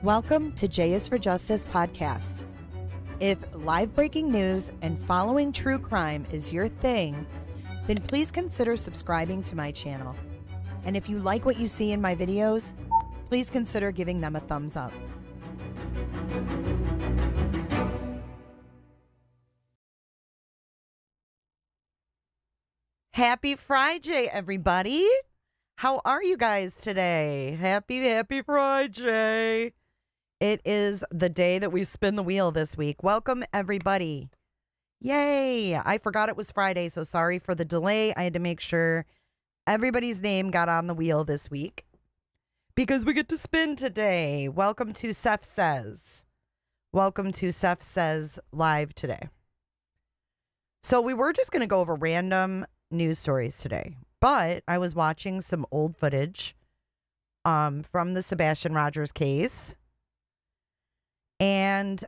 Welcome to J is for Justice podcast. If live breaking news and following true crime is your thing, then please consider subscribing to my channel. And if you like what you see in my videos, please consider giving them a thumbs up. Happy Friday, everybody. How are you guys today? Happy Friday. It is the day that we spin the wheel this week. Welcome, everybody. Yay. I forgot it was Friday, so sorry for the delay. I had to make sure everybody's name got on the wheel this week because we get to spin today. Welcome to Seth Says. Welcome to Seth Says Live today. So we were just going to go over random news stories today, but I was watching some old footage from the Sebastian Rogers case. And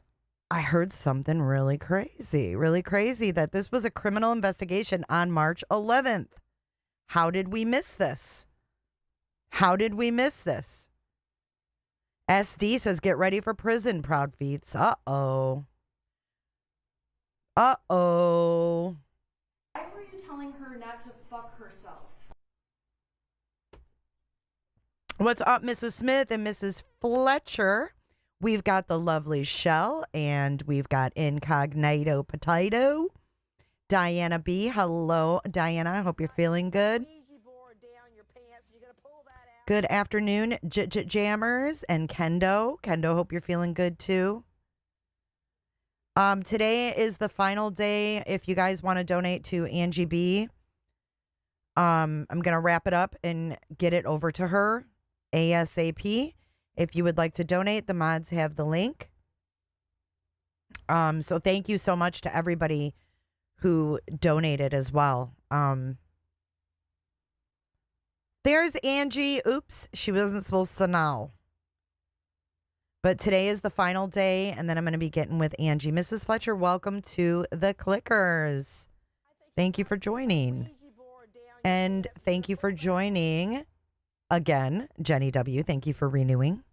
I heard something really crazy that this was a criminal investigation on March 11th. How did we miss this? SD says, get ready for prison, proud feets. Uh-oh. Why were you telling her not to fuck herself? What's up, Mrs. Smith and Mrs. Fletcher? We've got the lovely Shell, and we've got Incognito Potato. Diana B. Hello, Diana. I hope you're feeling good. Good afternoon, Jammers and Kendo. Kendo, hope you're feeling good, too. Today is the final day if you guys want to donate to Angie B. I'm going to wrap it up and get it over to her ASAP. If you would like to donate, the mods have the link. So thank you so much to everybody who donated as well. There's Angie. Oops, she wasn't supposed to know. But today is the final day, and then I'm going to be getting with Angie. Mrs. Fletcher, welcome to the Clickers. Thank you for joining. And thank you for joining again, Jenny W. Thank you for renewing.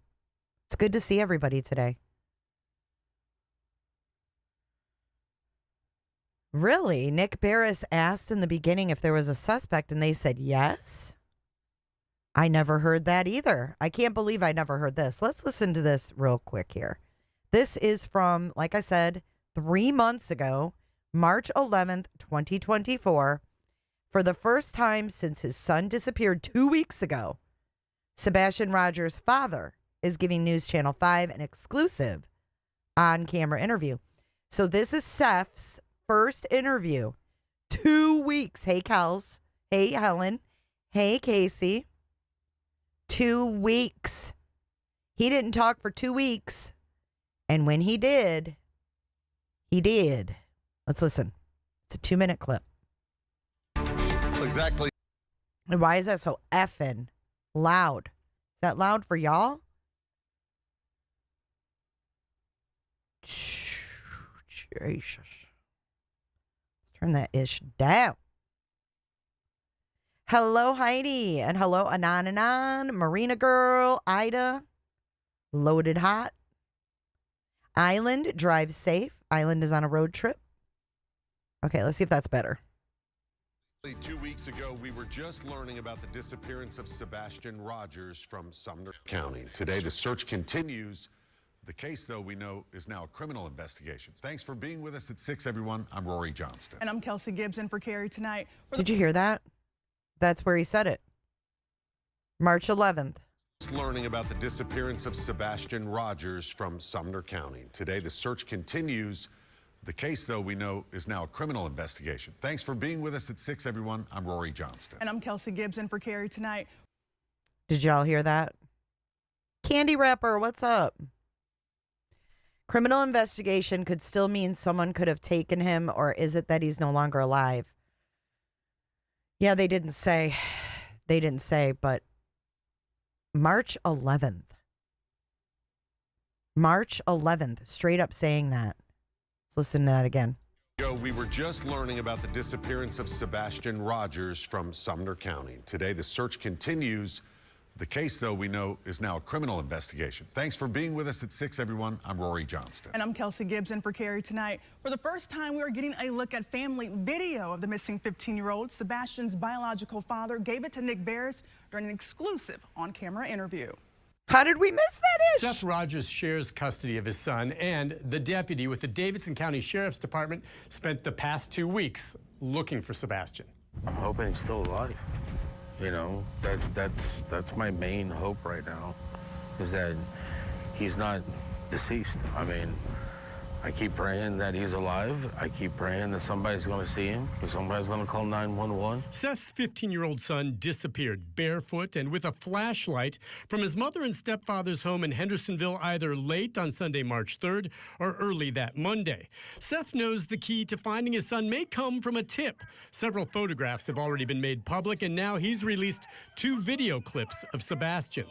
It's good to see everybody today. Really? Nick Barris asked in the beginning if there was a suspect, and they said yes. I never heard that either. I can't believe I never heard this. Let's listen to this real quick here. This is from, like I said, 3 months ago, March 11th, 2024. For the first time since his son disappeared 2 weeks ago, Sebastian Rogers' father is giving News Channel 5 an exclusive on-camera interview. So this is Seth's first interview. 2 weeks. Hey, Kels. Hey, Helen. Hey, Casey. 2 weeks. He didn't talk for 2 weeks. And when he did, he did. Let's listen. It's a 2-minute clip. Exactly. And why is that so effing loud? Is that loud for y'all? Jesus. Let's turn that ish down. Hello, Heidi. And hello, Anon, Marina Girl, Ida, Loaded Hot. Island, drive safe. Island is on a road trip. Okay, let's see if that's better. 2 weeks ago, we were just learning about the disappearance of Sebastian Rogers from Sumner County. Today, the search continues. The case, though, we know is now a criminal investigation. Thanks for being with us at 6, everyone. I'm Rory Johnston. And I'm Kelsey Gibson for Carrie tonight. Did you hear that? That's where he said it. March 11th. Just learning about the disappearance of Sebastian Rogers from Sumner County. Today, the search continues. The case, though, we know is now a criminal investigation. Thanks for being with us at 6, everyone. I'm Rory Johnston. And I'm Kelsey Gibson for Carrie tonight. Did y'all hear that? Candy Wrapper, what's up? Criminal investigation could still mean someone could have taken him, or is it that he's no longer alive? Yeah, they didn't say. They didn't say, but March 11th. March 11th, straight up saying that. Let's listen to that again. We were just learning about the disappearance of Sebastian Rogers from Sumner County. Today, the search continues. The case, though, we know is now a criminal investigation. Thanks for being with us at 6, everyone. I'm Rory Johnston. And I'm Kelsey Gibson for Carrie Tonight. For the first time, we are getting a look at family video of the missing 15-year-old. Sebastian's biological father gave it to Nick Barris during an exclusive on-camera interview. How did we miss that ish? Seth Rogers shares custody of his son, and the deputy with the Davidson County Sheriff's Department spent the past 2 weeks looking for Sebastian. I'm hoping he's still alive. You know, that's my main hope right now, is that he's not deceased. I mean, I keep praying that he's alive. I keep praying that somebody's going to see him, that somebody's going to call 911. Seth's 15-year-old son disappeared barefoot and with a flashlight from his mother and stepfather's home in Hendersonville either late on Sunday, March 3rd or early that Monday. Seth knows the key to finding his son may come from a tip. Several photographs have already been made public, and now he's released 2 video clips of Sebastian.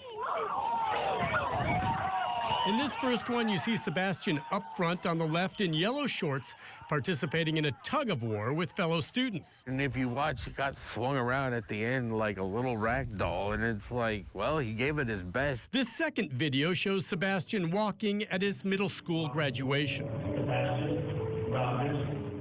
In this first one, you see Sebastian up front on the left in yellow shorts, participating in a tug-of-war with fellow students. And if you watch, he got swung around at the end like a little rag doll, and it's like, well, he gave it his best. This second video shows Sebastian walking at his middle school graduation.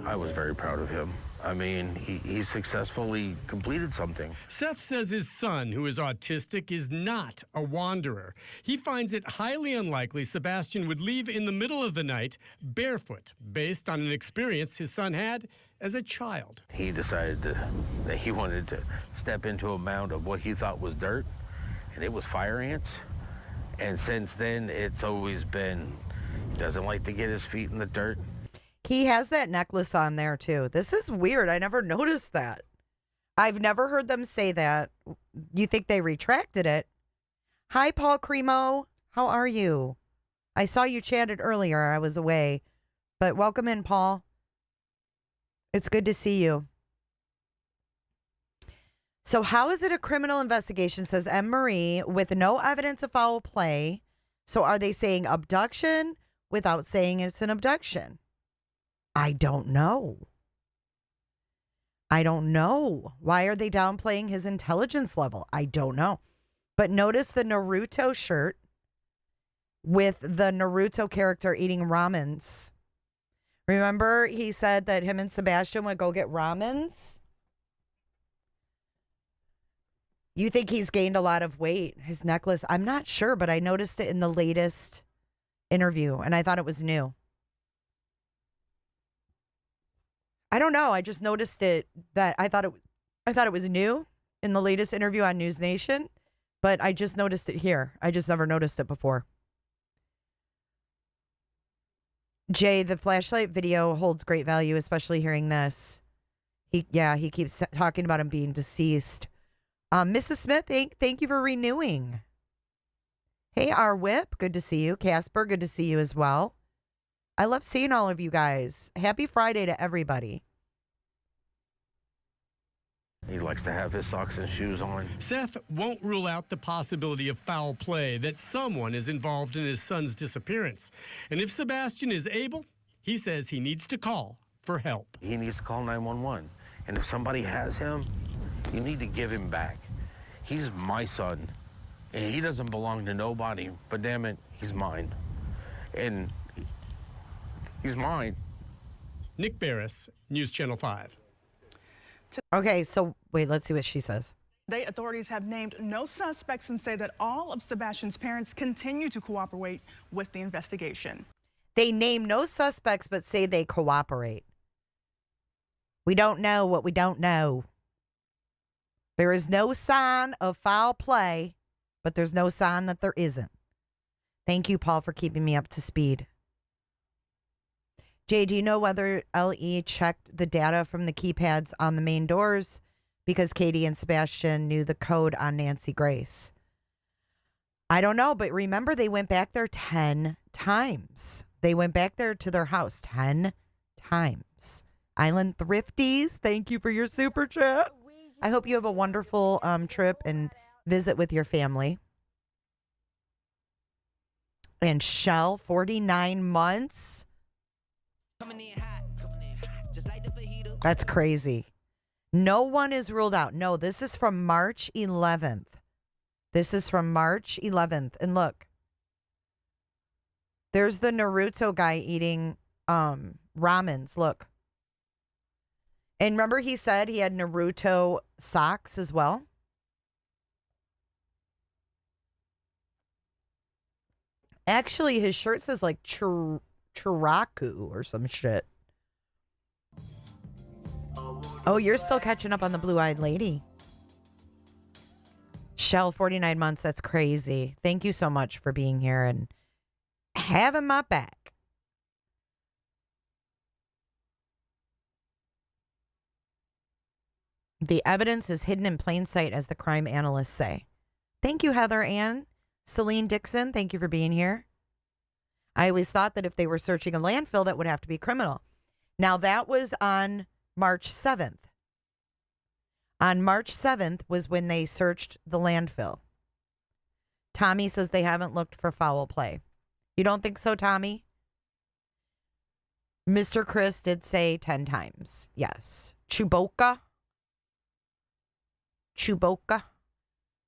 I was very proud of him. I mean, he successfully completed something. Seth says his son, who is autistic, is not a wanderer. He finds it highly unlikely Sebastian would leave in the middle of the night barefoot, based on an experience his son had as a child. He decided that he wanted to step into a mound of what he thought was dirt, and it was fire ants. And since then, it's always been, he doesn't like to get his feet in the dirt. He has that necklace on there, too. This is weird. I never noticed that. I've never heard them say that. You think they retracted it? Hi, Paul Cremo. How are you? I saw you chatted earlier. I was away. But welcome in, Paul. It's good to see you. So how is it a criminal investigation, says M. Marie, with no evidence of foul play? So are they saying abduction without saying it's an abduction? I don't know. I don't know. Why are they downplaying his intelligence level? I don't know. But notice the Naruto shirt with the Naruto character eating ramens. Remember he said that him and Sebastian would go get ramens? You think he's gained a lot of weight? His necklace, I'm not sure, but I noticed it in the latest interview and I thought it was new. I don't know. I just noticed it that I thought it was new in the latest interview on News Nation, but I just noticed it here. I just never noticed it before. Jay, the flashlight video holds great value, especially hearing this. He keeps talking about him being deceased. Mrs. Smith, thank you for renewing. Hey, our whip, good to see you. Casper, good to see you as well. I love seeing all of you guys. Happy Friday to everybody. He likes to have his socks and shoes on. Seth won't rule out the possibility of foul play, that someone is involved in his son's disappearance. And if Sebastian is able, he says he needs to call for help. He needs to call 911. And if somebody has him, you need to give him back. He's my son, and he doesn't belong to nobody, but damn it, he's mine. And he's mine. Nick Barris, News Channel 5. Okay, so wait, let's see what she says. Today, authorities have named no suspects and say that all of Sebastian's parents continue to cooperate with the investigation. They name no suspects, but say they cooperate. We don't know what we don't know. There is no sign of foul play, but there's no sign that there isn't. Thank you, Paul, for keeping me up to speed. Jay, do you know whether LE checked the data from the keypads on the main doors? Because Katie and Sebastian knew the code on Nancy Grace. I don't know, but remember they went back there 10 times. They went back there to their house 10 times. Island Thrifties, thank you for your super chat. I hope you have a wonderful trip and visit with your family. And Shell, 49 months. That's crazy. No one is ruled out. No, this is from March 11th. This is from March 11th. And look, there's the Naruto guy eating ramens. Look. And remember he said he had Naruto socks as well? Actually, his shirt says like Chiraku or some shit. Oh, you're still catching up on the blue-eyed lady. Shell, 49 months. That's crazy. Thank you so much for being here and having my back. The evidence is hidden in plain sight, as the crime analysts say. Thank you, Heather Ann. Celine Dixon, thank you for being here. I always thought that if they were searching a landfill, that would have to be criminal. Now, that was on March 7th. On March 7th was when they searched the landfill. Tommy says they haven't looked for foul play. You don't think so, Tommy? Mr. Chris did say 10 times. Yes. Chewbacca.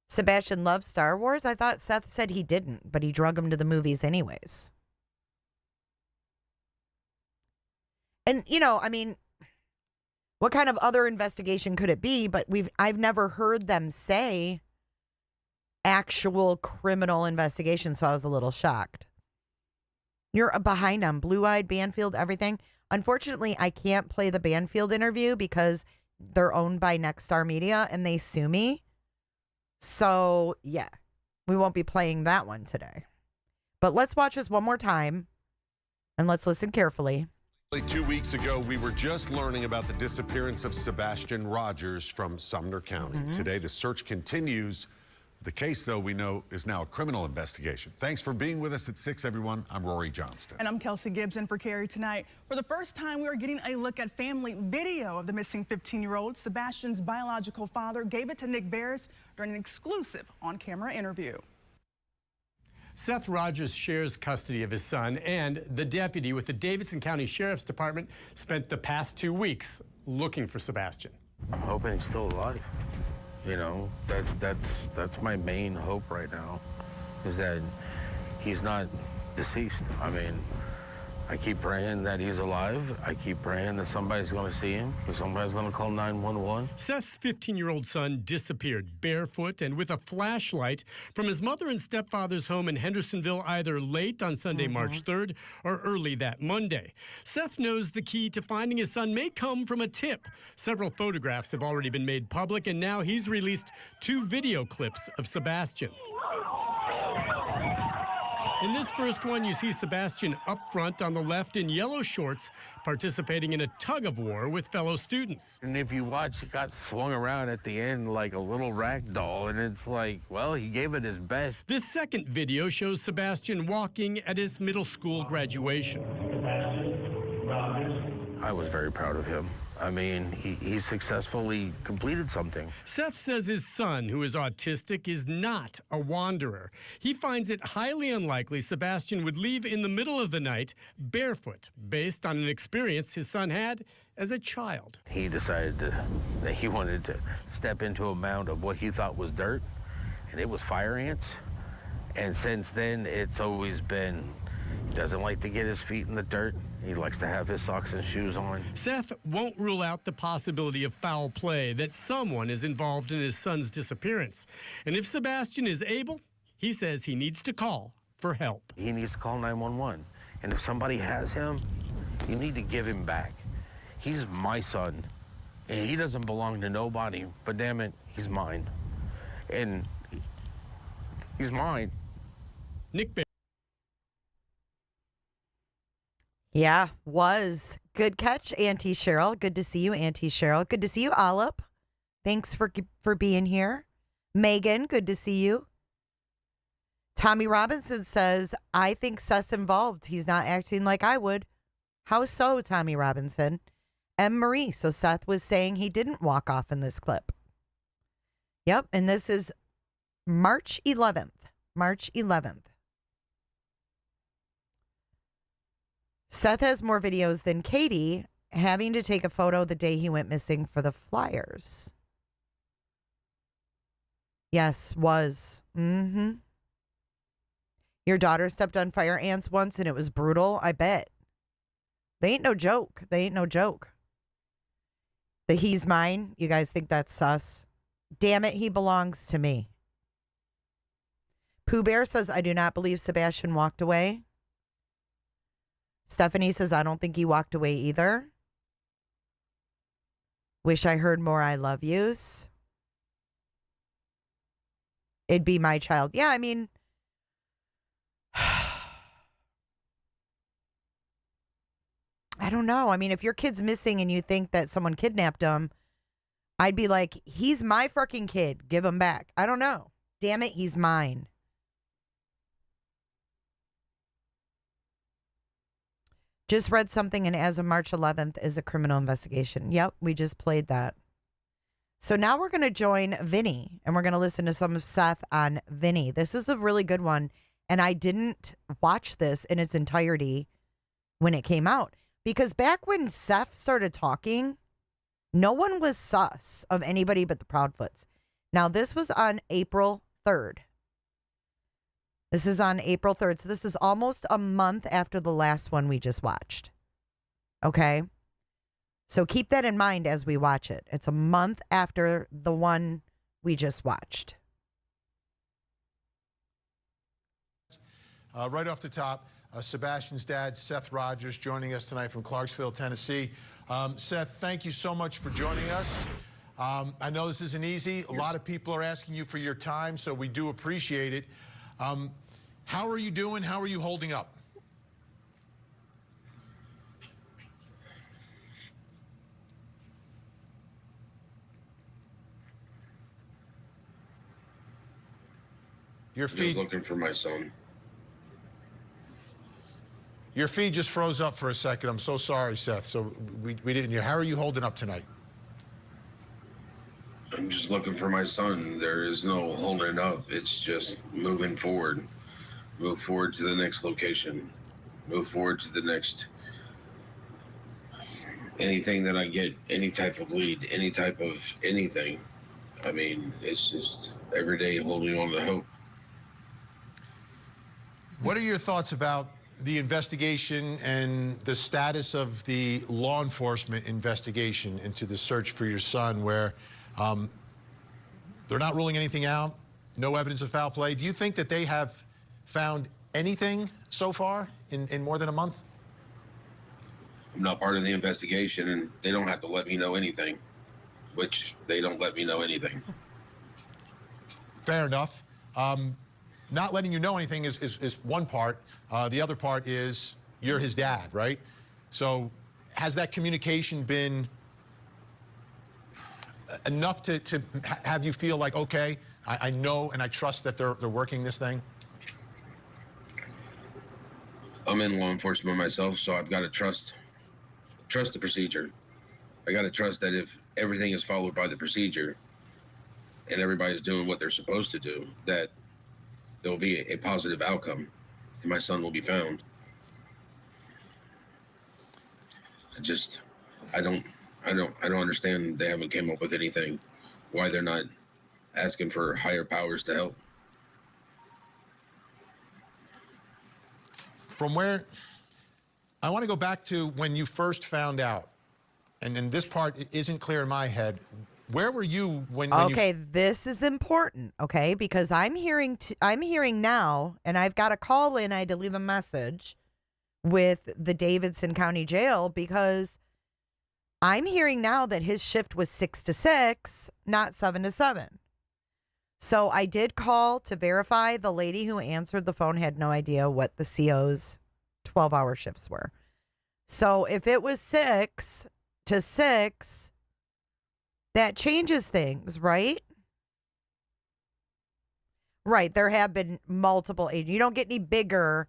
Sebastian loves Star Wars? I thought Seth said he didn't, but he drug him to the movies anyways. And, you know, I mean, what kind of other investigation could it be? But I've never heard them say actual criminal investigation, so I was a little shocked. You're behind on Blue-Eyed, Banfield, everything. Unfortunately, I can't play the Banfield interview because they're owned by Nexstar Media and they sue me. So, yeah, we won't be playing that one today. But let's watch this one more time and let's listen carefully. 2 weeks ago, we were just learning about the disappearance of Sebastian Rogers from Sumner County. Today, the search continues. The case, though, we know is now a criminal investigation. Thanks for being with us at 6, everyone. I'm Rory Johnston. And I'm Kelsey Gibson for Carrie tonight. For the first time, we are getting a look at family video of the missing 15-year-old. Sebastian's biological father gave it to Nick Bears during an exclusive on-camera interview. Seth Rogers shares custody of his son, and the deputy with the Davidson County Sheriff's Department spent the past 2 weeks looking for Sebastian. I'm hoping he's still alive. You know, that's my main hope right now, is that he's not deceased. I mean, I keep praying that he's alive. I keep praying that somebody's going to see him, that somebody's going to call 911. Seth's 15-year-old son disappeared barefoot and with a flashlight from his mother and stepfather's home in Hendersonville either late on Sunday, March 3rd or early that Monday. Seth knows the key to finding his son may come from a tip. Several photographs have already been made public, and now he's released 2 video clips of Sebastian. In this first one, you see Sebastian up front on the left in yellow shorts, participating in a tug-of-war with fellow students. And if you watch, he got swung around at the end like a little rag doll, and it's like, well, he gave it his best. This second video shows Sebastian walking at his middle school graduation. I was very proud of him. I mean, he successfully completed something. Seth says his son, who is autistic, is not a wanderer. He finds it highly unlikely Sebastian would leave in the middle of the night barefoot, based on an experience his son had as a child. He decided that he wanted to step into a mound of what he thought was dirt, and it was fire ants. And since then, it's always been, he doesn't like to get his feet in the dirt. He likes to have his socks and shoes on. Seth won't rule out the possibility of foul play, that someone is involved in his son's disappearance. And if Sebastian is able, he says he needs to call for help. He needs to call 911. And if somebody has him, you need to give him back. He's my son, and he doesn't belong to nobody, but damn it, he's mine. And he's mine. Nick Bear. Yeah, was. Good catch, Auntie Cheryl. Good to see you, Auntie Cheryl. Good to see you, Olip. Thanks for being here. Megan, good to see you. Tommy Robinson says, I think Seth's involved. He's not acting like I would. How so, Tommy Robinson? M. Marie. So Seth was saying he didn't walk off in this clip. Yep, and this is March 11th. March 11th. Seth has more videos than Katie, having to take a photo the day he went missing for the Flyers. Yes, was. Mm-hmm. Your daughter stepped on fire ants once and it was brutal, I bet. They ain't no joke. They ain't no joke. The he's mine, you guys think that's sus? Damn it, he belongs to me. Pooh Bear says, I do not believe Sebastian walked away. Stephanie says, I don't think he walked away either. Wish I heard more I love yous. It'd be my child. Yeah, I mean, I don't know. I mean, if your kid's missing and you think that someone kidnapped him, I'd be like, he's my fucking kid. Give him back. I don't know. Damn it, he's mine. Just read something, and as of March 11th is a criminal investigation. Yep, we just played that. So now we're going to join Vinnie, and we're going to listen to some of Seth on Vinnie. This is a really good one, and I didn't watch this in its entirety when it came out. Because back when Seth started talking, no one was sus of anybody but the Proudfoots. Now, this was on April 3rd. This is on April 3rd. So this is almost a month after the last one we just watched. Okay? So keep that in mind as we watch it. It's a month after the one we just watched. Right off the top, Sebastian's dad, Seth Rogers, joining us tonight from Clarksville, Tennessee. Seth, thank you so much for joining us. I know this isn't easy. A lot of people are asking you for your time, so we do appreciate it. How are you doing? How are you holding up? Your feed. Just looking for my son. Your feed just froze up for a second. I'm so sorry, Seth. So we didn't hear. How are you holding up tonight? I'm just looking for my son. There is no holding up. It's just moving forward. Move forward to the next location. Move forward to the next. Anything that I get, any type of lead, any type of anything. I mean, it's just every day holding on to hope. What are your thoughts about the investigation and the status of the law enforcement investigation into the search for your son, where they're not ruling anything out, no evidence of foul play? Do you think that they have found anything so far in more than a month? I'm not part of the investigation, and they don't have to let me know anything, which they don't let me know anything. Fair enough. Not letting you know anything is one part. The other part is you're his dad, right? So has that communication been enough to have you feel like, okay, I know and I trust that they're working this thing? I'm in law enforcement myself, so I've got to trust the procedure. I got to trust that if everything is followed by the procedure and everybody's doing what they're supposed to do, that there will be a positive outcome and my son will be found. I don't understand. They haven't came up with anything, why they're not asking for higher powers to help. From where, I want to go back to when you first found out, and this part isn't clear in my head. Where were you when okay, this is important, okay? Because I'm hearing now, and I've got a call in, I had to leave a message with the Davidson County Jail, because I'm hearing now that his shift was 6 to 6, not 7 to 7. So I did call to verify. The lady who answered the phone had no idea what the CO's 12-hour shifts were. So if it was 6 to 6, that changes things, right? Right. There have been multiple agents. You don't get any bigger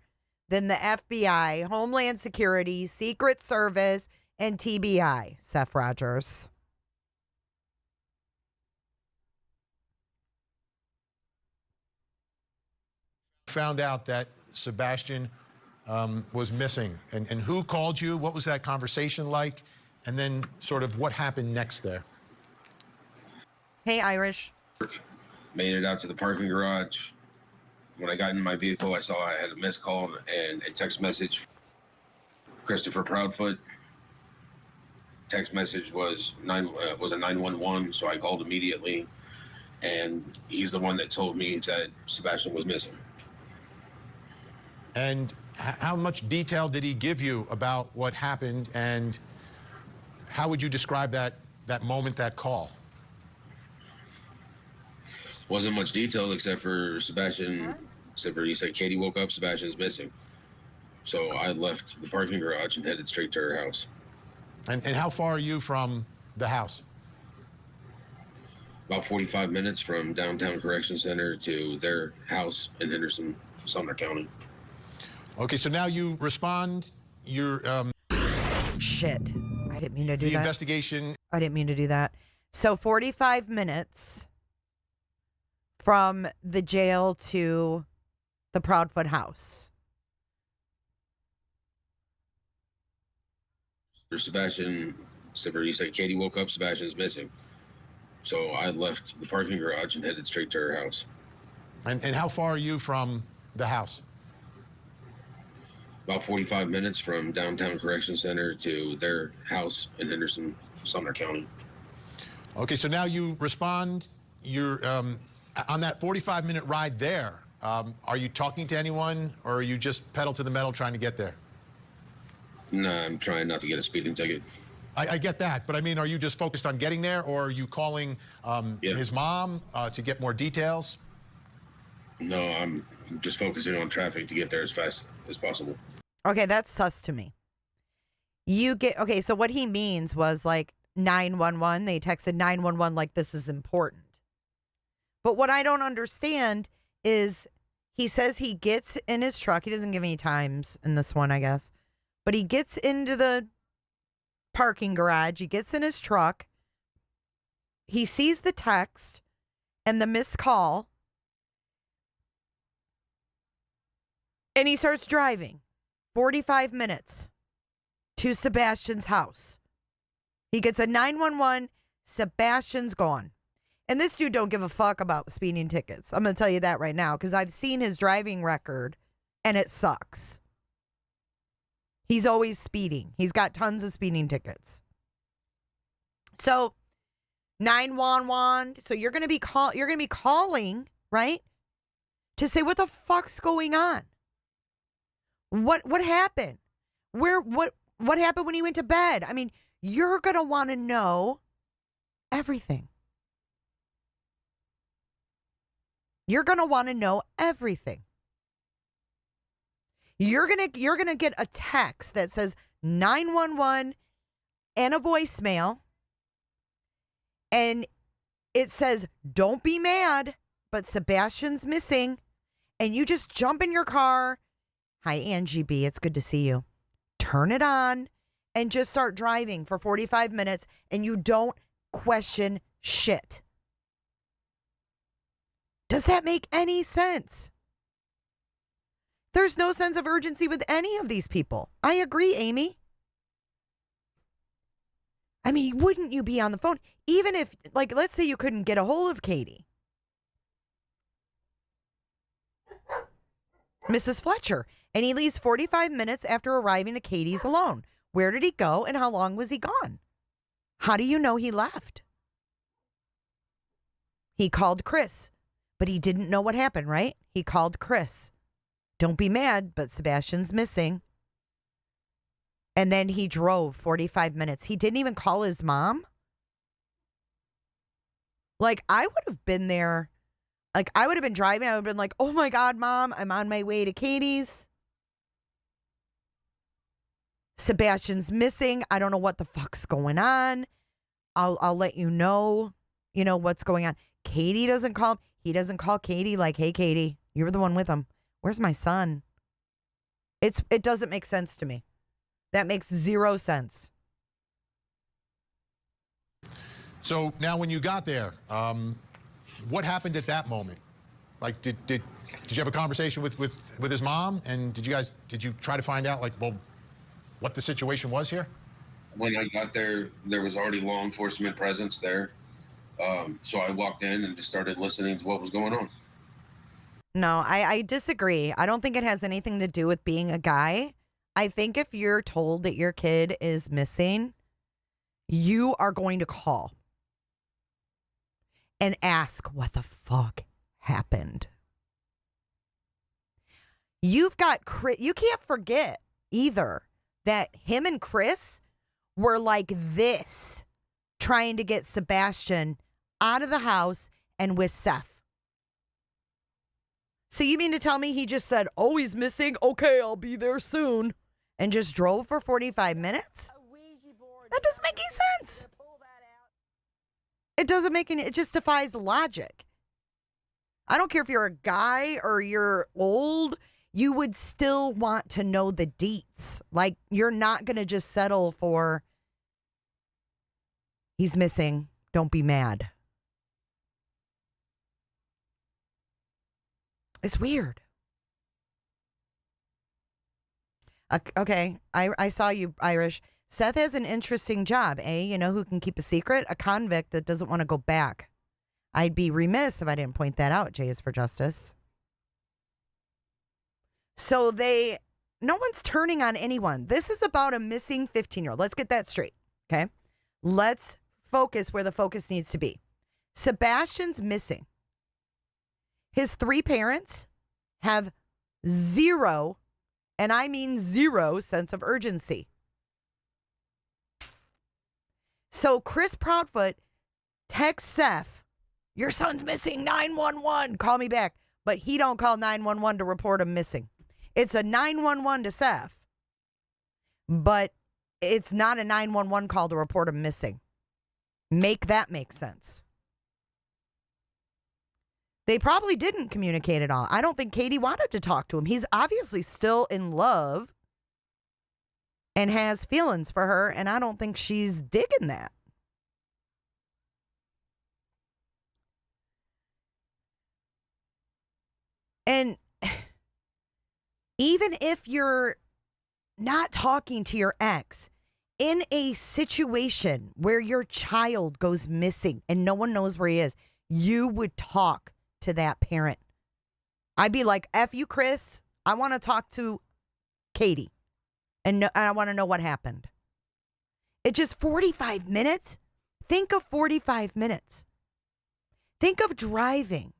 than the FBI, Homeland Security, Secret Service, and TBI, Seth Rogers. found out that Sebastian was missing, and who called you? What was that conversation like? And then sort of what happened next there? Hey, Irish. Made it out to the parking garage. When I got in my vehicle, I saw I had a missed call and a text message. Christopher Proudfoot. Text message was a 911, so I called immediately, and he's the one that told me that Sebastian was missing. And how much detail did he give you about what happened, and how would you describe that moment, that call? Wasn't much detail except for Sebastian. Except for he said Katie woke up, Sebastian's missing. So I left the parking garage and headed straight to her house. And how far are you from the house? About 45 minutes from downtown Correction Center to their house in Henderson, Sumner County. Okay, so now you respond. You're Shit. I didn't mean to do that. the investigation. I didn't mean to do that. So 45 minutes from the jail to the Proudfoot house. Sebastian, except for he said Katie woke up, Sebastian's missing. So I left the parking garage and headed straight to her house. And how far are you from the house? About 45 minutes from downtown Correction Center to their house in Henderson, Sumner County. Okay, so now you respond. You're on that 45-minute ride there. Are you talking to anyone, or are you just pedal to the metal trying to get there? No, I'm trying not to get a speeding ticket. I get that, but I mean, are you just focused on getting there, or are you calling his mom to get more details? No, I'm just focusing on traffic to get there as fast as possible. Okay, that's sus to me. Okay, so what he means was like 911. They texted 911 like this is important. But what I don't understand is he says he gets in his truck. He doesn't give any times in this one, I guess. But he gets into the parking garage. He gets in his truck. He sees the text and the missed call. And he starts driving 45 minutes to Sebastian's house. He gets a 911. Sebastian's gone. And this dude don't give a fuck about speeding tickets. I'm going to tell you that right now because I've seen his driving record and it sucks. He's always speeding. He's got tons of speeding tickets. So 911. So you're going to be calling, right? To say what the fuck's going on? What happened? What happened when he went to bed? I mean, you're going to want to know everything. You're going to want to know everything. You're gonna get a text that says 911 and a voicemail, and it says, "Don't be mad, but Sebastian's missing," and you just jump in your car. Hi, Angie B. It's good to see you. Turn it on and just start driving for 45 minutes, and you don't question shit. Does that make any sense? There's no sense of urgency with any of these people. I agree, Amy. I mean, wouldn't you be on the phone? Even if, like, let's say you couldn't get a hold of Katie. Mrs. Fletcher. And he leaves 45 minutes after arriving at Katie's alone. Where did he go and how long was he gone? How do you know he left? He called Chris, but he didn't know what happened, right? He called Chris. Don't be mad, but Sebastian's missing. And then he drove 45 minutes. He didn't even call his mom. Like, I would have been there. Like, I would have been driving. I would have been like, oh my God, Mom, I'm on my way to Katie's. Sebastian's missing. I don't know what the fuck's going on. I'll let you know, what's going on. Katie doesn't call him. He doesn't call Katie like, hey, Katie, you were the one with him. Where's my son? It doesn't make sense to me. That makes zero sense. So now when you got there, what happened at that moment? Like, did you have a conversation with his mom? And did you try to find out, like, well, what the situation was here? When I got there, there was already law enforcement presence there. So I walked in and just started listening to what was going on. No, I disagree. I don't think it has anything to do with being a guy. I think if you're told that your kid is missing, you are going to call and ask what the fuck happened. You can't forget either that him and Chris were like this, trying to get Sebastian out of the house and with Seth. So you mean to tell me he just said, oh, he's missing? Okay, I'll be there soon. And just drove for 45 minutes? That doesn't make any sense. It doesn't make any, it just defies logic. I don't care if you're a guy or you're old, you would still want to know the deets. Like, you're not going to just settle for, he's missing, don't be mad. It's weird. Okay, I saw you, Irish. Seth has an interesting job, eh? You know who can keep a secret? A convict that doesn't want to go back. I'd be remiss if I didn't point that out, J is for Justice. So no one's turning on anyone. This is about a missing 15-year-old. Let's get that straight, okay? Let's focus where the focus needs to be. Sebastian's missing. His 3 parents have zero, and I mean zero, sense of urgency. So Chris Proudfoot texts Seth, your son's missing, 911, call me back. But he don't call 911 to report him missing. It's a 911 to Seth, but it's not a 911 call to report him missing. Make that make sense. They probably didn't communicate at all. I don't think Katie wanted to talk to him. He's obviously still in love and has feelings for her, and I don't think she's digging that. And even if you're not talking to your ex, in a situation where your child goes missing and no one knows where he is, you would talk to that parent. I'd be like, F you, Chris. I want to talk to Katie. And I want to know what happened. It just 45 minutes. Think of 45 minutes. Think of driving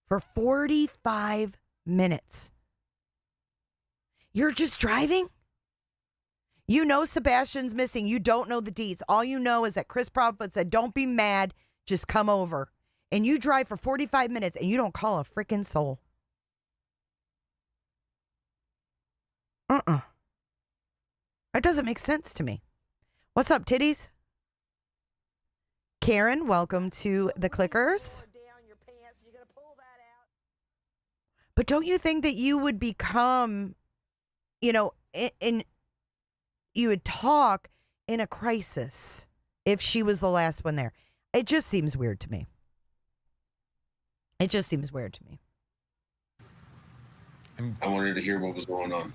for 45 minutes. You're just driving? You know Sebastian's missing. You don't know the deets. All you know is that Chris Proudfoot said, don't be mad. Just come over. And you drive for 45 minutes and you don't call a freaking soul. That doesn't make sense to me. What's up, titties? Karen, welcome to the Clickers. But don't you think that you would become, you would talk in a crisis if she was the last one there? It just seems weird to me. It just seems weird to me. I wanted to hear what was going on.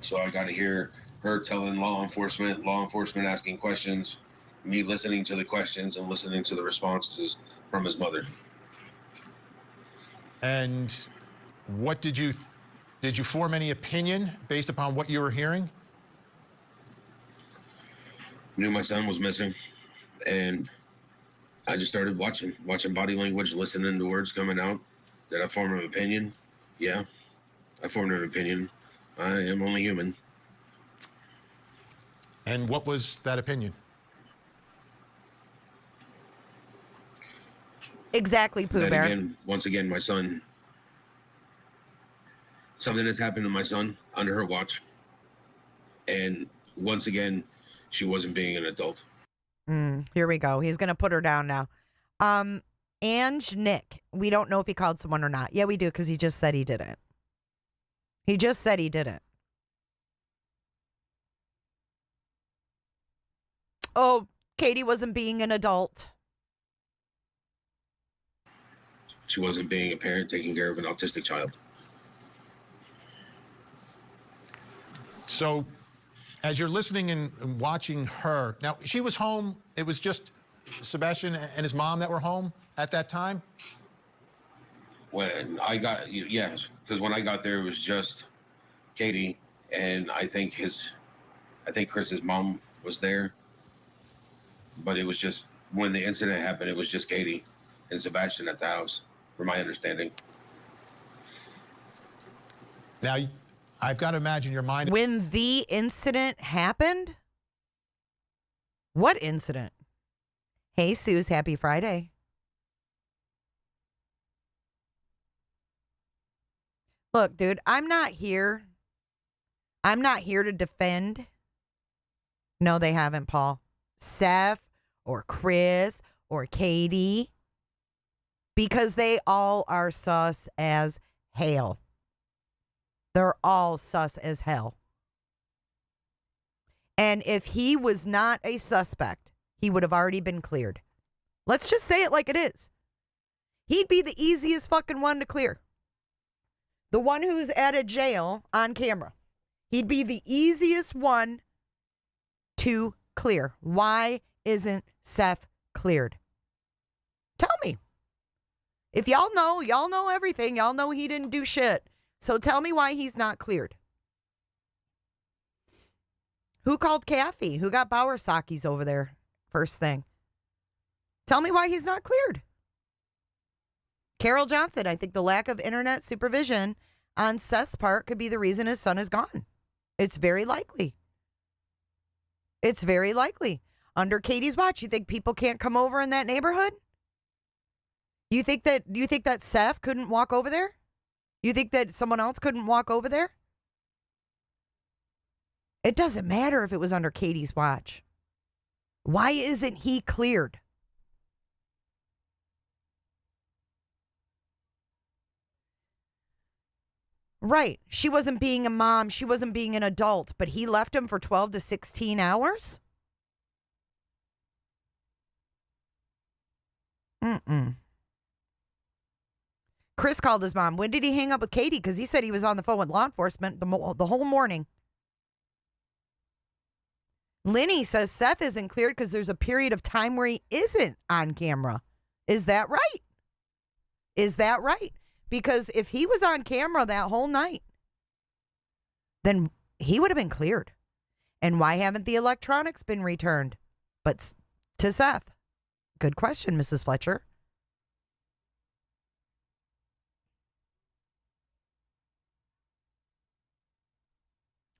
So I got to hear her telling law enforcement asking questions, me listening to the questions and listening to the responses from his mother. And what did you form any opinion based upon what you were hearing? Knew my son was missing, and I just started watching body language, listening to words coming out. Did I form an opinion? Yeah, I formed an opinion. I am only human. And what was that opinion? Exactly, Pooh Bear. Again, once again, my son, something has happened to my son under her watch. And once again, she wasn't being an adult. Here we go. He's going to put her down now. Ange Nick. We don't know if he called someone or not. Yeah, we do, because he just said he didn't. He just said he didn't. Oh, Katie wasn't being an adult. She wasn't being a parent taking care of an autistic child. So as you're listening and watching her, now she was home, it was just Sebastian and his mom that were home at that time? When I got, yes, because when I got there, it was just Katie, and I think Chris's mom was there. But it was just, when the incident happened, it was just Katie and Sebastian at the house, from my understanding. Now, I've got to imagine your mind. When the incident happened? What incident? Hey, Suze, happy Friday. Look, dude, I'm not here to defend. No, they haven't, Paul. Seth or Chris or Katie. Because they all are sus as hell. They're all sus as hell. And if he was not a suspect, he would have already been cleared. Let's just say it like it is. He'd be the easiest fucking one to clear. The one who's at a jail on camera. He'd be the easiest one to clear. Why isn't Seth cleared? Tell me. If y'all know everything. Y'all know he didn't do shit. So tell me why he's not cleared. Who called Kathy? Who got Bowersaki's over there? First thing. Tell me why he's not cleared. Carol Johnson, I think the lack of internet supervision on Seth's part could be the reason his son is gone. It's very likely. It's very likely. Under Katie's watch, you think people can't come over in that neighborhood? Do you think that Seth couldn't walk over there? You think that someone else couldn't walk over there? It doesn't matter if it was under Katie's watch. Why isn't he cleared? Right. She wasn't being a mom. She wasn't being an adult. But he left him for 12 to 16 hours? Chris called his mom. When did he hang up with Katie? Because he said he was on the phone with law enforcement the whole morning. Lenny says Seth isn't cleared because there's a period of time where he isn't on camera. Is that right? Is that right? Because if he was on camera that whole night, then he would have been cleared. And why haven't the electronics been returned? But to Seth. Good question, Mrs. Fletcher.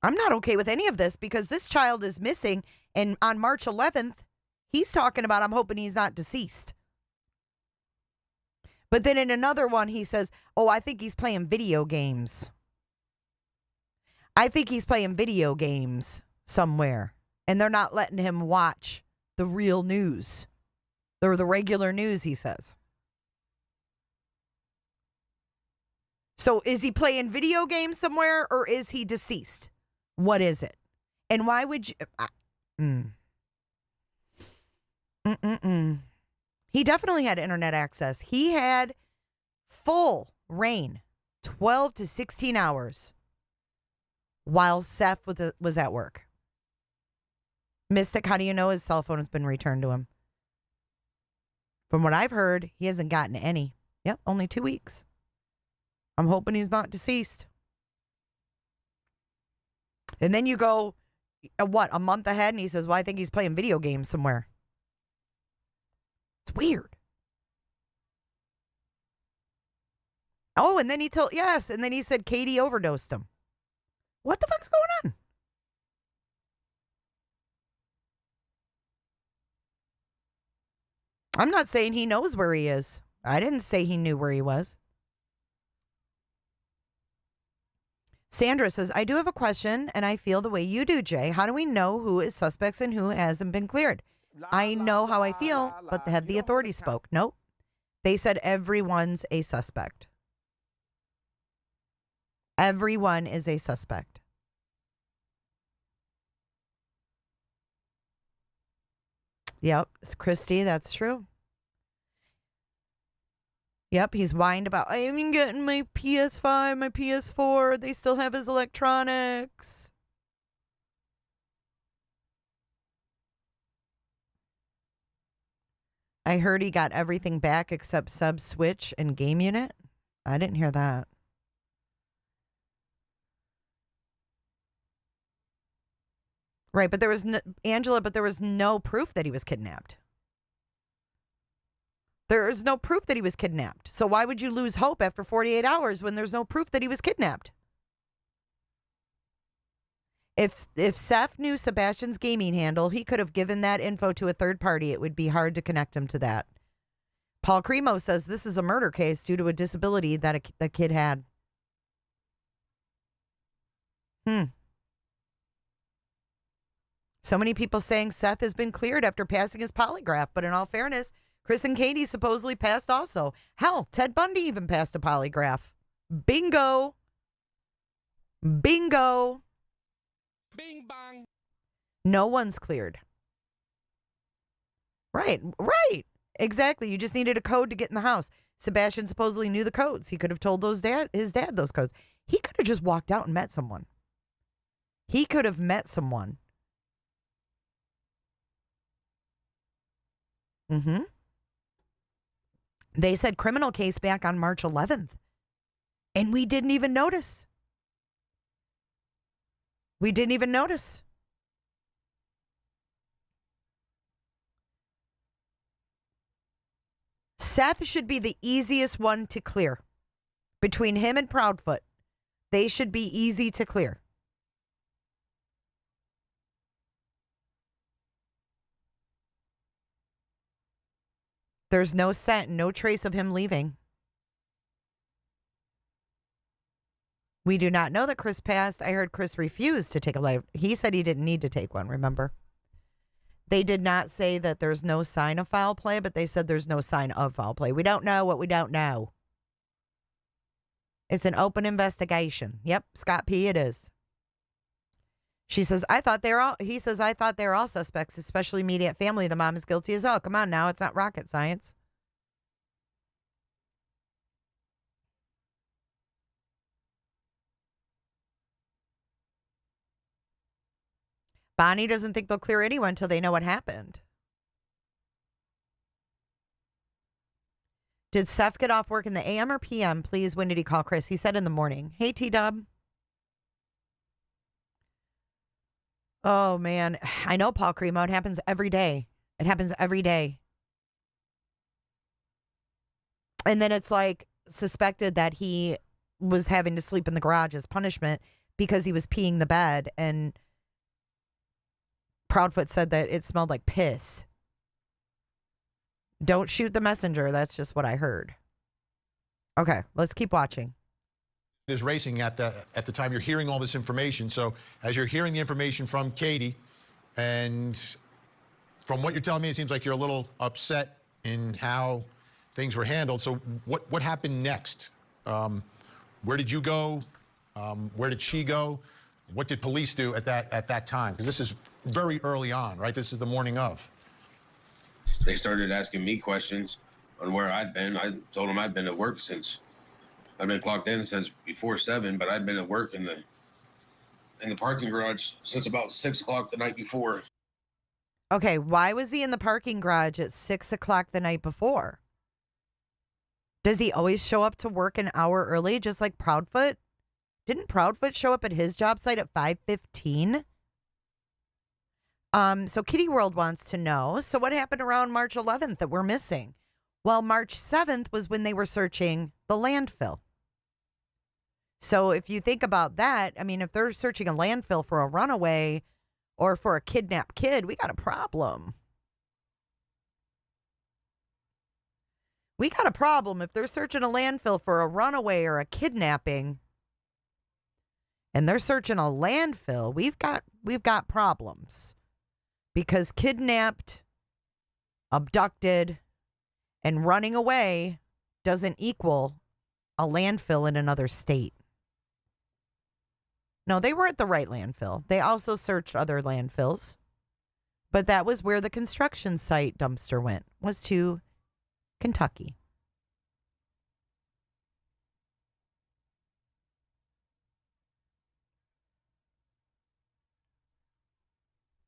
I'm not okay with any of this because this child is missing. And on March 11th, he's talking about, I'm hoping he's not deceased. But then in another one, he says, oh, I think he's playing video games. I think he's playing video games somewhere. And they're not letting him watch the real news. Or the regular news, he says. So is he playing video games somewhere or is he deceased? What is it? And why would you... He definitely had internet access. He had full reign, 12 to 16 hours, while Seth was at work. Mystic, how do you know his cell phone has been returned to him? From what I've heard, he hasn't gotten any. Yep, only 2 weeks. I'm hoping he's not deceased. And then you go, a month ahead, and he says, well, I think he's playing video games somewhere. It's weird. Oh, and then he said Katie overdosed him. What the fuck's going on? I'm not saying he knows where he is. I didn't say he knew where he was. Sandra says, I do have a question, and I feel the way you do, Jay. How do we know who is suspects and who hasn't been cleared? I know how I feel, but have the authorities spoke? Nope. They said everyone's a suspect. Everyone is a suspect. Yep, Christy, that's true. Yep, he's whined about, I'm getting my PS5, my PS4. They still have his electronics. I heard he got everything back except sub switch and game unit. I didn't hear that. Right, but there was Angela, but there was no proof that he was kidnapped. There is no proof that he was kidnapped. So why would you lose hope after 48 hours when there's no proof that he was kidnapped? If Seth knew Sebastian's gaming handle, he could have given that info to a third party. It would be hard to connect him to that. Paul Cremo says this is a murder case due to a disability that the kid had. So many people saying Seth has been cleared after passing his polygraph, but in all fairness, Chris and Katie supposedly passed also. Hell, Ted Bundy even passed a polygraph. Bingo. Bingo. Bing bong. No one's cleared. Right. Exactly. You just needed a code to get in the house. Sebastian supposedly knew the codes. He could have told his dad those codes. He could have just walked out and met someone. He could have met someone. They said criminal case back on March 11th. And we didn't even notice. We didn't even notice. Seth should be the easiest one to clear. Between him and Proudfoot, they should be easy to clear. There's no scent, no trace of him leaving. We do not know that Chris passed. I heard Chris refused to take a life. He said he didn't need to take one, remember? They did not say that there's no sign of foul play, but they said there's no sign of foul play. We don't know what we don't know. It's an open investigation. Yep, Scott P. it is. She says, he says, I thought they were all suspects, especially immediate family. The mom is guilty as hell. Come on now, it's not rocket science. Bonnie doesn't think they'll clear anyone until they know what happened. Did Seth get off work in the AM or PM? Please, when did he call Chris? He said in the morning. Hey, T-Dub. Oh, man. I know, Paul Cremo. It happens every day. It happens every day. And then it's like suspected that he was having to sleep in the garage as punishment because he was peeing the bed. And Proudfoot said that it smelled like piss. Don't shoot the messenger. That's just what I heard. Okay, let's keep watching. Is racing at the time you're hearing all this information. So as you're hearing the information from Katie, and from what you're telling me, it seems like you're a little upset in how things were handled. So what happened next? Where did you go? Where did she go? What did police do at that time? Because this is very early on, right? This is the morning of. They started asking me questions on where I'd been. I told them I'd been at work since. I've been clocked in since before 7, but I'd been at work in the parking garage since about 6 o'clock the night before. Okay, why was he in the parking garage at 6 o'clock the night before? Does he always show up to work an hour early, just like Proudfoot? Didn't Proudfoot show up at his job site at 5:15? So Kitty World wants to know, so what happened around March 11th that we're missing? Well, March 7th was when they were searching the landfill. So if you think about that, I mean, if they're searching a landfill for a runaway or for a kidnapped kid, we got a problem. We got a problem if they're searching a landfill for a runaway or a kidnapping and they're searching a landfill. We've got problems because kidnapped, abducted, and running away doesn't equal a landfill in another state. No, they were at the right landfill. They also searched other landfills. But that was where the construction site dumpster went, was to Kentucky.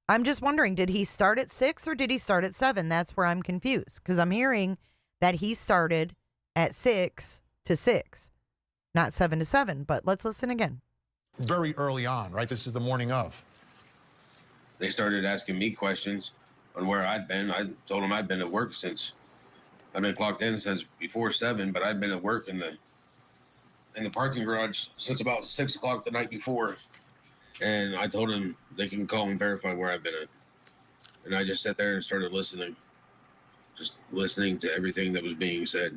I'm just wondering, did he start at 6 or did he start at 7? That's where I'm confused because I'm hearing that he started at 6 to 6, not 7 to 7. But let's listen again. Very early on, right? This is the morning of. They started asking me questions on where I'd been. I told them I'd been at work since I've been clocked in since before 7, but I'd been at work in the parking garage since about 6 o'clock the night before. And I told them they can call and verify where I've been at. And I just sat there and started listening, just listening to everything that was being said.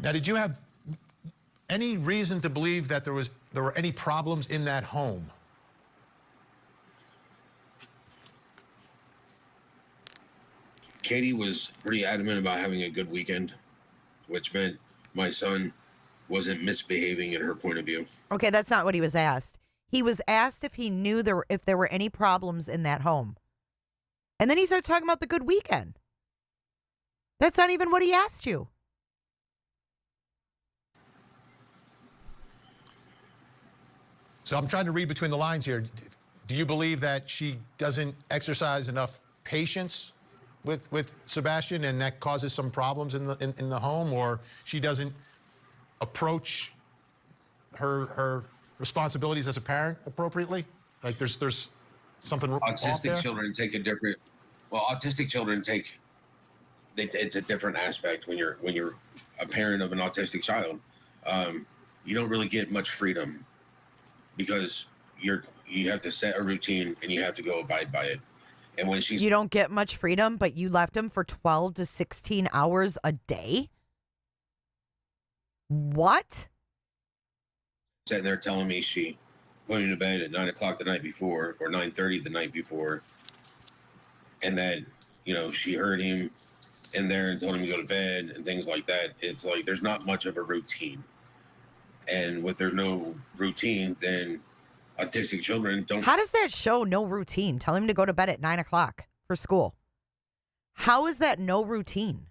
Now, did you have any reason to believe that there were any problems in that home? Katie was pretty adamant about having a good weekend, which meant my son wasn't misbehaving in her point of view. Okay, that's not what he was asked. He was asked if he knew if there were any problems in that home. And then he started talking about the good weekend. That's not even what he asked you. So I'm trying to read between the lines here. Do you believe that she doesn't exercise enough patience with Sebastian and that causes some problems in the home, or she doesn't approach her responsibilities as a parent appropriately? Like there's something off there? Autistic children take a different. Well, autistic children take. It's a different aspect when you're a parent of an autistic child. You don't really get much freedom because you have to set a routine and you have to go abide by it. And when You don't get much freedom, but you left him for 12 to 16 hours a day? What? Sitting there telling me she put him to bed at 9 o'clock the night before or 9:30 the night before, and that she heard him in there and told him to go to bed and things like that. It's like there's not much of a routine, and if there's no routine, then autistic children don't. How does that show no routine? Tell him to go to bed at 9 o'clock for school. How is that no routine?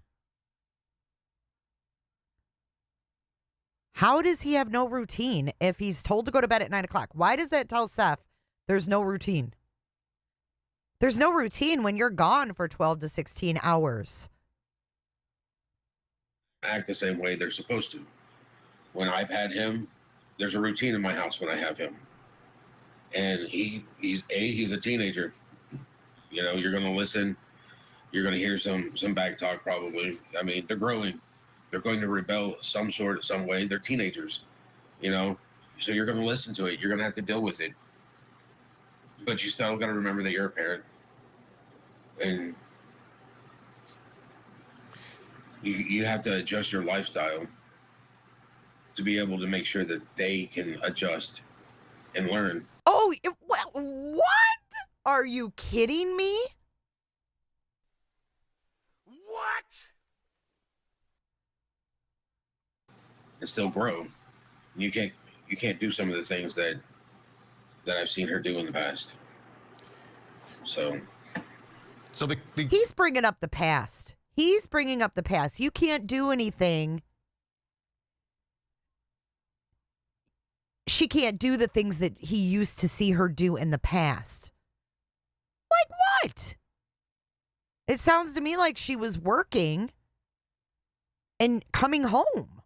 How does he have no routine if he's told to go to bed at 9 o'clock? Why does that tell Seth there's no routine? There's no routine when you're gone for 12 to 16 hours. Act the same way they're supposed to. When I've had him, there's a routine in my house when I have him. And he's a teenager. You're going to listen. You're going to hear some back talk probably. I mean, they're growing. They're going to rebel some way. They're teenagers, so you're going to listen to it. You're going to have to deal with it. But you still got to remember that you're a parent. And you have to adjust your lifestyle to be able to make sure that they can adjust and learn. Oh, what? Are you kidding me? What? And still grow. You can't do some of the things that I've seen her do in the past. So He's bringing up the past. He's bringing up the past. You can't do anything. She can't do the things that he used to see her do in the past. Like what? It sounds to me like she was working and coming home.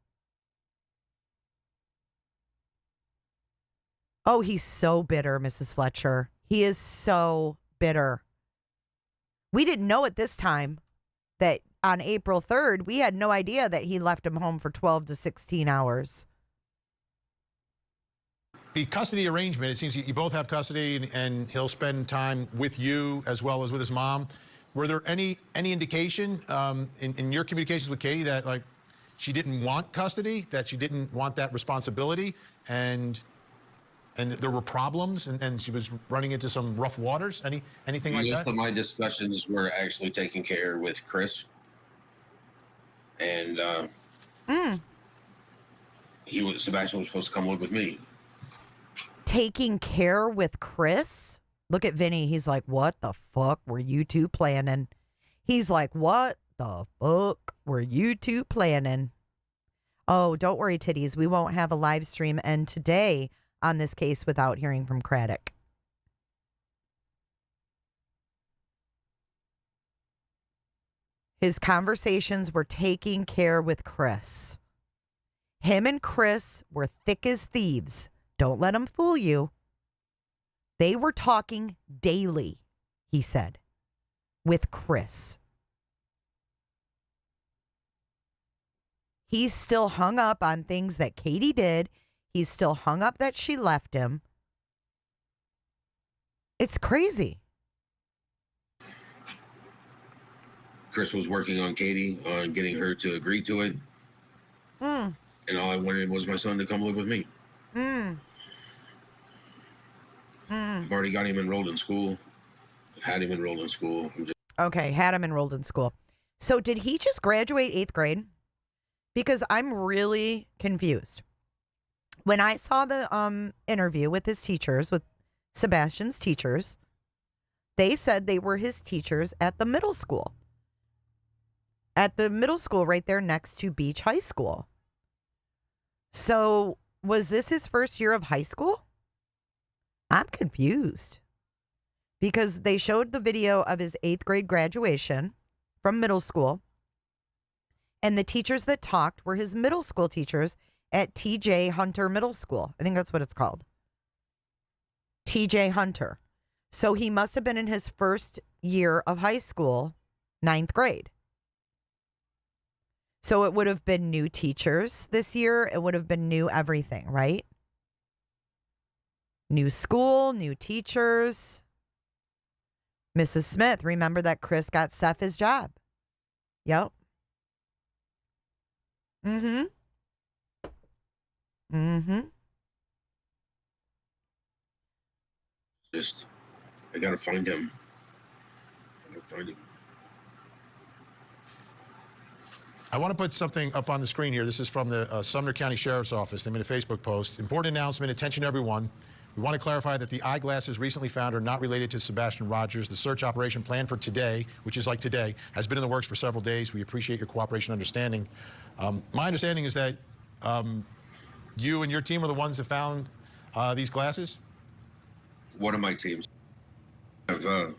Oh, he's so bitter, Mrs. Fletcher. He is so bitter. We didn't know at this time that on April 3rd, we had no idea that he left him home for 12 to 16 hours. The custody arrangement, it seems you both have custody and he'll spend time with you as well as with his mom. Were there any indication in your communications with Katie that like she didn't want custody, that she didn't want that responsibility, and there were problems and she was running into some rough waters? Anything like that? Most of my discussions were actually taken care with Chris. And Sebastian was supposed to come live with me. Taking care with Chris? Look at Vinny. He's like, what the fuck were you two planning? He's like, what the fuck were you two planning? Oh, don't worry, titties. We won't have a live stream end today on this case without hearing from Craddock. his conversations were taking care with Chris. Him and Chris were thick as thieves. Don't let them fool you. They were talking daily, he said, with Chris. He's still hung up on things that Katie did. He's still hung up that she left him. It's crazy. Chris was working on Katie, on getting her to agree to it. And all I wanted was my son to come live with me. I've already got him enrolled in school. I've had him enrolled in school. Okay, had him enrolled in school. So did he just graduate 8th grade? Because I'm really confused. When I saw the interview with his teachers, with Sebastian's teachers, they said they were his teachers at the middle school. At the middle school right there next to Beach High School. So was this his first year of high school? I'm confused. Because they showed the video of his 8th grade graduation from middle school. And the teachers that talked were his middle school teachers at TJ Hunter Middle School. I think that's what it's called. TJ Hunter. So he must have been in his first year of high school, 9th grade. So it would have been new teachers this year. It would have been new everything, right? New school, new teachers. Mrs. Smith, remember that Chris got Seth his job. Yep. Just, I gotta find him. I gotta find him. I want to put something up on the screen here. This is from the Sumner County Sheriff's Office. They made a Facebook post. Important announcement. Attention, everyone. We want to clarify that the eyeglasses recently found are not related to Sebastian Rogers. The search operation planned for today, which is like today, has been in the works for several days. We appreciate your cooperation and understanding. My understanding is that you and your team are the ones that found these glasses? One of my teams. I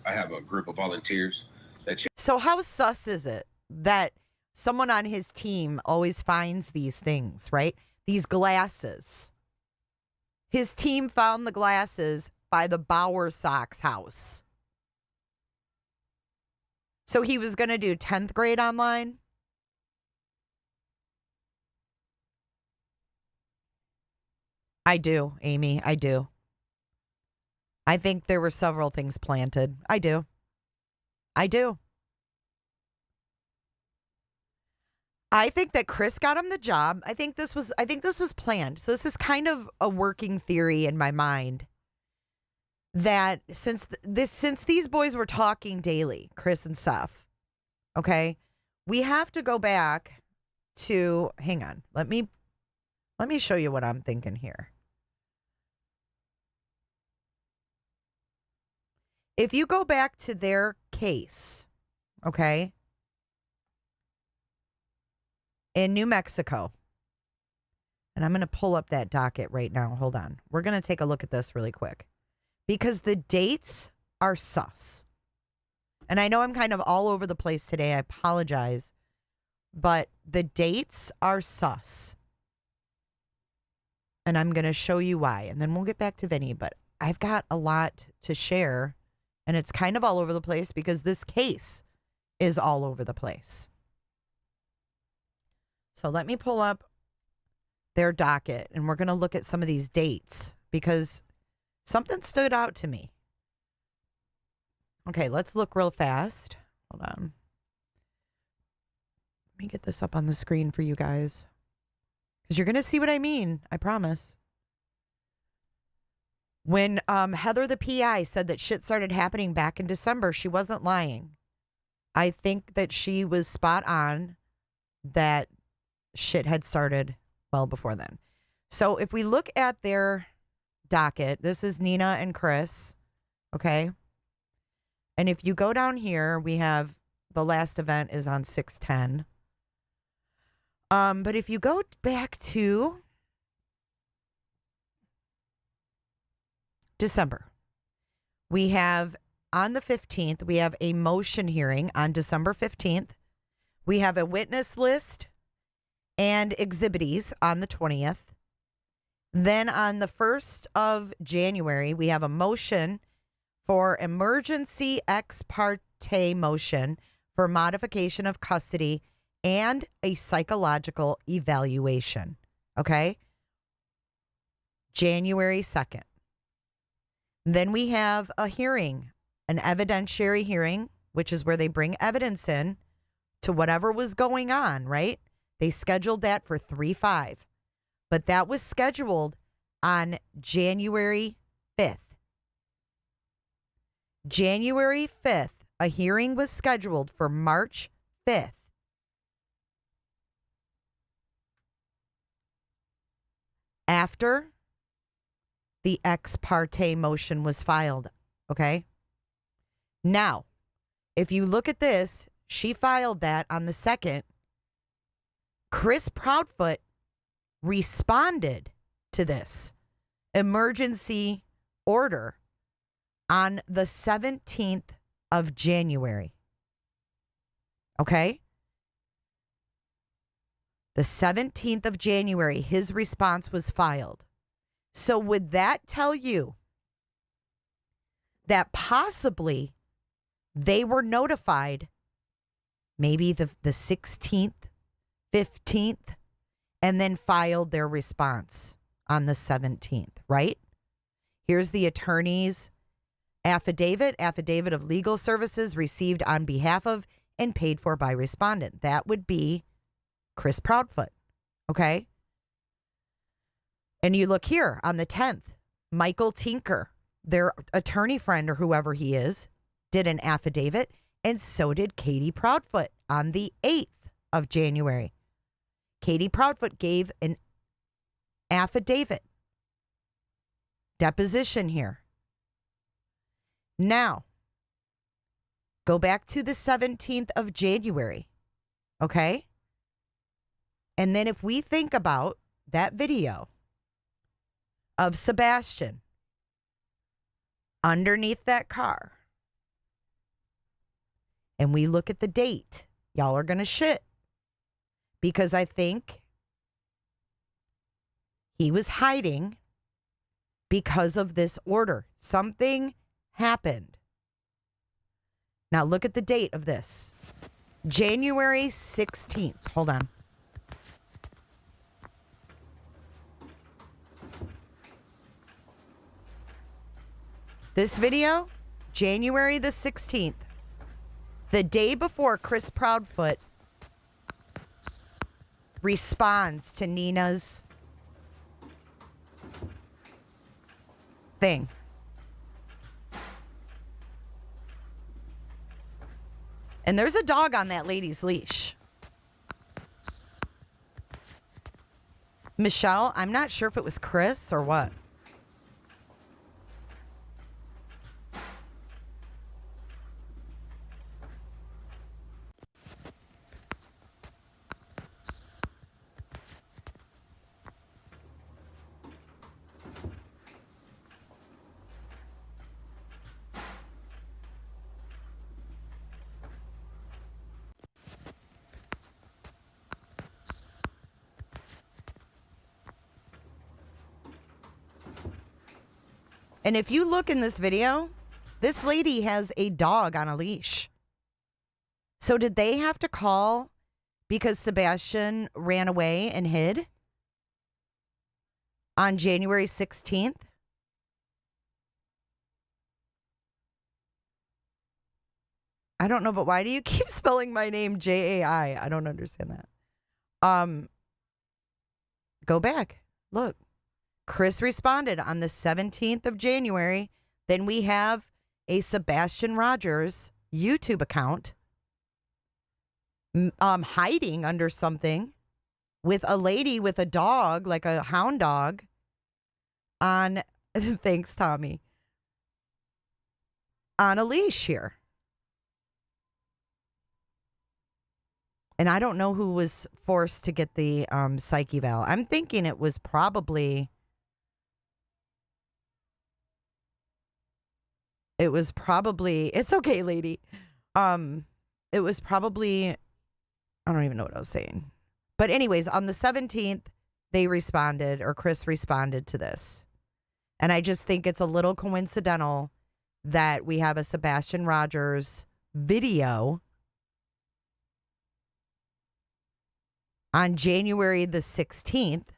have a group of volunteers that. So how sus is it that someone on his team always finds these things, right? These glasses. His team found the glasses by the Bowersox house. So he was going to do 10th grade online? I do, Amy. I do. I think there were several things planted. I do. I do. I think that Chris got him the job. I think this was planned. So this is kind of a working theory in my mind that since these boys were talking daily, Chris and Seth, okay, we have to go back to, hang on, let me show you what I'm thinking here. If you go back to their case, okay, in New Mexico, and I'm going to pull up that docket right now. Hold on. We're going to take a look at this really quick because the dates are sus. And I know I'm kind of all over the place today. I apologize, but the dates are sus. And I'm going to show you why. And then we'll get back to Vinnie, but I've got a lot to share and it's kind of all over the place because this case is all over the place. So let me pull up their docket and we're going to look at some of these dates because something stood out to me. Okay, let's look real fast. Hold on. Let me get this up on the screen for you guys because you're going to see what I mean. I promise. When Heather, the PI, said that shit started happening back in December, she wasn't lying. I think that she was spot on that shit had started well before then. So if we look at their docket, this is Nina and Chris, okay? And if you go down here, we have the last event is on 6/10. But if you go back to December, we have on the 15th, we have a motion hearing on December 15th. We have a witness list and exhibitees on the 20th. Then on the 1st of January, we have a motion for emergency ex parte motion for modification of custody and a psychological evaluation. Okay? January 2nd. Then we have a hearing, an evidentiary hearing, which is where they bring evidence in to whatever was going on, right? They scheduled that for 3/5. But that was scheduled on January 5th. January 5th, a hearing was scheduled for March 5th. After the ex parte motion was filed, okay? Now, if you look at this, she filed that on the 2nd. Chris Proudfoot responded to this emergency order on the 17th of January. Okay? The 17th of January, his response was filed. So would that tell you that possibly they were notified maybe the 16th, 15th, and then filed their response on the 17th, right? Here's the attorney's affidavit of legal services received on behalf of and paid for by respondent. That would be Chris Proudfoot, okay? And you look here on the 10th, Michael Tinker, their attorney friend or whoever he is, did an affidavit, and so did Katie Proudfoot on the 8th of January. Katie Proudfoot gave an affidavit, deposition here. Now, go back to the 17th of January, okay? And then if we think about that video of Sebastian underneath that car, and we look at the date, y'all are going to shit. Because I think he was hiding because of this order. Something happened. Now look at the date of this. January 16th. Hold on. This video, January the 16th. The day before Chris Proudfoot responds to Nina's thing. And there's a dog on that lady's leash. Michelle, I'm not sure if it was Chris or what. And if you look in this video, this lady has a dog on a leash. So did they have to call because Sebastian ran away and hid on January 16th? I don't know, but why do you keep spelling my name Jai? I don't understand that. Go back. Look. Chris responded on the 17th of January. Then we have a Sebastian Rogers YouTube account hiding under something with a lady with a dog, like a hound dog, on, thanks, Tommy, on a leash here. And I don't know who was forced to get the psych eval. I'm thinking it was probably... It was probably, it's okay, lady. It was probably, I don't even know what I was saying. But anyways, on the 17th, they responded, or Chris responded to this. And I just think it's a little coincidental that we have a Sebastian Rogers video on January the 16th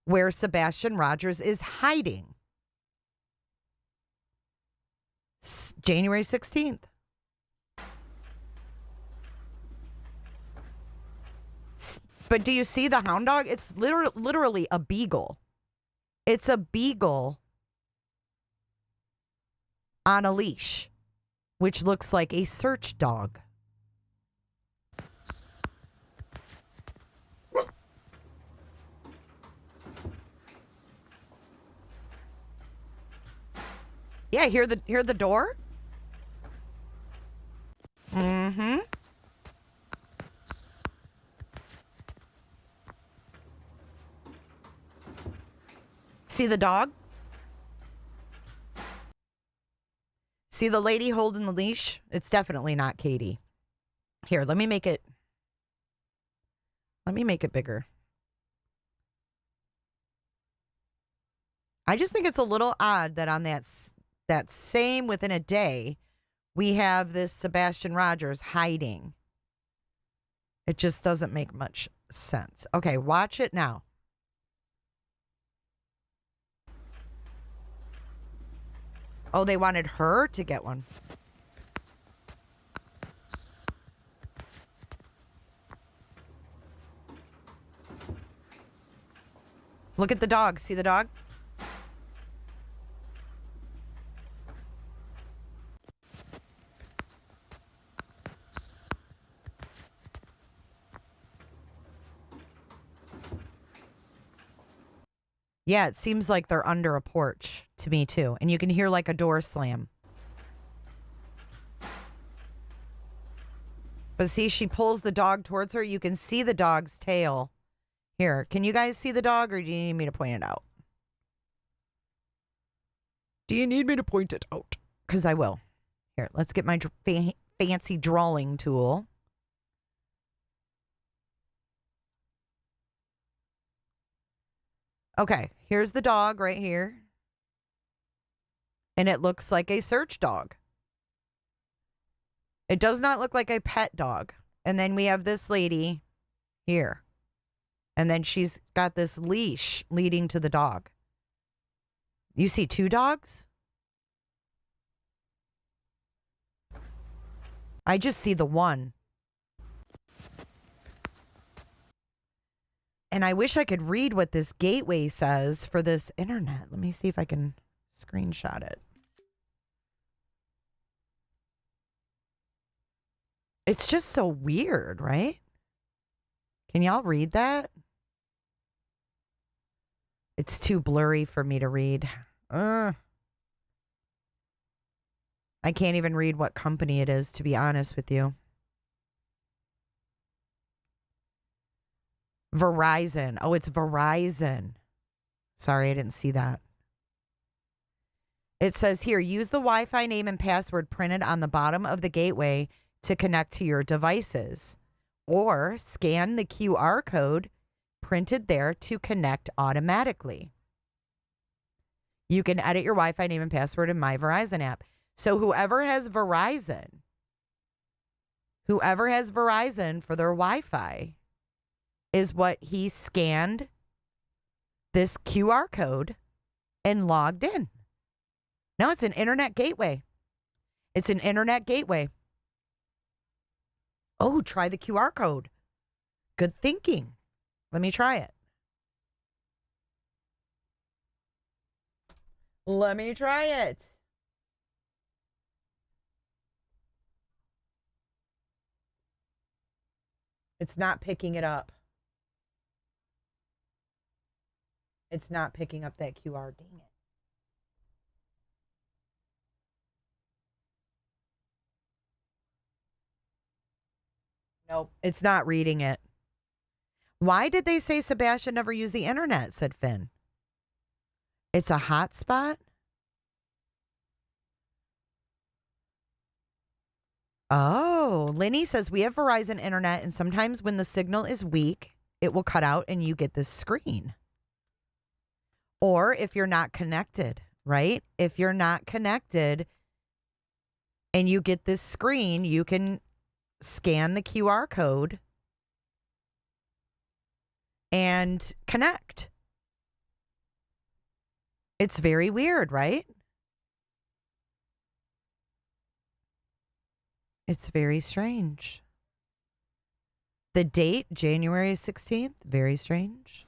where Sebastian Rogers is hiding. January 16th. But do you see the hound dog? It's literally a beagle. It's a beagle on a leash, which looks like a search dog. Yeah, hear the door? Mm-hmm. See the dog? See the lady holding the leash? It's definitely not Katie. Here, let me make it bigger. I just think it's a little odd that on that same within a day, we have this Sebastian Rogers hiding. It just doesn't make much sense. Okay, watch it now. Oh, they wanted her to get one. Look at the dog. See the dog? Yeah, it seems like they're under a porch to me too. And you can hear like a door slam. But see, she pulls the dog towards her. You can see the dog's tail. Here, can you guys see the dog or do you need me to point it out? Do you need me to point it out? Because I will. Here, let's get my fancy drawing tool. Okay, here's the dog right here. And it looks like a search dog. It does not look like a pet dog. And then we have this lady here. And then she's got this leash leading to the dog. You see two dogs? I just see the one. And I wish I could read what this gateway says for this internet. Let me see if I can screenshot it. It's just so weird, right? Can y'all read that? It's too blurry for me to read. I can't even read what company it is, to be honest with you. Verizon. Oh, it's Verizon. Sorry, I didn't see that. It says here, use the Wi-Fi name and password printed on the bottom of the gateway to connect to your devices. Or scan the QR code printed there to connect automatically. You can edit your Wi-Fi name and password in My Verizon app. So whoever has Verizon for their Wi-Fi is what he scanned this QR code and logged in. No, it's an internet gateway. It's an internet gateway. Oh, try the QR code. Good thinking. Let me try it. Let me try it. It's not picking it up. It's not picking up that QR. Dang it. Nope, it's not reading it. Why did they say Sebastian never used the internet, said Finn. It's a hotspot? Oh, Lenny says we have Verizon internet, and sometimes when the signal is weak, it will cut out and you get this screen. Or if you're not connected, right? If you're not connected and you get this screen, you can scan the QR code and connect. It's very weird, right? It's very strange. The date, January 16th, very strange.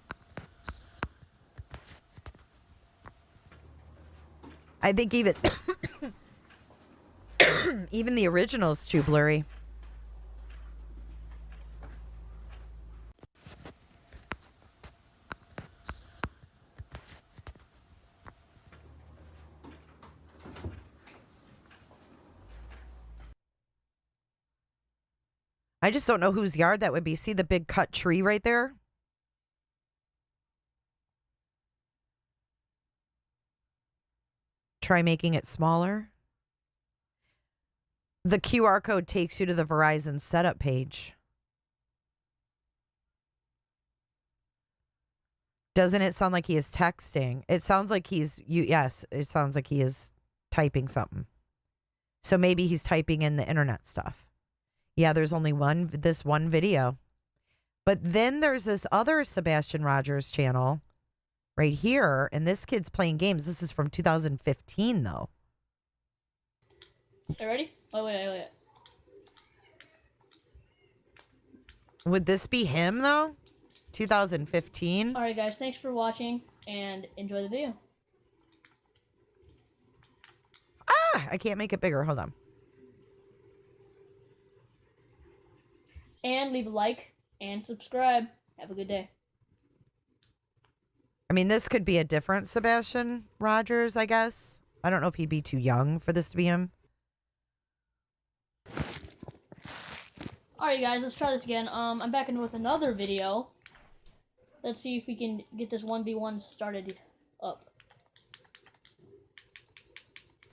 I think even even the original's too blurry. I just don't know whose yard that would be. See the big cut tree right there? Try making it smaller. The QR code takes you to the Verizon setup page. Doesn't it sound like he is texting? It sounds like yes, it sounds like he is typing something. So maybe he's typing in the internet stuff. Yeah, there's only this one video. But then there's this other Sebastian Rogers channel right here, and this kid's playing games. This is from 2015, though. You ready? Wait. Would this be him, though? 2015? All right, guys. Thanks for watching, and enjoy the video. I can't make it bigger. Hold on. And leave a like and subscribe. Have a good day. I mean, this could be a different Sebastian Rogers, I guess. I don't know if he'd be too young for this to be him. Alright, guys, let's try this again. I'm back in with another video. Let's see if we can get this 1v1 started up.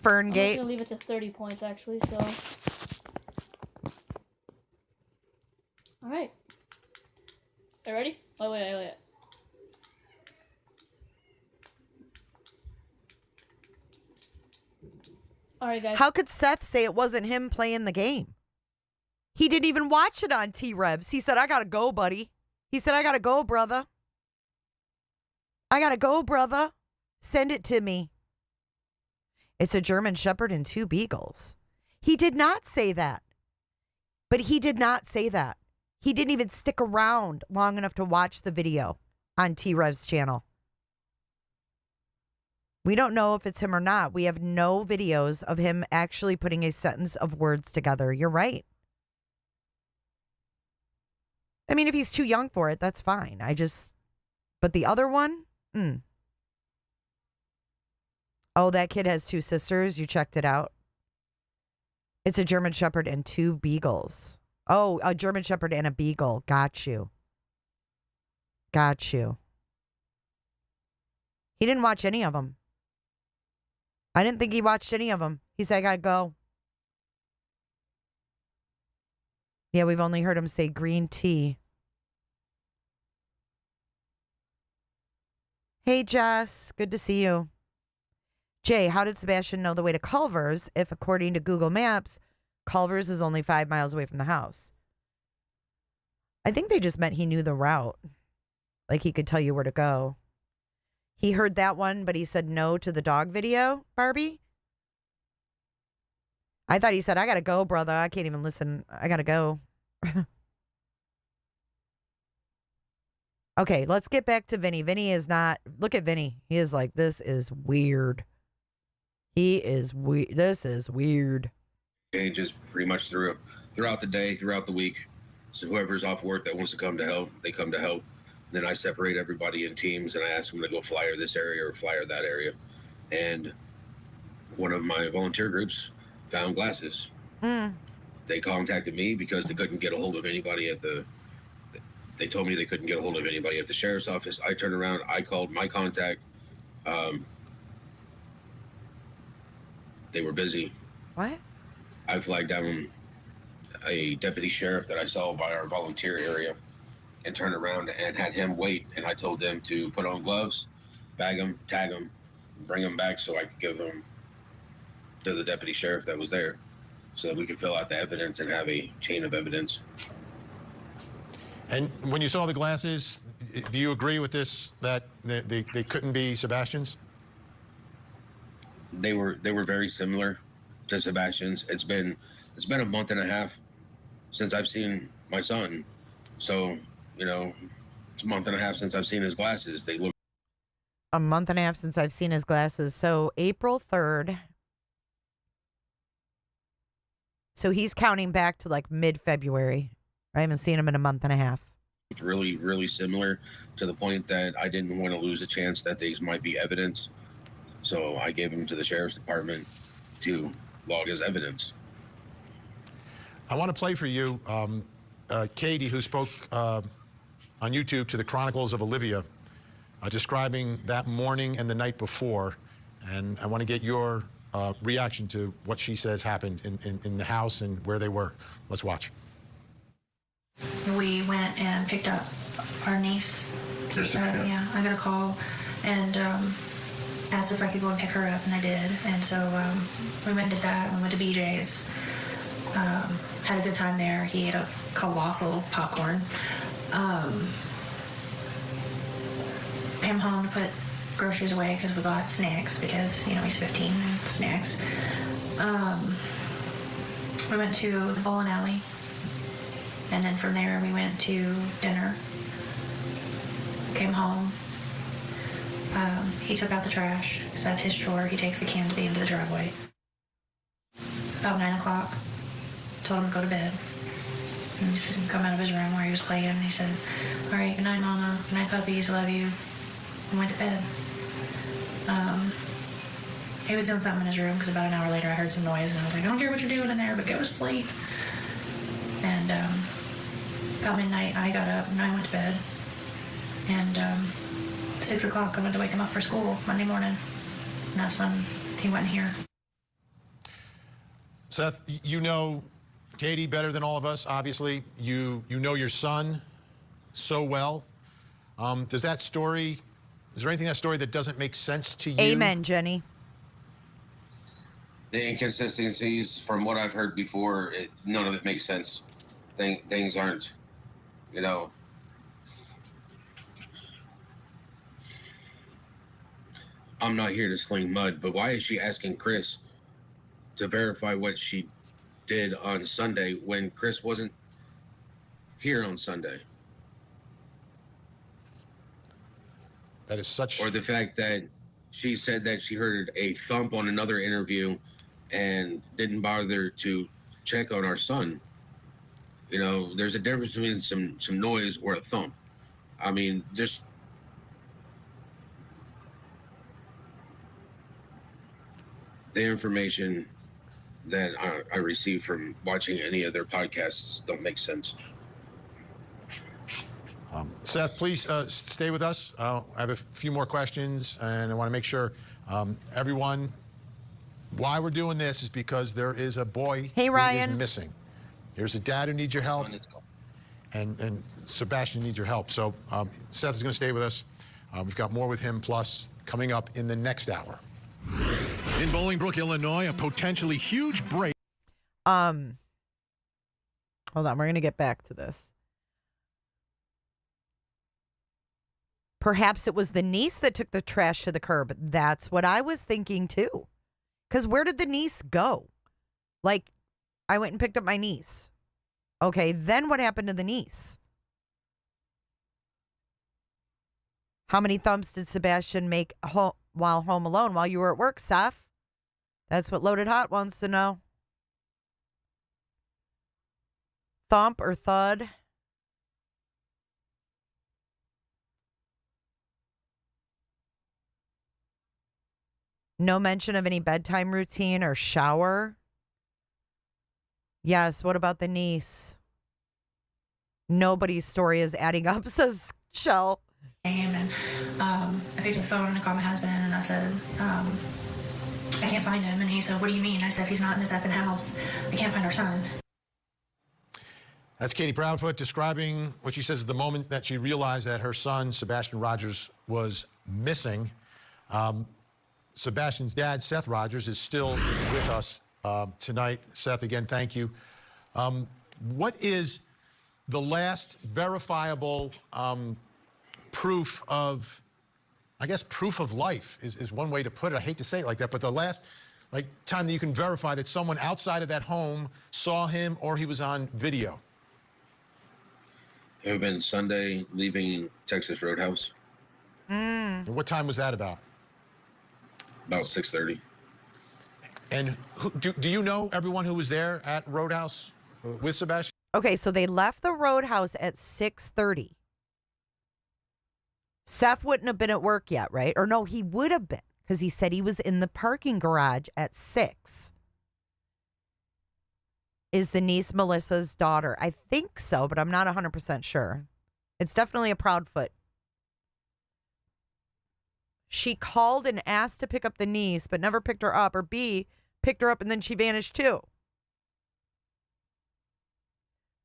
Ferngate. I'm just gonna leave it to 30 points, actually, so... Alright. You ready? Wait. Alright, guys. How could Seth say it wasn't him playing the game? He didn't even watch it on T-Revs. He said, I gotta go, buddy. He said, I gotta go, brother. I gotta go, brother. Send it to me. It's a German Shepherd and 2 Beagles. He did not say that. But he did not say that. He didn't even stick around long enough to watch the video on T-Rev's channel. We don't know if it's him or not. We have no videos of him actually putting a sentence of words together. You're right. I mean, if he's too young for it, that's fine. But the other one? Oh, that kid has 2 sisters. You checked it out. It's a German Shepherd and 2 Beagles. Oh, a German Shepherd and a Beagle. Got you. He didn't watch any of them. I didn't think he watched any of them. He said, I gotta go. Yeah, we've only heard him say green tea. Hey, Jess. Good to see you. Jay, how did Sebastian know the way to Culver's if, according to Google Maps, Culver's is only 5 miles away from the house? I think they just meant he knew the route. Like he could tell you where to go. He heard that one, but he said no to the dog video, Barbie. I thought he said, I gotta go, brother. I can't even listen. I gotta go. Okay, let's get back to Vinny. Vinny is not... Look at Vinny. He is like, this is weird. This is weird. Changes pretty much throughout the day, throughout the week. So whoever's off work that wants to come to help, they come to help. Then I separate everybody in teams and I ask them to go flyer this area or flyer that area. And one of my volunteer groups found glasses. They contacted me because they couldn't get a hold of anybody they told me they couldn't get a hold of anybody at the sheriff's office. I turned around, I called my contact. They were busy. What? I flagged down a deputy sheriff that I saw by our volunteer area and turned around and had him wait. And I told them to put on gloves, bag them, tag them, bring them back so I could give them to the deputy sheriff that was there so that we could fill out the evidence and have a chain of evidence. And when you saw the glasses, do you agree with this, that they couldn't be Sebastian's? They were very similar to Sebastian's. It's been a month and a half since I've seen my son. So, you know, it's a month and a half since I've seen his glasses. They look A month and a half since I've seen his glasses. So April 3rd. So he's counting back to like mid-February. I haven't seen him in a month and a half. really, really similar to the point that I didn't want to lose a chance that these might be evidence. So I gave him to the sheriff's department to log as evidence. I want to play for you Katie, who spoke on YouTube to the Chronicles of Olivia, describing that morning and the night before. And I want to get your reaction to what she says happened in the house and where they were. Let's watch. We went and picked up our niece. Yeah, I got a call and asked if I could go and pick her up, and I did. And so we went and did that. We went to BJ's. Had a good time there. He ate a colossal popcorn. Came home to put groceries away because we bought snacks because, you know, he's 15 and snacks. We went to the bowling alley. And then from there, we went to dinner. Came home. He took out the trash, because that's his chore. He takes the can to the end of the driveway. About 9 o'clock, told him to go to bed. And he just didn't come out of his room where he was playing. And he said, all right, good night, Mama. Good night, puppies. Love you. And went to bed. He was doing something in his room, because about an hour later, I heard some noise. And I was like, I don't care what you're doing in there, but go to sleep. And about midnight, I got up and I went to bed. And 6 o'clock, I went to wake him up for school Monday morning. And that's when he went here. Seth, you know Katie better than all of us, obviously. You know your son so well. Is there anything in that story that doesn't make sense to you? Amen, Jenny. The inconsistencies, from what I've heard before, none of it makes sense. Things aren't, you know. I'm not here to sling mud, but why is she asking Chris to verify what she did on Sunday when Chris wasn't here on Sunday? That is such... Or the fact that she said that she heard a thump on another interview and didn't bother to check on our son. You know, there's a difference between some noise or a thump. I mean, just... the information that I received from watching any of their podcasts don't make sense. Seth, please stay with us. I have a few more questions, and I want to make sure everyone, why we're doing this is because there is a boy Hey, who Ryan. is missing. Here's a dad who needs your help, and Sebastian needs your help. So Seth is going to stay with us. We've got more with him, plus coming up in the next hour. In Bolingbrook, Illinois, a potentially huge break. Hold on, we're going to get back to this. Perhaps it was the niece that took the trash to the curb. That's what I was thinking too. Because where did the niece go? Like, I went and picked up my niece. Okay, then what happened to the niece? How many thumps did Sebastian make while home alone while you were at work, Seth? That's what Loaded Hot wants to know. Thump or thud? No mention of any bedtime routine or shower. Yes, what about the niece? Nobody's story is adding up, says Shell. And I picked up the phone and I called my husband and I said, I can't find him. And he said, what do you mean? I said, he's not in this effing house. I can't find our son. That's Katie Proudfoot describing what she says at the moment that she realized that her son, Sebastian Rogers, was missing. Sebastian's dad, Seth Rogers, is still with us tonight. Seth, again, thank you. What is the last verifiable proof of, I guess, proof of life is one way to put it. I hate to say it like that, but the last time that you can verify that someone outside of that home saw him or he was on video? It would have been Sunday leaving Texas Roadhouse. And what time was that about? About 6:30. And do you know everyone who was there at Roadhouse with Sebastian? Okay, so they left the Roadhouse at 6:30. Seth wouldn't have been at work yet, right? Or no, he would have been, because he said he was in the parking garage at 6. Is the niece Melissa's daughter? I think so, but I'm not 100% sure. It's definitely a Proudfoot. She called and asked to pick up the niece, but never picked her up, or B, picked her up and then she vanished too.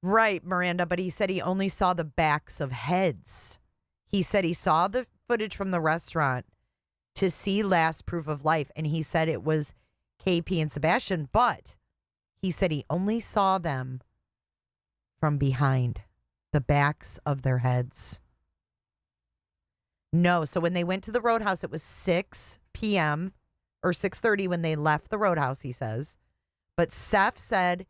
Right, Miranda, but he said he only saw the backs of heads. He said he saw the footage from the restaurant to see last proof of life, and he said it was KP and Sebastian, but he said he only saw them from behind, the backs of their heads. No, so when they went to the Roadhouse, it was 6 p.m. or 6:30 when they left the Roadhouse, he says. But Seth said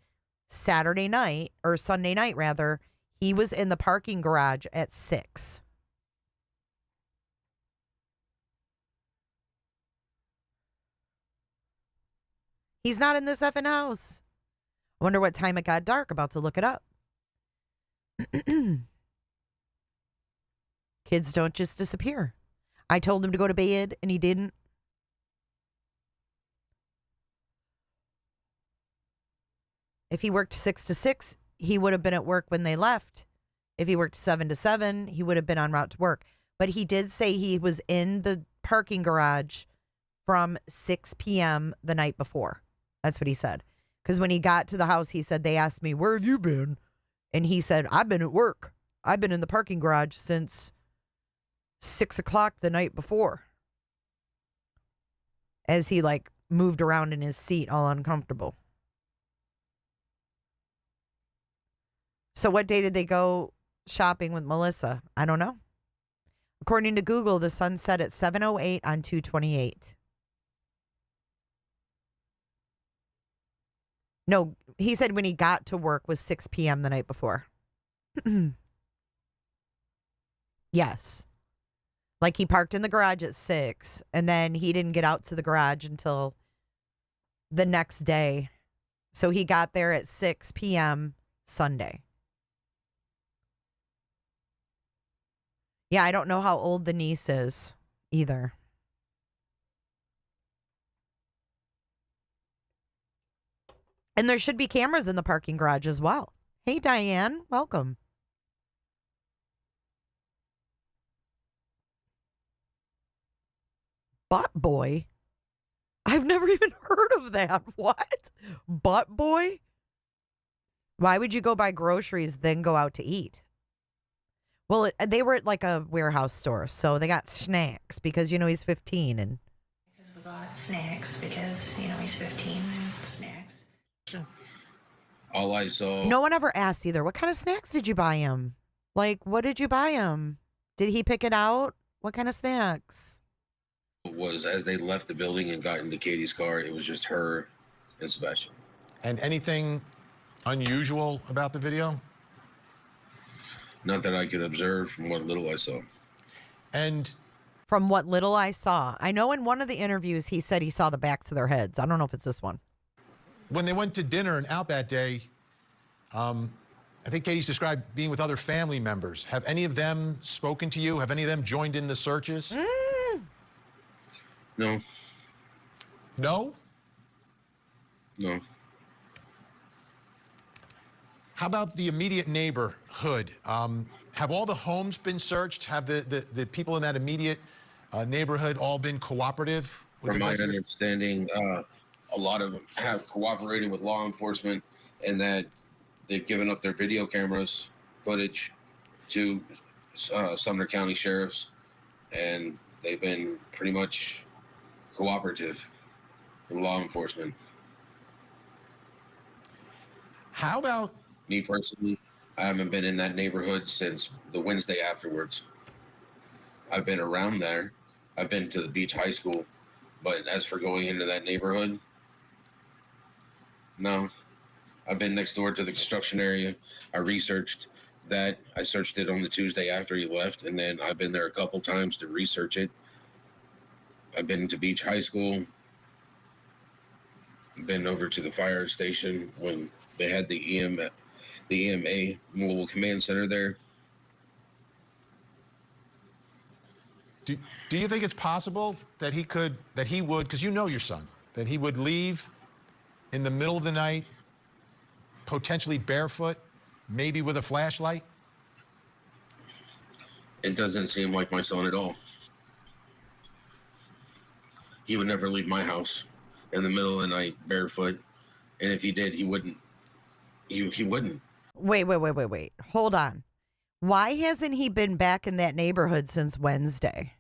Saturday night, or Sunday night rather, he was in the parking garage at 6. He's not in this effing house. I wonder what time it got dark. About to look it up. Kids don't just disappear. I told him to go to bed and he didn't. If he worked 6 to 6, he would have been at work when they left. If he worked 7 to 7, he would have been en route to work. But he did say he was in the parking garage from 6 p.m. the night before. That's what he said. Because when he got to the house, he said, they asked me, where have you been? And he said, I've been at work. I've been in the parking garage since 6 o'clock the night before. As he moved around in his seat all uncomfortable. So what day did they go shopping with Melissa? I don't know. According to Google, the sun set at 7:08 on 2/28. No, he said when he got to work was 6 p.m. the night before. Yes. Like he parked in the garage at 6 and then he didn't get out to the garage until the next day. So he got there at 6 p.m. Sunday. Yeah, I don't know how old the niece is either. And there should be cameras in the parking garage as well. Hey, Diane, welcome. Butt boy? I've never even heard of that. What? Butt boy? Why would you go buy groceries, then go out to eat? Well, they were at a warehouse store, so they got snacks because, he's 15 and... Because we bought snacks because, he's 15 and snacks. All I saw... No one ever asked either. What kind of snacks did you buy him? What did you buy him? Did he pick it out? What kind of snacks? Was as they left the building and got into Katie's car, it was just her and Sebastian. And anything unusual about the video? Not that I could observe from what little I saw. And from what little I saw, I know in one of the interviews he said he saw the backs of their heads. I don't know if it's this one. When they went to dinner and out that day, I think Katie's described being with other family members. Have any of them spoken to you? Have any of them joined in the searches? No. No? No. How about the immediate neighborhood? Have all the homes been searched? Have the people in that immediate neighborhood all been cooperative? From my understanding, a lot of them have cooperated with law enforcement, and that they've given up their video cameras footage to Sumner County sheriffs, and they've been pretty much cooperative with law enforcement. How about me personally? I haven't been in that neighborhood since the Wednesday afterwards. I've been around there. I've been to the Beach High School, but as for going into that neighborhood, no. I've been next door to the construction area. I researched that. I searched it on the Tuesday after he left, and then I've been there a couple times to research it. I've been to Beach High School. Been over to the fire station when they had the EMA mobile command center there. do you think it's possible that he would, because you know your son, that he would leave in the middle of the night, potentially barefoot, maybe with a flashlight? It doesn't seem like my son at all. He would never leave my house in the middle of the night barefoot, and if he did, he wouldn't. He wouldn't. Wait. Hold on. Why hasn't he been back in that neighborhood since Wednesday?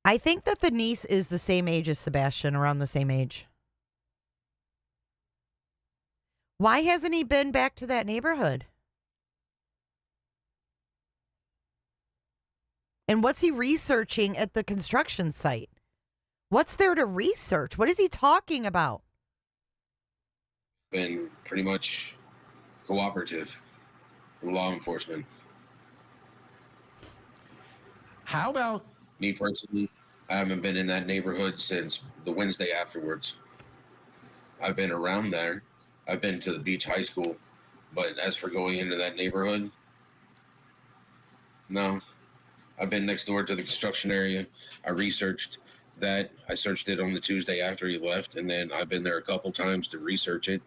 I think that the niece is the same age as Sebastian, around the same age. Why hasn't he been back to that neighborhood? And what's he researching at the construction site? What's there to research? What is he talking about? Been pretty much cooperative with law enforcement. How about me personally? I haven't been in that neighborhood since the Wednesday afterwards. I've been around there. I've been to the Beach High School, but as for going into that neighborhood, no. I've been next door to the construction area. I researched that. I searched it on the Tuesday after he left, and then I've been there a couple times to research it.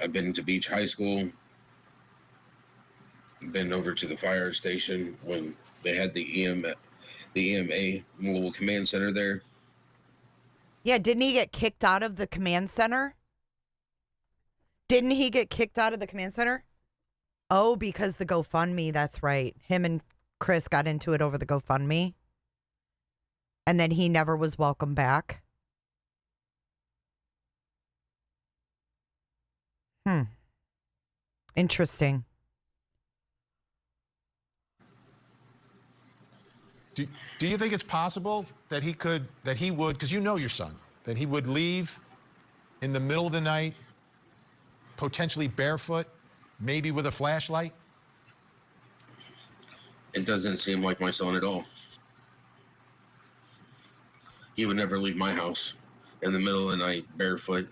I've been to Beach High School. Been over to the fire station when they had the EMA mobile command center there. Yeah, didn't he get kicked out of the command center? Didn't he get kicked out of the command center? Oh, because the GoFundMe, that's right. Him and Chris got into it over the GoFundMe. And then he never was welcome back. Interesting. Do you think it's possible that he would, because you know your son, that he would leave in the middle of the night, potentially barefoot, maybe with a flashlight? It doesn't seem like my son at all. He would never leave my house in the middle of the night barefoot,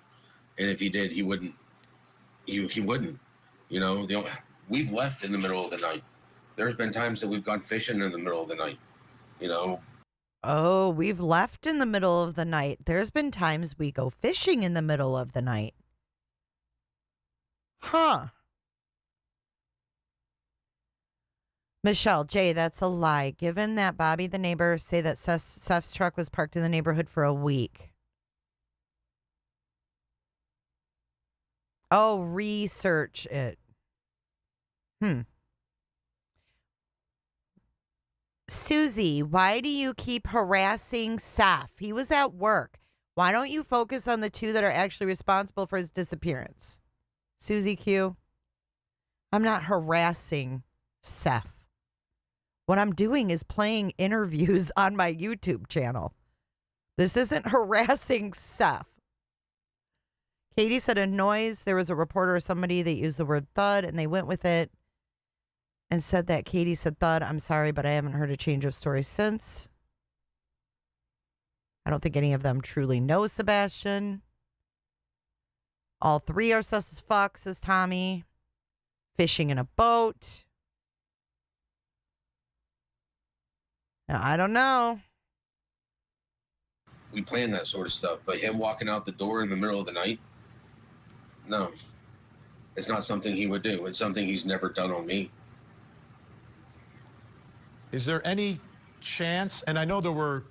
and if he did, he wouldn't. He wouldn't. You know, we've left in the middle of the night. There's been times that we've gone fishing in the middle of the night. You know. Oh, we've left in the middle of the night. There's been times we go fishing in the middle of the night. Huh. Michelle, Jay, that's a lie. Given that Bobby, the neighbor, say that Seth's truck was parked in the neighborhood for a week. Oh, research it. Susie, why do you keep harassing Seth? He was at work. Why don't you focus on the two that are actually responsible for his disappearance? Susie Q, I'm not harassing Seth. What I'm doing is playing interviews on my YouTube channel. This isn't harassing Seth. Katie said a noise. There was a reporter or somebody that used the word thud, and they went with it and said that Katie said thud. I'm sorry, but I haven't heard a change of story since. I don't think any of them truly know Sebastian. All three are sus as fuck, says Tommy. Fishing in a boat. Now, I don't know. We plan that sort of stuff, but him walking out the door in the middle of the night, no. It's not something he would do. It's something he's never done on me. Is there any chance, and I know there were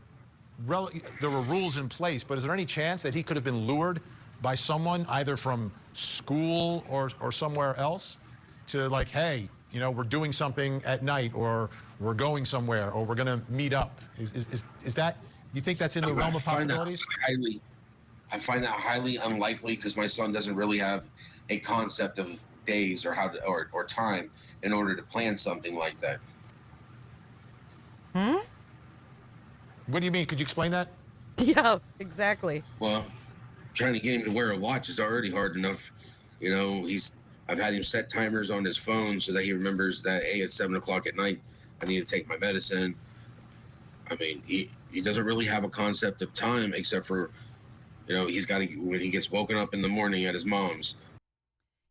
rules in place, but is there any chance that he could have been lured by someone either from school or somewhere else to like, hey, you know, we're doing something at night, or we're going somewhere, or we're going to meet up? Is that, you think that's in the realm of possibilities? I find that highly unlikely, because my son doesn't really have a concept of days or how to, or time in order to plan something like that. What do you mean? Could you explain that? Yeah, exactly. Well, trying to get him to wear a watch is already hard enough. You know, I've had him set timers on his phone so that he remembers that, hey, it's 7 o'clock at night, I need to take my medicine. I mean, he doesn't really have a concept of time, except for, you know, he's got to, when he gets woken up in the morning at his mom's.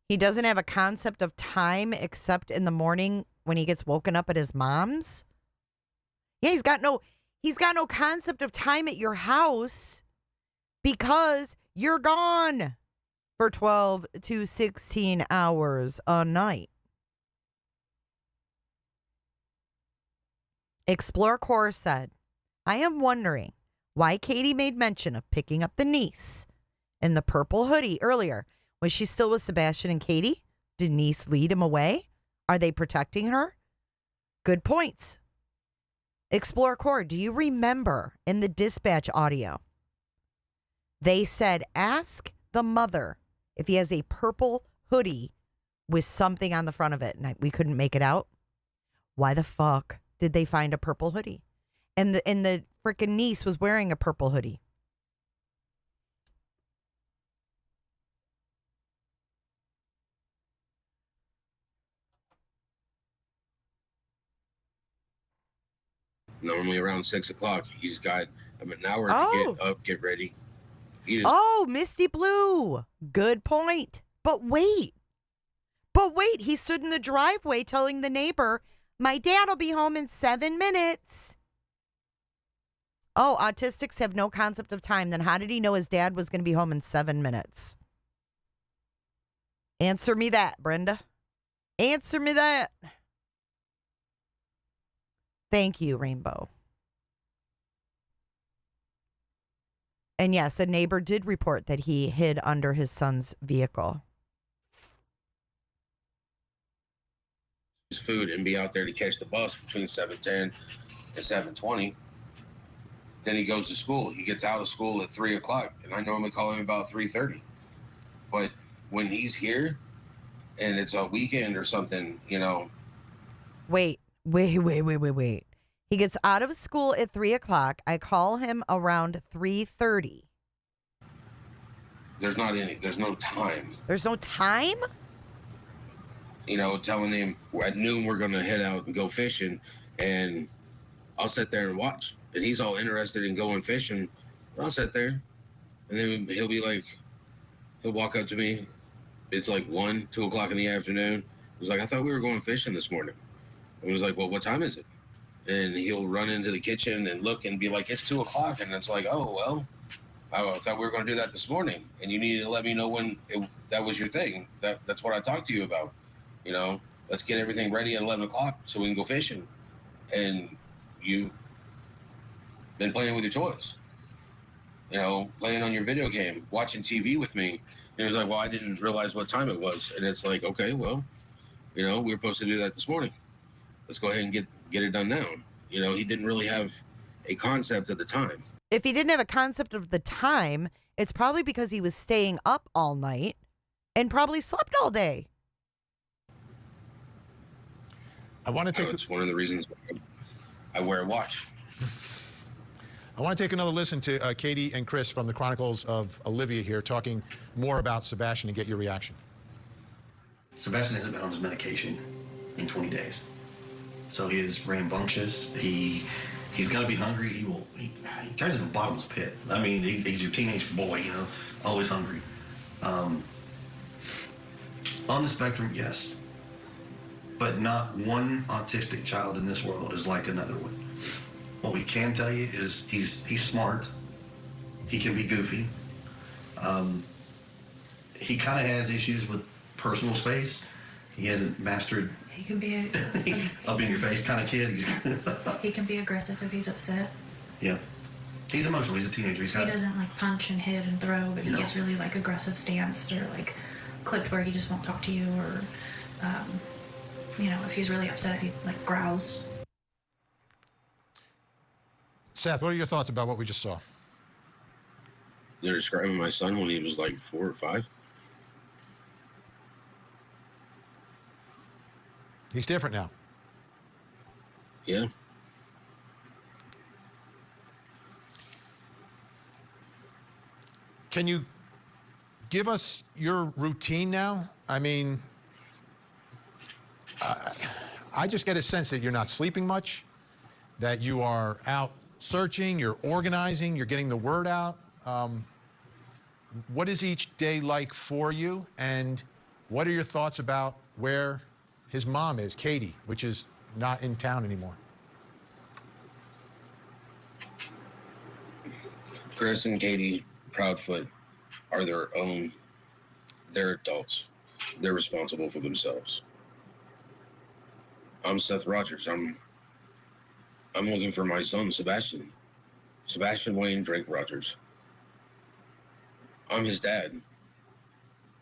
He doesn't have a concept of time except in the morning when he gets woken up at his mom's. Yeah, he's got no concept of time at your house because you're gone for 12 to 16 hours a night. Explore Core said, I am wondering why Katie made mention of picking up the niece in the purple hoodie earlier. Was she still with Sebastian and Katie? Did niece lead him away? Are they protecting her? Good points. Explore Core, do you remember in the dispatch audio, they said, ask the mother if he has a purple hoodie with something on the front of it. And we couldn't make it out. Why the fuck did they find a purple hoodie? And the freaking niece was wearing a purple hoodie. Normally around 6 o'clock, he's got an hour to get up, get ready. Misty Blue. Good point. But wait, he stood in the driveway telling the neighbor, my dad will be home in 7 minutes. Oh, autistics have no concept of time. Then how did he know his dad was going to be home in 7 minutes? Answer me that, Brenda. Answer me that. Thank you, Rainbow. And yes, a neighbor did report that he hid under his son's vehicle. His food and be out there to catch the bus between 7:10 and 7:20. Then he goes to school. He gets out of school at 3 o'clock, and I normally call him about 3:30. But when he's here and it's a weekend or something, you know. Wait. He gets out of school at 3 o'clock. I call him around 3:30. There's no time. There's no time? You know, telling him at noon we're going to head out and go fishing, and I'll sit there and watch. And he's all interested in going fishing. I'll sit there, and then he'll be like, he'll walk up to me. It's like 1, 2 o'clock in the afternoon. He's like, I thought we were going fishing this morning. I was like, well, what time is it? And he'll run into the kitchen and look and be like, it's 2 o'clock. And it's like, oh, well, I thought we were going to do that this morning. And you needed to let me know when that was your thing. That's what I talked to you about. You know, let's get everything ready at 11 o'clock so we can go fishing. And you've been playing with your toys. You know, playing on your video game, watching TV with me. And he was like, well, I didn't realize what time it was. And it's like, okay, well, you know, we were supposed to do that this morning. Let's go ahead and get it done now. You know, he didn't really have a concept of the time. If he didn't have a concept of the time, it's probably because he was staying up all night and probably slept all day. I want to take. It's one of the reasons I wear a watch. I want to take another listen to Katie and Chris from the Chronicles of Olivia here, talking more about Sebastian and get your reaction. Sebastian hasn't been on his medication in 20 days. So he is rambunctious. He's got to be hungry. He turns into a bottomless pit. I mean, he's your teenage boy, you know, always hungry. On the spectrum, yes. But not one autistic child in this world is like another one. What we can tell you is he's smart. He can be goofy. He kind of has issues with personal space. He hasn't mastered. He can be up in your face kind of kid. He can be aggressive if he's upset. Yeah. He's emotional. He's a teenager. He doesn't like punch and hit and throw, but he gets really like aggressive stance or like clipped where he just won't talk to you, or if he's really upset, he like growls. Seth, what are your thoughts about what we just saw? They're describing my son when he was like 4 or 5. He's different now. Yeah. Can you give us your routine now? I mean, I just get a sense that you're not sleeping much, that you are out searching, you're organizing, you're getting the word out. What is each day like for you? And what are your thoughts about where his mom is, Katie, which is not in town anymore? Chris and Katie Proudfoot are they're adults. They're responsible for themselves. I'm Seth Rogers. I'm looking for my son, Sebastian. Sebastian Wayne Drake Rogers. I'm his dad.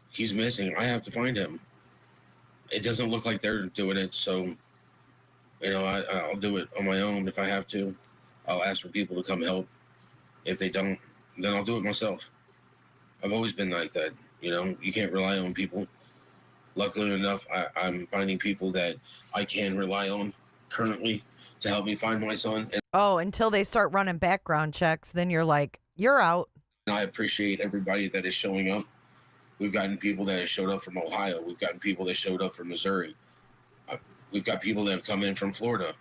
He's missing. I have to find him. It doesn't look like they're doing it, so, I'll do it on my own if I have to. I'll ask for people to come help. If they don't, then I'll do it myself. I've always been like that. You can't rely on people. Luckily enough, I'm finding people that I can rely on currently to help me find my son. And until they start running background checks, then you're like, you're out. I appreciate everybody that is showing up. We've gotten people that have showed up from Ohio. We've gotten people that showed up from Missouri. We've got people that have come in from Florida.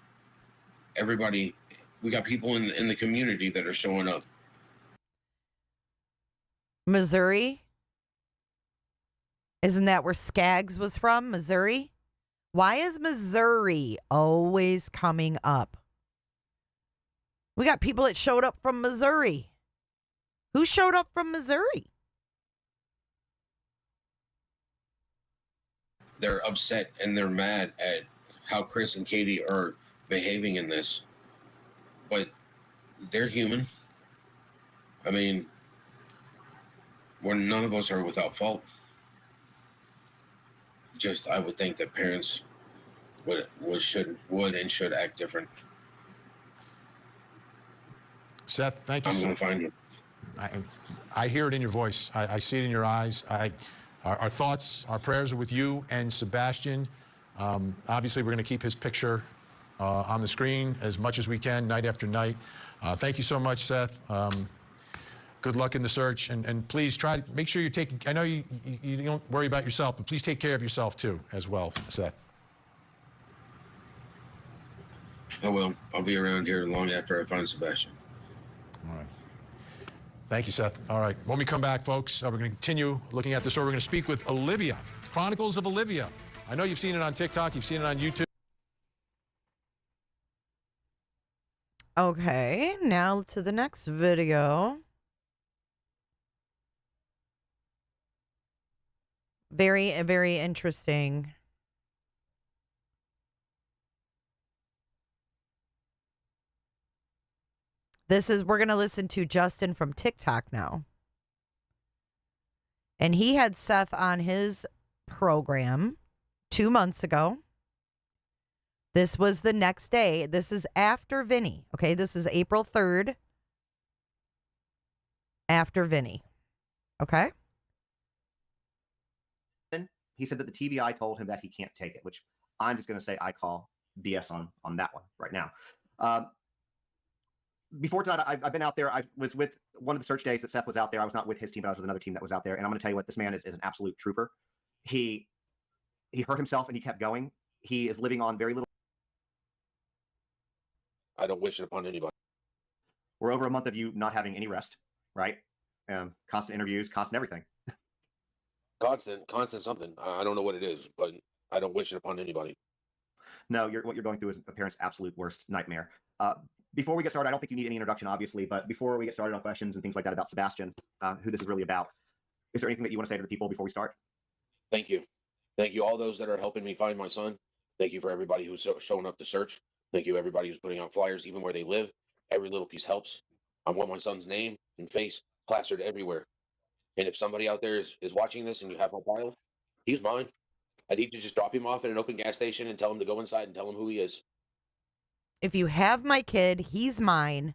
We got people in the community that are showing up. Missouri? Isn't that where Skaggs was from? Missouri? Why is Missouri always coming up? We got people that showed up from Missouri. Who showed up from Missouri? They're upset and they're mad at how Chris and Katie are behaving in this. But they're human. I mean, none of us are without fault. I would think that parents would and should act different. Seth, thank you. I'm going to find him. I hear it in your voice. I see it in your eyes. Our thoughts, our prayers are with you and Sebastian. Obviously, we're going to keep his picture on the screen as much as we can, night after night. Thank you so much, Seth. Good luck in the search, and please try to make sure you're taking. I know you don't worry about yourself, but please take care of yourself too, as well, Seth. I will. I'll be around here long after I find Sebastian. All right. Thank you, Seth. All right. When we come back, folks, we're going to continue looking at this story. We're going to speak with Olivia, Chronicles of Olivia. I know you've seen it on TikTok. You've seen it on YouTube. Okay, now to the next video. Very, very interesting. We're going to listen to Justin from Tik TOk now. And he had Seth on his program 2 months ago. This was the next day. This is after Vinnie. Okay, this is April 3rd. After Vinnie. Okay? He said that the TBI told him that he can't take it, which I'm just going to say I call BS on that one right now. Before tonight, I've been out there. I was with one of the search days that Seth was out there. I was not with his team, but I was with another team that was out there. And I'm going to tell you what, this man is an absolute trooper. He hurt himself and he kept going. He is living on very little. I don't wish it upon anybody. We're over a month of you not having any rest, right? Constant interviews, constant everything. Constant something. I don't know what it is, but I don't wish it upon anybody. No, what you're going through is a parent's absolute worst nightmare. Before we get started, I don't think you need any introduction, obviously, but before we get started on questions and things like that about Sebastian, who this is really about, is there anything that you want to say to the people before we start? Thank you. Thank you, all those that are helping me find my son. Thank you for everybody who's showing up to search. Thank you, everybody who's putting out flyers, even where they live. Every little piece helps. I want my son's name and face plastered everywhere. And if somebody out there is watching this and you have my file, he's mine. I need to just drop him off at an open gas station and tell him to go inside and tell him who he is. If you have my kid, he's mine.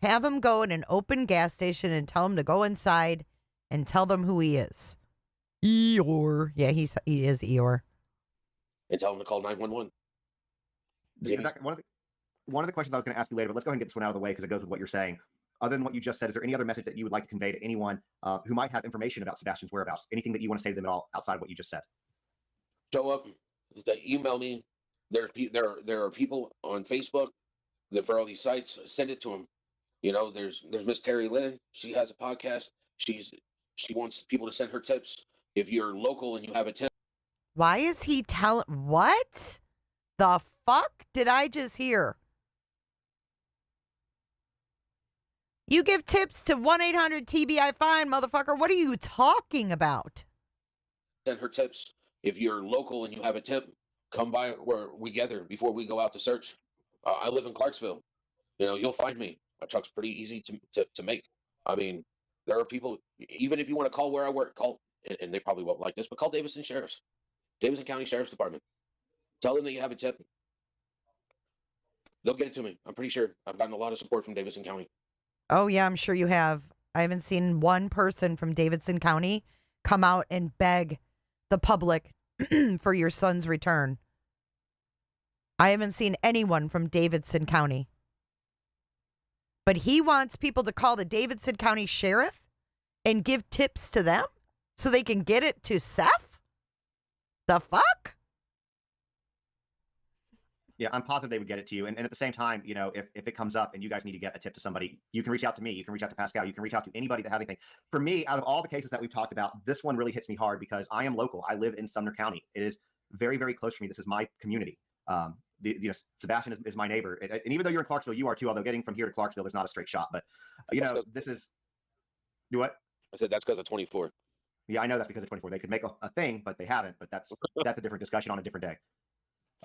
Have him go in an open gas station and tell him to go inside and tell them who he is. Eeyore. Yeah, he is Eeyore. And tell him to call 911. One of the questions I was going to ask you later, but let's go ahead and get this one out of the way because it goes with what you're saying. Other than what you just said, is there any other message that you would like to convey to anyone who might have information about Sebastian's whereabouts? Anything that you want to say to them at all outside of what you just said? Show up. They email me. There are people on Facebook that for all these sites. Send it to them. You know, there's Miss Terry Lynn. She has a podcast. She wants people to send her tips. If you're local and you have a tip. Why is he telling? What the fuck did I just hear? You give tips to 1-800-TBI-FINE, motherfucker. What are you talking about? Send her tips. If you're local and you have a tip, come by where we gather before we go out to search. I live in Clarksville. You know, you'll find me. My truck's pretty easy to make. I mean, there are people, even if you want to call where I work, call, and they probably won't like this, but call Davidson County Sheriff's Department. Tell them that you have a tip. They'll get it to me. I'm pretty sure. I've gotten a lot of support from Davidson County. Oh, yeah, I'm sure you have. I haven't seen one person from Davidson County come out and beg the public for your son's return. I haven't seen anyone from Davidson County. But he wants people to call the Davidson County Sheriff and give tips to them so they can get it to Seth? The fuck? Yeah, I'm positive they would get it to you. And at the same time, you know, if it comes up and you guys need to get a tip to somebody, you can reach out to me. You can reach out to Pascal. You can reach out to anybody that has anything. For me, out of all the cases that we've talked about, this one really hits me hard because I am local. I live in Sumner County. It is very, very close to me. This is my community. Sebastian is my neighbor. And even though you're in Clarksville, you are too, although getting from here to Clarksville, there's not a straight shot. But, this is... Do what? I said that's because of 24. Yeah, I know that's because of 24. They could make a thing, but they haven't. But that's a different discussion on a different day.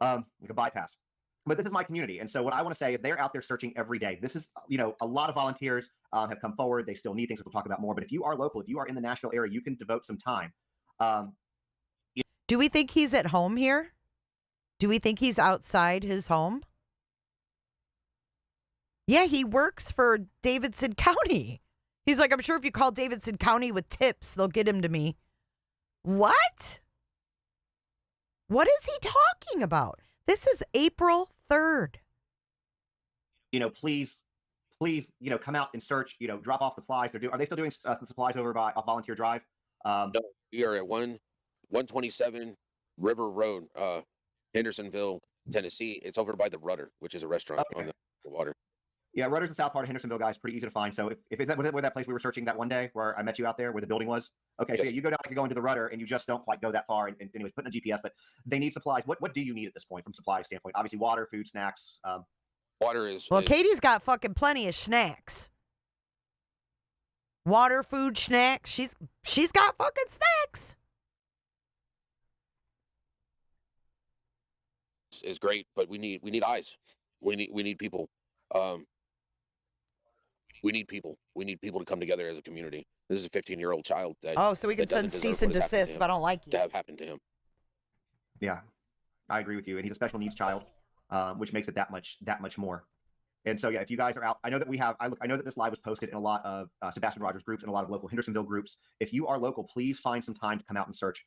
Like a bypass. But this is my community. And so what I want to say is they're out there searching every day. This is, a lot of volunteers have come forward. They still need things, which we'll talk about more. But if you are local, if you are in the Nashville area, you can devote some time. Do we think he's at home here? Do we think he's outside his home? Yeah, he works for Davidson County. He's like, I'm sure if you call Davidson County with tips, they'll get him to me. What? What is he talking about? This is April 3rd. Please, come out and search, drop off supplies. Are they still doing supplies over by Volunteer Drive? No, we are at 127 River Road, Hendersonville, Tennessee. It's over by the Rudder, which is a restaurant on the water. Yeah, Rudder's in south part of Hendersonville, guys. Pretty easy to find. So if was that where that place we were searching that one day where I met you out there where the building was? Okay, yes. So yeah, you go down, you go into the Rudder, and you just don't quite go that far. And anyways, putting a GPS, but they need supplies. What do you need at this point from supply standpoint? Obviously, water, food, snacks. Water is... Well, Katie's got fucking plenty of snacks. Water, food, snacks. She's got fucking snacks. Is great, but we need eyes. We need people. We need people. We need people to come together as a community. This is a 15-year-old child that. So we can send cease and desist if I don't like you. To have happened to him. Yeah, I agree with you. And he's a special needs child, which makes it that much more. And so yeah, if you guys are out, I know that I know that this live was posted in a lot of Sebastian Rogers groups and a lot of local Hendersonville groups. If you are local, please find some time to come out and search.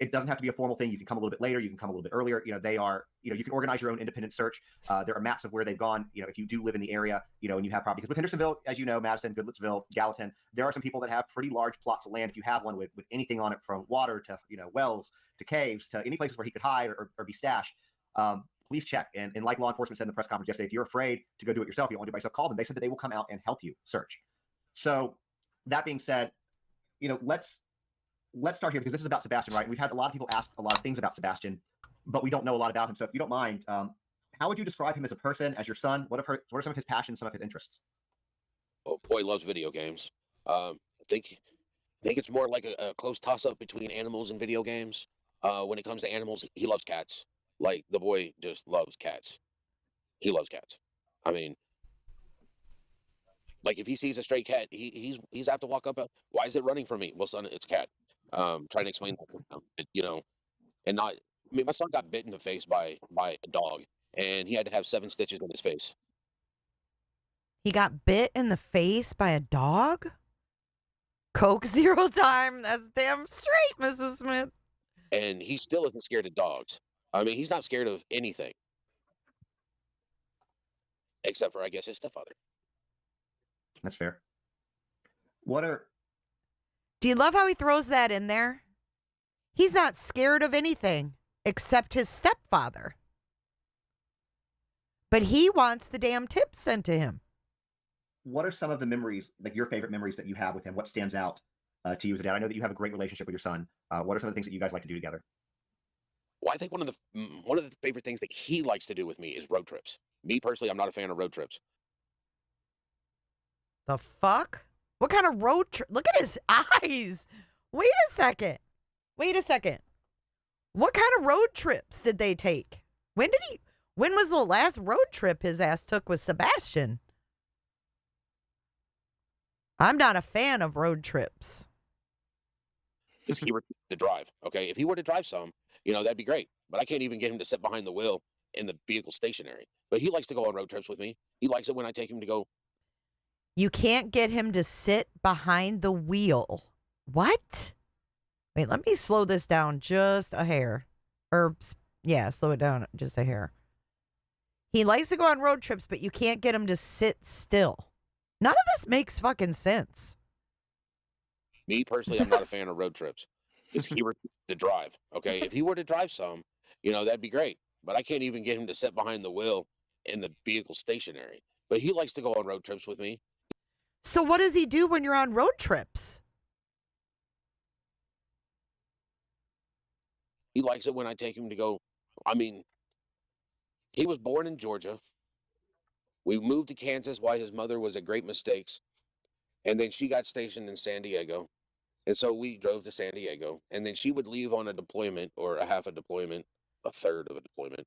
It doesn't have to be a formal thing. You can come a little bit later. You can come a little bit earlier. They are, you can organize your own independent search. There are maps of where they've gone. If you do live in the area, and you have property. Because with Hendersonville, as you know, Madison, Goodlettsville, Gallatin, there are some people that have pretty large plots of land. If you have one with anything on it, from water to, wells to caves to any places where he could hide or be stashed, please check. And like law enforcement said in the press conference yesterday, if you're afraid to go do it yourself, you don't want to do it by yourself, call them. They said that they will come out and help you search. So that being said, let's start here because this is about Sebastian, right? We've had a lot of people ask a lot of things about Sebastian, but we don't know a lot about him. So if you don't mind, how would you describe him as a person, as your son? What are some of his passions, some of his interests? Oh, boy loves video games. I think it's more like a close toss-up between animals and video games. When it comes to animals, he loves cats. Like, the boy just loves cats. He loves cats. I mean, Like if he sees a stray cat, he's have to walk up. Why is it running from me? Well, son, it's cat. Trying to explain that to him, and not. I mean, my son got bit in the face by a dog, and he had to have 7 stitches in his face. He got bit in the face by a dog? Coke Zero time. That's damn straight, Mrs. Smith. And he still isn't scared of dogs. I mean, he's not scared of anything. Except for, I guess, his stepfather. That's fair. Do you love how he throws that in there? He's not scared of anything except his stepfather. But he wants the damn tips sent to him. What are some of the memories, like your favorite memories that you have with him? What stands out to you as a dad? I know that you have a great relationship with your son. What are some of the things that you guys like to do together? Well, I think one of the favorite things that he likes to do with me is road trips. Me personally, I'm not a fan of road trips. The fuck? What kind of road trip? Look at his eyes. Wait a second. What kind of road trips did they take? When was the last road trip his ass took with Sebastian? I'm not a fan of road trips. If he were to drive, okay? If he were to drive some, that'd be great. But I can't even get him to sit behind the wheel in the vehicle stationary. But he likes to go on road trips with me. He likes it when I take him to go. You can't get him to sit behind the wheel. What? Wait, let me slow this down just a hair. Slow it down just a hair. He likes to go on road trips, but you can't get him to sit still. None of this makes fucking sense. Me personally, I'm not a fan of road trips. If he were to drive, okay? If he were to drive some, that'd be great. But I can't even get him to sit behind the wheel in the vehicle stationary. But he likes to go on road trips with me. So what does he do when you're on road trips? He likes it when I take him to go. I mean, he was born in Georgia. We moved to Kansas while his mother was a great mistake. And then she got stationed in San Diego. And so we drove to San Diego. And then she would leave on a deployment or a half a deployment, a third of a deployment.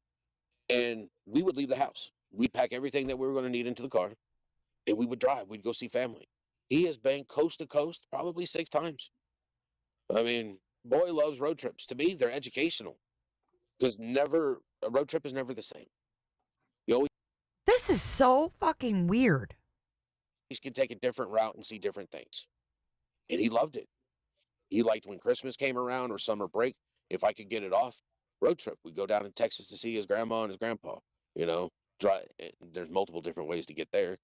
And we would leave the house. We'd pack everything that we were going to need into the car. And we would drive. We'd go see family. He has been coast to coast probably 6 times. I mean, boy loves road trips. To me, they're educational. Because a road trip is never the same. This is so fucking weird. He could take a different route and see different things. And he loved it. He liked when Christmas came around or summer break, if I could get it off, road trip. We'd go down in Texas to see his grandma and his grandpa, drive. There's multiple different ways to get there.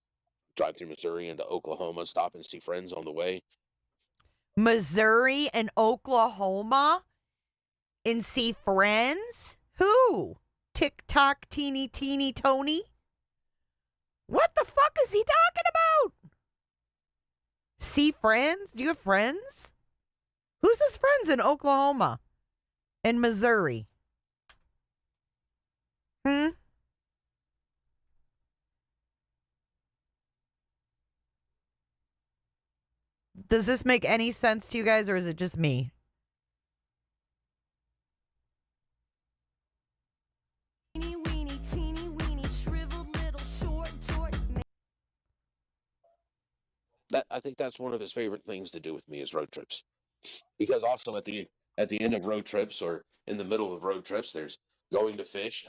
Drive through Missouri into Oklahoma, stop and see friends on the way. Missouri and Oklahoma and see friends? Who? Tik TOk, teeny Tony? What the fuck is he talking about? See friends? Do you have friends? Who's his friends in Oklahoma and Missouri? Does this make any sense to you guys, or is it just me? I think that's one of his favorite things to do with me is road trips. Because also at the end of road trips or in the middle of road trips, there's going to fish.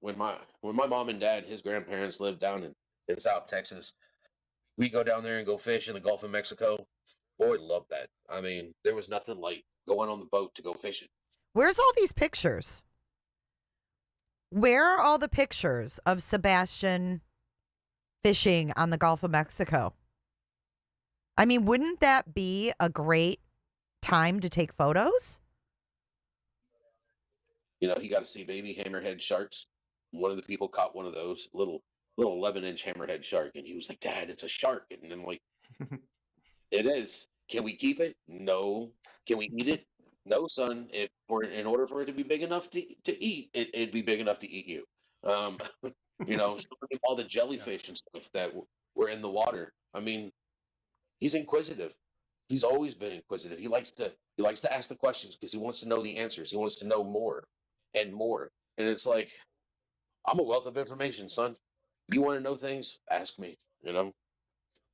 When my mom and dad, his grandparents lived down in South Texas, we go down there and go fish in the Gulf of Mexico. Boy, loved that. I mean, there was nothing like going on the boat to go fishing. Where's all these pictures? Where are all the pictures of Sebastian fishing on the Gulf of Mexico? I mean, wouldn't that be a great time to take photos? He got to see baby hammerhead sharks. One of the people caught one of those little 11-inch hammerhead shark, and he was like, "Dad, it's a shark." And I'm like, "It is. Can we keep it? No. Can we eat it? No, son. In order for it to be big enough to eat, it'd be big enough to eat you." Showing him all the jellyfish and stuff that were in the water. I mean, he's inquisitive. He's always been inquisitive. He likes to ask the questions because he wants to know the answers. He wants to know more and more. And it's like, I'm a wealth of information, son. You want to know things? Ask me,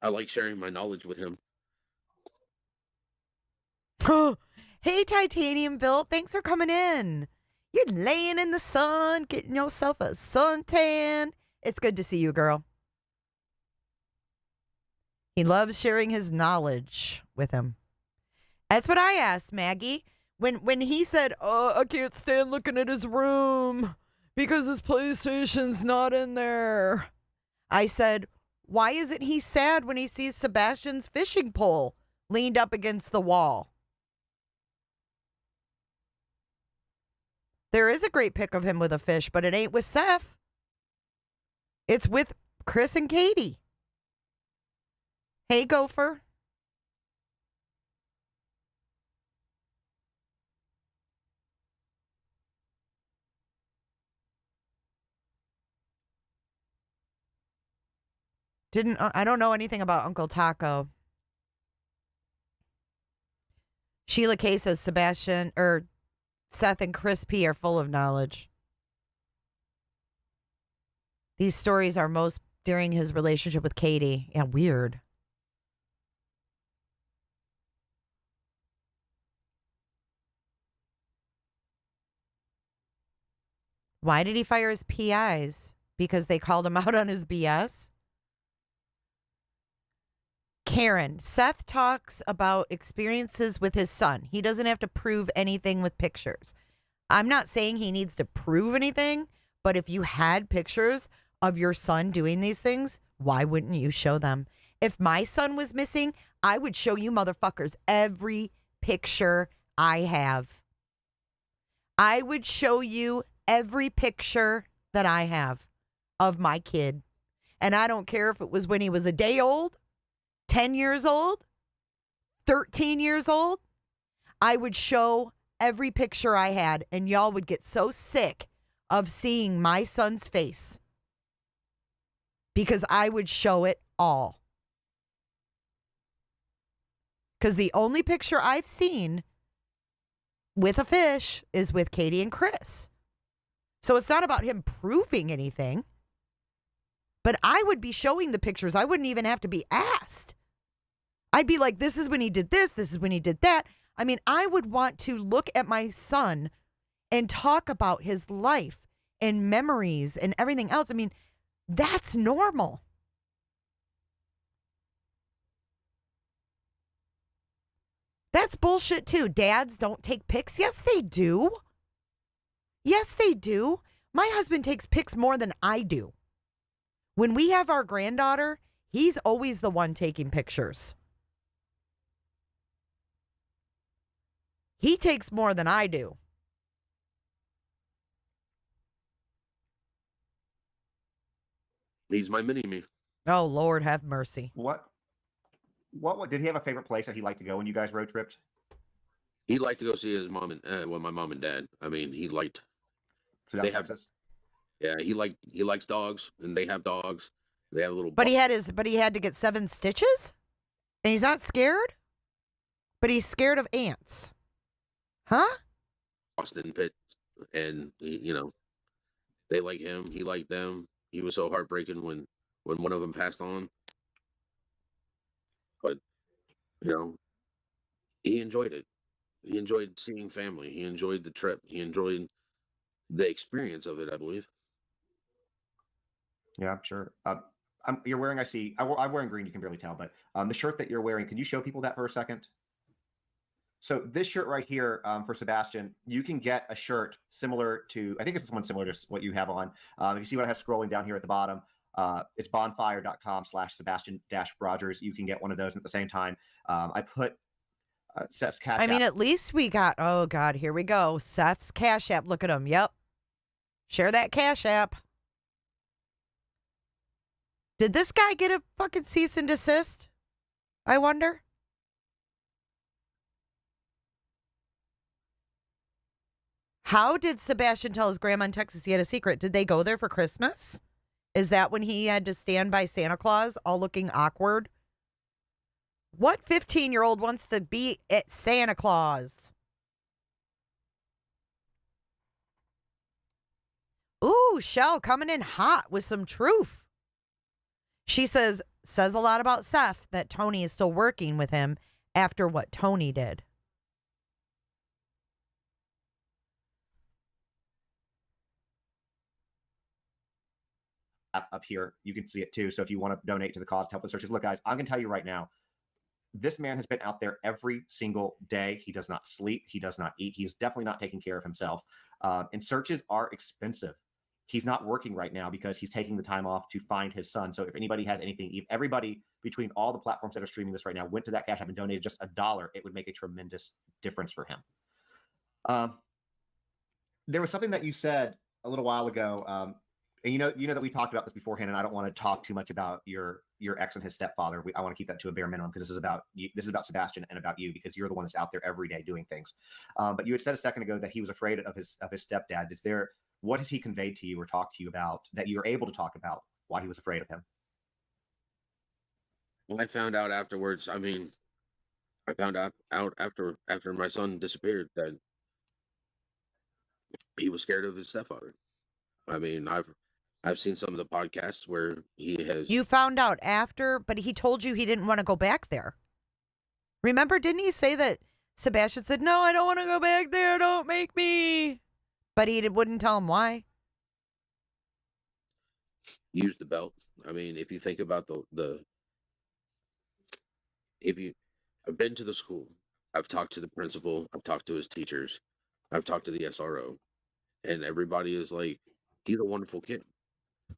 I like sharing my knowledge with him. Hey, Titanium Bill, thanks for coming in. You're laying in the sun, getting yourself a suntan. It's good to see you, girl. He loves sharing his knowledge with him. That's what I asked Maggie. When he said, I can't stand looking at his room because his PlayStation's not in there. I said, why isn't he sad when he sees Sebastian's fishing pole leaned up against the wall? There is a great pic of him with a fish, but it ain't with Seth. It's with Chris and Katie. Hey, Gopher. I don't know anything about Uncle Taco. Sheila K says Seth and Chris P are full of knowledge. These stories are most during his relationship with Katie. Yeah, weird. Why did he fire his PIs? Because they called him out on his BS? Karen, Seth talks about experiences with his son. He doesn't have to prove anything with pictures. I'm not saying he needs to prove anything, but if you had pictures of your son doing these things, why wouldn't you show them? If my son was missing, I would show you motherfuckers every picture I have. I would show you every picture that I have of my kid. And I don't care if it was when he was a day old, 10 years old, 13 years old. I would show every picture I had, and y'all would get so sick of seeing my son's face because I would show it all. Because the only picture I've seen with a fish is with Katie and Chris. So it's not about him proving anything, but I would be showing the pictures. I wouldn't even have to be asked. I'd be like, this is when he did this. This is when he did that. I mean, I would want to look at my son and talk about his life and memories and everything else. I mean, that's normal. That's bullshit too. Dads don't take pics. Yes, they do. Yes, they do. My husband takes pics more than I do. When we have our granddaughter, he's always the one taking pictures. He takes more than I do. He's my mini-me. Oh, Lord, have mercy. What did he have a favorite place that he liked to go when you guys road tripped? He liked to go see his mom and my mom and dad. I mean, he liked. So they have. Texas? Yeah, he likes dogs, and they have dogs. They have a little. But he had to get 7 stitches, and he's not scared. But he's scared of ants. Huh? Austin Pitt, and they like him. He liked them. He was so heartbreaking when one of them passed on. But he enjoyed it. He enjoyed seeing family. He enjoyed the trip. He enjoyed the experience of it, I believe. Yeah, I'm sure. You're wearing. I'm wearing green. You can barely tell, but the shirt that you're wearing. Can you show people that for a second? So this shirt right here for Sebastian, you can get a shirt similar to, I think it's one similar to what you have on. You see what I have scrolling down here at the bottom. It's bonfire.com/Sebastian-Rogers. You can get one of those at the same time. I put Seth's Cash App. At least we got, oh God, here we go. Seth's Cash App. Look at him. Yep. Share that Cash App. Did this guy get a fucking cease and desist? I wonder. How did Sebastian tell his grandma in Texas he had a secret? Did they go there for Christmas? Is that when he had to stand by Santa Claus all looking awkward? What 15-year-old wants to be at Santa Claus? Ooh, Shell coming in hot with some truth. She says a lot about Seth that Tony is still working with him after what Tony did. Up here, you can see it too. So if you want to donate to the cause to help with searches, look, guys, I'm going to tell you right now, this man has been out there every single day. He does not sleep. He does not eat. He's definitely not taking care of himself. And searches are expensive. He's not working right now because he's taking the time off to find his son. So if anybody has anything, if everybody between all the platforms that are streaming this right now went to that Cash App and donated just $1, it would make a tremendous difference for him. There was something that you said a little while ago, and you know that we talked about this beforehand, and I don't want to talk too much about your ex and his stepfather. I want to keep that to a bare minimum because this is about you, this is about Sebastian and about you, because you're the one that's out there every day doing things. But you had said a second ago that he was afraid of his stepdad. What has he conveyed to you or talked to you about that you're able to talk about why he was afraid of him? Well, I found out afterwards. I mean, I found out after my son disappeared that he was scared of his stepfather. I mean, I've seen some of the podcasts where he has. You found out after, but he told you he didn't want to go back there. Remember, didn't he say that Sebastian said, "No, I don't want to go back there. Don't make me." But he wouldn't tell him why. Use the belt. I mean, if you think about I've been to the school, I've talked to the principal, I've talked to his teachers, I've talked to the SRO, and everybody is like, he's a wonderful kid.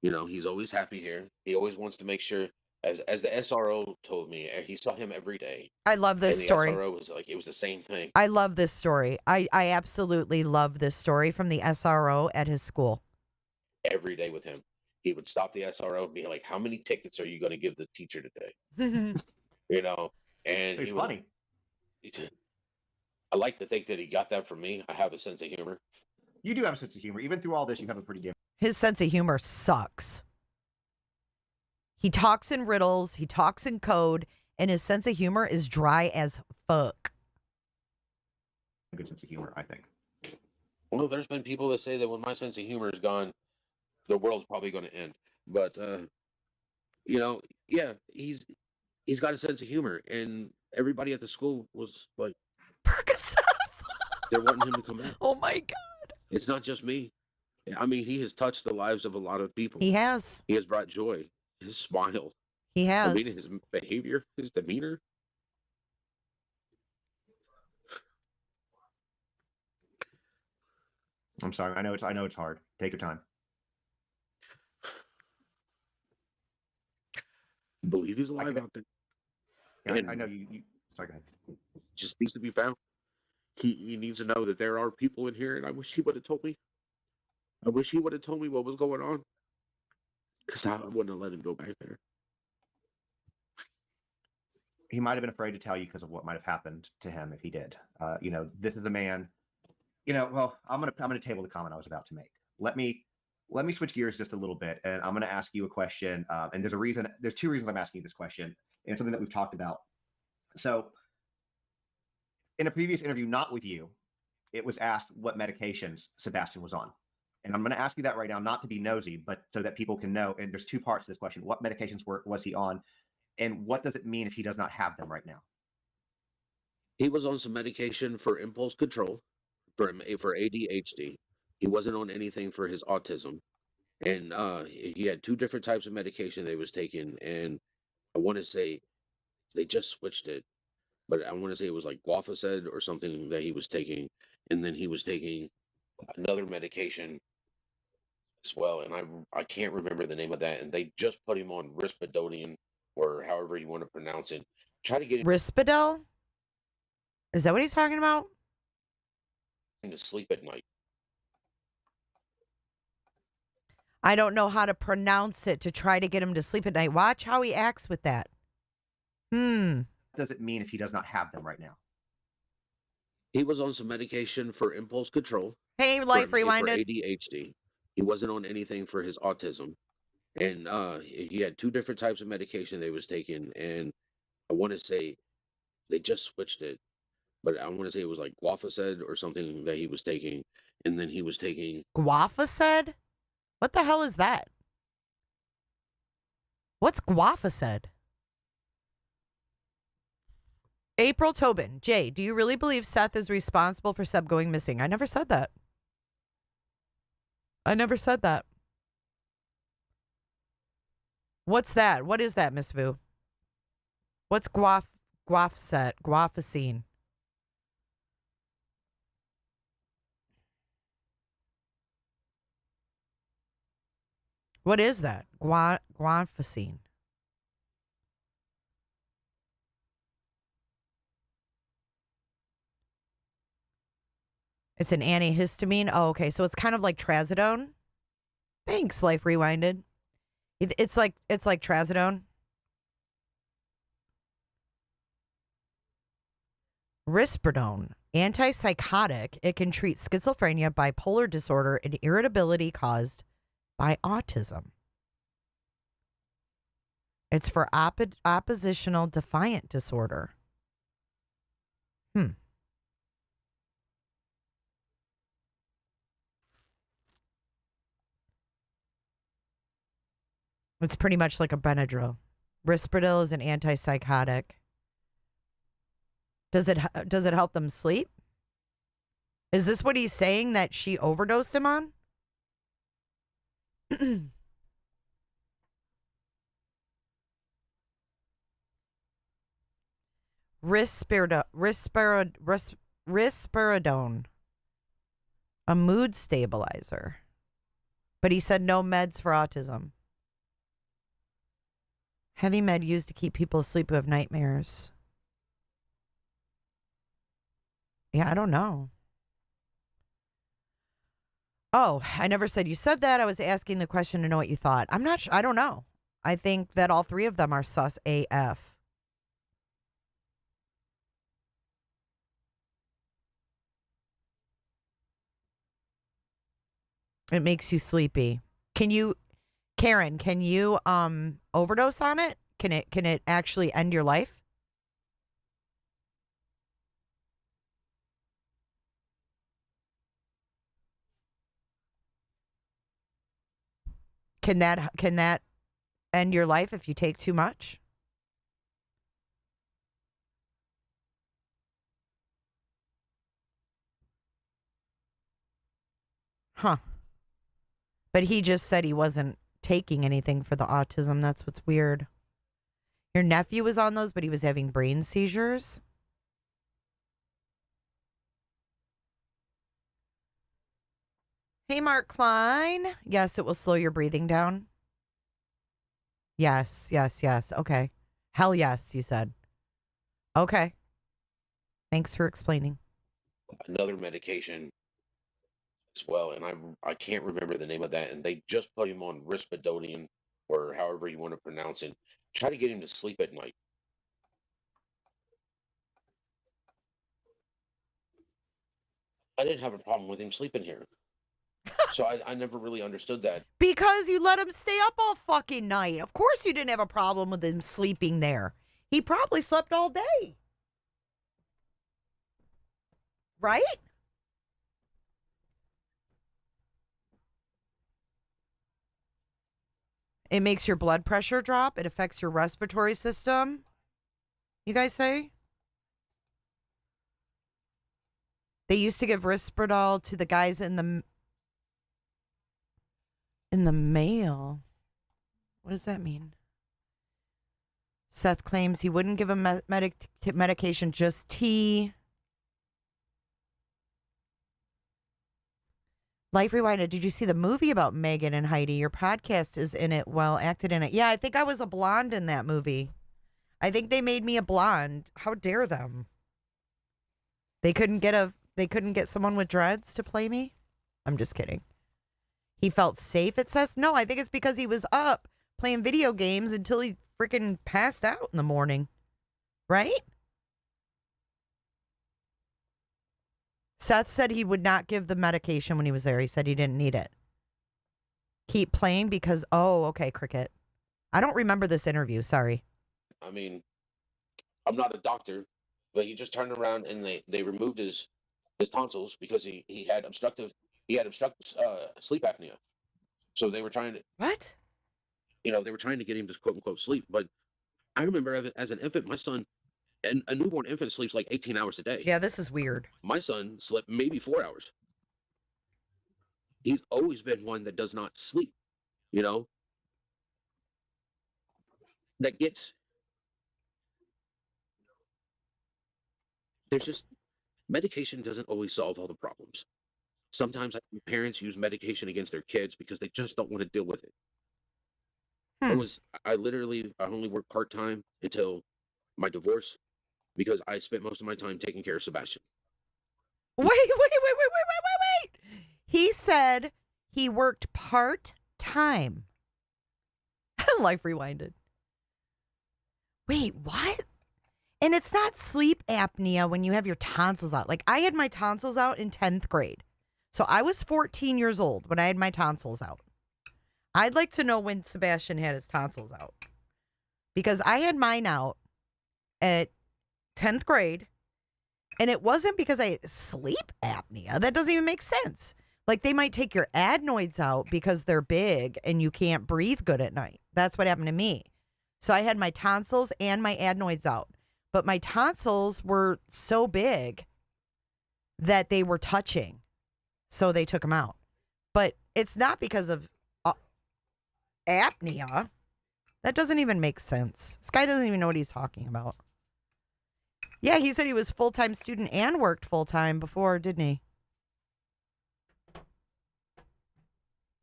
You know, he's always happy here. He always wants to make sure, as the SRO told me, he saw him every day. I love this and the story. SRO was like, it was the same thing. I love this story. I absolutely love this story from the SRO at his school. Every day with him. He would stop the SRO and be like, how many tickets are you going to give the teacher today? You know, and It's funny. I like to think that he got that from me. I have a sense of humor. You do have a sense of humor. Even through all this, you have a pretty good. His sense of humor sucks. He talks in riddles, he talks in code, and his sense of humor is dry as fuck. A good sense of humor, I think. Well, there's been people that say that when my sense of humor is gone, the world's probably going to end. But, you know, yeah, he's got a sense of humor, and everybody at the school was like, Percocet. They're wanting him to come back. Oh my God. It's not just me. I mean, he has touched the lives of a lot of people. He has. He has brought joy. His smile. He has. I mean, his behavior, his demeanor. I'm sorry. I know it's hard. Take your time. I believe he's alive out there. Yeah, I know you. Sorry, go ahead. Just needs to be found. He needs to know that there are people in here, and I wish he would have told me. I wish he would have told me what was going on, because I wouldn't have let him go back there. He might have been afraid to tell you because of what might have happened to him if he did. You know, this is a man. You know, well, I'm gonna table the comment I was about to make. Let me switch gears just a little bit, and I'm gonna ask you a question. And there's a reason. There's two reasons I'm asking you this question, and it's something that we've talked about. So, in a previous interview, not with you, it was asked what medications Sebastian was on. And I'm going to ask you that right now, not to be nosy, but so that people can know. And there's two parts to this question. What medications was he on? And what does it mean if he does not have them right now? He was on some medication for impulse control, for ADHD. He wasn't on anything for his autism. And he had two different types of medication they was taking. And I want to say they just switched it. But I want to say it was like Guafaced or something that he was taking. And then he was taking another medication as well, and I can't remember the name of that, and they just put him on Risperdal, or however you want to pronounce it. Try to get him Risperdal? Is that what he's talking about? to sleep at night. I don't know how to pronounce it to try to get him to sleep at night. Watch how he acts with that. What does it mean if he does not have them right now? He was on some medication for impulse control. Hey, Life Rewinded. For ADHD. He wasn't on anything for his autism. And he had two different types of medication they was taking. And I want to say they just switched it. But I want to say it was like Guafaced or something that he was taking. And then he was taking... Guafaced? What the hell is that? What's Guafa said? April Tobin. Jay, do you really believe Seth is responsible for Seb going missing? I never said that. I never said that. What's that? What is that, Miss Vu? What's Guafacine? What is that? Guanfacine. It's an antihistamine. Oh, okay. So it's kind of like trazodone. Thanks, Life Rewinded. It's like trazodone. Risperidone, antipsychotic. It can treat schizophrenia, bipolar disorder, and irritability caused by autism. It's for oppositional defiant disorder. It's pretty much like a Benadryl. Risperdal is an antipsychotic. Does it help them sleep? Is this what he's saying that she overdosed him on? Risperidone, a mood stabilizer. But he said no meds for autism. Heavy med used to keep people asleep who have nightmares. Yeah, I don't know. Oh, I never said you said that. I was asking the question to know what you thought. I'm not sure. I don't know. I think that all three of them are sus AF. It makes you sleepy. Karen, can you overdose on it? Can it actually end your life? Can that end your life if you take too much? Huh. But he just said he wasn't taking anything for the autism. That's what's weird. Your nephew was on those, but he was having brain seizures. Hey, Mark Klein. Yes, it will slow your breathing down. Yes. Okay. Hell yes, you said. Okay. Thanks for explaining. Another medication as well, and I can't remember the name of that, and they just put him on Risperidone, or however you want to pronounce it. Try to get him to sleep at night. I didn't have a problem with him sleeping here. So I never really understood that. Because you let him stay up all fucking night. Of course you didn't have a problem with him sleeping there. He probably slept all day. Right? It makes your blood pressure drop. It affects your respiratory system. You guys say? They used to give Risperidol to the guys in the mail. What does that mean? Seth claims he wouldn't give him medication, just tea. Life Rewinded, did you see the movie about Megan and Heidi? Your podcast is in it, well, acted in it. Yeah, I think I was a blonde in that movie. I think they made me a blonde. How dare them? They couldn't get someone with dreads to play me? I'm just kidding. He felt safe, it says. No, I think it's because he was up playing video games until he freaking passed out in the morning. Right? Seth said he would not give the medication when he was there. He said he didn't need it. Keep playing because, oh, okay, Cricket. I don't remember this interview. Sorry. I mean, I'm not a doctor, but he just turned around and they removed his tonsils because he had obstructive sleep apnea. So they were trying to. What? You know, they were trying to get him to quote unquote sleep. But I remember as an infant, my son, and a newborn infant sleeps like 18 hours a day. Yeah, this is weird. My son slept maybe 4 hours. He's always been one that does not sleep, you know, that gets, there's just, medication doesn't always solve all the problems. Sometimes I think parents use medication against their kids because they just don't want to deal with it. I only worked part-time until my divorce because I spent most of my time taking care of Sebastian. Wait. He said he worked part-time. Life rewinded. Wait, what? And it's not sleep apnea when you have your tonsils out. Like, I had my tonsils out in 10th grade. So I was 14 years old when I had my tonsils out. I'd like to know when Sebastian had his tonsils out. Because I had mine out at 10th grade. And it wasn't because I sleep apnea. That doesn't even make sense. Like, they might take your adenoids out because they're big and you can't breathe good at night. That's what happened to me. So I had my tonsils and my adenoids out. But my tonsils were so big that they were touching. So they took them out. But it's not because of apnea. That doesn't even make sense. This guy doesn't even know what he's talking about. Yeah, he said he was a full-time student and worked full-time before, didn't he?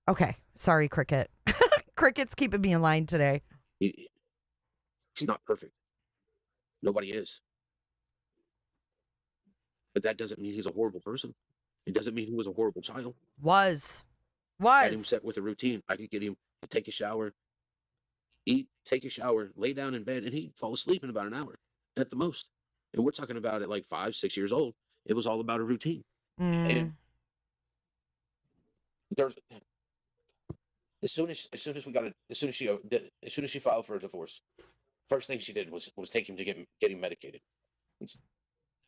Okay. Sorry, Cricket. Cricket's keeping me in line today. He's not perfect. Nobody is. But that doesn't mean he's a horrible person. It doesn't mean he was a horrible child. Was. I had him set with a routine. I could get him to take a shower, eat, take a shower, lay down in bed, and he'd fall asleep in about an hour at the most. And we're talking about at like 5, 6 years old. It was all about a routine. And there's as soon as she filed for a divorce, first thing she did was take him to get him medicated.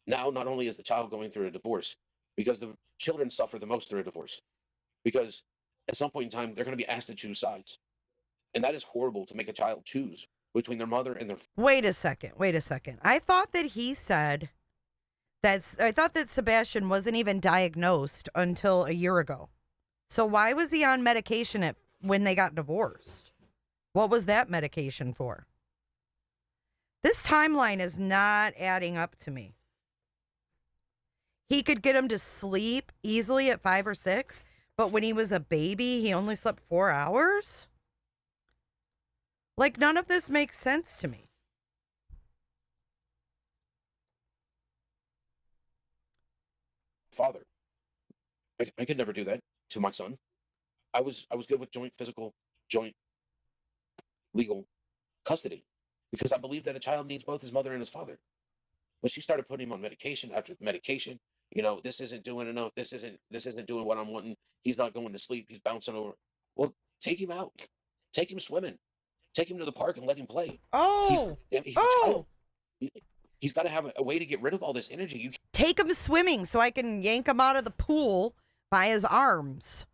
Now, not only is the child going through a divorce, because the children suffer the most through a divorce, because at some point in time they're going to be asked to choose sides, and that is horrible to make a child choose between their mother and their. Wait a second. I thought that he said I thought that Sebastian wasn't even diagnosed until a year ago. So why was he on medication when they got divorced? What was that medication for? This timeline is not adding up to me. He could get him to sleep easily at 5 or 6, but when he was a baby, he only slept 4 hours? Like, none of this makes sense to me. Father, I could never do that to my son. I was good with joint legal custody because I believe that a child needs both his mother and his father. But she started putting him on medication after medication. You know, this isn't doing enough. This isn't doing what I'm wanting. He's not going to sleep. He's bouncing over. Well, take him out. Take him swimming. Take him to the park and let him play. He's a child. He's got to have a way to get rid of all this energy. Take him swimming so I can yank him out of the pool by his arms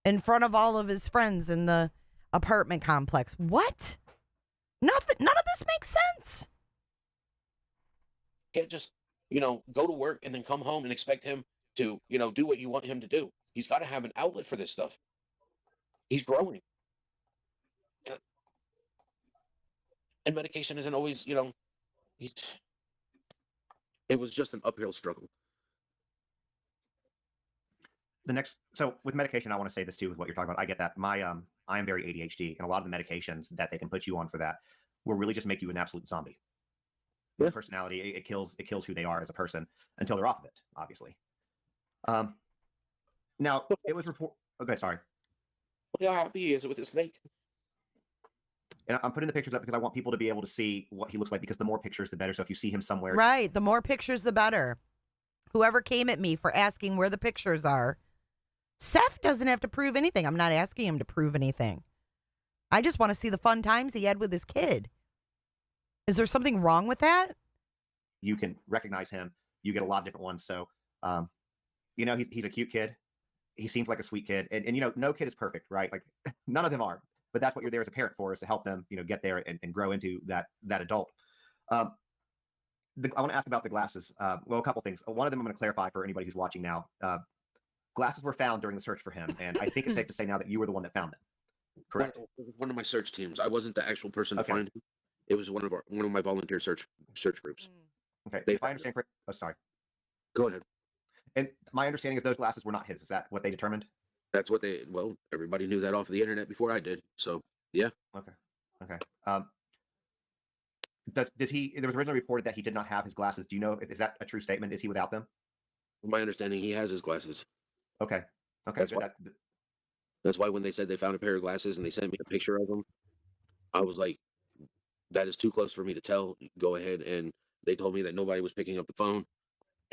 in front of all of his friends in the apartment complex. What? Nothing. None of this makes sense. Can't just, go to work and then come home and expect him to, do what you want him to do. He's got to have an outlet for this stuff. He's growing. And medication isn't always, it was just an uphill struggle. So with medication, I want to say this too, with what you're talking about. I get that. I am very ADHD, and a lot of the medications that they can put you on for that will really just make you an absolute zombie. Yeah. Personality, it kills who they are as a person until they're off of it, obviously. Now it was report. Okay, sorry. Look how happy he is with his snake. And I'm putting the pictures up because I want people to be able to see what he looks like, because the more pictures, the better. So if you see him somewhere. Right. The more pictures, the better. Whoever came at me for asking where the pictures are, Seth doesn't have to prove anything. I'm not asking him to prove anything. I just want to see the fun times he had with his kid. Is there something wrong with that? You can recognize him. You get a lot of different ones. So, he's a cute kid. He seems like a sweet kid. And no kid is perfect, right? Like, none of them are. but that's what you're there as a parent for, is to help them, get there and grow into that adult. I want to ask about the glasses. Well, a couple things. One of them I'm going to clarify for anybody who's watching now. Glasses were found during the search for him, and I think it's safe to say now that you were the one that found them. Correct? It was one of my search teams. I wasn't the actual person to find him. It was one of my volunteer search groups. Okay. They If I understand correctly, sorry. Go ahead. And my understanding is those glasses were not his. Is that what they determined? That's what everybody knew that off the internet before I did. So, yeah. Okay. Did he? There was originally reported that he did not have his glasses. Do you know? Is that a true statement? Is he without them? From my understanding, he has his glasses. Okay. That's why when they said they found a pair of glasses and they sent me a picture of them, I was like, that is too close for me to tell. Go ahead. And they told me that nobody was picking up the phone.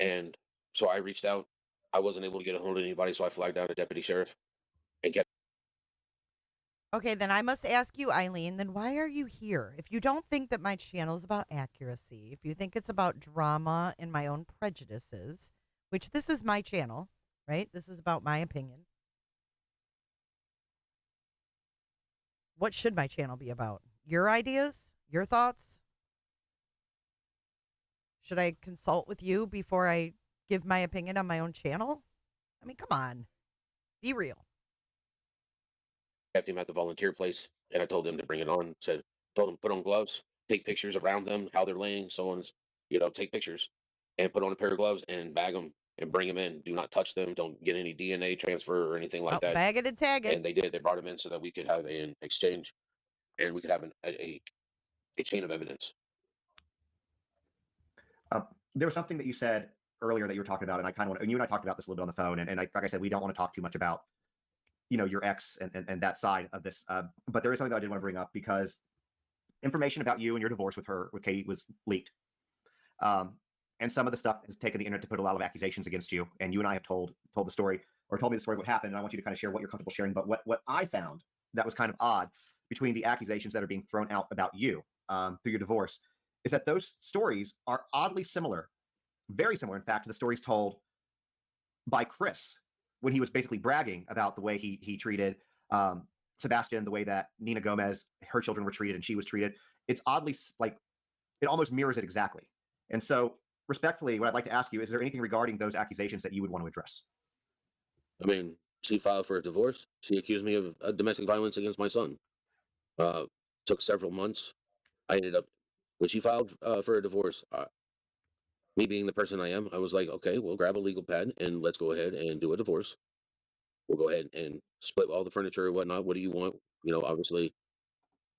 And so I reached out. I wasn't able to get a hold of anybody, so I flagged down a deputy sheriff and kept. Okay, then I must ask you, Eileen, then why are you here? If you don't think that my channel is about accuracy, if you think it's about drama and my own prejudices, which this is my channel, right? This is about my opinion. What should my channel be about? Your ideas? Your thoughts? Should I consult with you before I give my opinion on my own channel? I mean, come on. Be real. Kept him at the volunteer place, and I told him to bring it on. Told him put on gloves, take pictures around them, how they're laying, so on. Take pictures, and put on a pair of gloves and bag them and bring them in. Do not touch them. Don't get any DNA transfer or anything like that. Bag it and tag it. And they did. They brought him in so that we could have an exchange, and we could have a chain of evidence. There was something that you said earlier that you were talking about, and I kind of want to, and you and I talked about this a little bit on the phone, and like I said, we don't want to talk too much about, your ex and that side of this. But there is something that I did want to bring up, because information about you and your divorce with Katie was leaked. And some of the stuff has taken the internet to put a lot of accusations against you. And you and I have told the story, or told me the story of what happened. And I want you to kind of share what you're comfortable sharing. But what I found that was kind of odd between the accusations that are being thrown out about you through your divorce is that those stories are oddly similar, very similar, in fact, to the stories told by Chris when he was basically bragging about the way he treated Sebastian, the way that Nina Gomez, her children were treated and she was treated. It's oddly, like, it almost mirrors it exactly. And so, respectfully, what I'd like to ask you, is there anything regarding those accusations that you would want to address? I mean, she filed for a divorce. She accused me of domestic violence against my son. Took several months. I ended up, when she filed for a divorce, me being the person I am, I was like, okay, we'll grab a legal pad and let's go ahead and do a divorce. We'll go ahead and split all the furniture and whatnot. What do you want? Obviously.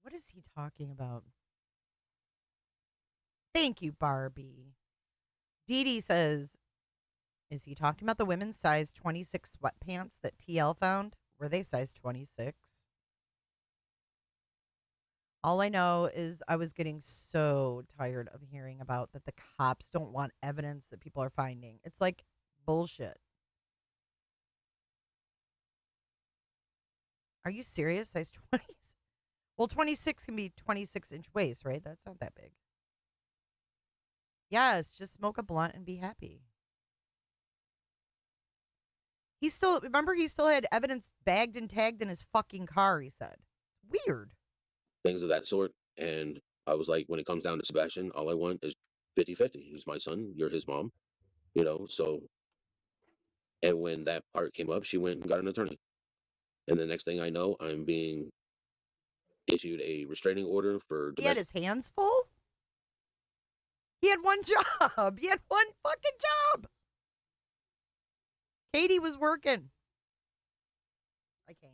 What is he talking about? Thank you, Barbie. Dee Dee says, is he talking about the women's size 26 sweatpants that TL found? Were they size 26? All I know is I was getting so tired of hearing about that the cops don't want evidence that people are finding. It's like bullshit. Are you serious? Size 20? Well, 26 can be 26-inch waist, right? That's not that big. Yes, just smoke a blunt and be happy. He still had evidence bagged and tagged in his fucking car, he said. Weird. Things of that sort. And I was like, when it comes down to Sebastian, all I want is 50-50. He's my son. You're his mom. So. And when that part came up, she went and got an attorney. And the next thing I know, I'm being issued a restraining order for He had his hands full? He had one job. He had one fucking job. Katie was working. I can't.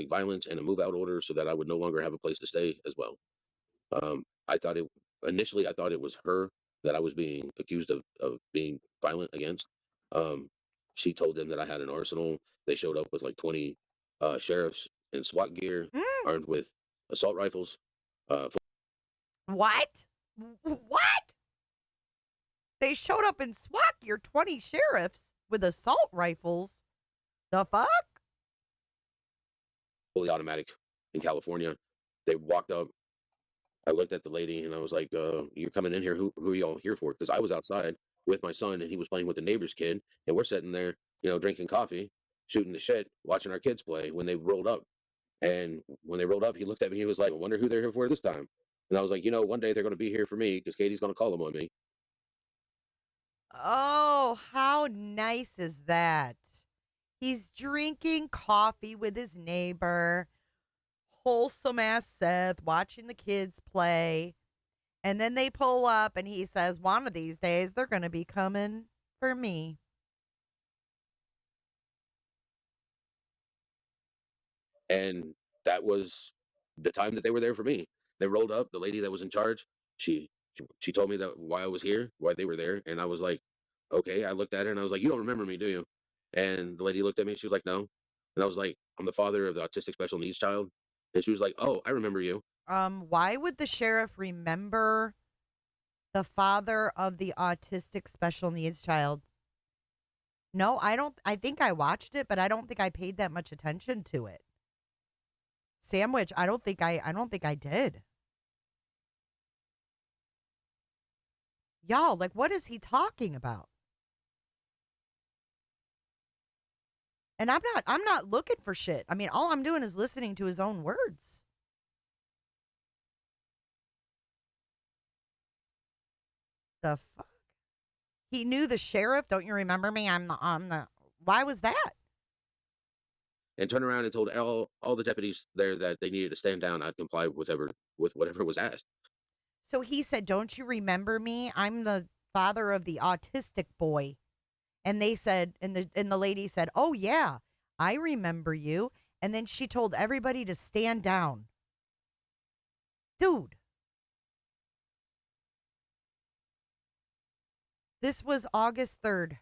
Violence and a move-out order so that I would no longer have a place to stay as well. Initially I thought it was her that I was being accused of being violent against. She told them that I had an arsenal. They showed up with like 20 sheriffs in SWAT gear, armed with assault rifles. What? They showed up in SWAT gear, 20 sheriffs with assault rifles. The fuck? Fully automatic in California. They walked up. I looked at the lady and I was like, you're coming in here. Who are y'all here for? Because I was outside with my son and he was playing with the neighbor's kid. And we're sitting there, drinking coffee, shooting the shit, watching our kids play when they rolled up. And when they rolled up, he looked at me. He was like, I wonder who they're here for this time. And I was like, one day they're going to be here for me because Katie's going to call them on me. Oh, how nice is that? He's drinking coffee with his neighbor, wholesome ass Seth, watching the kids play. And then they pull up and he says, one of these days they're going to be coming for me. And that was the time that they were there for me. They rolled up. The lady that was in charge, she told me that why I was here, why they were there, and I was like, okay. I looked at her and I was like, you don't remember me, do you? And the lady looked at me. She was like, no. And I was like, I'm the father of the autistic special needs child. And she was like, oh, I remember you. Why would the sheriff remember the father of the autistic special needs child? No, I don't. I think I watched it, but I don't think I paid that much attention to it. Sandwich, I don't think I did. Y'all, like, what is he talking about? And I'm not looking for shit. I mean, all I'm doing is listening to his own words. The fuck? He knew the sheriff. Don't you remember me? I'm the. Why was that? And turned around and told all the deputies there that they needed to stand down. I'd comply with whatever was asked. So he said, don't you remember me? I'm the father of the autistic boy. And they said, and the lady said, oh yeah, I remember you. And then she told everybody to stand down. Dude. This was August 3rd.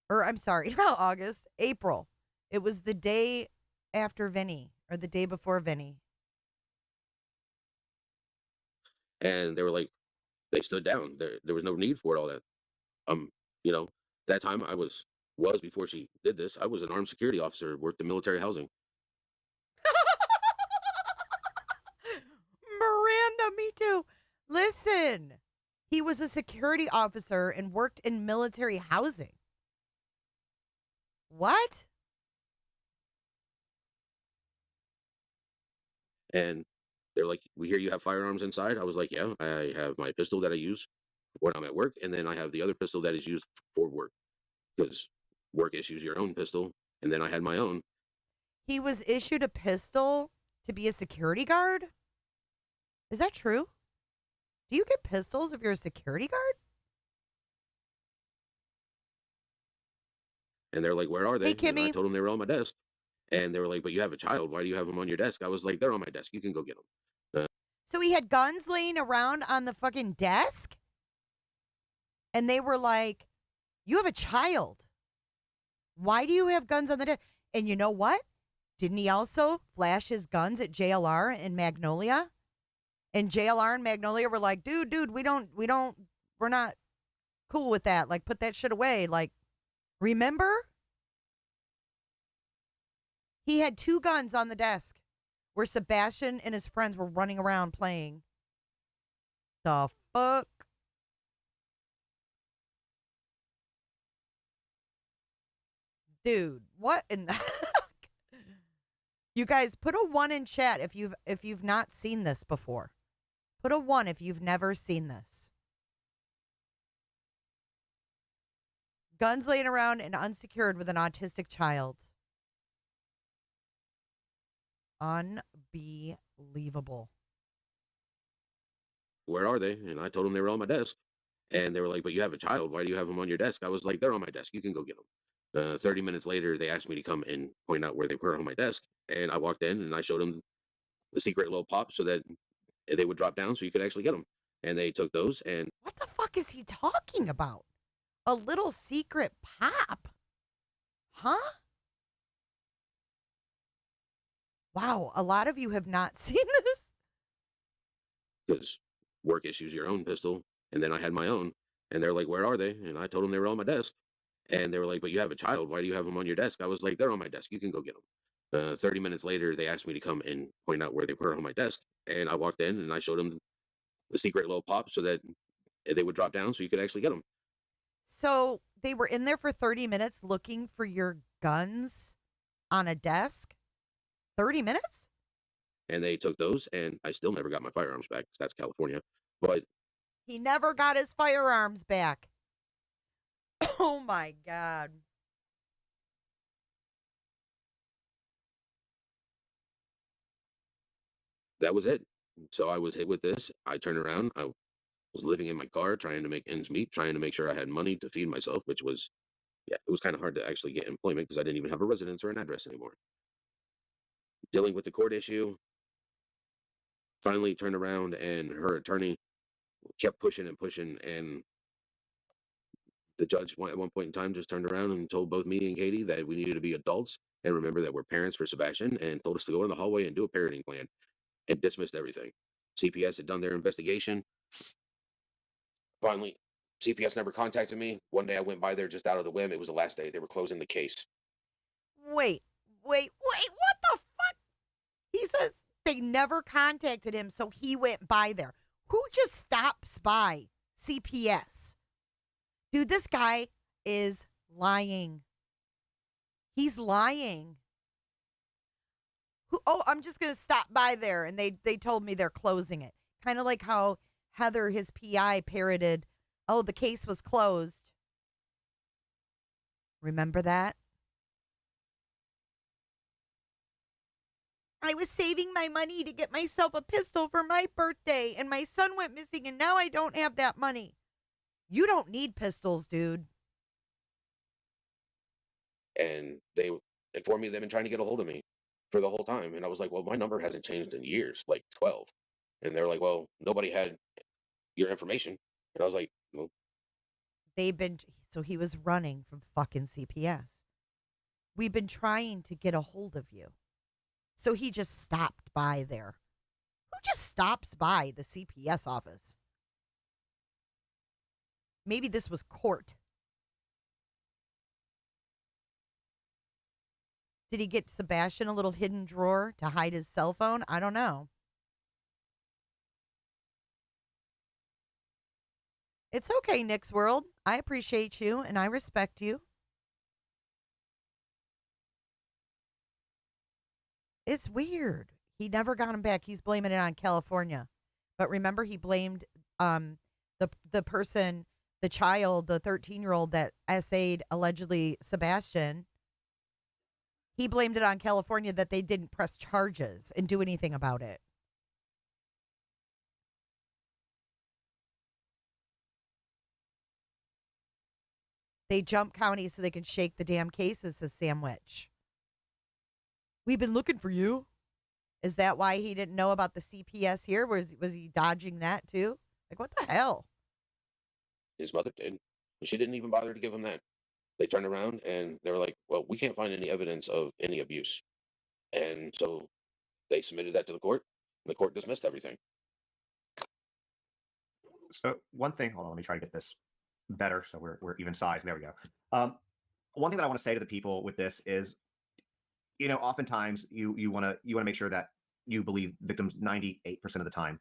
Or I'm sorry, not August, April. It was the day after Vinnie, or the day before Vinnie. And they were like, they stood down. There was no need for it, all that. That time I was before she did this, I was an armed security officer, worked in military housing. Miranda, me too. Listen, he was a security officer and worked in military housing. What? And they're like, we hear you have firearms inside. I was like, yeah, I have my pistol that I use when I'm at work. And then I have the other pistol that is used for work because work issues your own pistol. And then I had my own. He was issued a pistol to be a security guard? Is that true? Do you get pistols if you're a security guard? And they're like, where are they? Hey, Kimmy. And I told them they were on my desk. And they were like, but you have a child. Why do you have them on your desk? I was like, they're on my desk. You can go get them. So he had guns laying around on the fucking desk? And they were like, you have a child. Why do you have guns on the desk? And you know what? Didn't he also flash his guns at JLR and Magnolia? And JLR and Magnolia were like, dude, we're not cool with that. Like, put that shit away. Like, remember? He had 2 guns on the desk where Sebastian and his friends were running around playing. The fuck? Dude, what in the You guys, put a 1 in chat if you've not seen this before. Put a 1 if you've never seen this. Guns laying around and unsecured with an autistic child. Unbelievable. Where are they? And I told them they were on my desk. And they were like, but you have a child. Why do you have them on your desk? I was like, they're on my desk. You can go get them. 30 minutes later, they asked me to come and point out where they were on my desk. And I walked in and I showed them the secret little pop so that they would drop down so you could actually get them. And they took those and... What the fuck is he talking about? A little secret pop? Huh? Wow, a lot of you have not seen this. Because work issues your own pistol. And then I had my own. And they're like, where are they? And I told them they were on my desk. And they were like, but you have a child. Why do you have them on your desk? I was like, they're on my desk. You can go get them. 30 minutes later, they asked me to come and point out where they were on my desk. And I walked in and I showed them the secret little pop so that they would drop down so you could actually get them. So they were in there for 30 minutes looking for your guns on a desk? 30 minutes? And they took those, and I still never got my firearms back 'cause that's California. But He never got his firearms back. Oh my God. that was it. So I was hit with this. I turned around. I was living in my car, trying to make ends meet, trying to make sure I had money to feed myself, which was, yeah, it was kind of hard to actually get employment because I didn't even have a residence or an address anymore. Dealing with the court issue, finally turned around, and her attorney kept pushing and pushing, and the judge at one point in time just turned around and told both me and Katie that we needed to be adults and remember that we're parents for Sebastian, and told us to go in the hallway and do a parenting plan, and dismissed everything. CPS had done their investigation. Finally, CPS never contacted me. One day I went by there just out of the whim. It was the last day. They were closing the case. Wait. What the fuck? He says they never contacted him, so he went by there. Who just stops by CPS? Dude, this guy is lying. He's lying. I'm just going to stop by there, and they told me they're closing it. Kind of like how Heather, his PI, parroted, oh, the case was closed. Remember that? I was saving my money to get myself a pistol for my birthday, and my son went missing, and now I don't have that money. You don't need pistols, dude. And they informed me they've been trying to get a hold of me for the whole time. And I was like, well, my number hasn't changed in years, like 12. And they're like, well, nobody had your information. And I was like, well, so he was running from fucking CPS. We've been trying to get a hold of you. So he just stopped by there. Who just stops by the CPS office? Maybe this was court. Did he get Sebastian a little hidden drawer to hide his cell phone? I don't know. It's okay, Nick's World. I appreciate you and I respect you. It's weird. He never got him back. He's blaming it on California. But remember, he blamed the person, the child, the 13-year-old that essayed allegedly Sebastian. He blamed it on California that they didn't press charges and do anything about it. They jump counties so they can shake the damn cases, says Sandwich. We've been looking for you. Is that why he didn't know about the CPS here? Was he dodging that too? Like, what the hell? his mother did. She didn't even bother to give him that. They turned around and they were like, well, we can't find any evidence of any abuse. And so they submitted that to the court. And the court dismissed everything. So one thing, hold on, let me try to get this better so we're even size. There we go. One thing that I want to say to the people with this is, you know, oftentimes you want to make sure that you believe victims 98% of the time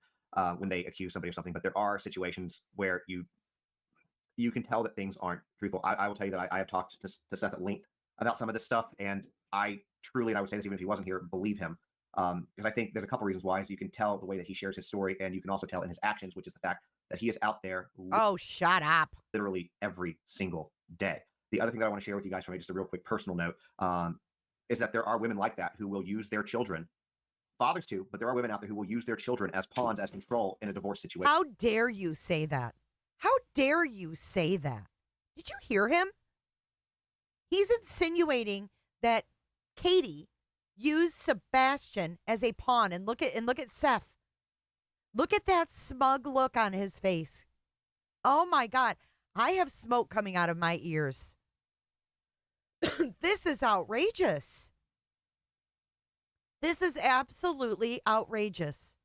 when they accuse somebody of something, but there are situations where you can tell that things aren't truthful. I will tell you that I have talked to Seth at length about some of this stuff, and I truly, and I would say this even if he wasn't here, believe him. Because I think there's a couple reasons why. So you can tell the way that he shares his story, and you can also tell in his actions, which is the fact that he is out there. Oh, shut up. Literally every single day. The other thing that I want to share with you guys from just a real quick personal note is that there are women like that who will use their children, fathers too, but there are women out there who will use their children as pawns, as control in a divorce situation. How dare you say that? How dare you say that? Did you hear him? He's insinuating that Katie used Sebastian as a pawn, and look at Seth. Look at that smug look on his face. Oh my God. I have smoke coming out of my ears. This is outrageous. This is absolutely outrageous.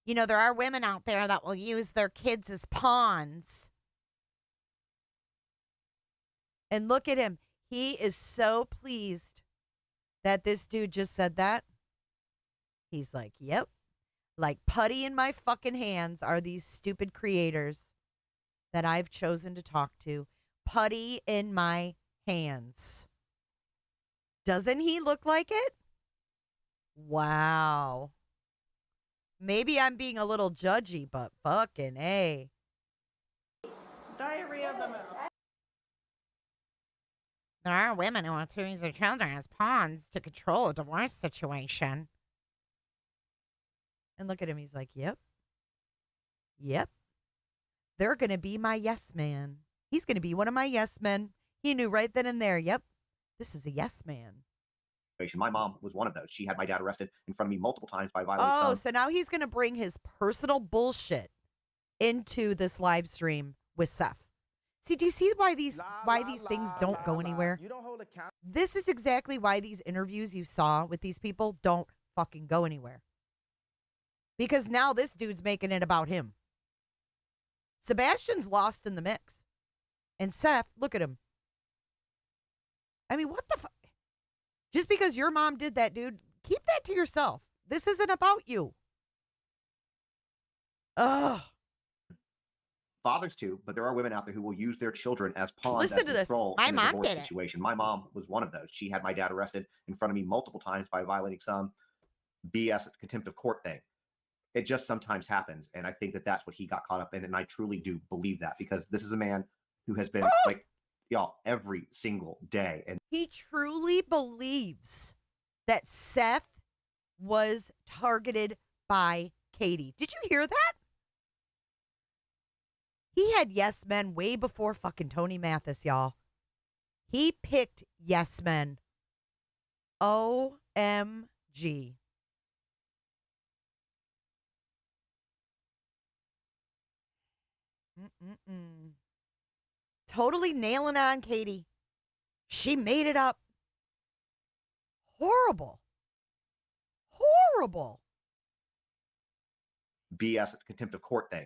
You know, there are women out there that will use their kids as pawns. And look at him. He is so pleased that this dude just said that. He's like, yep. Like putty in my fucking hands are these stupid creators that I've chosen to talk to. Putty in my hands. Doesn't he look like it? Wow. Maybe I'm being a little judgy, but fucking A. Diarrhea of the mouth. There are women who want to use their children as pawns to control a divorce situation. And look at him. He's like, yep. Yep. They're going to be my yes man. He's going to be one of my yes men. He knew right then and there, yep, this is a yes man. My mom was one of those. She had my dad arrested in front of me multiple times by violating Oh, some. so now he's going to bring his personal bullshit into this live stream with Seth. See, do you see why these things don't go anywhere? This is exactly why these interviews you saw with these people don't fucking go anywhere. Because now this dude's making it about him. Sebastian's lost in the mix. And Seth, look at him. I mean, what the fuck? Just because your mom did that, dude, keep that to yourself. This isn't about you. Ugh. Fathers too, but there are women out there who will use their children as pawns. Listen to this. Control My in a mom divorce did it. situation. My mom was one of those. She had my dad arrested in front of me multiple times by violating some BS contempt of court thing. It just sometimes happens, and I think that that's what he got caught up in, and I truly do believe that because this is a man who has been like y'all every single day, and he truly believes that Seth was targeted by Katie. Did you hear that? He had yes men way before fucking Tony Mathis, y'all. He picked yes men. OMG. Totally nailing on Katie. She made it up. Horrible. Horrible. BS contempt of court thing.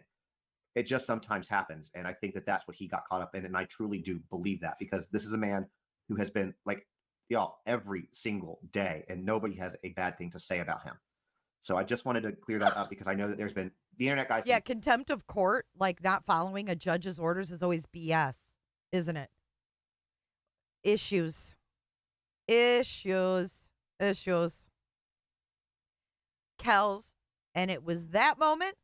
It just sometimes happens, and I think that that's what he got caught up in, and I truly do believe that because this is a man who has been like y'all every single day, and nobody has a bad thing to say about him. So I just wanted to clear that up because I know that there's been the internet guys. Yeah, contempt of court, like not following a judge's orders, is always BS, isn't it? Issues. Kels. And it was that moment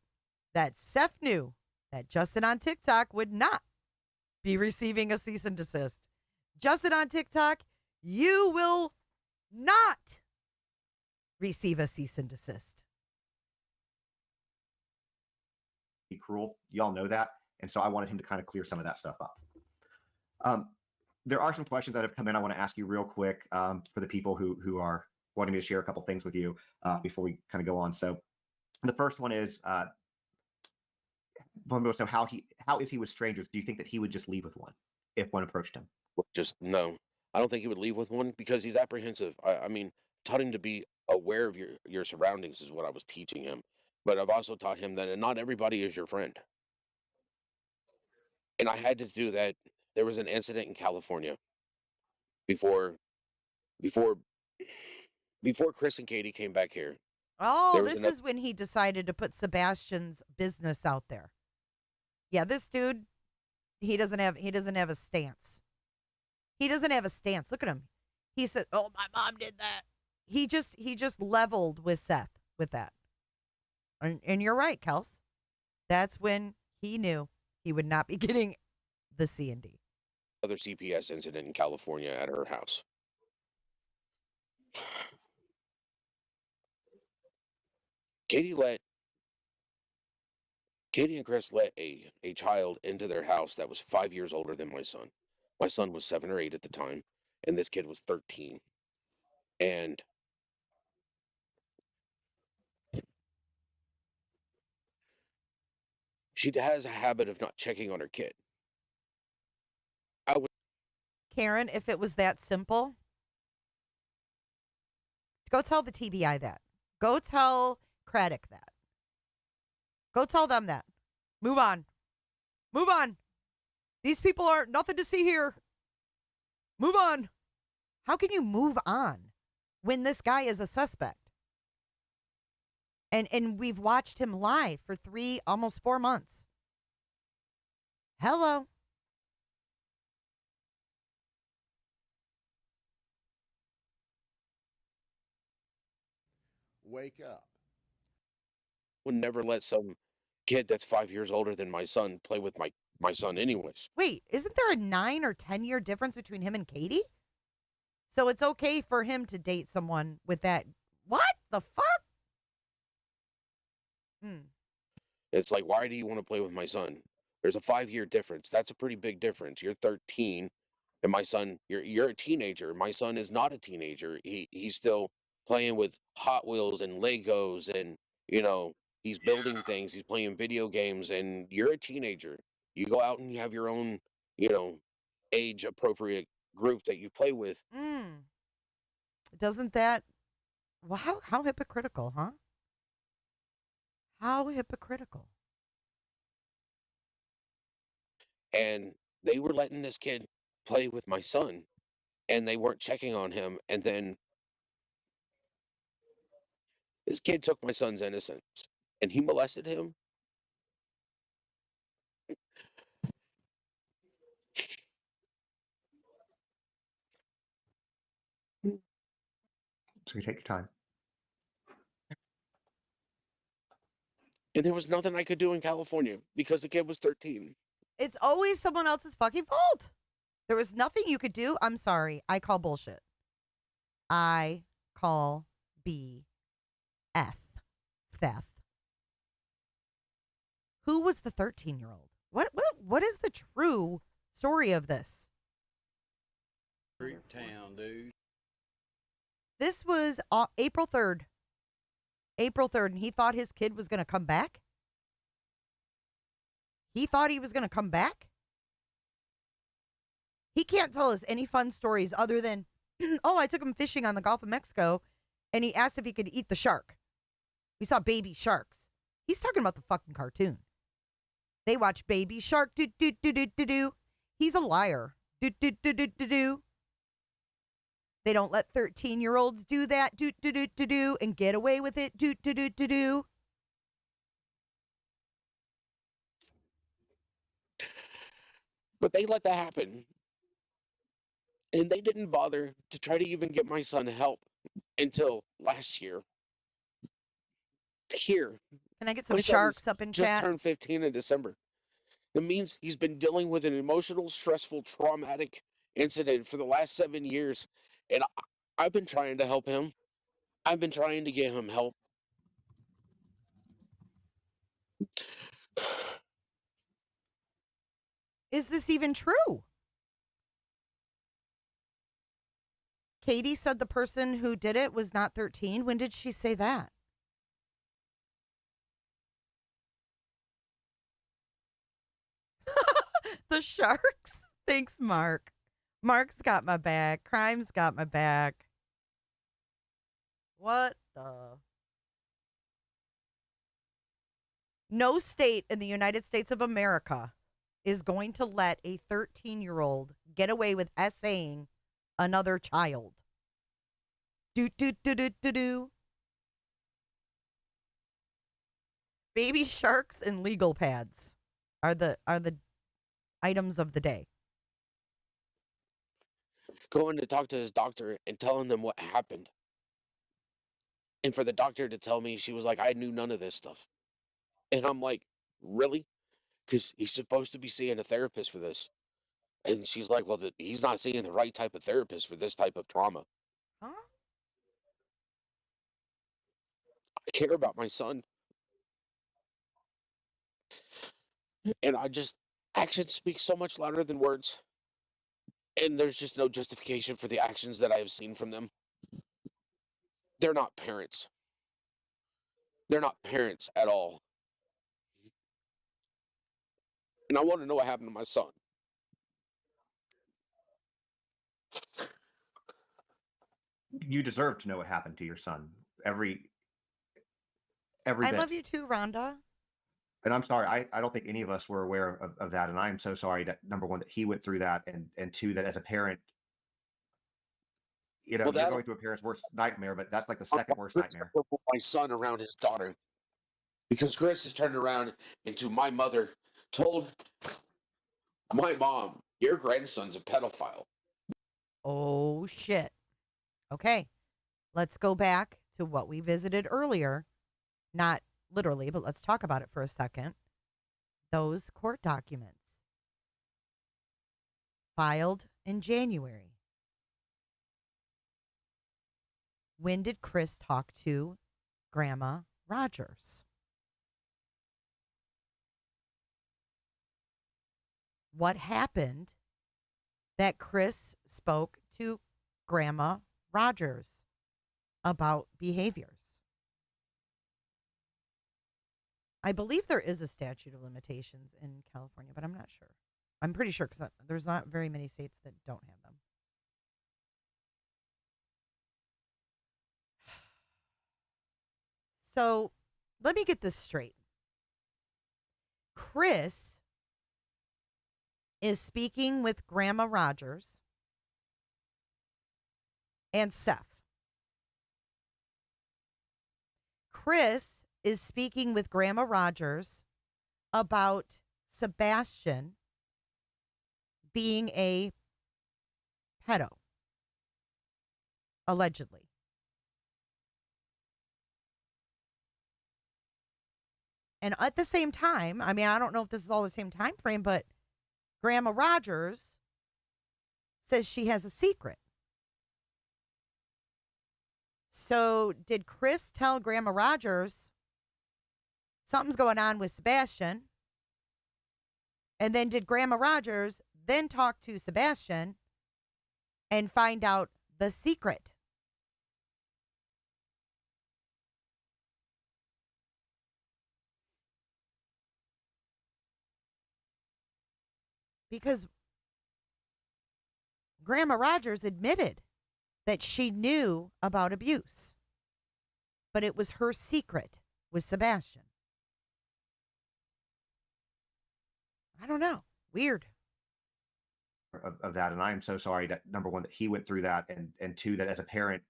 that Seth knew that Justin on TikTok would not be receiving a cease and desist. Justin on TikTok, you will not receive a cease and desist. Be cruel. Y'all know that. And so I wanted him to kind of clear some of that stuff up. There are some questions that have come in I want to ask you real quick for the people who are wanting me to share a couple things with you before we kind of go on. So the first one is, so how is he with strangers? Do you think that he would just leave with one if one approached him? Just no. I don't think he would leave with one because he's apprehensive. I mean, taught him to be aware of your surroundings is what I was teaching him. But I've also taught him that not everybody is your friend. And I had to do that. There was an incident in California before Chris and Katie came back here. Oh, this is when he decided to put Sebastian's business out there. Yeah, this dude, he doesn't have a stance. He doesn't have a stance. Look at him. He said, "Oh, my mom did that." He just leveled with Seth with that. And you're right, Kels. That's when he knew he would not be getting the C&D. Other CPS incident in California at her house. Katie and Chris let a child into their house that was 5 years older than my son. My son was 7 or 8 at the time, and this kid was 13. And she has a habit of not checking on her kid. Karen, if it was that simple, go tell the TBI that. Go tell Craddock that. Go tell them that. Move on. Move on. These people are nothing to see here. Move on. How can you move on when this guy is a suspect? And we've watched him lie for almost 4 months. Hello. wake up. Would never let some kid that's 5 years older than my son play with my son anyways. Wait, isn't there a 9 or 10-year difference between him and Katie? So it's okay for him to date someone with that. What the fuck? It's like, why do you want to play with my son? There's a 5-year difference. That's a pretty big difference. You're 13, and my son, you're a teenager. My son is not a teenager. He's still playing with Hot Wheels and Legos, and he's building things. He's playing video games, and you're a teenager. You go out and you have your own, age appropriate group that you play with. Doesn't that? Well, how hypocritical, huh? How hypocritical. And they were letting this kid play with my son, and they weren't checking on him. And then this kid took my son's innocence, and he molested him. So you take your time. And there was nothing I could do in California because the kid was 13. It's always someone else's fucking fault. There was nothing you could do. I'm sorry. I call bullshit. I call BF. Theft. Who was the 13-year-old? What is the true story of this? Street town, dude. This was April 3rd. April 3rd, and he thought his kid was going to come back? He thought he was going to come back? He can't tell us any fun stories other than, oh, I took him fishing on the Gulf of Mexico, and he asked if he could eat the shark. We saw baby sharks. He's talking about the fucking cartoon. They watch Baby Shark, do-do-do-do-do-do. He's a liar. Do-do-do-do-do-do. They don't let 13-year-olds do that, do-do-do-do-do, and get away with it, do-do-do-do-do. But they let that happen. And they didn't bother to try to even get my son help until last year. Here. Can I get some my son sharks up in just chat? turned 15 in December. It means he's been dealing with an emotional, stressful, traumatic incident for the last 7 years. And I've been trying to help him. I've been trying to get him help. Is this even true? Katie said the person who did it was not 13. When did she say that? The sharks? Thanks, Mark. Mark's got my back. Crime's got my back. What the? No state in the United States of America is going to let a 13-year-old get away with essaying another child. Do. Baby sharks and legal pads are the items of the day. Going to talk to his doctor and telling them what happened. And for the doctor to tell me, she was like, I knew none of this stuff. And I'm like, really? Because he's supposed to be seeing a therapist for this. And she's like, well, he's not seeing the right type of therapist for this type of trauma. Huh? I care about my son. And actions speak so much louder than words. And there's just no justification for the actions that I have seen from them. They're not parents. They're not parents at all. And I want to know what happened to my son. You deserve to know what happened to your son. Every I bit. love you too, Rhonda. And I'm sorry, I don't think any of us were aware of that. And I am so sorry that, number one, that he went through that, and two, that as a parent, you're going through a parent's worst nightmare, but that's like the second worst nightmare. My son around his daughter. Because Chris has turned around into my mother told my mom, your grandson's a pedophile. Oh, shit. Okay. Let's go back to what we visited earlier. Not literally, but let's talk about it for a second. Those court documents filed in January. When did Chris talk to Grandma Rogers? What happened that Chris spoke to Grandma Rogers about behaviors? I believe there is a statute of limitations in California, but I'm not sure. I'm pretty sure because there's not very many states that don't have them. So let me get this straight. Chris is speaking with Grandma Rogers and Seth. Chris is speaking with Grandma Rogers about Sebastian being a pedo, allegedly. And at the same time, I mean, I don't know if this is all the same time frame, but Grandma Rogers says she has a secret. So did Chris tell Grandma Rogers something's going on with Sebastian? And then did Grandma Rogers then talk to Sebastian and find out the secret? Because Grandma Rogers admitted that she knew about abuse, but it was her secret with Sebastian. I don't know. Weird. Of that, and I am so sorry that, number one, that he went through that, and two, that as a parent,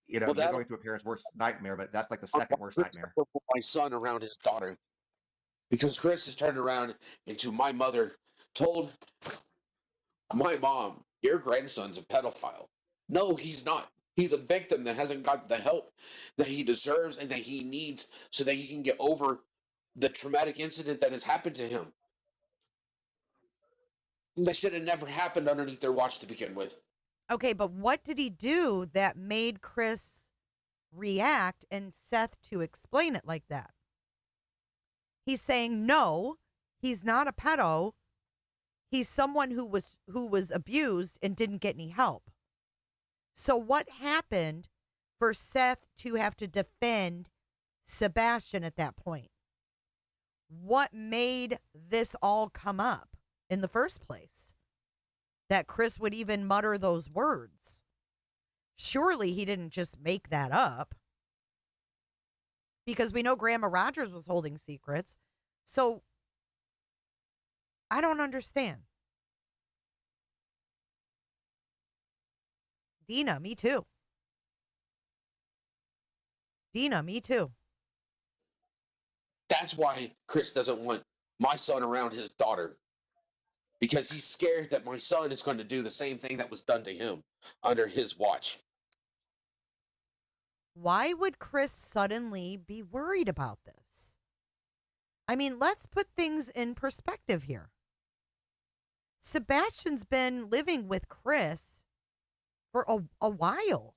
you're going through a parent's worst nightmare, but that's like the second worst nightmare. My son around his daughter, because Chris has turned around into my mother told my mom, your grandson's a pedophile. No, he's not. He's a victim that hasn't got the help that he deserves and that he needs so that he can get over the traumatic incident that has happened to him. That should have never happened underneath their watch to begin with. Okay, but what did he do that made Chris react and Seth to explain it like that? He's saying, no, he's not a pedo. He's someone who was abused and didn't get any help. So what happened for Seth to have to defend Sebastian at that point? What made this all come up in the first place? That Chris would even mutter those words. Surely he didn't just make that up. Because we know Grandma Rogers was holding secrets. So I don't understand. Dina, me too. Dina, me too. That's why Chris doesn't want my son around his daughter. Because he's scared that my son is going to do the same thing that was done to him under his watch. Why would Chris suddenly be worried about this? I mean, let's put things in perspective here. Sebastian's been living with Chris for a while.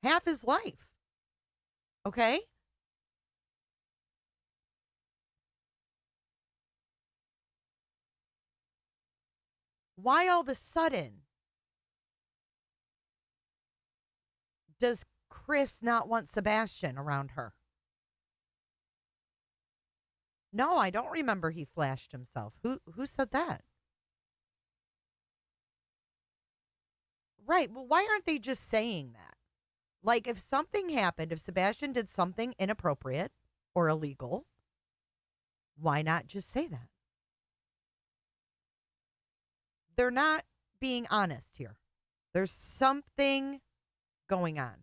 Half his life. Okay? Why all of a sudden does Chris not want Sebastian around her? No, I don't remember he flashed himself. Who said that? Right. Well, why aren't they just saying that? Like, if something happened, if Sebastian did something inappropriate or illegal, why not just say that? They're not being honest here. There's something going on.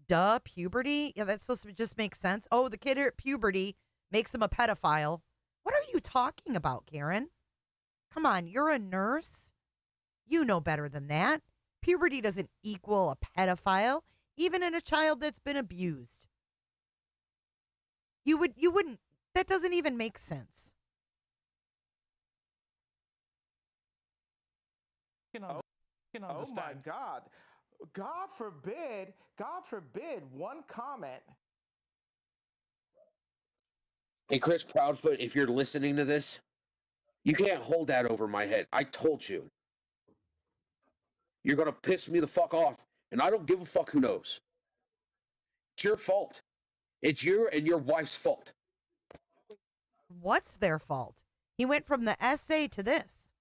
Duh, puberty? Yeah, that's supposed to just make sense. Oh, the kid at puberty makes him a pedophile. What are you talking about, Karen? Come on, you're a nurse. You know better than that. Puberty doesn't equal a pedophile. even in a child that's been abused. You wouldn't, that doesn't even make sense. Oh my God. God forbid, one comment. Hey, Chris Proudfoot, if you're listening to this, you can't hold that over my head. I told you. You're going to piss me the fuck off, and I don't give a fuck who knows. It's your fault. It's your and your wife's fault. What's their fault? He went from the essay to this.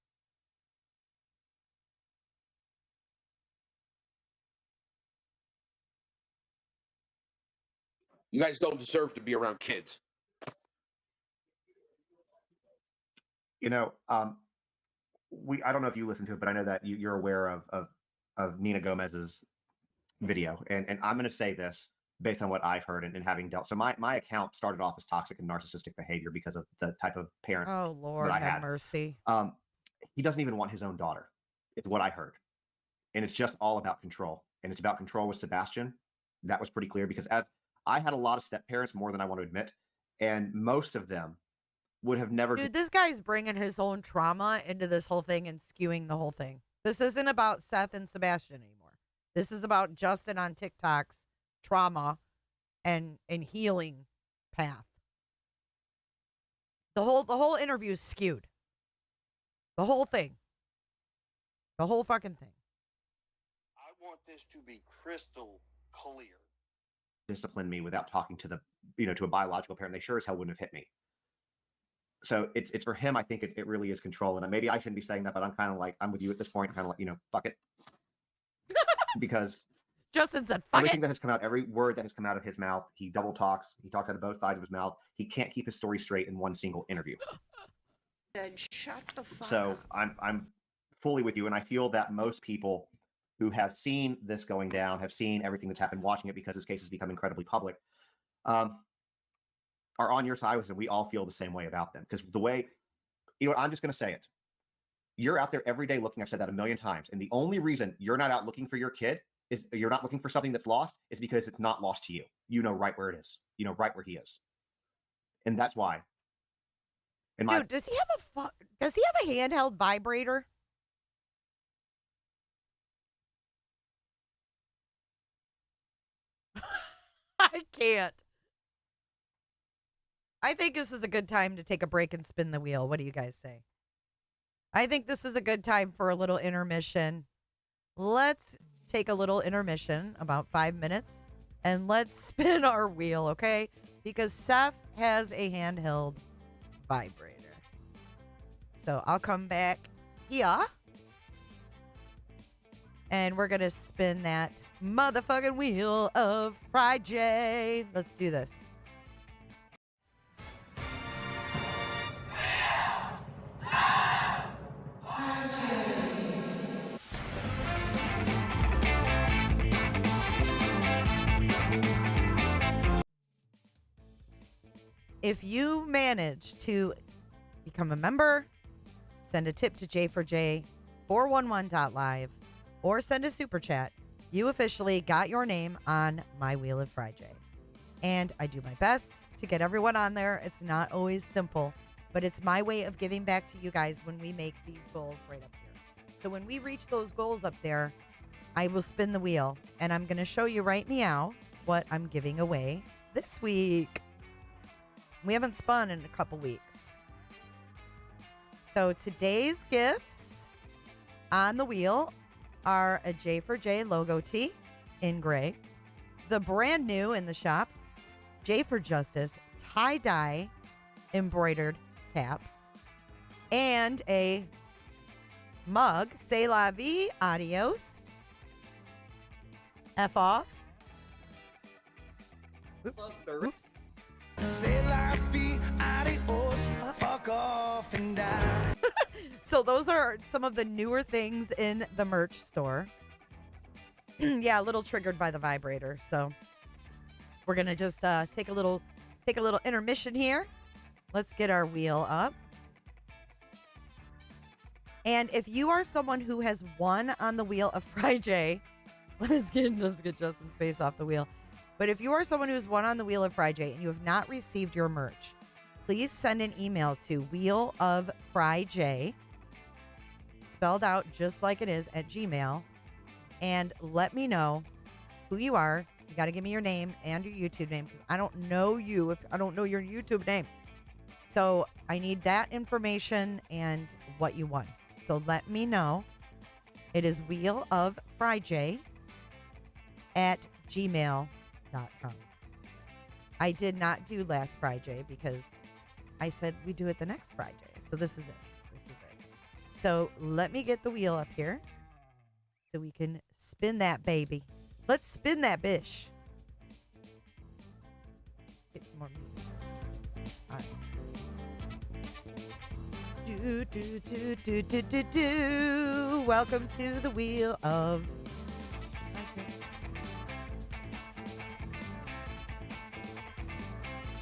You guys don't deserve to be around kids. You know, I don't know if you listened to it, but I know that you're aware of Nina Gomez's video. And I'm going to say this based on what I've heard and having dealt. So my account started off as toxic and narcissistic behavior because of the type of parent Oh, Lord, that I have had. mercy. He doesn't even want his own daughter. It's what I heard. And it's just all about control. And it's about control with Sebastian. That was pretty clear because as I had a lot of step parents, more than I want to admit, and most of them would have never. Dude, this guy's bringing his own trauma into this whole thing and skewing the whole thing. This isn't about Seth and Sebastian anymore. This is about Justin on TikTok's trauma and healing path. The whole interview is skewed. The whole thing. The whole fucking thing. I want this to be crystal clear. Discipline me without talking to to a biological parent. They sure as hell wouldn't have hit me. So it's for him. I think it really is control. And maybe I shouldn't be saying that, but I'm kind of like, I'm with you at this point. Kind of like, fuck it. Because Justin said, fuck everything it. that has come out, every word that has come out of his mouth, he double talks. He talks out of both sides of his mouth. He can't keep his story straight in one single interview. Shut the fuck So up. I'm fully with you. And I feel that most people who have seen this going down, have seen everything that's happened, watching it because this case has become incredibly public, are on your side with it. We all feel the same way about them. Because the way, I'm just going to say it. You're out there every day looking, I've said that a million times. And the only reason you're not out looking for your kid is you're not looking for something that's lost is because it's not lost to you. You know right where it is. You know right where he is. And that's why. Dude, does he have a handheld vibrator? I can't. I think this is a good time to take a break and spin the wheel. What do you guys say? I think this is a good time for a little intermission. Let's take a little intermission, about 5 minutes, and let's spin our wheel, okay? Because Seth has a handheld vibrator. So I'll come back here, and we're going to spin that motherfucking wheel of frijay. Let's do this. If you manage to become a member, send a tip to J4J411.live, or send a super chat, you officially got your name on my Wheel of Frijay. And I do my best to get everyone on there. It's not always simple, but it's my way of giving back to you guys when we make these goals right up here. So when we reach those goals up there, I will spin the wheel, and I'm going to show you right now what I'm giving away this week. We haven't spun in a couple weeks. So today's gifts on the wheel are a J4J logo tee in gray, the brand new in the shop J for Justice tie-dye embroidered cap, and a mug, C'est la vie, adios, F off. Oops. C'est la vie, adios, fuck off and die. So those are some of the newer things in the merch store. Yeah, a little triggered by the vibrator. So we're gonna just take a little intermission here. Let's get our wheel up. And if you are someone who has won on the Wheel of frijay Let's get Justin's face off the wheel. But if you are someone who's won on the Wheel of frijay and you have not received your merch, please send an email to wheeloffrijay, spelled out just like it is, at Gmail, and let me know who you are. You got to give me your name and your YouTube name because I don't know you if I don't know your YouTube name. So I need that information and what you won. So let me know. It is wheeloffrijay at gmail.com. I did not do last Friday because I said we do it the next Friday. So this is it. So let me get the wheel up here so we can spin that baby. Let's spin that bish. Get some more music. All right. Do. Welcome to the Wheel of.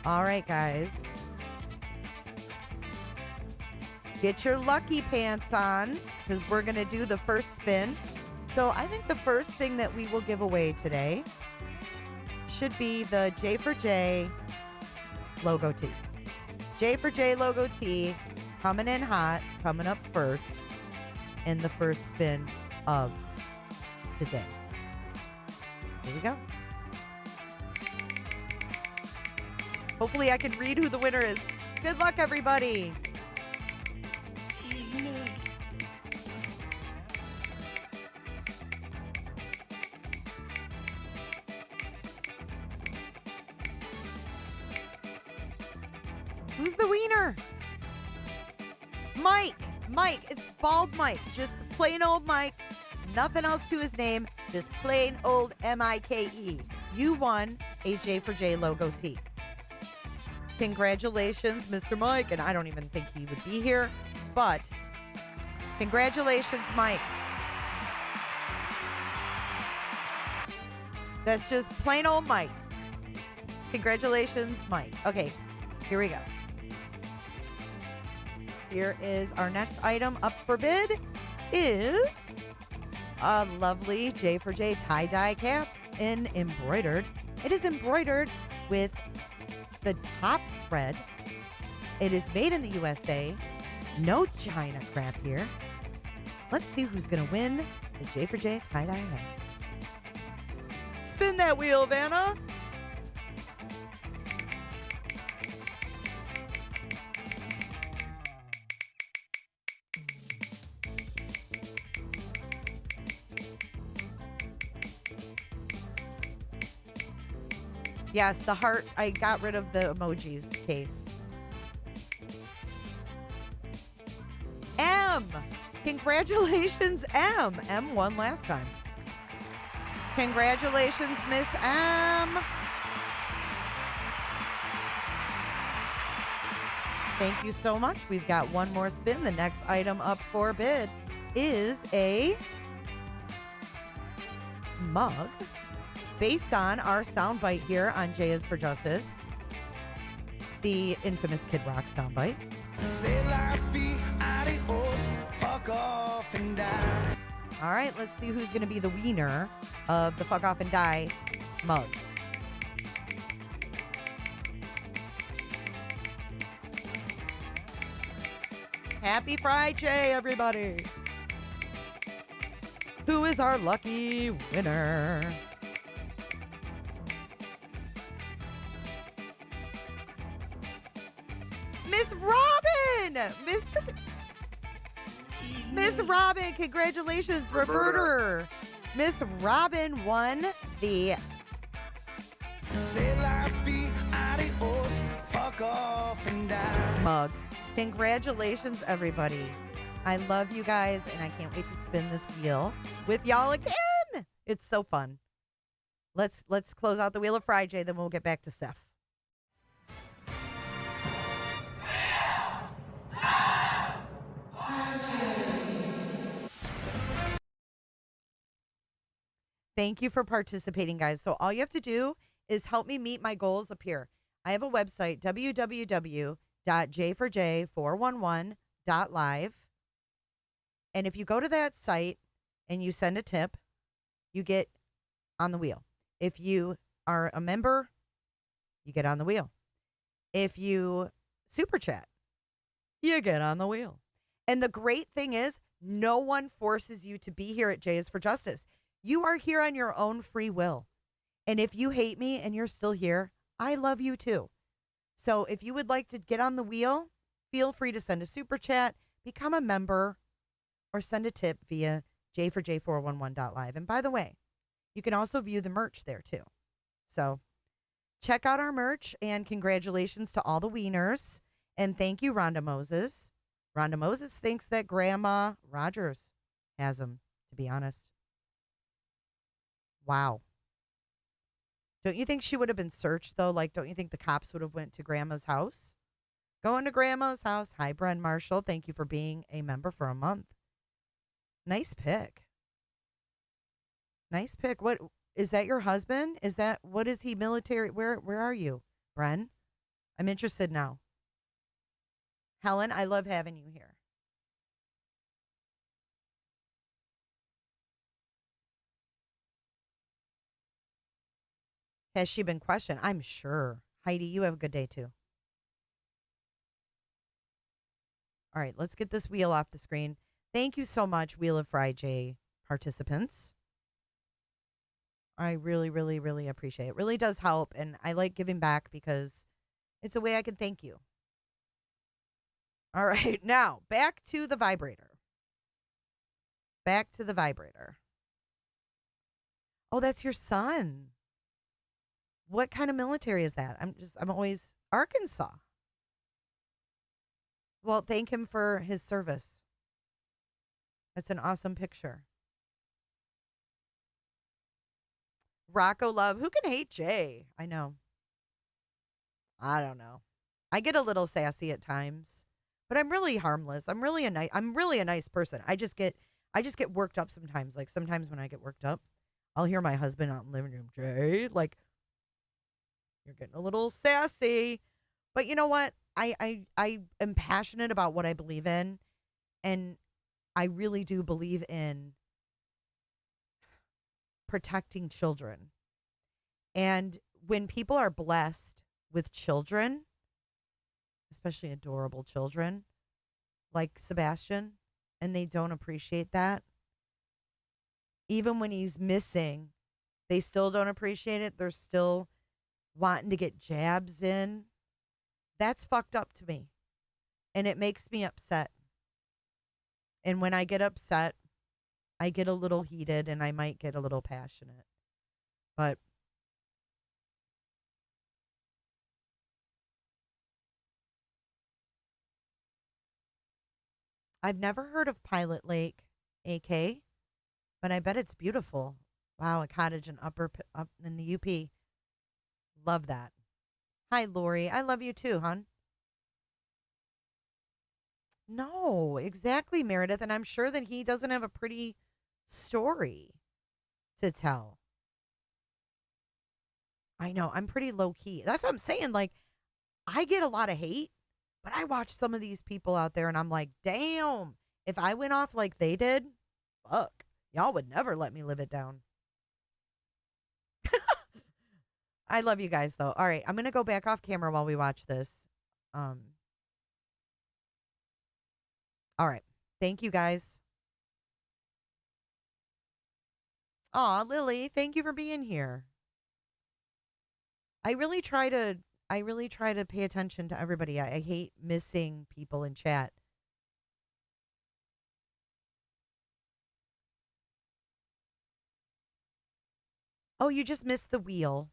All right, guys. Get your lucky pants on because we're going to do the first spin. So I think the first thing that we will give away today should be the J for J logo tee. J for J logo tee coming in hot, coming up first in the first spin of today. Here we go. Hopefully I can read who the winner is. Good luck, everybody. Who's the wiener? Mike. It's bald Mike. Just plain old Mike. Nothing else to his name. Just plain old M-I-K-E. You won a J for J logo tee. Congratulations, Mr. Mike. And I don't even think he would be here, but congratulations, Mike. That's just plain old Mike. Congratulations, Mike. Okay, here we go. Here is our next item up for bid is a lovely J for J tie-dye cap in embroidered. It is embroidered with the top thread. It is made in the USA. No China crap here. Let's see who's going to win the J for J tie-dye hat. Spin that wheel, Vanna. Yes, the heart. I got rid of the emojis case. M. Congratulations, M. M won last time. Congratulations, Miss M. Thank you so much. We've got one more spin. The next item up for bid is a mug based on our soundbite here on J is for Justice, the infamous Kid Rock soundbite. Fuck off and die. All right, let's see who's going to be the winner of the Fuck Off and Die mug. Happy Friday, everybody. Who is our lucky winner? Miss Robin! Miss Robin, congratulations, Reverter. Miss Robin won the fuck off and die mug. Congratulations, everybody. I love you guys, and I can't wait to spin this wheel with y'all again. It's so fun. Let's close out the Wheel of Frijay, then we'll get back to Seth. Thank you for participating, guys. So all you have to do is help me meet my goals up here. I have a website, www.j4j411.live. And if you go to that site and you send a tip, you get on the wheel. If you are a member, you get on the wheel. If you super chat, you get on the wheel. And the great thing is, no one forces you to be here at J is for Justice. You are here on your own free will. And if you hate me and you're still here, I love you too. So if you would like to get on the wheel, feel free to send a super chat, become a member, or send a tip via j4j411.live. And by the way, you can also view the merch there too. So check out our merch, and congratulations to all the wieners. And thank you, Rhonda Moses. Rhonda Moses thinks that Grandma Rogers has them, to be honest. Wow. Don't you think she would have been searched, though? Like, don't you think the cops would have went to Grandma's house? Going to Grandma's house. Hi, Bren Marshall. Thank you for being a member for a month. Nice pick. Nice pick. What is that? Your husband? What is he, military? Where are you, Bren? I'm interested now. Helen, I love having you here. Has she been questioned? I'm sure. Heidi, you have a good day too. All right, let's get this wheel off the screen. Thank you so much, Wheel of frijay participants. I really, really, really appreciate it. It really does help, and I like giving back because it's a way I can thank you. All right, now back to the vibrator. Back to the vibrator. Oh, that's your son. What kind of military is that? I'm always Arkansas. Well, thank him for his service. That's an awesome picture. Rocco Love. Who can hate Jay? I know. I don't know. I get a little sassy at times, but I'm really harmless. I'm really a nice person. I just get worked up sometimes. Like sometimes when I get worked up, I'll hear my husband out in the living room, Jay, like, you're getting a little sassy. But you know what? I am passionate about what I believe in, and I really do believe in protecting children. And when people are blessed with children, especially adorable children like Sebastian, and they don't appreciate that, even when he's missing, they still don't appreciate it. They're still wanting to get jabs in. That's fucked up to me. And it makes me upset. And when I get upset, I get a little heated and I might get a little passionate. But I've never heard of Pilot Lake, AK, but I bet it's beautiful. Wow, a cottage up in the UP. Love that. Hi, Lori. I love you too, hon. No, exactly, Meredith. And I'm sure that he doesn't have a pretty story to tell. I know. I'm pretty low key. That's what I'm saying. Like, I get a lot of hate, but I watch some of these people out there and I'm like, damn, if I went off like they did, fuck, y'all would never let me live it down. I love you guys, though. All right, I'm going to go back off camera while we watch this. All right. Thank you, guys. Aw, Lily, thank you for being here. I really try to pay attention to everybody. I hate missing people in chat. Oh, you just missed the wheel.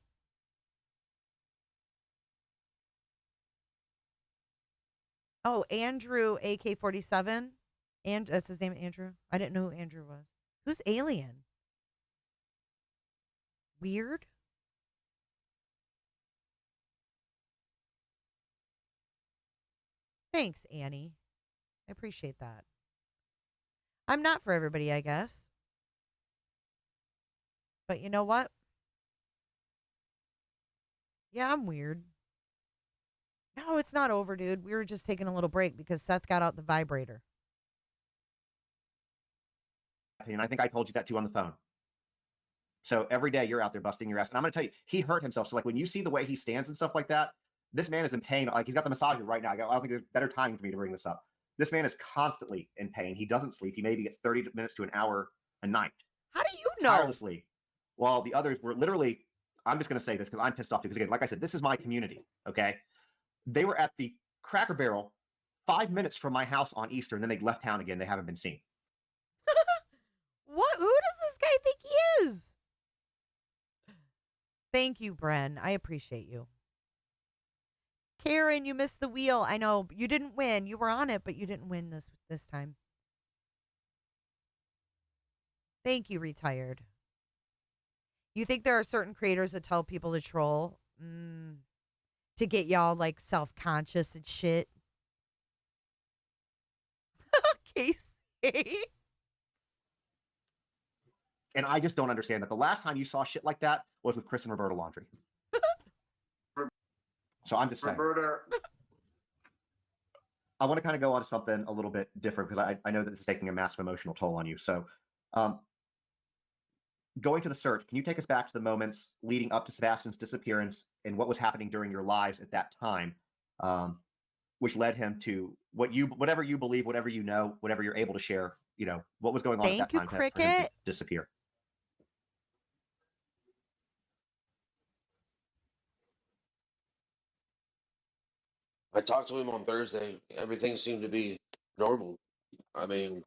Oh, Andrew, AK-47. And that's his name, Andrew. I didn't know who Andrew was. Who's Alien? Weird. Thanks, Annie. I appreciate that. I'm not for everybody, I guess. But you know what? Yeah, I'm weird. No, it's not over, dude. We were just taking a little break because Seth got out the vibrator. And I think I told you that too on the phone. So every day you're out there busting your ass. And I'm going to tell you, he hurt himself. So like when you see the way he stands and stuff like that, this man is in pain. Like he's got the massager right now. I don't think there's better timing for me to bring this up. This man is constantly in pain. He doesn't sleep. He maybe gets 30 minutes to an hour a night. How do you know? Tirelessly. While the others were literally, I'm just going to say this because I'm pissed off too. Because again, like I said, this is my community. Okay. They were at the Cracker Barrel 5 minutes from my house on Easter, and then they left town again. They haven't been seen. What? Who does this guy think he is? Thank you, Bren. I appreciate you. Karen, you missed the wheel. I know you didn't win. You were on it, but you didn't win this time. Thank you, retired. You think there are certain creators that tell people to troll to get y'all like self-conscious and shit? Casey. And I just don't understand that. The last time you saw shit like that was with Chris and Roberta Laundry. So I'm just saying. Roberta. I want to kind of go on to something a little bit different because I know that this is taking a massive emotional toll on you. So going to the search, can you take us back to the moments leading up to Sebastian's disappearance and what was happening during your lives at that time, which led him to whatever you believe, whatever you know, whatever you're able to share, what was going on at that time for him to disappear? I talked to him on Thursday. Everything seemed to be normal. I mean,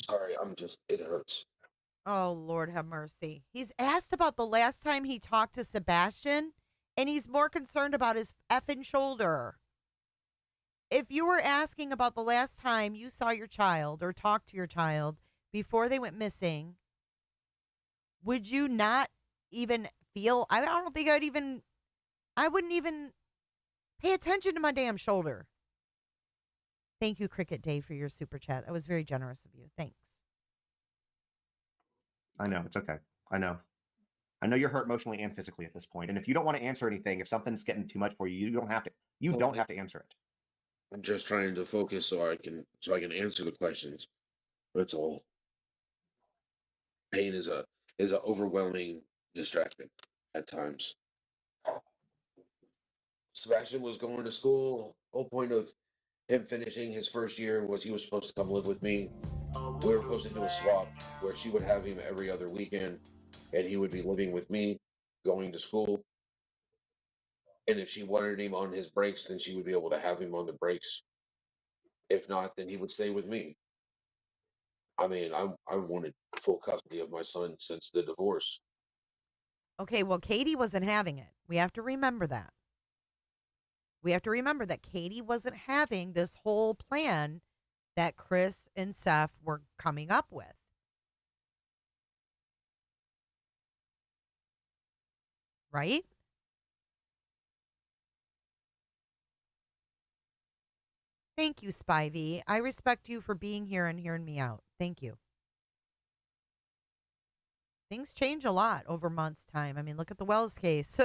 sorry, it hurts. Oh, Lord have mercy. He's asked about the last time he talked to Sebastian, and he's more concerned about his effing shoulder. If you were asking about the last time you saw your child or talked to your child before they went missing, would you not even feel, I don't think I wouldn't even pay attention to my damn shoulder. Thank you, Cricket Dave, for your super chat. That was very generous of you. Thanks. I know. It's okay. I know you're hurt emotionally and physically at this point. And if you don't want to answer anything, if something's getting too much for you, you don't have to. You don't have to answer it. I'm just trying to focus so I can answer the questions. That's all. Pain is a overwhelming distraction at times. Sebastian was going to school. Whole point of him finishing his first year was he was supposed to come live with me. We were supposed to do a swap where she would have him every other weekend and he would be living with me, going to school. And if she wanted him on his breaks, then she would be able to have him on the breaks. If not, then he would stay with me. I mean, I wanted full custody of my son since the divorce. Okay, well, Katie wasn't having it. We have to remember that. We have to remember that Katie wasn't having this whole plan that Chris and Seth were coming up with. Right? Thank you, Spivey. I respect you for being here and hearing me out. Thank you. Things change a lot over months' time. I mean, look at the Wells case.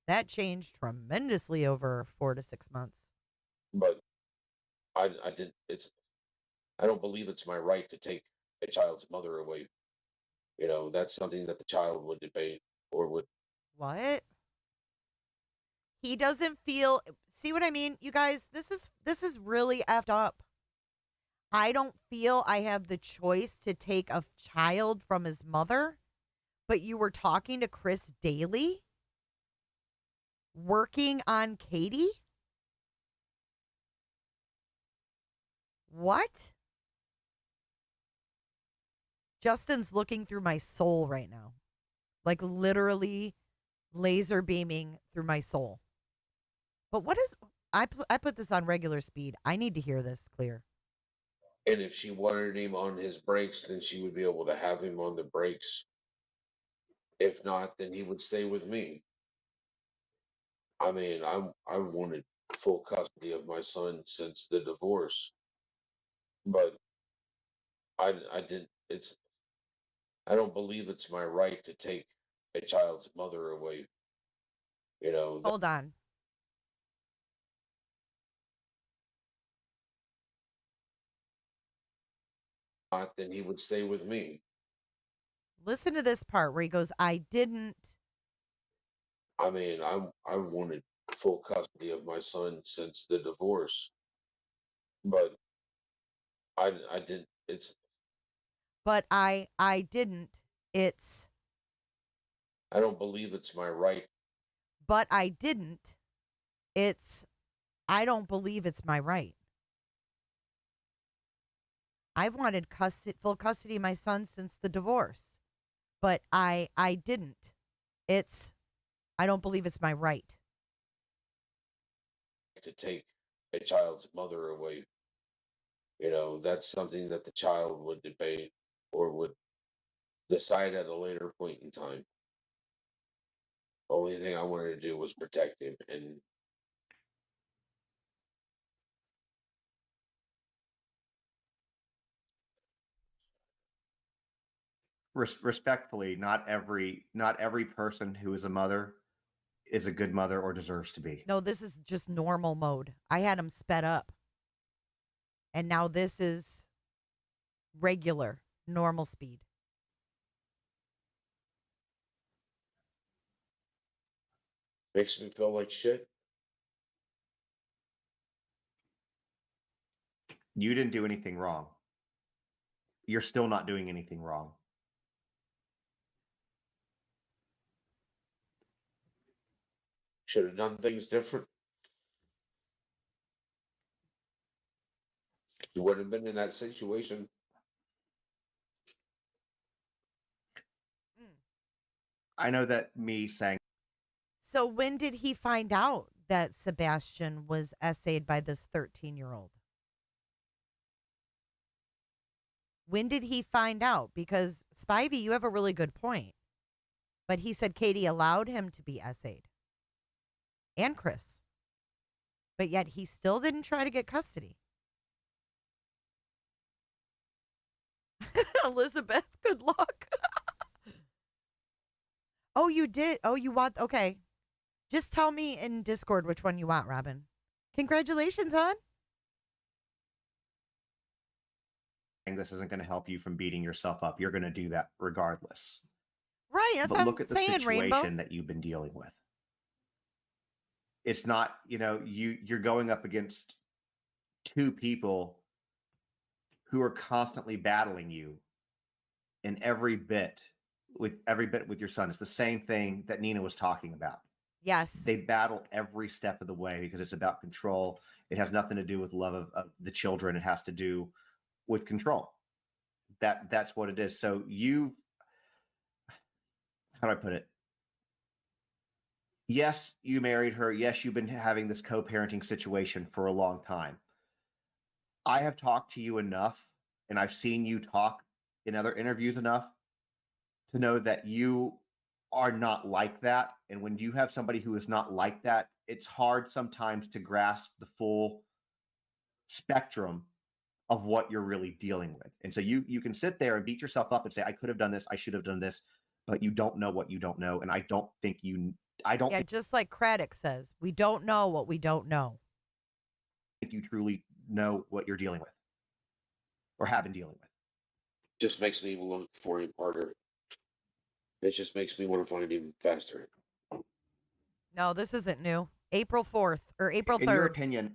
That changed tremendously over 4 to 6 months. But I don't believe it's my right to take a child's mother away. That's something that the child would debate or would. What? He doesn't feel. See what I mean? You guys, this is really effed up. I don't feel I have the choice to take a child from his mother, but you were talking to Chris daily? Working on Katie? What? Justin's looking through my soul right now. Like literally laser beaming through my soul. But what is... I put this on regular speed. I need to hear this clear. And if she wanted him on his breaks, then she would be able to have him on the breaks. If not, then he would stay with me. I mean, I wanted full custody of my son since the divorce, but I didn't. I don't believe it's my right to take a child's mother away. Hold on. not, then he would stay with me. Listen to this part where he goes, I didn't. I mean, I wanted full custody of my son since the divorce, but I didn't. But I didn't. It's. I don't believe it's my right. But I didn't. It's. I don't believe it's my right. I've wanted full custody of my son since the divorce, but I didn't. It's. I don't believe it's my right To take a child's mother away. You know, that's something that the child would debate or would decide at a later point in time. The only thing I wanted to do was protect him, and Respectfully, not every person who is a mother is a good mother or deserves to be. No, this is just normal mode. I had him sped up. And now this is regular, normal speed. makes me feel like shit. You didn't do anything wrong. You're still not doing anything wrong. Should have done things different. You wouldn't have been in that situation. I know that me saying. So when did he find out that Sebastian was essayed by this 13-year-old? When did he find out? Because, Spivey, you have a really good point. But he said Katie allowed him to be essayed. And Chris. But yet he still didn't try to get custody. Elizabeth, good luck. Oh, you did? Oh, you want? Okay. Just tell me in Discord which one you want, Robin. Congratulations, hon. This isn't going to help you from beating yourself up. You're going to do that regardless. Right. That's But what look I'm at the saying, situation Rainbow. that you've been dealing with. It's not, you're going up against two people who are constantly battling you in every bit with your son. It's the same thing that Nina was talking about. Yes. They battle every step of the way because it's about control. It has nothing to do with love of the children. It has to do with control. That's what it is. So how do I put it? Yes, you married her. Yes, you've been having this co-parenting situation for a long time. I have talked to you enough, and I've seen you talk in other interviews enough to know that you are not like that. And when you have somebody who is not like that, it's hard sometimes to grasp the full spectrum of what you're really dealing with. And so you can sit there and beat yourself up and say, I could have done this, I should have done this, but you don't know what you don't know. And I don't think Yeah, just like Craddock says, we don't know what we don't know. think you truly know what you're dealing with or have been dealing with. Just makes me look for him harder. It just makes me want to find him faster. No, this isn't new. April 4th or April 3rd. In your opinion,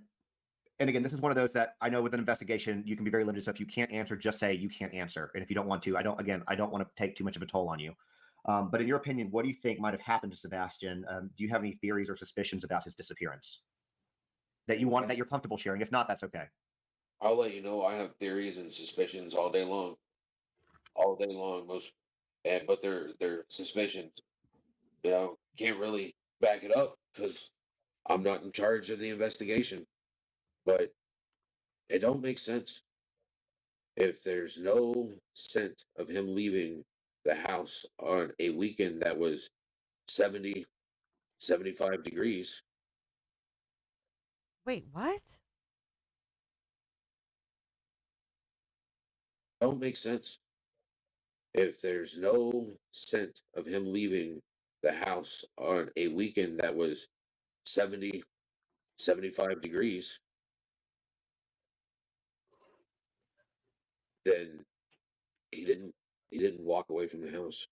and again, this is one of those that I know with an investigation, you can be very limited. So if you can't answer, just say you can't answer. And if you don't want to, I don't want to take too much of a toll on you. But in your opinion, what do you think might have happened to Sebastian? Do you have any theories or suspicions about his disappearance that you're comfortable sharing? If not, that's okay. I'll let you know. I have theories and suspicions all day long, but they're suspicions. Can't really back it up because I'm not in charge of the investigation. But it don't make sense. If there's no scent of him leaving the house on a weekend that was 70, 75 degrees. Wait, what? Don't make sense. If there's no scent of him leaving the house on a weekend that was 70, 75 degrees, then He didn't walk away from the house.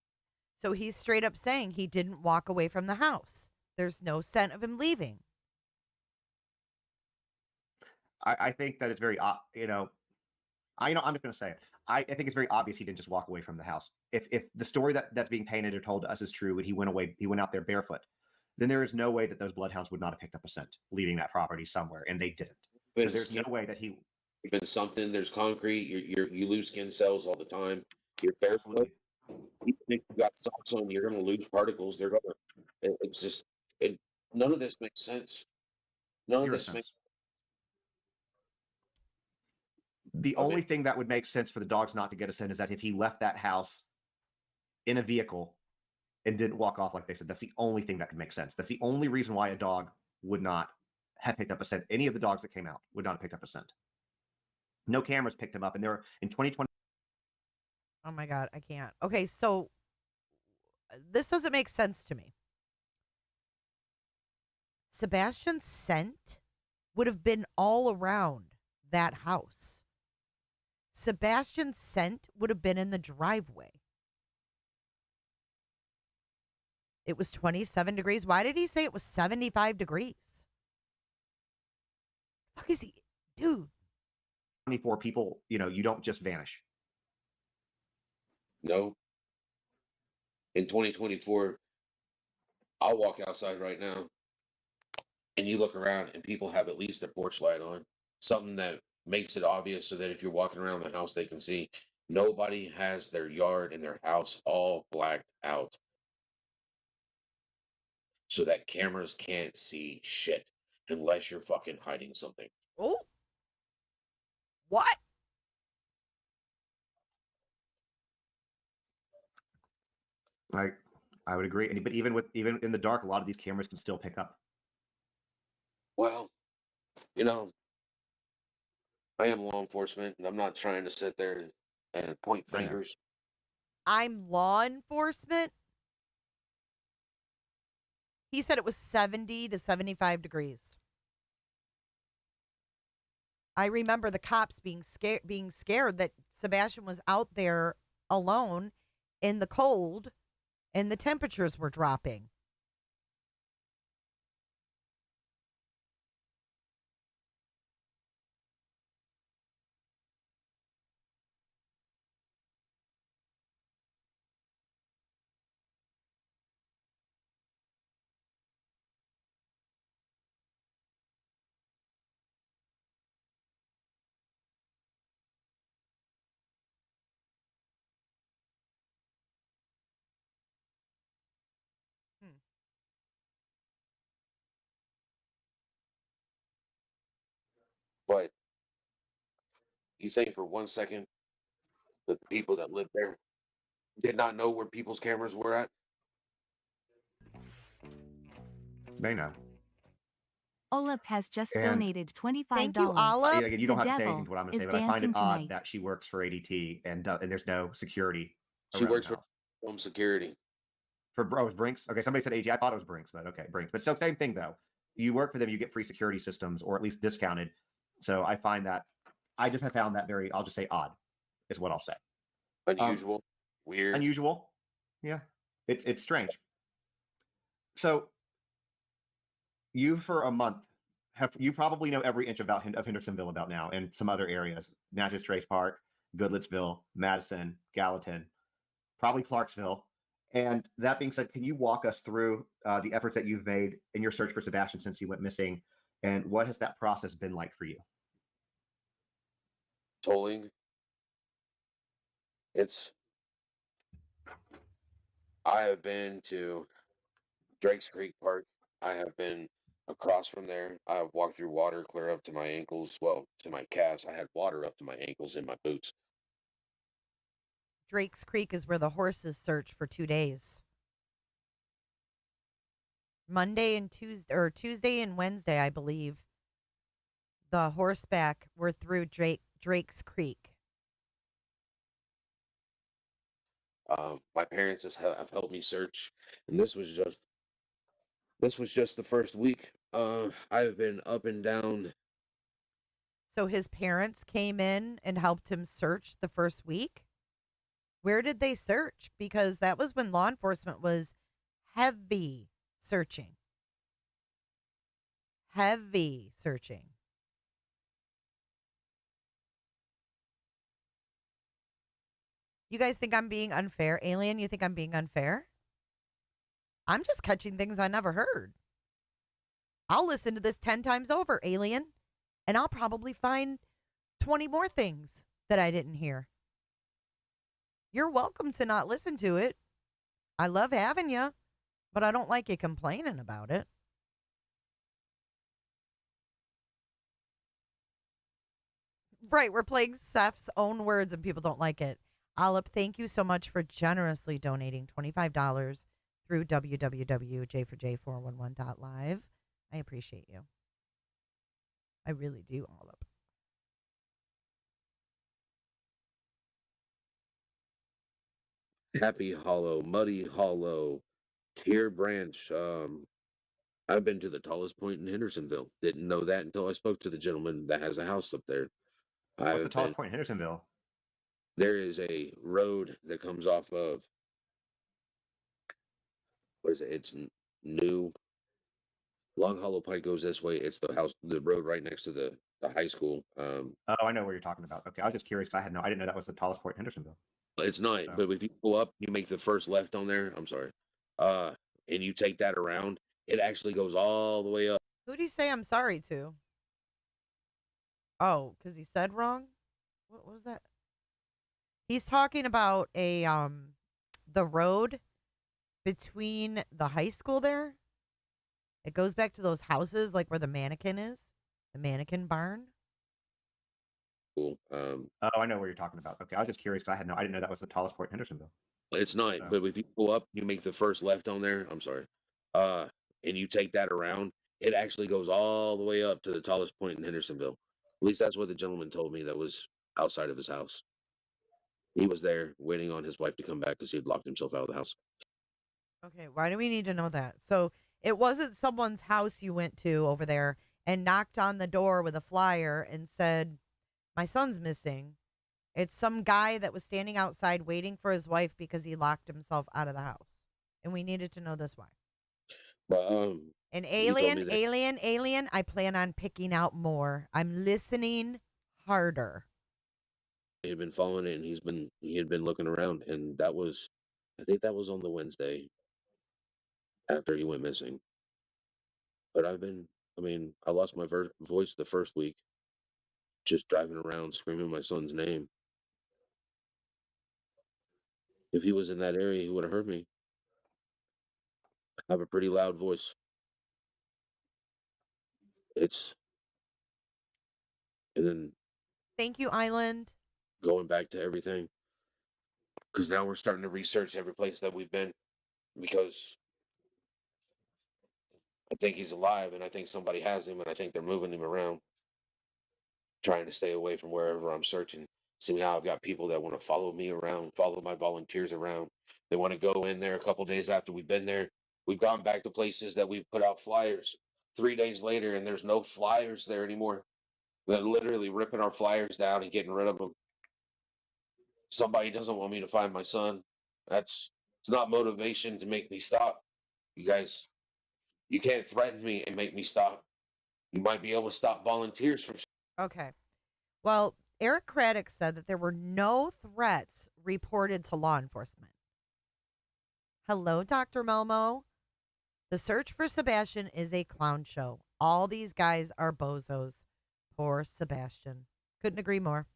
So he's straight up saying he didn't walk away from the house. There's no scent of him leaving. I think that it's very, I'm just going to say it. I think it's very obvious he didn't just walk away from the house. If the story that's being painted or told to us is true, and he went out there barefoot, then there is no way that those bloodhounds would not have picked up a scent leaving that property somewhere, and they didn't. So there's no way that he. Been something. There's concrete. You lose skin cells all the time. You're barefoot. You think you got socks on, you're going to lose particles. They're going to. It's just. None of this makes sense. None of this makes. The only thing that would make sense for the dogs not to get a scent is that if he left that house in a vehicle and didn't walk off like they said. That's the only thing that could make sense. That's the only reason why a dog would not have picked up a scent. Any of the dogs that came out would not have picked up a scent. No cameras picked him up, and there were in 2020. Oh my God, I can't. Okay, so this doesn't make sense to me. Sebastian's scent would have been all around that house. Sebastian's scent would have been in the driveway. It was 27 degrees. Why did he say it was 75 degrees? Fuck is he? Dude. 24 people, you don't just vanish. No. In 2024, I'll walk outside right now and you look around and people have at least a porch light on. Something that makes it obvious so that if you're walking around the house, they can see. Nobody has their yard and their house all blacked out so that cameras can't see shit unless you're fucking hiding something. Oh. What? I would agree. But even in the dark, a lot of these cameras can still pick up. Well, I am law enforcement, and I'm not trying to sit there and point fingers. I'm law enforcement. He said it was 70 to 75 degrees. I remember the cops being scared that Sebastian was out there alone in the cold and the temperatures were dropping. But you think for 1 second that the people that lived there did not know where people's cameras were at? They know. Olaf has just And- donated $25. Thank you, Olaf. Again, you don't The have to say devil anything to what I'm going to is say, but I find it dancing odd tonight. that she works for ADT and there's no security. She around works the for house. home security. For Brinks. Okay, somebody said AG. I thought it was Brinks, but okay, Brinks. But so same thing though. You work for them, you get free security systems, or at least discounted. So I just have found that very. I'll just say odd, is what I'll say. Unusual, weird. Unusual. Yeah, it's strange. So you for a month you probably know every inch of Hendersonville about now, and some other areas: Natchez Trace Park, Goodlettsville, Madison, Gallatin, probably Clarksville. And that being said, can you walk us through the efforts that you've made in your search for Sebastian since he went missing, and what has that process been like for you? Tolling. I have been to Drake's Creek Park. I have been across from there. I have walked through water clear up to my ankles, well, to my calves. I had water up to my ankles in my boots. Drake's Creek is where the horses searched for 2 days. Monday and Tuesday and Wednesday, I believe, the horseback were through Drake's Creek. My parents have helped me search, and this was just the first week. I've been up and down. So his parents came in and helped him search the first week? Where did they search? Because that was when law enforcement was heavy searching. Heavy searching. You guys think I'm being unfair? Alien, you think I'm being unfair? I'm just catching things I never heard. I'll listen to this 10 times over, Alien, and I'll probably find 20 more things that I didn't hear. You're welcome to not listen to it. I love having you, but I don't like you complaining about it. Right, we're playing Seth's own words and people don't like it. Olive, thank you so much for generously donating $25 through www.j4j411.live. I appreciate you. I really do, Olive. Happy Hollow, Muddy Hollow, Tier Branch. I've been to the tallest point in Hendersonville. Didn't know that until I spoke to the gentleman that has a house up there. What's the tallest point in Hendersonville? There is a road that comes off of, what is it? It's New Long Hollow Pike goes this way. It's the road right next to the high school. Oh, I know where you're talking about. Okay, I was just curious. I didn't know that was the tallest point in Hendersonville. It's not, but if you go up, you make the first left on there. I'm sorry, and you take that around. It actually goes all the way up. Who do you say I'm sorry to? Oh, because he said wrong? What was that? He's talking about the road between the high school there. It goes back to those houses like where the mannequin is. The mannequin barn. Cool. Oh, I know where you're talking about. Okay, I was just curious. I didn't know that was the tallest point in Hendersonville. It's not, but if you go up, you make the first left on there. I'm sorry, and you take that around. It actually goes all the way up to the tallest point in Hendersonville. At least that's what the gentleman told me that was outside of his house. He was there waiting on his wife to come back because he had locked himself out of the house. Okay, why do we need to know that? So it wasn't someone's house you went to over there and knocked on the door with a flyer and said, my son's missing. It's some guy that was standing outside waiting for his wife because he locked himself out of the house. And we needed to know this why. But, and alien, I plan on picking out more. I'm listening harder. He had been following it, and he had been looking around, and I think that was on the Wednesday after he went missing. But I lost my voice the first week, just driving around screaming my son's name. If he was in that area, he would have heard me. I have a pretty loud voice. And then thank you, Island. Going back to everything, because now we're starting to research every place that we've been, because I think he's alive, and I think somebody has him, and I think they're moving him around, trying to stay away from wherever I'm searching. See how I've got people that want to follow me around, follow my volunteers around. They want to go in there a couple days after we've been there. We've gone back to places that we've put out flyers 3 days later, and there's no flyers there anymore. They're literally ripping our flyers down and getting rid of them. Somebody doesn't want me to find my son. It's not motivation to make me stop. You guys, you can't threaten me and make me stop. You might be able to stop volunteers from. Okay. Well, Eric Craddock said that there were no threats reported to law enforcement. Hello, Dr. Melmo. The search for Sebastian is a clown show. All these guys are bozos. Poor Sebastian. Couldn't agree more.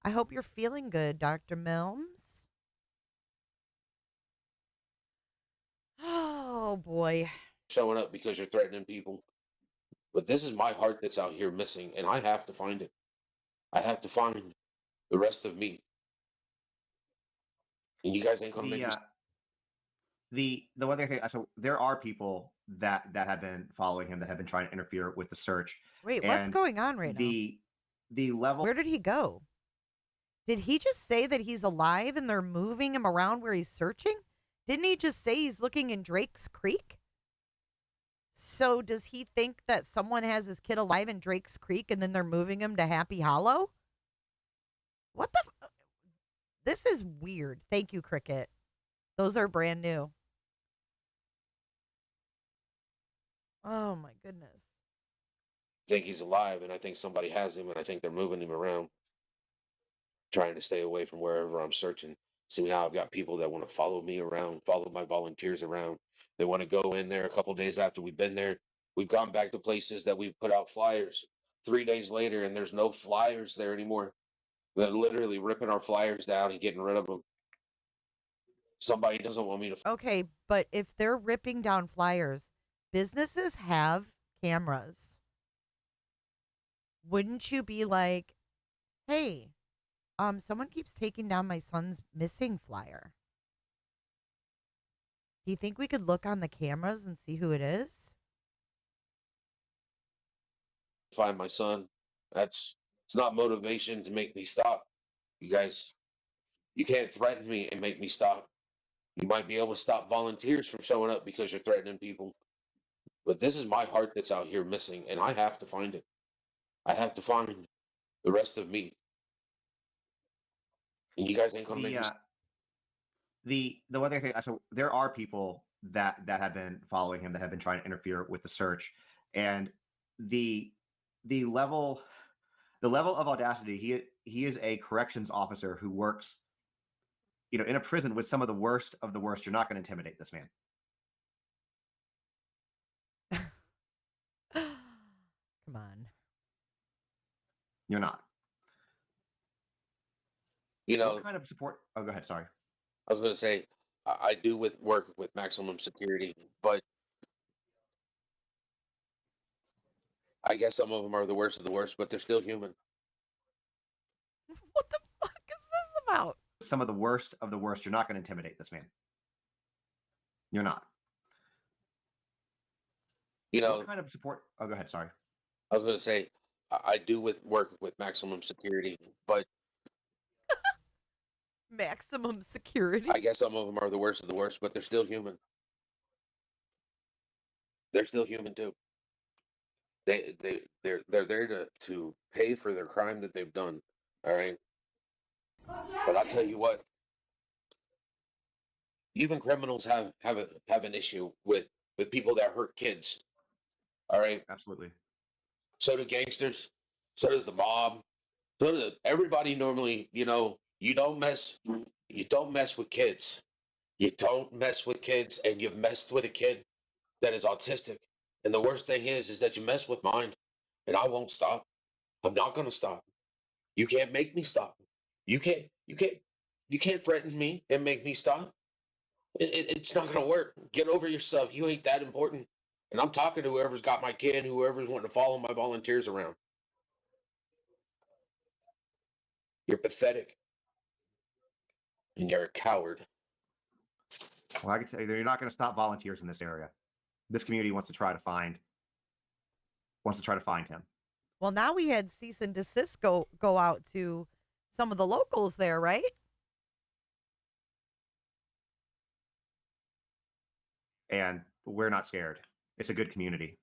I hope you're feeling good, Dr. Milms. Oh, boy. Showing up because you're threatening people. But this is my heart that's out here missing, and I have to find it. I have to find the rest of me. And you guys ain't gonna make me. The one thing, so there are people that have been following him that have been trying to interfere with the search. Wait, what's going on right now? The level. Where did he go? Did he just say that he's alive and they're moving him around where he's searching? Didn't he just say he's looking in Drake's Creek? So does he think that someone has his kid alive in Drake's Creek and then they're moving him to Happy Hollow? What the? This is weird. Thank you, Cricket. Those are brand new. Oh my goodness. Think he's alive, and I think somebody has him, and I think they're moving him around, trying to stay away from wherever I'm searching. See how I've got people that want to follow me around, follow my volunteers around. They want to go in there a couple days after we've been there. We've gone back to places that we've put out flyers 3 days later, and there's no flyers there anymore. They're literally ripping our flyers down and getting rid of them. Somebody doesn't want me to. Okay, but if they're ripping down flyers, businesses have cameras. Wouldn't you be like, hey, someone keeps taking down my son's missing flyer. Do you think we could look on the cameras and see who it is? Find my son. It's not motivation to make me stop. You guys, you can't threaten me and make me stop. You might be able to stop volunteers from showing up because you're threatening people. But this is my heart that's out here missing, and I have to find it. I have to find the rest of me. And you guys ain't gonna make me. The one thing, so there are people that have been following him, that have been trying to interfere with the search, and the level of audacity. He is a corrections officer who works, in a prison with some of the worst of the worst. You're not going to intimidate this man. Come on. You're not. What kind of support? Oh, go ahead. Sorry. I was gonna say I do work with maximum security, but I guess some of them are the worst of the worst, but they're still human. What the fuck is this about? Some of the worst of the worst. You're not going to intimidate this man. You're not. What kind of support? Oh, go ahead. Sorry. I was gonna say I do work with maximum security, but maximum security. I guess some of them are the worst of the worst, but they're still human. They're still human too. They're there to pay for their crime that they've done. All right. But I'll tell you what. Even criminals have an issue with people that hurt kids. All right. Absolutely. So do gangsters. So does the mob. So does everybody. Normally, you don't mess with kids. You don't mess with kids, and you've messed with a kid that is autistic. And the worst thing is that you mess with mine, and I won't stop. I'm not gonna stop. You can't make me stop. You can't threaten me and make me stop. It's not gonna work. Get over yourself. You ain't that important. And I'm talking to whoever's got my kid and whoever's wanting to follow my volunteers around. You're pathetic. And you're a coward. Well, I can tell you, you're not going to stop volunteers in this area. This community wants to try to find him. Well, now we had cease and desist go out to some of the locals there, right? And we're not scared. It's a good community.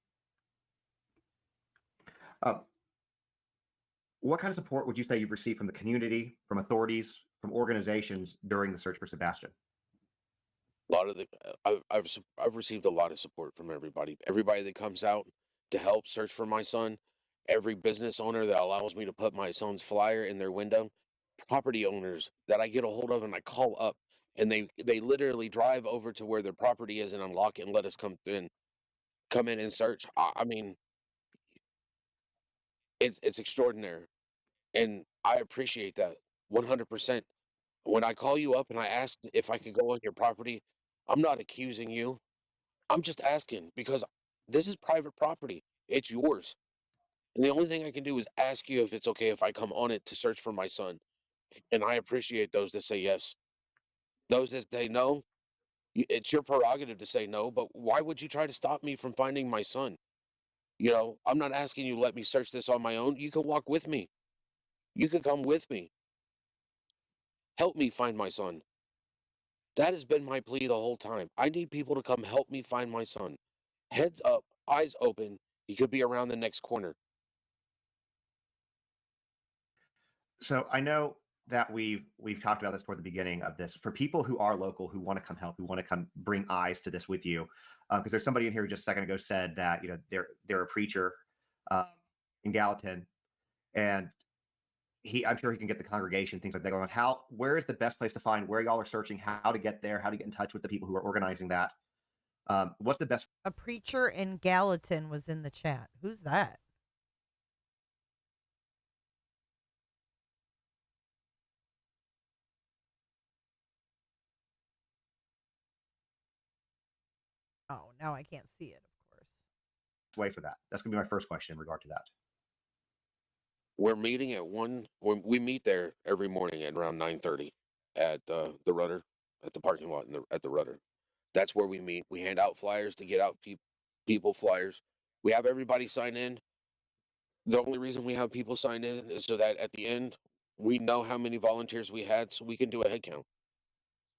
What kind of support would you say you've received from the community, from authorities, from organizations during the search for Sebastian? A lot of I've received a lot of support from everybody. Everybody that comes out to help search for my son, every business owner that allows me to put my son's flyer in their window, property owners that I get a hold of and I call up, and they literally drive over to where their property is and unlock it and let us come in and search. I mean, it's extraordinary, and I appreciate that 100%. When I call you up and I ask if I could go on your property, I'm not accusing you. I'm just asking because this is private property. It's yours. And the only thing I can do is ask you if it's okay if I come on it to search for my son. And I appreciate those that say yes. Those that say no, it's your prerogative to say no, but why would you try to stop me from finding my son? I'm not asking you to let me search this on my own. You can walk with me. You can come with me. Help me find my son. That has been my plea the whole time. I need people to come help me find my son. Heads up, eyes open. He could be around the next corner. So I know that we've talked about this toward the beginning of this. For people who are local, who want to come help, who want to come bring eyes to this with you, because there's somebody in here who just a second ago said that they're a preacher in Gallatin, and I'm sure he can get the congregation, things like that going on. Where is the best place to find where y'all are searching, how to get there, how to get in touch with the people who are organizing that? What's the best? A preacher in Gallatin was in the chat. Who's that? Oh, now I can't see it, of course. Way for that. That's gonna be my first question in regard to that. We're meeting at we meet there every morning at around 9:30 at the Rudder, at the parking lot at the Rudder. That's where we meet. We hand out flyers to get out people flyers. We have everybody sign in. The only reason we have people sign in is so that at the end we know how many volunteers we had, so we can do a head count.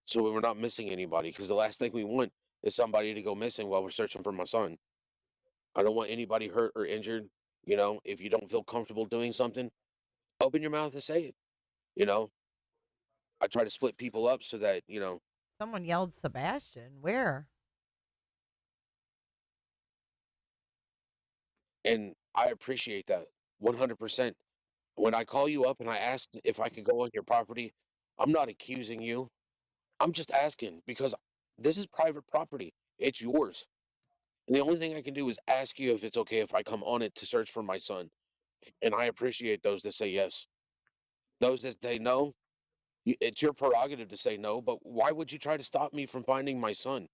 So we're not missing anybody, because the last thing we want is somebody to go missing while we're searching for my son. I don't want anybody hurt or injured. If you don't feel comfortable doing something, open your mouth and say it. I try to split people up so that, Someone yelled Sebastian. Where? and I appreciate that 100%. When I call you up and I asked if I could go on your property, I'm not accusing you. I'm just asking because this is private property. It's yours. And the only thing I can do is ask you if it's okay if I come on it to search for my son. And I appreciate those that say yes. Those that say no, it's your prerogative to say no, but why would you try to stop me from finding my son?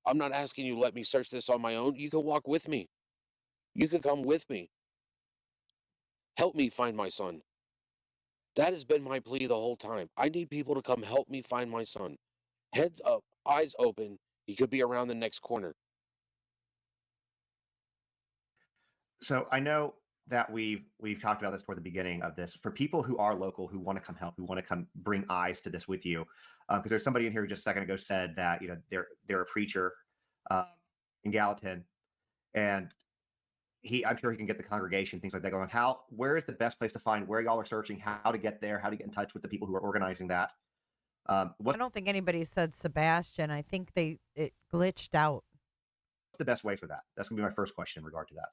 I'm not asking you to let me search this on my own. You can walk with me. You can come with me. Help me find my son. That has been my plea the whole time. I need people to come help me find my son. Heads up, eyes open. He could be around the next corner. So I know that we've talked about this toward the beginning of this. For people who are local, who want to come help, who want to come bring eyes to this with you, because there's somebody in here who just a second ago said that they're a preacher in Gallatin, and I'm sure he can get the congregation, things like that going on. Where is the best place to find where y'all are searching, how to get there, how to get in touch with the people who are organizing that? I don't think anybody said Sebastian. I think it glitched out. What's the best way for that? That's gonna be my first question in regard to that.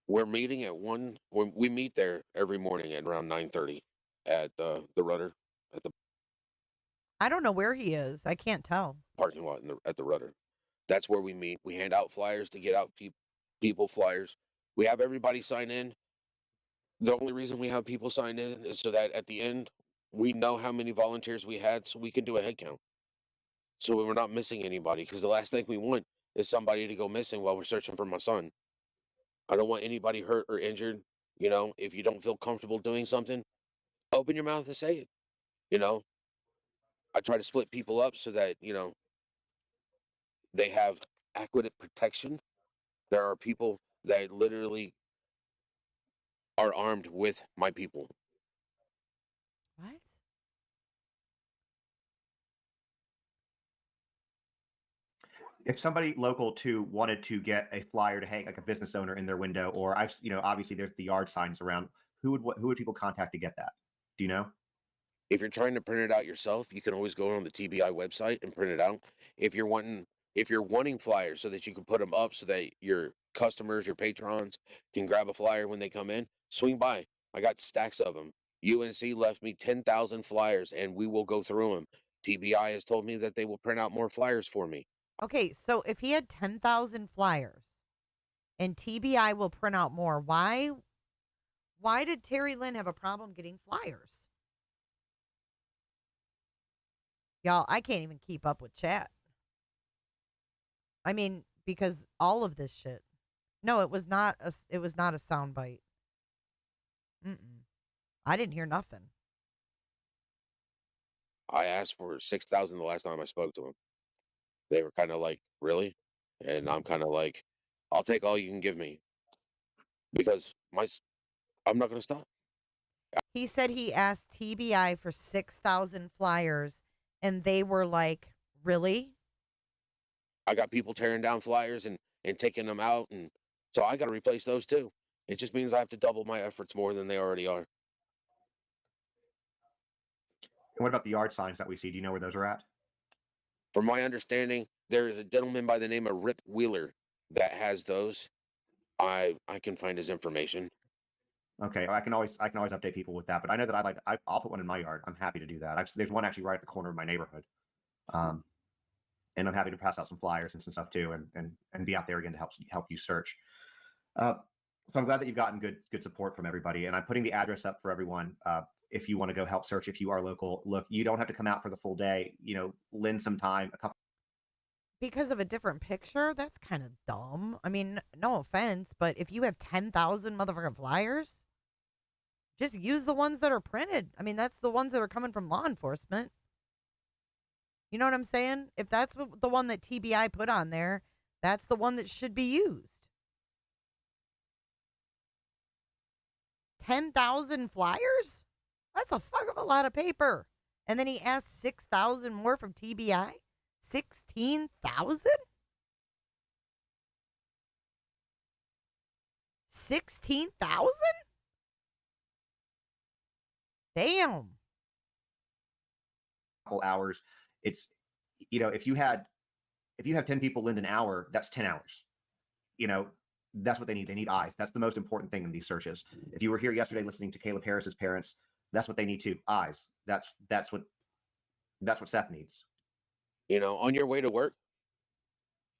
We're meeting at we meet there every morning at around 9:30 at the Rudder, at the I don't know where he is. I can't tell. parking lot at the Rudder. That's where we meet. We hand out flyers to get out people flyers. We have everybody sign in. The only reason we have people sign in is so that at the end we know how many volunteers we had, so we can do a head count. So we're not missing anybody, because the last thing we want is somebody to go missing while we're searching for my son. I don't want anybody hurt or injured. If you don't feel comfortable doing something, open your mouth and say it. I try to split people up so that, they have adequate protection. There are people that literally are armed with my people. What? If somebody local to wanted to get a flyer to hang, like a business owner in their window, or obviously there's the yard signs around, who would people contact to get that? Do you know? If you're trying to print it out yourself, you can always go on the TBI website and print it out. If you're wanting flyers so that you can put them up so that your customers, your patrons can grab a flyer when they come in, swing by. I got stacks of them. UNC left me 10,000 flyers, and we will go through them. TBI has told me that they will print out more flyers for me. Okay, so if he had 10,000 flyers and TBI will print out more, why did Terry Lynn have a problem getting flyers? Y'all, I can't even keep up with chat. I mean, because all of this shit. No, it was not a soundbite. I didn't hear nothing. I asked for 6,000 the last time I spoke to him. They were kind of like, really? And I'm kind of like, I'll take all you can give me, because I'm not going to stop. He said he asked TBI for 6,000 flyers, and they were like, really? I got people tearing down flyers and taking them out, and so I got to replace those too. It just means I have to double my efforts more than they already are. And what about the yard signs that we see? Do you know where those are at? From my understanding, there is a gentleman by the name of Rip Wheeler that has those. I can find his information. Okay, I can always update people with that. But I know that I'll put one in my yard. I'm happy to do that. There's one actually right at the corner of my neighborhood, and I'm happy to pass out some flyers and some stuff too, and be out there again to help you search. So I'm glad that you've gotten good support from everybody, and I'm putting the address up for everyone. If you want to go help search, if you are local, look, you don't have to come out for the full day. Lend some time, a couple. Because of a different picture, that's kind of dumb. I mean, no offense, but if you have 10,000 motherfucking flyers, just use the ones that are printed. I mean, that's the ones that are coming from law enforcement. You know what I'm saying? If that's the one that TBI put on there, that's the one that should be used. 10,000 flyers? That's a fuck of a lot of paper. And then he asked 6,000 more from TBI? 16,000? 16,000? Damn. Couple hours. It's, if you have 10 people lend an hour, that's 10 hours. That's what they need. They need eyes. That's the most important thing in these searches. If you were here yesterday listening to Caleb Harris's parents, that's what they need too. Eyes. That's what Seth needs. On your way to work,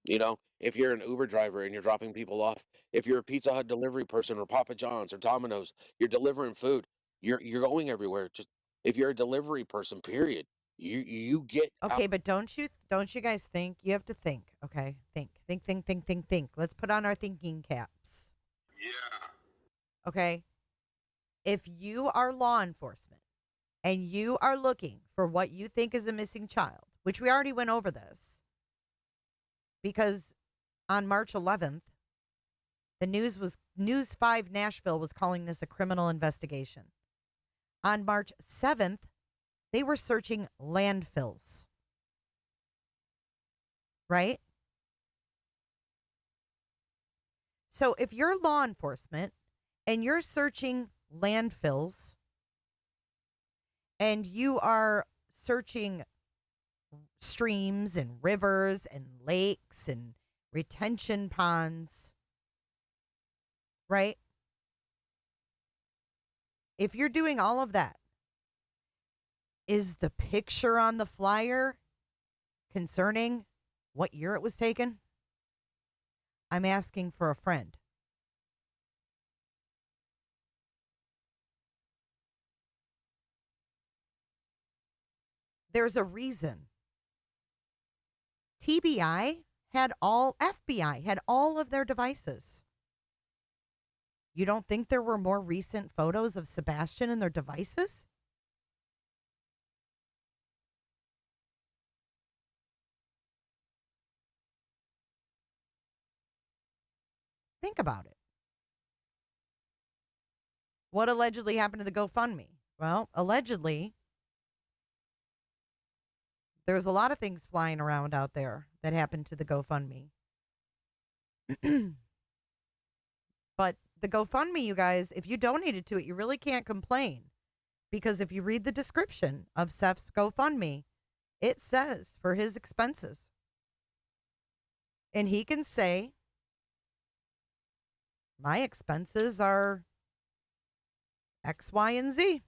if you're an Uber driver and you're dropping people off, if you're a Pizza Hut delivery person or Papa John's or Domino's, you're delivering food. You're going everywhere. Just if you're a delivery person, period, you get okay. out. But don't you guys think? You have to think. Okay, think. Let's put on our thinking caps. Yeah. Okay. If you are law enforcement and you are looking for what you think is a missing child, which we already went over this, because on March 11th, the News 5 Nashville was calling this a criminal investigation. On March 7th, they were searching landfills. Right? So if you're law enforcement and you're searching landfills and you are searching streams and rivers and lakes and retention ponds, right? If you're doing all of that, is the picture on the flyer concerning what year it was taken? I'm asking for a friend. There's a reason. FBI had FBI had all of their devices. You don't think there were more recent photos of Sebastian in their devices? Think about it. What allegedly happened to the GoFundMe? Well, allegedly, there's a lot of things flying around out there that happened to the GoFundMe. But the GoFundMe, you guys, if you donated to it, you really can't complain. Because if you read the description of Seth's GoFundMe, it says for his expenses. And he can say, my expenses are X, Y, and Z.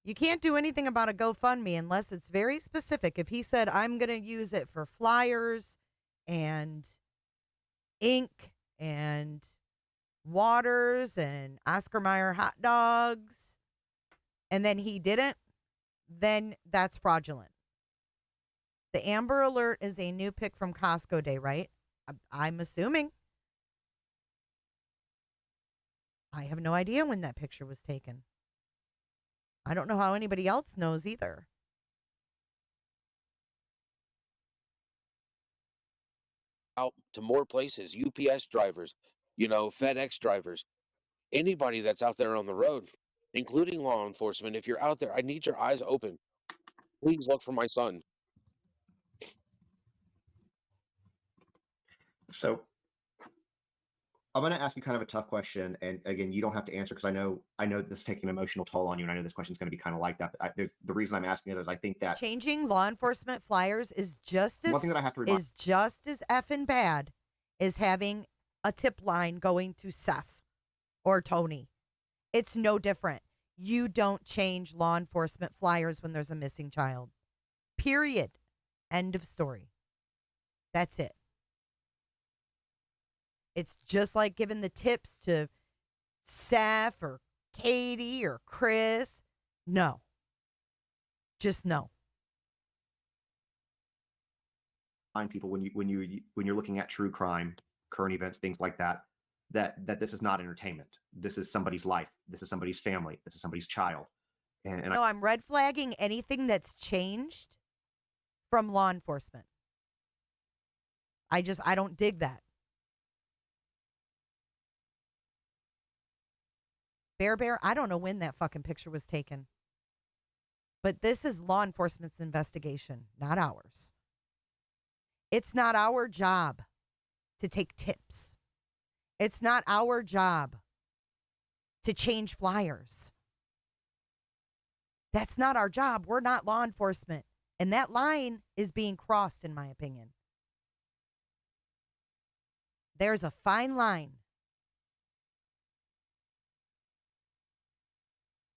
You can't do anything about a GoFundMe unless it's very specific. If he said, I'm going to use it for flyers and ink and waters and Oscar Mayer hot dogs, and then he didn't, then that's fraudulent. The Amber Alert is a new pick from Costco Day, right? I'm assuming. I have no idea when that picture was taken. I don't know how anybody else knows either. Out to more places, UPS drivers, FedEx drivers, anybody that's out there on the road, including law enforcement. If you're out there, I need your eyes open. Please look for my son. So I'm going to ask you kind of a tough question, and again, you don't have to answer because I know this is taking an emotional toll on you, and I know this question is going to be kind of like that. But the reason I'm asking it is I think that changing law enforcement flyers is just as one thing that I have to remind effing bad as having a tip line going to Seth or Tony. It's no different. You don't change law enforcement flyers when there's a missing child. Period. End of story. That's it. It's just like giving the tips to Seth or Katie or Chris. No. Just no. Find people when you're looking at true crime, current events, things like that, that this is not entertainment. This is somebody's life. This is somebody's family. This is somebody's child. And no, I'm red flagging anything that's changed from law enforcement. I don't dig that. Bear, I don't know when that fucking picture was taken. But this is law enforcement's investigation, not ours. It's not our job to take tips. It's not our job to change flyers. That's not our job. We're not law enforcement. And that line is being crossed, in my opinion. There's a fine line.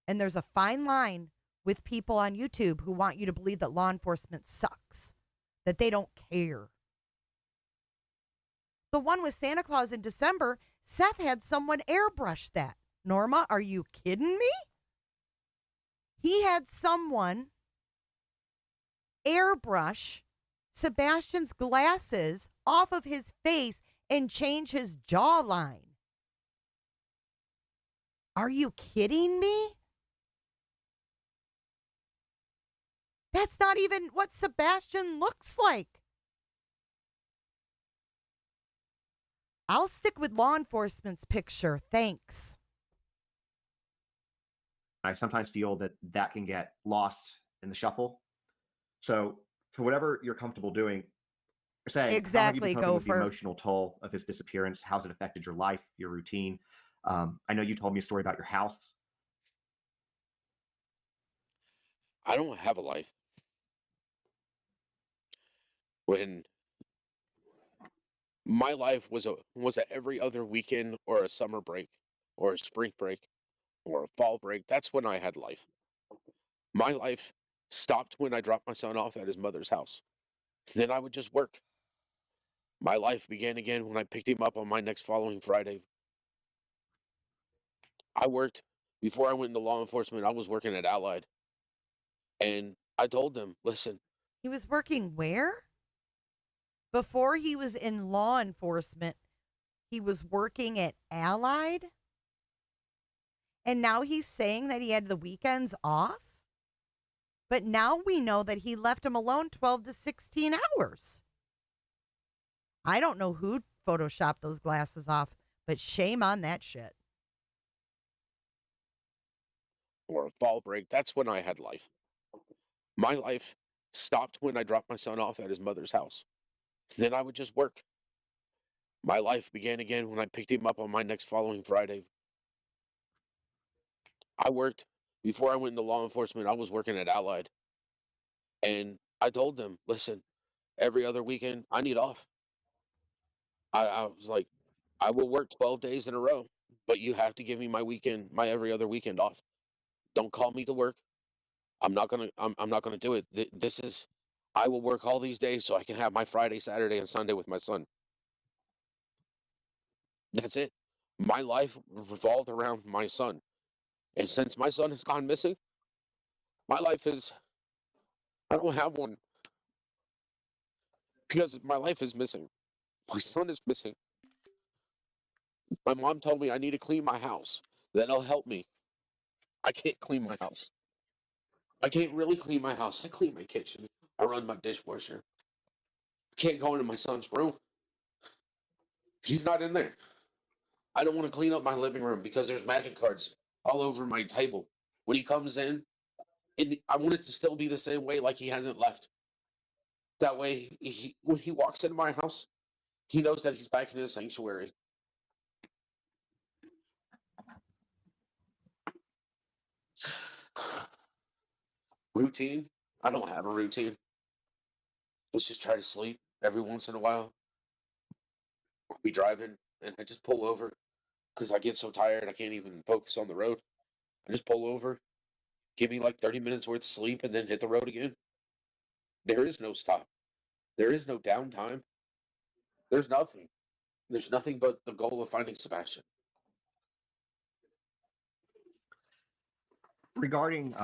And there's a fine line with people on YouTube who want you to believe that law enforcement sucks, that they don't care. The one with Santa Claus in December, Seth had someone airbrush that. Norma, are you kidding me? He had someone airbrush Sebastian's glasses off of his face and change his jawline. Are you kidding me? That's not even what Sebastian looks like. I'll stick with law enforcement's picture. Thanks. I sometimes feel that can get lost in the shuffle. So for whatever you're comfortable doing, saying exactly, how have you been coping with the emotional toll of his disappearance? How's it affected your life, your routine? I know you told me a story about your house. I don't have a life. When my life was a every other weekend or a summer break or a spring break or a fall break, that's when I had life. My life stopped when I dropped my son off at his mother's house. Then I would just work. My life began again when I picked him up on my next following Friday. I worked before I went into law enforcement. I was working at Allied. And I told them, listen. He was working where? Before he was in law enforcement, he was working at Allied? And now he's saying that he had the weekends off? But now we know that he left him alone 12 to 16 hours. I don't know who photoshopped those glasses off, but shame on that shit. Or a fall break, that's when I had life. My life stopped when I dropped my son off at his mother's house. Then I would just work. My life began again when I picked him up on my next following Friday. I worked before I went into law enforcement. I was working at Allied. And I told them, listen, every other weekend I need off. I was like, I will work 12 days in a row, but you have to give me my every other weekend off. Don't call me to work. I'm not gonna do it. I will work all these days so I can have my Friday, Saturday, and Sunday with my son. That's it. My life revolved around my son. And since my son has gone missing, my life I don't have one. Because my life is missing. My son is missing. My mom told me I need to clean my house. That'll help me. I can't clean my house. I can't really clean my house. I clean my kitchen. I run my dishwasher. I can't go into my son's room. He's not in there. I don't want to clean up my living room because there's magic cards all over my table. When he comes in, I want it to still be the same way, like he hasn't left. That way, when he walks into my house, he knows that he's back in his sanctuary. Routine? I don't have a routine. Let's just try to sleep every once in a while. I'll be driving and I just pull over because I get so tired I can't even focus on the road. I just pull over, give me like 30 minutes worth of sleep, and then hit the road again. There is no stop. There is no downtime. There's nothing. There's nothing but the goal of finding Sebastian. Regarding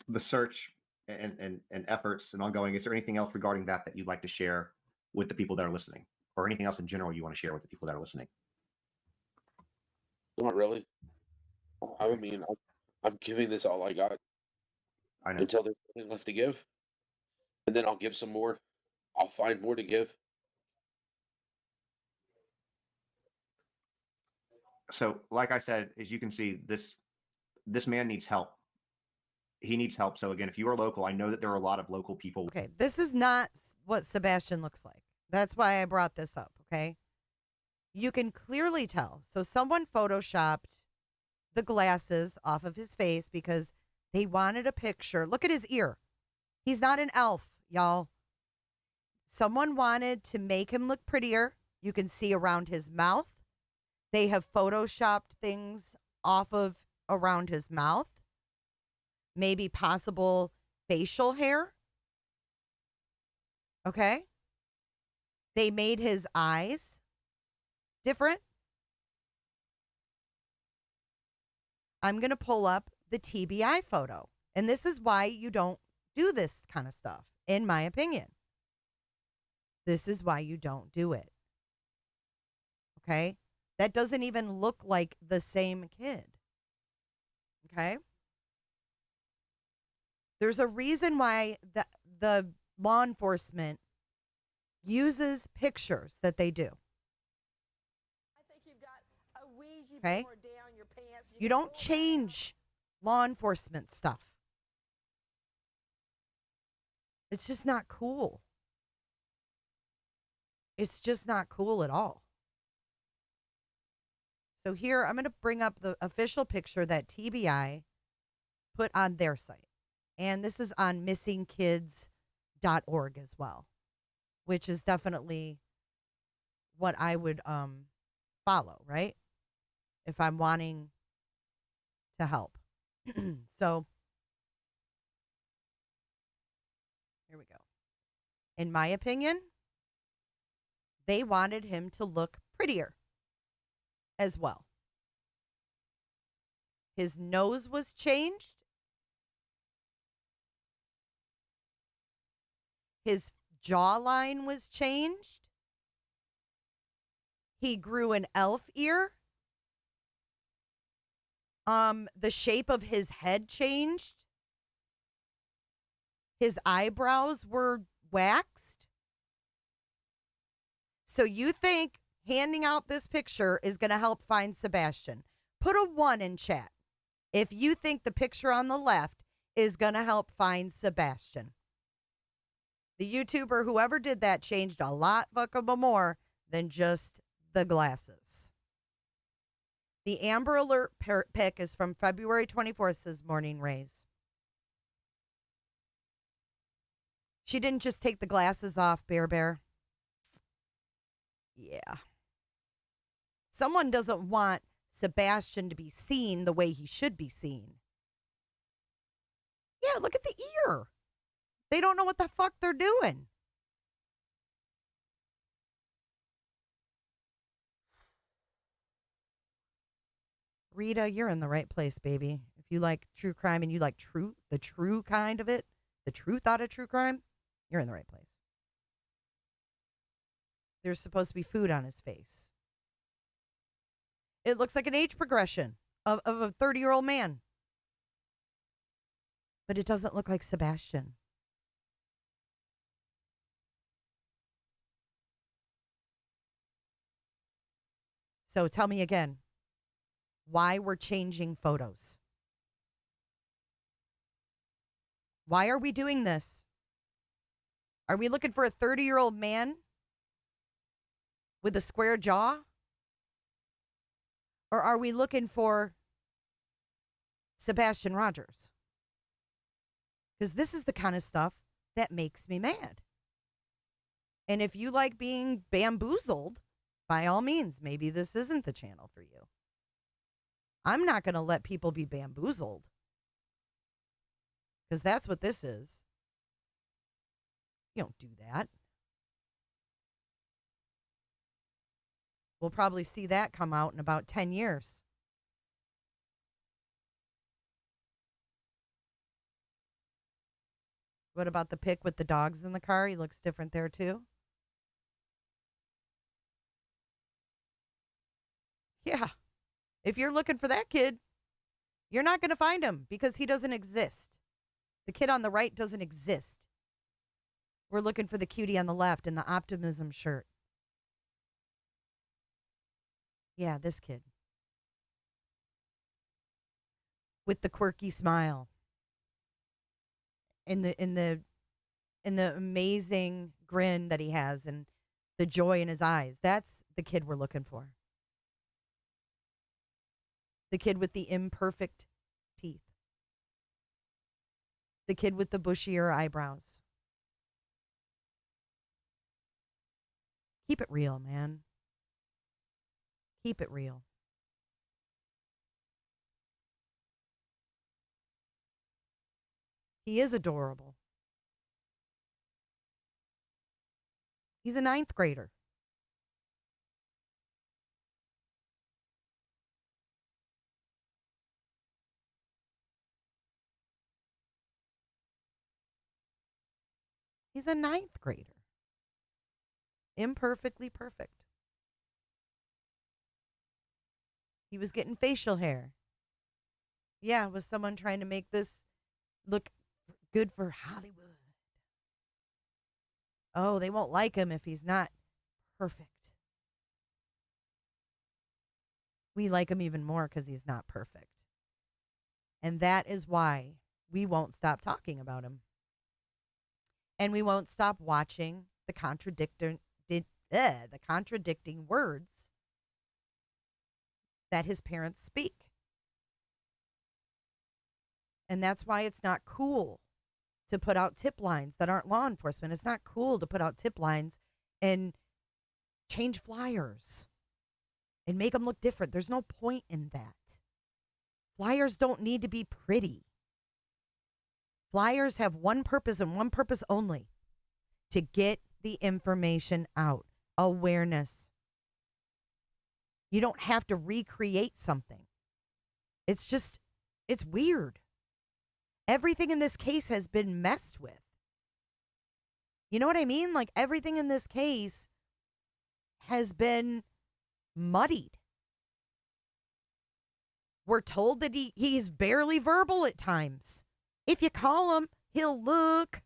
the search and efforts and ongoing, is there anything else regarding that you'd like to share with the people that are listening, or anything else in general you want to share with the people that are listening? Not really. I mean, I'm giving this all I got. I know. Until there's nothing left to give. And then I'll give some more. I'll find more to give. So, like I said, as you can see, this man needs help. He needs help. So again, if you are local, I know that there are a lot of local people. Okay, this is not what Sebastian looks like. That's why I brought this up, okay? You can clearly tell. So someone photoshopped the glasses off of his face because they wanted a picture. Look at his ear. He's not an elf, y'all. Someone wanted to make him look prettier. You can see around his mouth. They have photoshopped things off of around his mouth. Maybe possible facial hair. Okay? They made his eyes different. I'm going to pull up the TBI photo. And this is why you don't do this kind of stuff, in my opinion. This is why you don't do it. Okay? That doesn't even look like the same kid. Okay? There's a reason why the law enforcement uses pictures that they do. Okay? You don't change law enforcement stuff. It's just not cool. It's just not cool at all. So here, I'm going to bring up the official picture that TBI put on their site. And this is on missingkids.org as well, which is definitely what I would follow, right? If I'm wanting to help. So here we go. In my opinion, they wanted him to look prettier as well. His nose was changed. His jawline was changed. He grew an elf ear. The shape of his head changed. His eyebrows were waxed. So you think handing out this picture is going to help find Sebastian? Put a 1 in chat if you think the picture on the left is going to help find Sebastian. The YouTuber, whoever did that, changed a lot more than just the glasses. The Amber Alert pic is from February 24th, says Morning Rays. She didn't just take the glasses off, Bear. Yeah. Someone doesn't want Sebastian to be seen the way he should be seen. Yeah, look at the ear. They don't know what the fuck they're doing. Rita, you're in the right place, baby. If you like true crime and you like the true kind of it, the truth out of true crime, you're in the right place. There's supposed to be food on his face. It looks like an age progression of a 30-year-old man. But it doesn't look like Sebastian. So tell me again, why we're changing photos. Why are we doing this? Are we looking for a 30-year-old man with a square jaw? Or are we looking for Sebastian Rogers? Because this is the kind of stuff that makes me mad. And if you like being bamboozled, by all means, maybe this isn't the channel for you. I'm not going to let people be bamboozled. Because that's what this is. You don't do that. We'll probably see that come out in about 10 years. What about the pic with the dogs in the car? He looks different there too. Yeah. If you're looking for that kid, you're not going to find him because he doesn't exist. The kid on the right doesn't exist. We're looking for the cutie on the left in the optimism shirt. Yeah, this kid. With the quirky smile. In the amazing grin that he has and the joy in his eyes. That's the kid we're looking for. The kid with the imperfect teeth. The kid with the bushier eyebrows. Keep it real, man. Keep it real. He is adorable. He's a 9th grader. He's a 9th grader. Imperfectly perfect. He was getting facial hair. Yeah, was someone trying to make this look good for Hollywood? Oh, they won't like him if he's not perfect. We like him even more because he's not perfect. And that is why we won't stop talking about him. And we won't stop watching the contradicting words that his parents speak. And that's why it's not cool to put out tip lines that aren't law enforcement. It's not cool to put out tip lines and change flyers and make them look different. There's no point in that. Flyers don't need to be pretty. Flyers have one purpose and one purpose only: to get the information out. Awareness. You don't have to recreate something. It's weird. Everything in this case has been messed with. You know what I mean? Like, everything in this case has been muddied. We're told that he's barely verbal at times. If you call him, he'll look.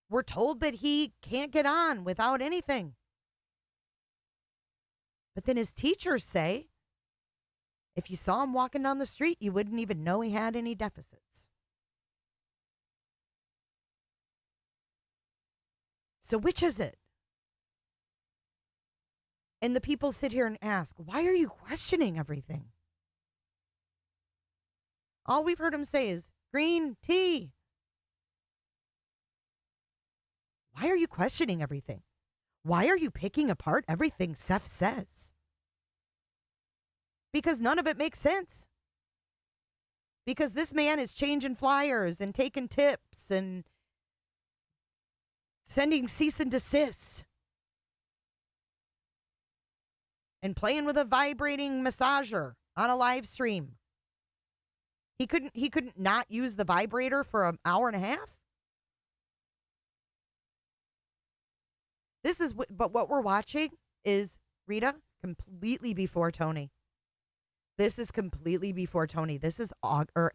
We're told that he can't get on without anything. But then his teachers say, if you saw him walking down the street, you wouldn't even know he had any deficits. So which is it? And the people sit here and ask, why are you questioning everything? All we've heard him say is, green tea. Why are you questioning everything? Why are you picking apart everything Seth says? Because none of it makes sense. Because this man is changing flyers and taking tips and sending cease and desist. And playing with a vibrating massager on a live stream. He couldn't not use the vibrator for an hour and a half? But what we're watching is, Rita, completely before Tony. This is completely before Tony. This is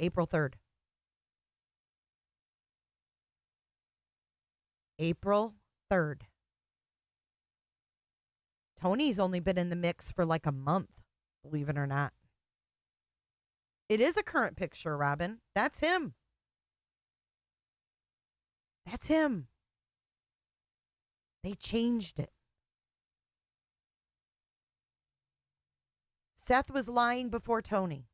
April 3rd. April 3rd. Tony's only been in the mix for like a month, believe it or not. It is a current picture, Robin. That's him. That's him. They changed it. Seth was lying before Tony.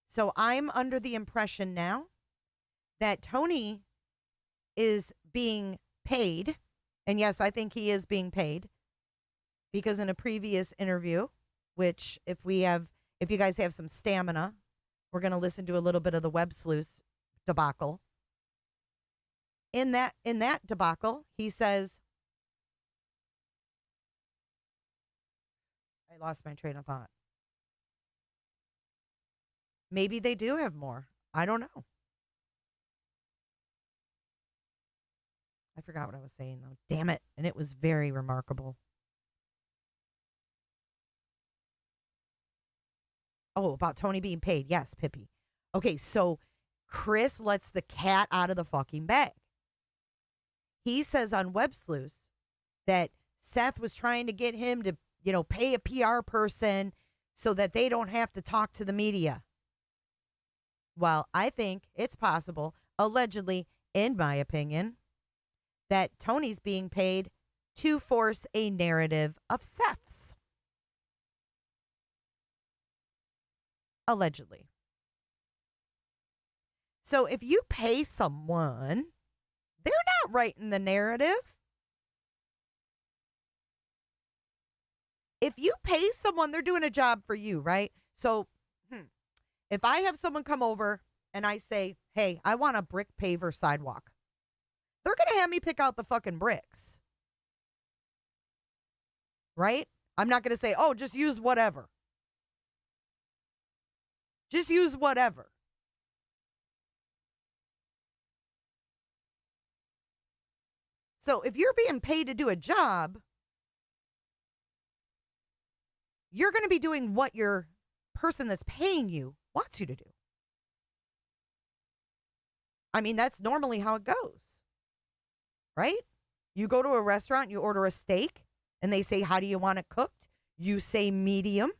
So I'm under the impression now that Tony is being paid. And yes, I think he is being paid because in a previous interview, which if you guys have some stamina, we're going to listen to a little bit of the Websleuths debacle. In that debacle, he says, I lost my train of thought. Maybe they do have more. I don't know. I forgot what I was saying, though. Damn it. And it was very remarkable. Oh, about Tony being paid. Yes, Pippi. Okay, so Chris lets the cat out of the fucking bag. He says on Websleuths that Seth was trying to get him to, pay a PR person so that they don't have to talk to the media. Well, I think it's possible, allegedly, in my opinion, that Tony's being paid to force a narrative of Seth's. Allegedly. So if you pay someone, they're not writing the narrative. If you pay someone, they're doing a job for you, right? So if I have someone come over and I say, hey, I want a brick paver sidewalk, they're going to have me pick out the fucking bricks. Right? I'm not going to say, oh, just use whatever. Just use whatever. So if you're being paid to do a job, you're going to be doing what your person that's paying you wants you to do. I mean, that's normally how it goes. Right? You go to a restaurant, you order a steak, and they say, how do you want it cooked? You say medium,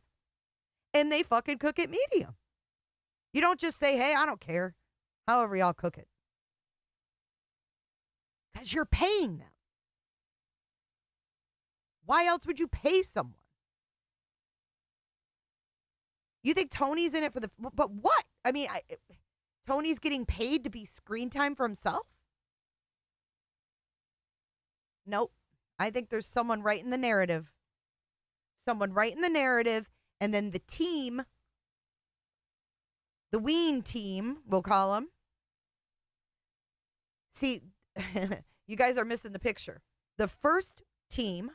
and they fucking cook it medium. You don't just say, hey, I don't care. However y'all cook it. Because you're paying them. Why else would you pay someone? You think Tony's in it for but what? I mean, Tony's getting paid to be screen time for himself? Nope. I think there's someone writing the narrative. Someone writing the narrative, and then the team, the Ween team, we'll call them. See, you guys are missing the picture. The first team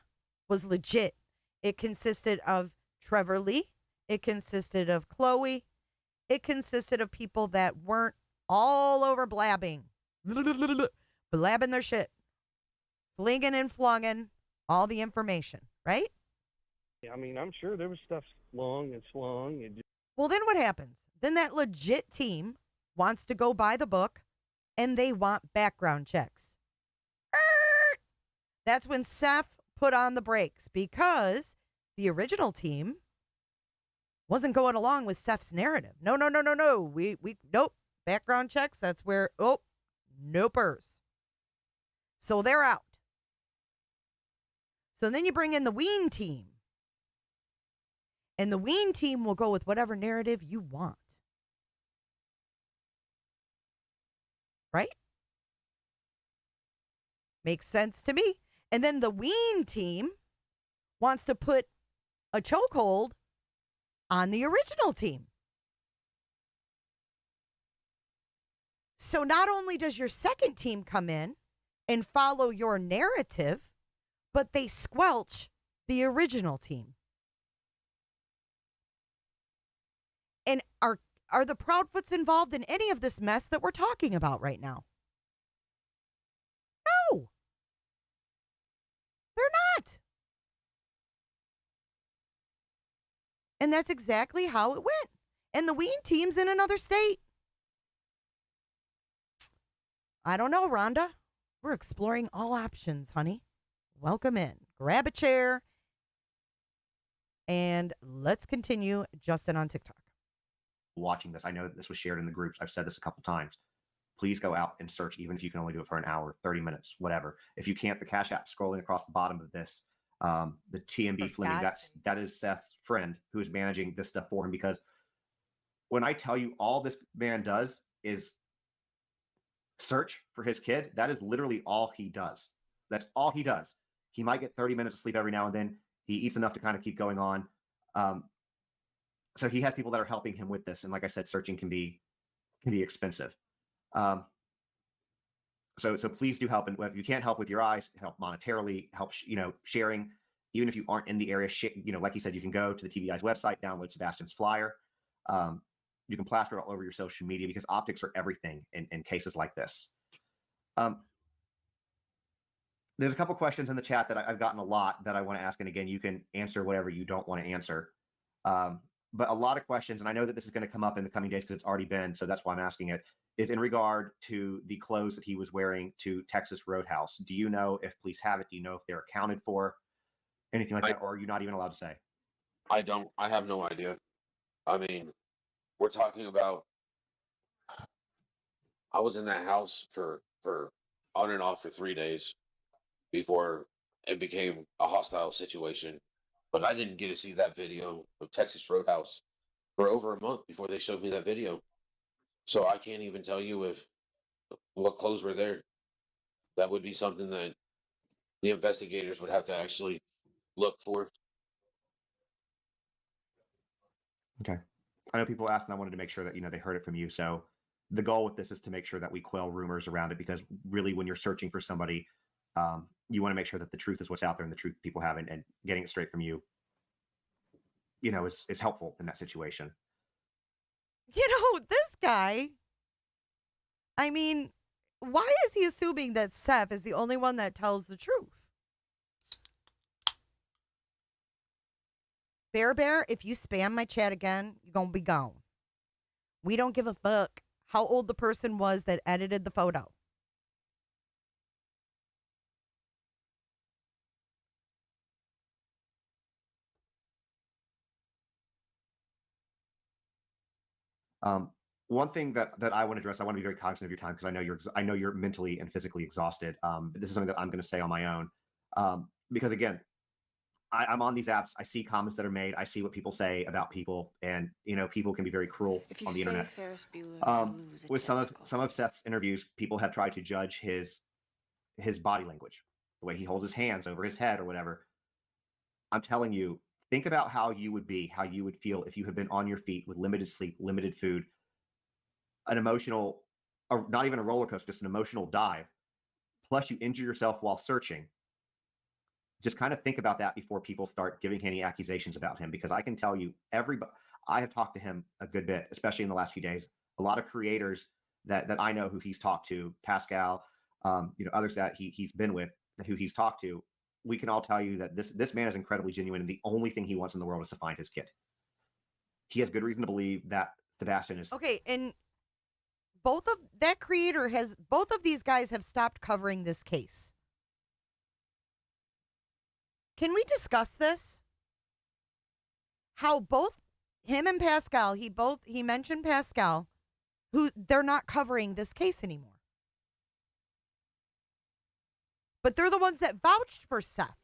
was legit. It consisted of Trevor Lee. It consisted of Chloe. It consisted of people that weren't all over blabbing. Blabbing their shit. Flinging and flunging all the information, right? I mean, I'm sure there was stuff slung and swung. Well, then what happens? Then that legit team wants to go buy the book, and they want background checks. That's when Seth put on the brakes because the original team wasn't going along with Seth's narrative. No. Nope. Background checks, that's where, nopers. So they're out. So then you bring in the Ween team. And the Ween team will go with whatever narrative you want. Right? Makes sense to me. And then the Ween team wants to put a chokehold on the original team. So not only does your second team come in and follow your narrative, but they squelch the original team. And are the Proudfoots involved in any of this mess that we're talking about right now? No. They're not. And that's exactly how it went. And the Ween team's in another state. I don't know, Rhonda. We're exploring all options, honey. Welcome in. Grab a chair. And let's continue Justin on TikTok. Watching this, I know that this was shared in the groups. I've said this a couple times. Please go out and search, even if you can only do it for an hour, 30 minutes, whatever. If you can't, the Cash App scrolling across the bottom of this, the TMB Fleming, that is Seth's friend who is managing this stuff for him, because when I tell you all this man does is search for his kid, that is literally all he does. That's all he does. He might get 30 minutes of sleep every now and then. He eats enough to kind of keep going on. So he has people that are helping him with this. And like I said, searching can be expensive. So please do help. And if you can't help with your eyes, help monetarily, help, sharing. Even if you aren't in the area, like you said, you can go to the TVI's website, download Sebastian's flyer. You can plaster it all over your social media because optics are everything in cases like this. There's a couple questions in the chat that I've gotten a lot that I want to ask. And again, you can answer whatever you don't want to answer. But a lot of questions, and I know that this is going to come up in the coming days because it's already been, so that's why I'm asking it, is in regard to the clothes that he was wearing to Texas Roadhouse. Do you know if police have it? Do you know if they're accounted for? Anything like that? Or are you not even allowed to say? I have no idea. I mean, we're talking about, I was in that house for on and off for 3 days before it became a hostile situation. But I didn't get to see that video of Texas Roadhouse for over a month before they showed me that video. So I can't even tell you what clothes were there. That would be something that the investigators would have to actually look for. Okay. I know people asked, and I wanted to make sure that, they heard it from you. So the goal with this is to make sure that we quell rumors around it, because really when you're searching for somebody, you want to make sure that the truth is what's out there and the truth people have, and getting it straight from you, is helpful in that situation. This guy, I mean, why is he assuming that Seth is the only one that tells the truth? Bear, if you spam my chat again, you're going to be gone. We don't give a fuck how old the person was that edited the photo. One thing that I want to address, I want to be very cognizant of your time because I know you're mentally and physically exhausted. But this is something that I'm going to say on my own, because again, I'm on these apps. I see comments that are made. I see what people say about people, and people can be very cruel on the internet. With some of Seth's interviews, people have tried to judge his body language, the way he holds his hands over his head or whatever. I'm telling you, think about how you would feel if you had been on your feet with limited sleep, limited food, an emotional, or not even a roller coaster, just an emotional dive, plus you injure yourself while searching. Just kind of think about that before people start giving any accusations about him, because I can tell you, I have talked to him a good bit, especially in the last few days. A lot of creators that I know who he's talked to, Pascal, others that he's been with, who he's talked to, we can all tell you that this man is incredibly genuine, and the only thing he wants in the world is to find his kid. He has good reason to believe that Sebastian is okay, and both of these guys have stopped covering this case. Can we discuss this? How both him and Pascal, he mentioned Pascal, who they're not covering this case anymore. But they're the ones that vouched for Seth.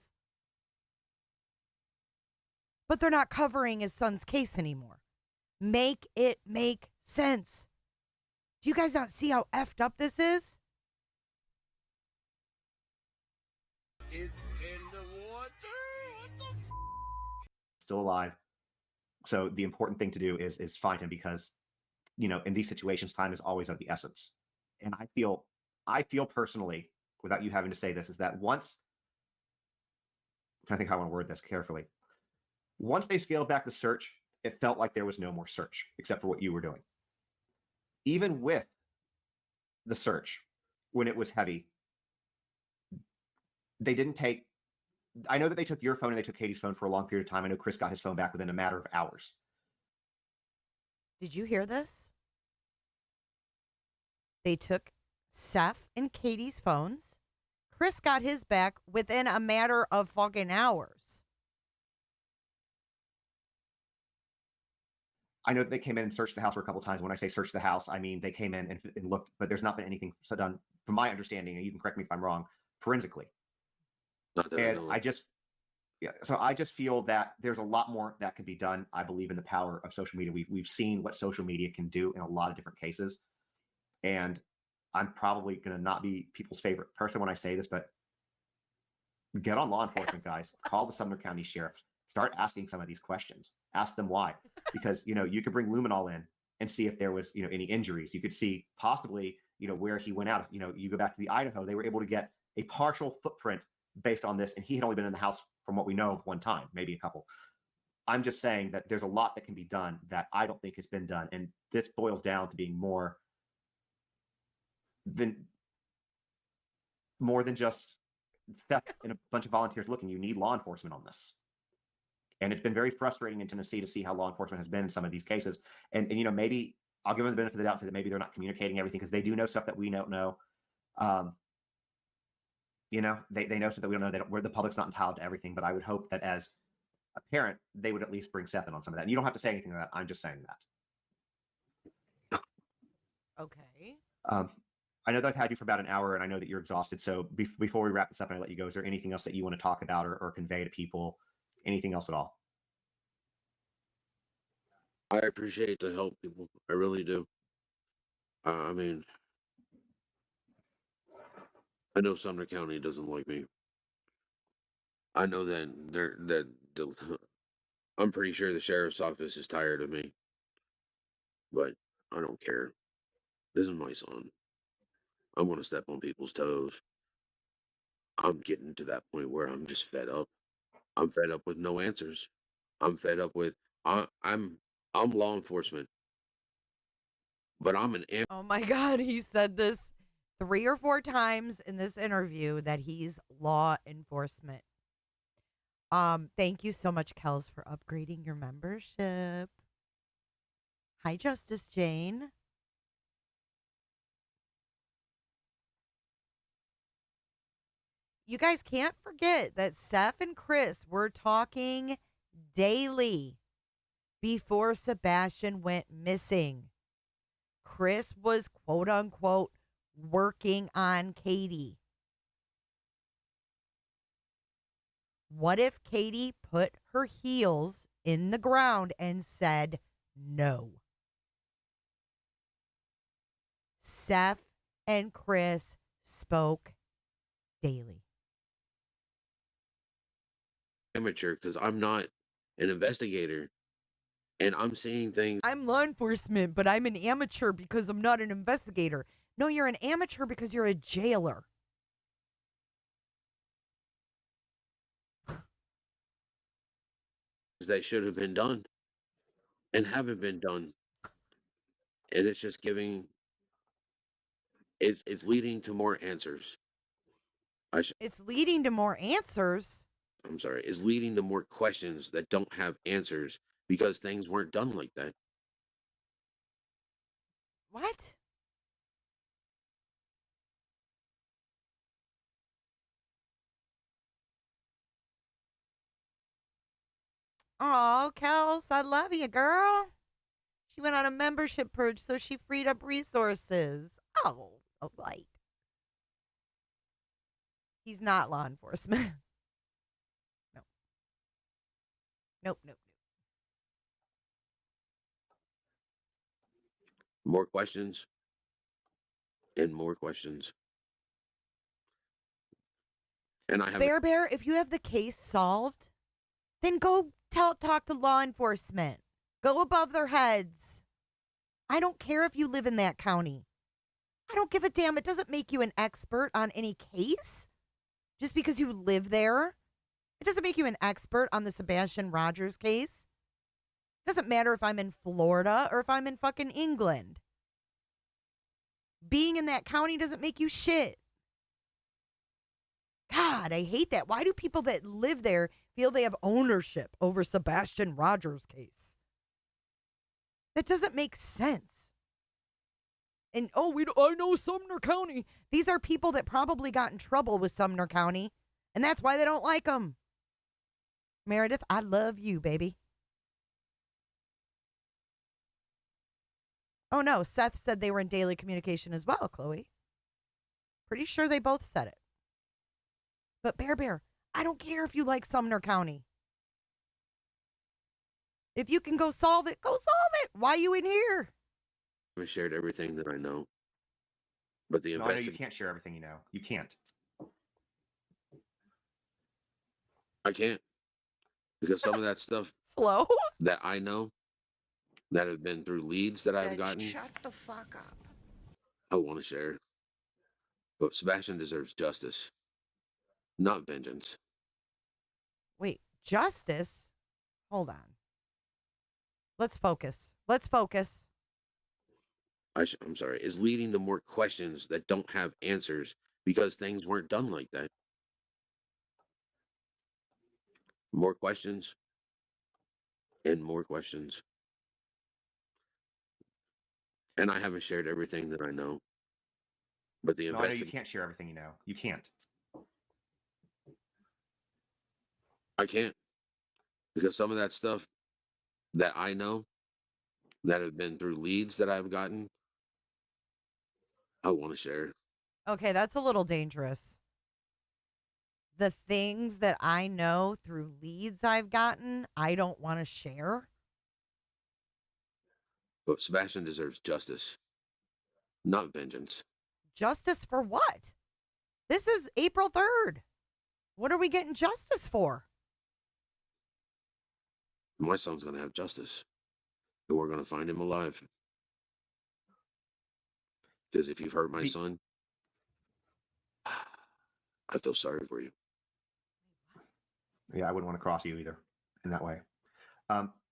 But they're not covering his son's case anymore. Make it make sense. Do you guys not see how effed up this is? It's in the water. What the still alive. So the important thing to do is find him, because in these situations, time is always of the essence. And I feel personally, without you having to say this, is that once, I think how I want to word this carefully. Once they scaled back the search, it felt like there was no more search except for what you were doing. Even with the search, when it was heavy, they didn't take, I know that they took your phone and they took Katie's phone for a long period of time. I know Chris got his phone back within a matter of hours. Did you hear this? They took Seth and Katie's phones. Chris got his back within a matter of fucking hours. I know that they came in and searched the house for a couple of times. When I say search the house, I mean they came in and looked, but there's not been anything done, from my understanding, and you can correct me if I'm wrong, forensically. And Yeah, so I just feel that there's a lot more that could be done. I believe in the power of social media. We've seen what social media can do in a lot of different cases, and I'm probably going to not be people's favorite person when I say this, but get on law enforcement, guys. Call the Sumner County Sheriff. Start asking some of these questions. Ask them why, because you could bring luminol in and see if there was any injuries. You could see possibly where he went out. You go back to the Idaho, they were able to get a partial footprint based on this, and he had only been in the house from what we know one time, maybe a couple. I'm just saying that there's a lot that can be done that I don't think has been done, and this boils down to being more than just theft and a bunch of volunteers looking. You need law enforcement on this. And it's been very frustrating in Tennessee to see how law enforcement has been in some of these cases. And maybe I'll give them the benefit of the doubt and say that maybe they're not communicating everything because they do know stuff that we don't know. They know stuff that we don't know. Where the public's not entitled to everything. But I would hope that as a parent, they would at least bring Seth in on some of that. And you don't have to say anything to that. I'm just saying that. Okay. I know that I've had you for about an hour, and I know that you're exhausted. So before we wrap this up and I let you go, is there anything else that you want to talk about or convey to people? Anything else at all? I appreciate the help, people. I really do. I mean, I know Sumner County doesn't like me. I know that I'm pretty sure the sheriff's office is tired of me, but I don't care. This is my son. I want to step on people's toes. I'm getting to that point where I'm just fed up. I'm fed up with no answers. I'm fed up with I'm law enforcement, but I'm an Oh my God, he said this 3 or 4 times in this interview that he's law enforcement. Thank you so much, Kels, for upgrading your membership. Hi, Justice Jane. You guys can't forget that Seth and Chris were talking daily before Sebastian went missing. Chris was quote unquote working on Katie. What if Katie put her heels in the ground and said no? Seth and Chris spoke daily. amateur because I'm not an investigator, and I'm seeing things. I'm law enforcement, but I'm an amateur because I'm not an investigator. No, you're an amateur because you're a jailer. That should have been done and haven't been done, and it's just giving. It's leading to more answers. It's leading to more answers. I'm sorry. It's leading to more questions that don't have answers because things weren't done like that. What? Oh, Kels, I love you, girl. She went on a membership purge, so she freed up resources. Oh, a light. He's not law enforcement. No. Nope, nope, nope. More questions and more questions. And I have Bear, if you have the case solved, then go talk to law enforcement. Go above their heads. I don't care if you live in that county. I don't give a damn. It doesn't make you an expert on any case just because you live there. It doesn't make you an expert on the Sebastian Rogers case. It doesn't matter if I'm in Florida or if I'm in fucking England. Being in that county doesn't make you shit. God, I hate that. Why do people that live there feel they have ownership over Sebastian Rogers' case? That doesn't make sense. And, I know Sumner County. These are people that probably got in trouble with Sumner County, and that's why they don't like them. Meredith, I love you, baby. Oh, no, Seth said they were in daily communication as well, Chloe. Pretty sure they both said it. But Bear, I don't care if you like Sumner County. If you can go solve it, go solve it. Why are you in here? I shared everything that I know. But the No, I know you investigation, can't share everything you know. You can't. I can't. Because some of that stuff Flo? that I know, that have been through leads that I've gotten, Shut the fuck up. I want to share. But Sebastian deserves justice, not vengeance. Wait, justice? Hold on. Let's focus. Let's focus. I'm sorry, is leading to more questions that don't have answers because things weren't done like that. More questions and more questions. And I haven't shared everything that I know. But the No, I know you investigation, can't share everything you know. You can't. I can't. Because some of that stuff that I know, that have been through leads that I've gotten, I want to share. Okay, that's a little dangerous. The things that I know through leads I've gotten, I don't want to share. But Sebastian deserves justice, not vengeance. Justice for what? This is April 3rd. What are we getting justice for? My son's going to have justice. And we're going to find him alive. Because if you've hurt my son, I feel sorry for you. Yeah, I wouldn't want to cross you either in that way.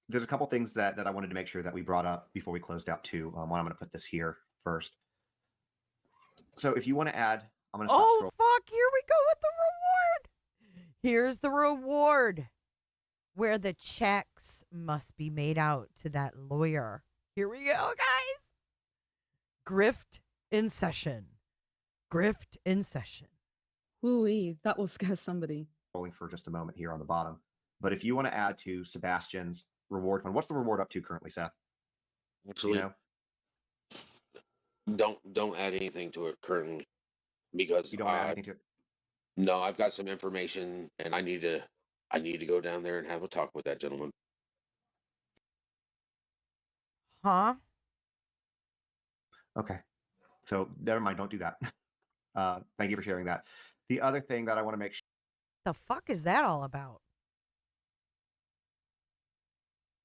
There's a couple things that I wanted to make sure that we brought up before we closed out too. I'm going to put this here first. So if you want to add, I'm going to stop Oh, scrolling. fuck. Here we go with the reward. Here's the reward where the checks must be made out to that lawyer. Here we go, guys. Grift in session. Grift in session. Ooh, that will scare somebody. Scrolling for just a moment here on the bottom. But if you want to add to Sebastian's reward fund, what's the reward up to currently, Seth? Actually, don't add anything to it currently, because You don't add anything to it? No, I've got some information, and I need to go down there and have a talk with that gentleman. Huh? Okay. So never mind. Don't do that. Thank you for sharing that. The other thing that I want to make sure. The fuck is that all about?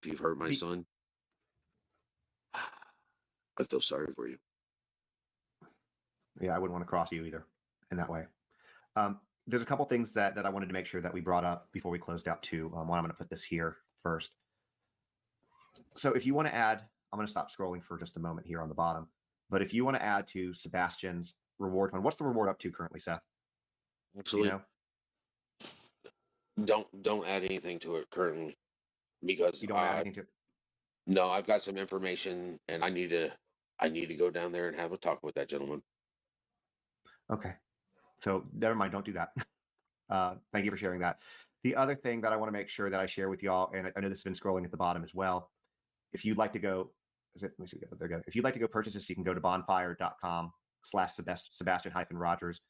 If you've hurt my son, I feel sorry for you. Yeah, I wouldn't want to cross you either in that way. There's a couple things that I wanted to make sure that we brought up before we closed out too. I'm going to put this here first. So if you want to add, I'm going to stop scrolling for just a moment here on the bottom. But if you want to add to Sebastian's reward fund, what's the reward up to currently, Seth? Actually, don't add anything to it currently, because You don't add anything to it? no, I've got some information, and I need to go down there and have a talk with that gentleman. Okay. So never mind. Don't do that. Thank you for sharing that. The other thing that I want to make sure that I share with y'all, and I know this has been scrolling at the bottom as well. If you'd like to go, let me see, there we go. If you'd like to go purchase this, you can go to bonfire.com/Sebastian-Rogers.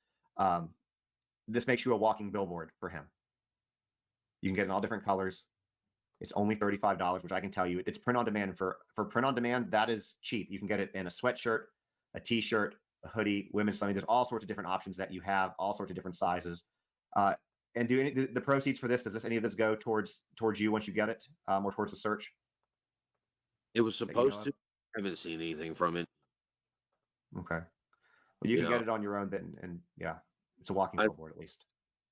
This makes you a walking billboard for him. You can get in all different colors. It's only $35, which I can tell you, it's print on demand. For print on demand, that is cheap. You can get it in a sweatshirt, a t-shirt, a hoodie, women's something. There's all sorts of different options that you have, all sorts of different sizes. And do the proceeds for this, does any of this go towards you once you get it, or towards the search? It was supposed to. I haven't seen anything from it. Okay. Well, you can get it on your own then, and yeah, it's a walking billboard at least.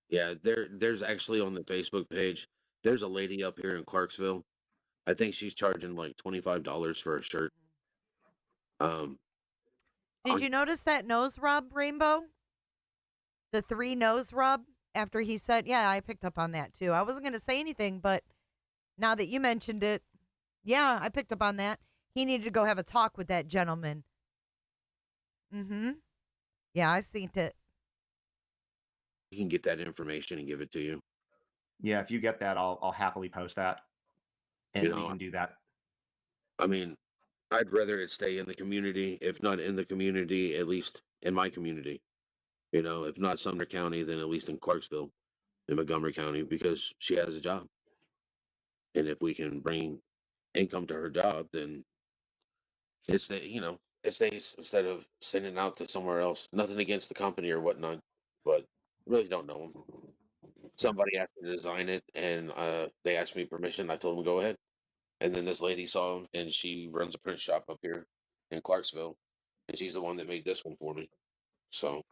Yeah, there's actually on the Facebook page, there's a lady up here in Clarksville. I think she's charging like $25 for a shirt. Did you notice that nose rub, Rainbow? The 3 nose rub after he said, yeah, I picked up on that too. I wasn't going to say anything, but now that you mentioned it, yeah, I picked up on that. He needed to go have a talk with that gentleman. Mm-hmm. Yeah, I seen it. You can get that information and give it to you. Yeah, if you get that, I'll happily post that, and we can do that. I mean, I'd rather it stay in the community, if not in the community, at least in my community. If not Sumner County, then at least in Clarksville. in Montgomery County because she has a job. And if we can bring income to her job, then it stays instead of sending out to somewhere else. Nothing against the company or whatnot, but really don't know them. Somebody asked me to design it, and they asked me permission. I told them go ahead. And then this lady saw him, and she runs a print shop up here in Clarksville, and she's the one that made this one for me. So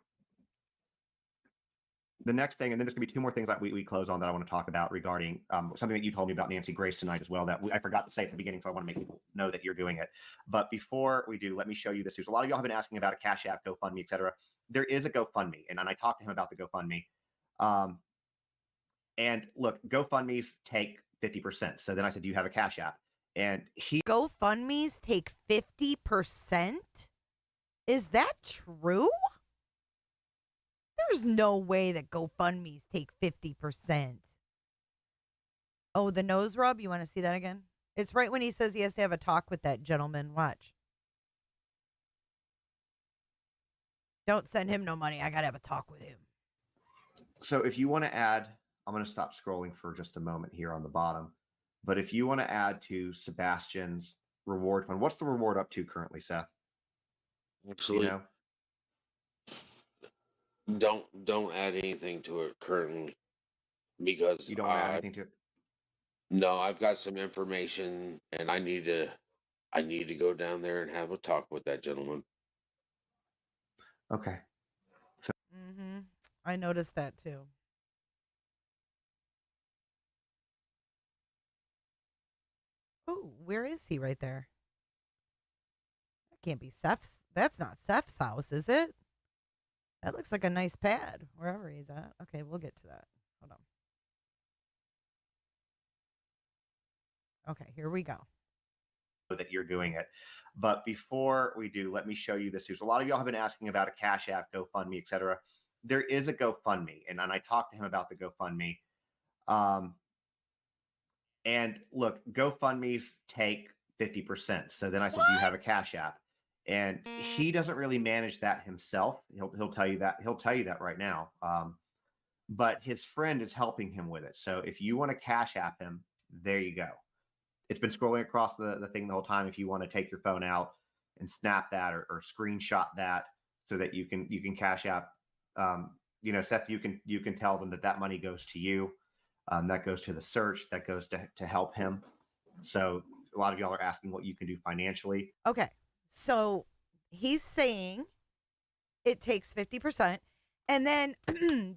The next thing, and then there's going to be two more things that we close on that I want to talk about regarding something that you told me about Nancy Grace tonight as well that I forgot to say at the beginning, so I want to make people know that you're doing it. But before we do, let me show you this. A lot of y'all have been asking about a Cash App, GoFundMe, etc. There is a GoFundMe, and I talked to him about the GoFundMe. And look, GoFundMes take 50%. So then I said, do you have a Cash App? And GoFundMes take 50%? Is that true? There's no way that GoFundMes take 50%. Oh, the nose rub? You want to see that again? It's right when he says he has to have a talk with that gentleman. Watch. Don't send him no money. I got to have a talk with him. So if you want to add, I'm going to stop scrolling for just a moment here on the bottom. But if you want to add to Sebastian's reward fund, what's the reward up to currently, Seth? absolutely, You know? don't add anything to it currently because You don't want to add anything to it? no, I've got some information, and I need to go down there and have a talk with that gentleman. Okay. I noticed that too. Oh, where is he right there? That can't be Seth's. That's not Seth's house, is it? That looks like a nice pad, wherever he's at. Okay, we'll get to that. Hold on. Okay, here we go. That you're doing it. But before we do, let me show you this. A lot of y'all have been asking about a Cash App, GoFundMe, etc. There is a GoFundMe, and I talked to him about the GoFundMe. And look, GoFundMes take 50%. So then I said, do you have a Cash App? And he doesn't really manage that himself. He'll tell you that. He'll tell you that right now. But his friend is helping him with it. So if you want to Cash App him, there you go. It's been scrolling across the thing the whole time. If you want to take your phone out and snap that or screenshot that so that you can Cash App, Seth, you can tell them that money goes to you. That goes to the search. That goes to help him. So a lot of y'all are asking what you can do financially. Okay, so he's saying it takes 50%. And then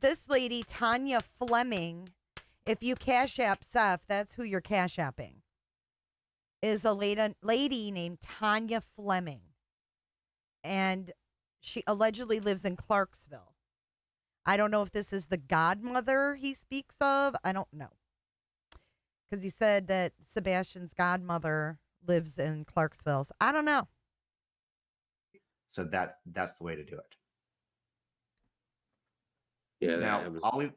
this lady, Tanya Fleming, if you Cash App Seth, that's who you're Cash Apping, is a lady named Tanya Fleming. And she allegedly lives in Clarksville. I don't know if this is the godmother he speaks of. I don't know. Because he said that Sebastian's godmother lives in Clarksville. So I don't know. So that's the way to do it. Yeah. Now, I'll leave.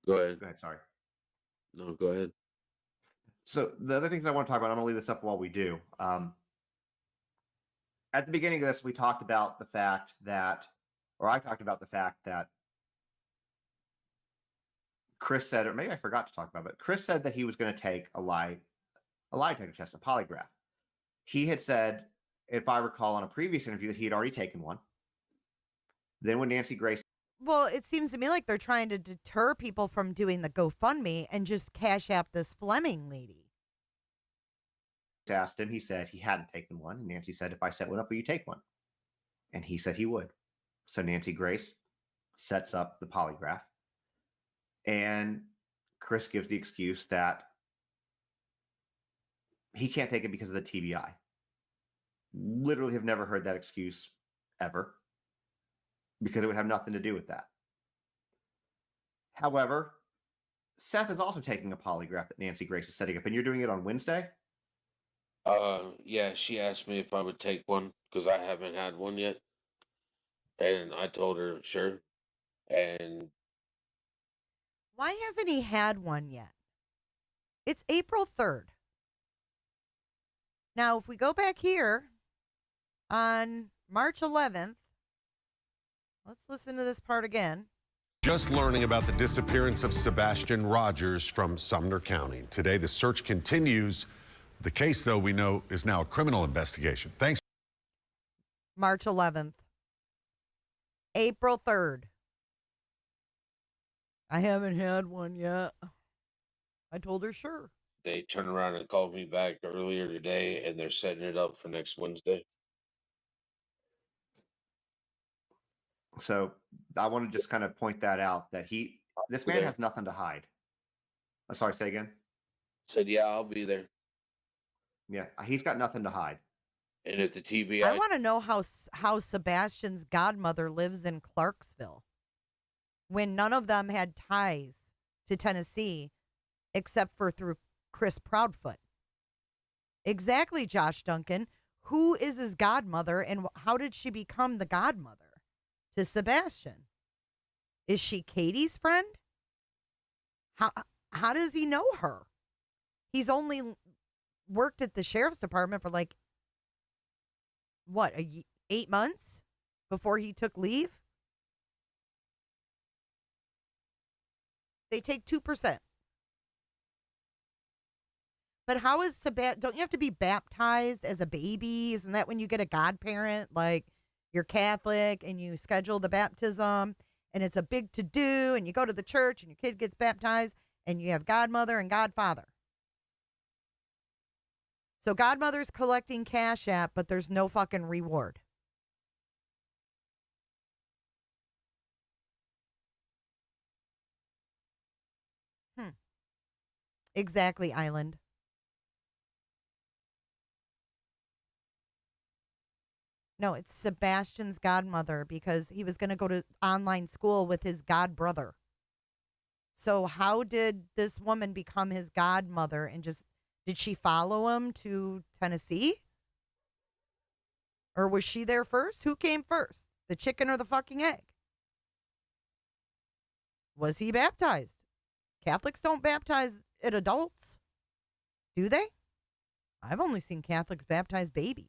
Go ahead. Go ahead. Sorry. No, go ahead. So the other things I want to talk about, I'm going to leave this up while we do. At the beginning of this, we talked about the fact that, or I talked about the fact that Chris said, or maybe I forgot to talk about it, but Chris said that he was going to take a lie detector test, a polygraph. He had said, if I recall on a previous interview, that he had already taken one. Then when Nancy Grace... Well, it seems to me like they're trying to deter people from doing the GoFundMe and just Cash App this Fleming lady. Asked him, he said he hadn't taken one. And Nancy said, if I set one up, will you take one? And he said he would. So Nancy Grace sets up the polygraph. And Chris gives the excuse that he can't take it because of the TBI. Literally have never heard that excuse ever, because it would have nothing to do with that. However, Seth is also taking a polygraph that Nancy Grace is setting up, and you're doing it on Wednesday? Yeah, she asked me if I would take one because I haven't had one yet. And I told her, sure. And why hasn't he had one yet? It's April 3rd. Now, if we go back here on March 11th, let's listen to this part again. Just learning about the disappearance of Sebastian Rogers from Sumner County. Today, the search continues. The case, though, we know is now a criminal investigation. Thanks. March 11th. April 3rd. I haven't had one yet. I told her sure. They turned around and called me back earlier today, and they're setting it up for next Wednesday. So I want to just kind of point that out that this man has nothing to hide. I'm sorry, say again. Said, yeah, I'll be there. Yeah, he's got nothing to hide. And if the TBI, I want to know how Sebastian's godmother lives in Clarksville when none of them had ties to Tennessee except for through Chris Proudfoot. Exactly, Josh Duncan. Who is his godmother and how did she become the godmother to Sebastian? Is she Katie's friend? How does he know her? He's only worked at the sheriff's department for like, what, 8 months before he took leave? They take 2%. But how is Sebastian? Don't you have to be baptized as a baby? Isn't that when you get a godparent? Like you're Catholic and you schedule the baptism and it's a big to-do and you go to the church and your kid gets baptized and you have godmother and godfather. So godmother's collecting Cash App, but there's no fucking reward. Exactly, Island. No, it's Sebastian's godmother because he was going to go to online school with his godbrother. So how did this woman become his godmother and did she follow him to Tennessee? Or was she there first? Who came first? The chicken or the fucking egg? Was he baptized? Catholics don't baptize adults, do they? I've only seen Catholics baptize babies.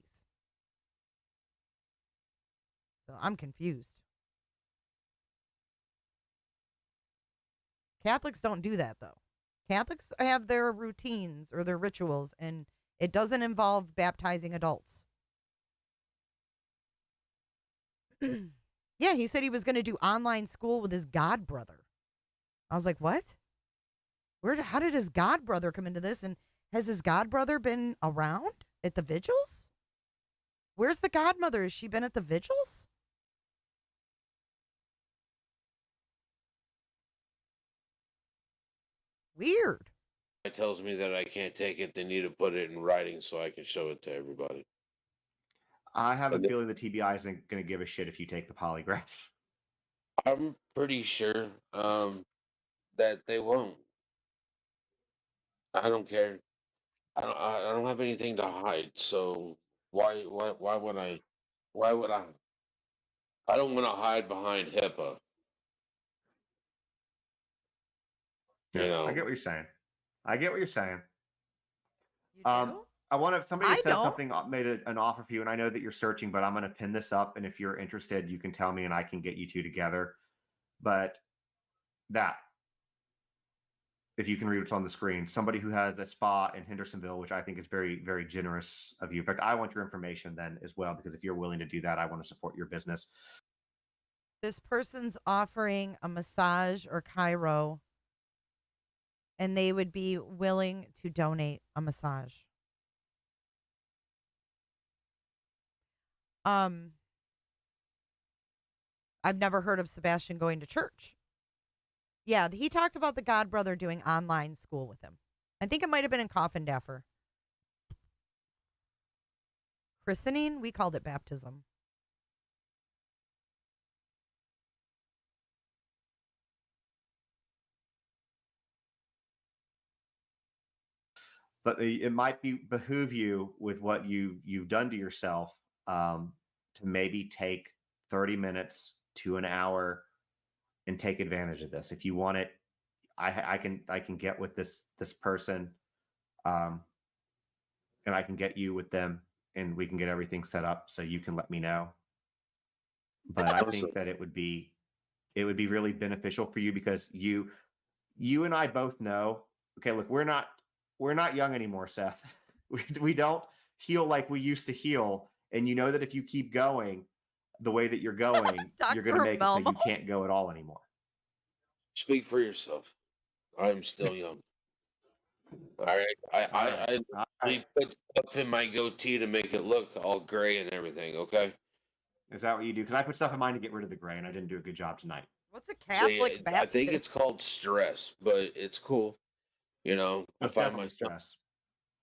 So I'm confused. Catholics don't do that, though. Catholics have their routines or their rituals, and it doesn't involve baptizing adults. Yeah, he said he was going to do online school with his godbrother. I was like, what? How did his godbrother come into this? And has his godbrother been around at the vigils? Where's the godmother? Has she been at the vigils? Weird. it tells me that I can't take it, they need to put it in writing so I can show it to everybody. I have a feeling the TBI isn't going to give a shit if you take the polygraph. I'm pretty sure that they won't. I don't care. I don't have anything to hide. So why would I? Why would I? I don't want to hide behind HIPAA. Yeah, You know. I get what you're saying. I get what you're saying. You do? I want to. Somebody I said don't. something, made an offer for you, and I know that you're searching, but I'm going to pin this up, and if you're interested, you can tell me, and I can get you two together. But that, if you can read what's on the screen, somebody who has a spa in Hendersonville, which I think is very, very generous of you. In fact, I want your information then as well, because if you're willing to do that, I want to support your business. This person's offering a massage or chiro, and they would be willing to donate a massage. I've never heard of Sebastian going to church. Yeah, he talked about the godbrother doing online school with him. I think it might have been in Coffin Daffer. Christening? We called it baptism. But it might behoove you with what you've done to yourself to maybe take 30 minutes to an hour and take advantage of this. If you want it, I can get with this person, and I can get you with them, and we can get everything set up so you can let me know. But I think that it would be it would be really beneficial for you because you and I both know, okay, look, we're not young anymore, Seth. We don't heal like we used to heal. And you know that if you keep going the way that you're going, you're going to make it so you can't go at all anymore. Speak for yourself. I'm still young. All right. I put stuff in my goatee to make it look all gray and everything. Okay. Is that what you do? Because I put stuff in mine to get rid of the gray, and I didn't do a good job tonight. What's a See, Catholic I think it's called stress, but it's cool. You know, I find myself, stress.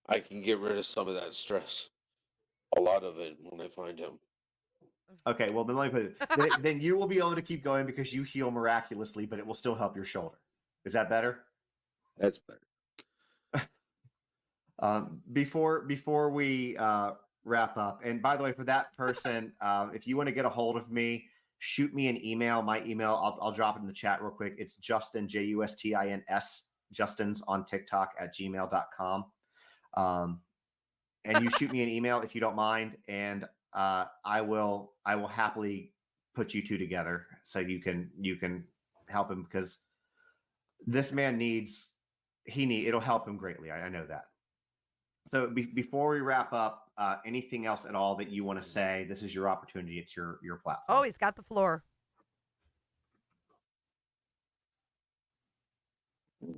I can get rid of some of that stress, a lot of it when I find him. Okay, well then let me put it. Then you will be able to keep going because you heal miraculously, but it will still help your shoulder. Is that better? That's better. Before we wrap up, and by the way, for that person, if you want to get a hold of me, shoot me an email. My email, I'll drop it in the chat real quick. It's Justin, Justins, Justins on TikTok @gmail.com. And you shoot me an email if you don't mind, and I will happily put you two together so you can help him, because this man it'll help him greatly. I know that. So before we wrap up, anything else at all that you want to say? This is your opportunity. It's your platform. Oh, he's got the floor.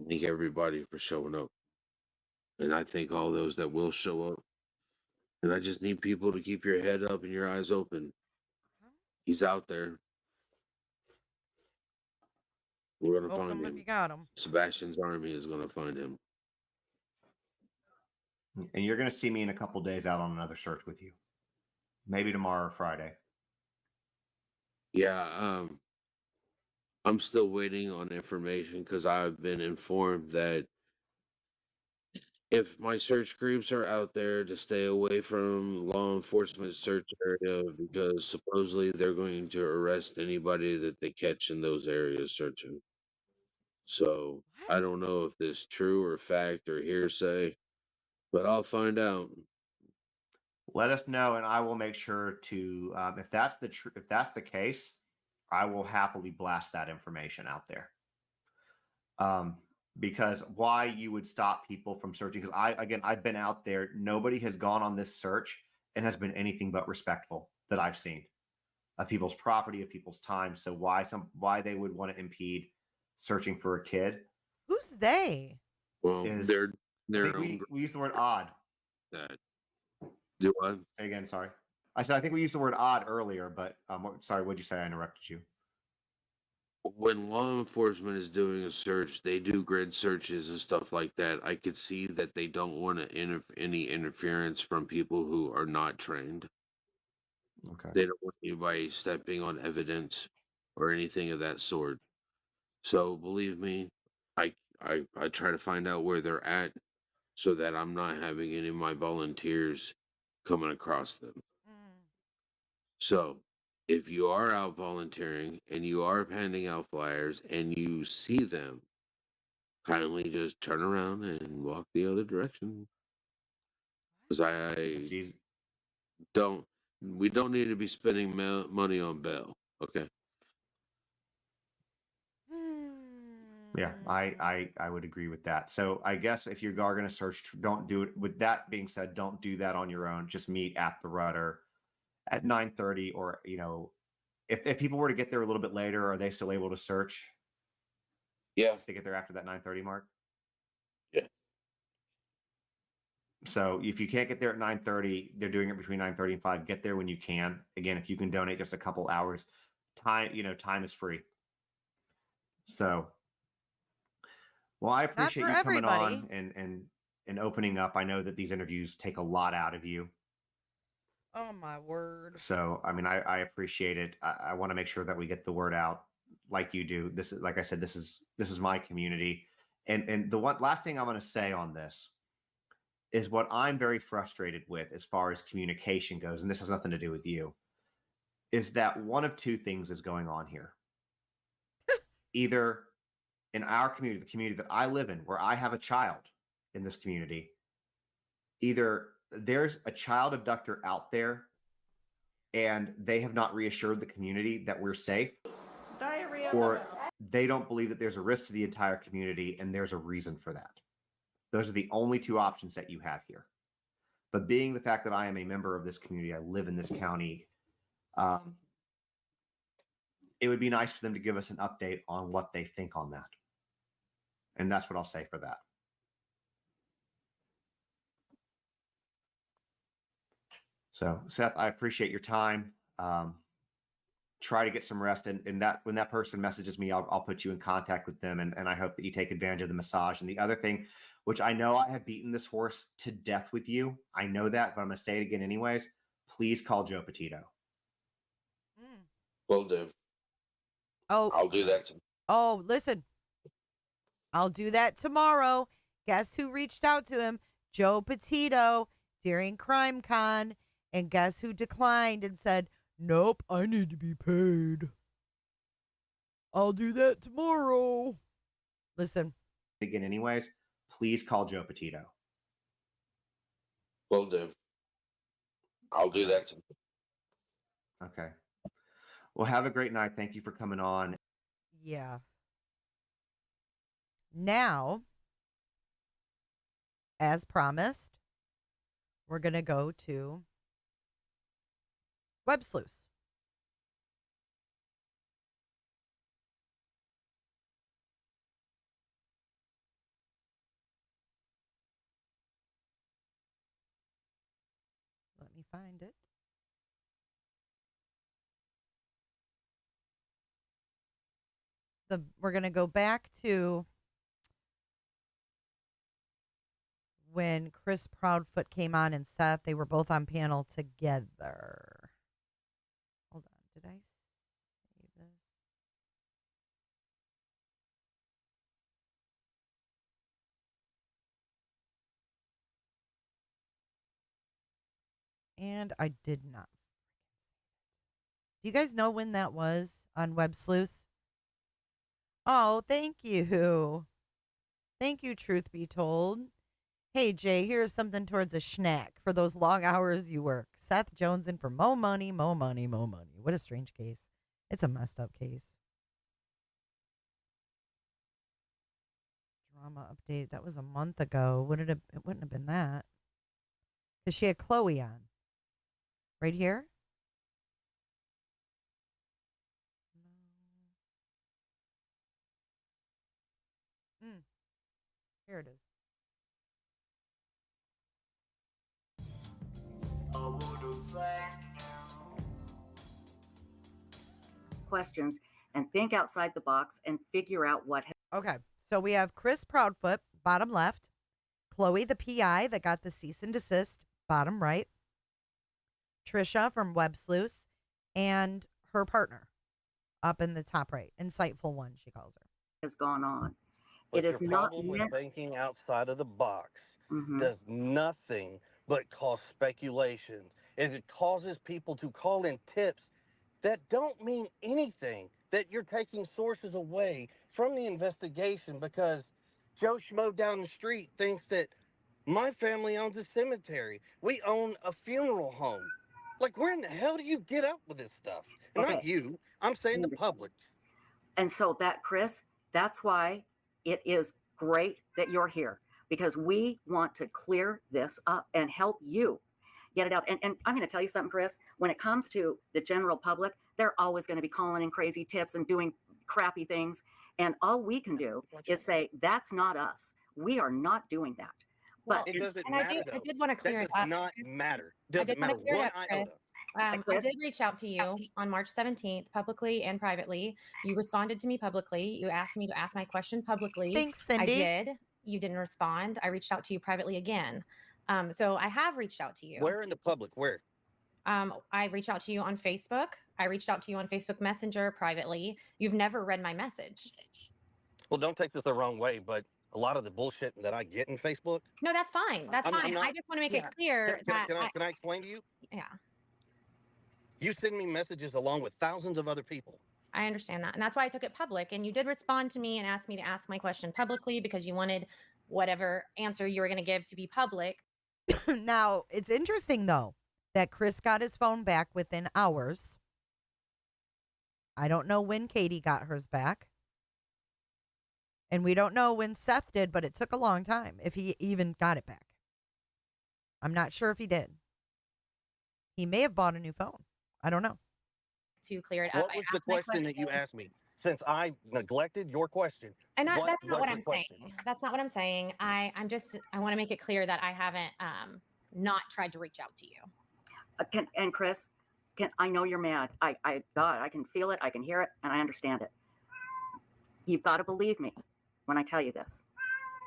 Thank everybody for showing up. And I thank all those that will show up. And I just need people to keep your head up and your eyes open. He's out there. We're going to find him. If you got him. Sebastian's army is going to find him. And you're going to see me in a couple days out on another search with you. Maybe tomorrow or Friday. Yeah, I'm still waiting on information because I've been informed that if my search groups are out there to stay away from law enforcement search area, because supposedly they're going to arrest anybody that they catch in those areas searching. So I don't know if this is true or fact or hearsay, but I'll find out. Let us know, and I will make sure to. If that's the case, I will happily blast that information out there. Because why you would stop people from searching? Because I've been out there. Nobody has gone on this search and has been anything but respectful that I've seen of people's property, of people's time. So why they would want to impede searching for a kid? Who's they? Well, they're we use the word odd. Do what? Say again, sorry. I said I think we used the word odd earlier, but sorry, what'd you say? I interrupted you. When law enforcement is doing a search, they do grid searches and stuff like that. I could see that they don't want any interference from people who are not trained. Okay. They don't want anybody stepping on evidence or anything of that sort. So believe me, I try to find out where they're at so that I'm not having any of my volunteers coming across them. So if you are out volunteering and you are handing out flyers and you see them, kindly just turn around and walk the other direction. Because we don't need to be spending money on bail. Okay. Yeah, I would agree with that. So I guess if you are going to search, don't do it. With that being said, don't do that on your own. Just meet at the Rudder at 9:30, or if people were to get there a little bit later, are they still able to search? Yeah, they get there after that 9:30 mark. Yeah. So if you can't get there at 9:30, they're doing it between 9:30 and 5. Get there when you can. Again, if you can donate just a couple hours, time is free. So. Well, I appreciate you coming on and opening up. I know that these interviews take a lot out of you. Oh my word. So, I mean, I appreciate it. I want to make sure that we get the word out like you do. This is, like I said, this is my community. And the last thing I'm going to say on this is what I'm very frustrated with as far as communication goes, and this has nothing to do with you, is that one of two things is going on here. Either in our community, the community that I live in, where I have a child in this community, either there's a child abductor out there and they have not reassured the community that we're safe. Diarrhea. or they don't believe that there's a risk to the entire community and there's a reason for that. Those are the only two options that you have here. But being the fact that I am a member of this community, I live in this county, it would be nice for them to give us an update on what they think on that. And that's what I'll say for that. So, Seth, I appreciate your time. Try to get some rest. And that when that person messages me, I'll put you in contact with them. And I hope that you take advantage of the massage. And the other thing, which I know I have beaten this horse to death with you. I know that, but I'm going to say it again anyways. Please call Joe Petito. Will do. Oh, I'll do that. Oh, listen. I'll do that tomorrow. Guess who reached out to him? Joe Petito during Crime Con. And guess who declined and said, nope, I need to be paid. I'll do that tomorrow. Listen. Again anyways. Please call Joe Petito. Will do. I'll do that. Okay. Well, have a great night. Thank you for coming on. Yeah. Now, as promised, we're going to go to Websleuths. Let me find it. We're going to go back to when Chris Proudfoot came on and Seth. They were both on panel together. Hold on. Did I save this? And I did not. Do you guys know when that was on Websleuths? Oh, thank you. Thank you, truth be told. Hey, Jay, here's something towards a snack for those long hours you work. Seth Jones in for mo money, mo money, mo money. What a strange case. It's a messed up case. Drama update. That was a month ago. It wouldn't have been that. Because she had Chloe on. Right here? Here it is. Questions and think outside the box and figure out what. Okay, so we have Chris Proudfoot, bottom left. Chloe, the PI that got the cease and desist, bottom right. Trisha from Websleuths, and her partner up in the top right. Insightful one, she calls her. Has gone on. But It is your not problem with meant. thinking outside of the box Mhm. does nothing but cause speculation. It causes people to call in tips that don't mean anything, that you're taking sources away from the investigation because Joe Schmo down the street thinks that my family owns a cemetery. We own a funeral home. Like, where in the hell do you get up with this stuff? And not Okay. you. I'm saying the public. And so that, Chris, that's why it is great that you're here, because we want to clear this up and help you get it out. And I'm going to tell you something, Chris, when it comes to the general public, they're always going to be calling in crazy tips and doing crappy things. And all we can do is say, that's not us. We are not doing that. But It doesn't And matter, I did want to clear That it does up. not Chris. matter. I Doesn't did want matter to clear one it up, iota. Chris. I did reach out to you on March 17th, publicly and privately. You responded to me publicly. You asked me to ask my question publicly. Thanks, I Cindy. did. You didn't respond. I reached out to you privately again. So I have reached out to you. Where in the public? Where? I reached out to you on Facebook. I reached out to you on Facebook Messenger privately. You've never read my message. Well, don't take this the wrong way, but a lot of the bullshit that I get in Facebook. No, that's fine. That's I'm fine. not- I just want to make it clear that Can I explain to you? yeah, You send me messages along with thousands of other people. I understand that. And that's why I took it public. And you did respond to me and ask me to ask my question publicly because you wanted whatever answer you were going to give to be public. Now, it's interesting, though, that Chris got his phone back within hours. I don't know when Katie got hers back. And we don't know when Seth did, but it took a long time if he even got it back. I'm not sure if he did. He may have bought a new phone. I don't know. To clear it up. What was the question that you asked me? Since I neglected your question. And that's not was what the I'm question? saying. That's not what I'm saying. I want to make it clear that I haven't not tried to reach out to you. And Chris, I know you're mad. God, I can feel it, I can hear it, and I understand it. You've got to believe me when I tell you this.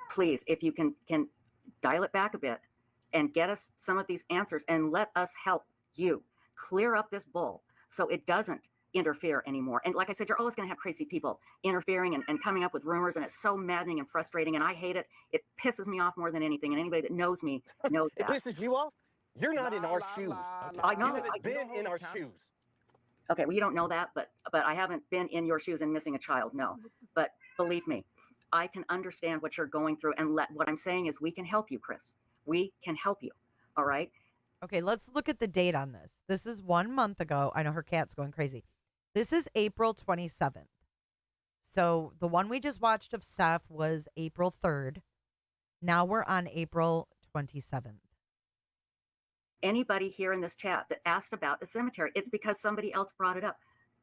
Please, if you can dial it back a bit and get us some of these answers and let us help you clear up this bull so it doesn't interfere anymore. And like I said, you're always going to have crazy people interfering and coming up with rumors, and it's so maddening and frustrating, and I hate it. It pisses me off more than anything, and anybody that knows me knows It that. pisses you off? You're not in our shoes. I know. You haven't been in our shoes. Okay, well, you don't know that, but I haven't been in your shoes and missing a child, no. But believe me, I can understand what you're going through, and what I'm saying is we can help you, Chris. We can help you, all right? Okay, let's look at the date on this. This is 1 month ago. I know her cat's going crazy. This is April 27th. So the one we just watched of Seth was April 3rd. Now we're on April 27th. Anybody here in this chat that asked about the cemetery, it's because somebody else brought it up.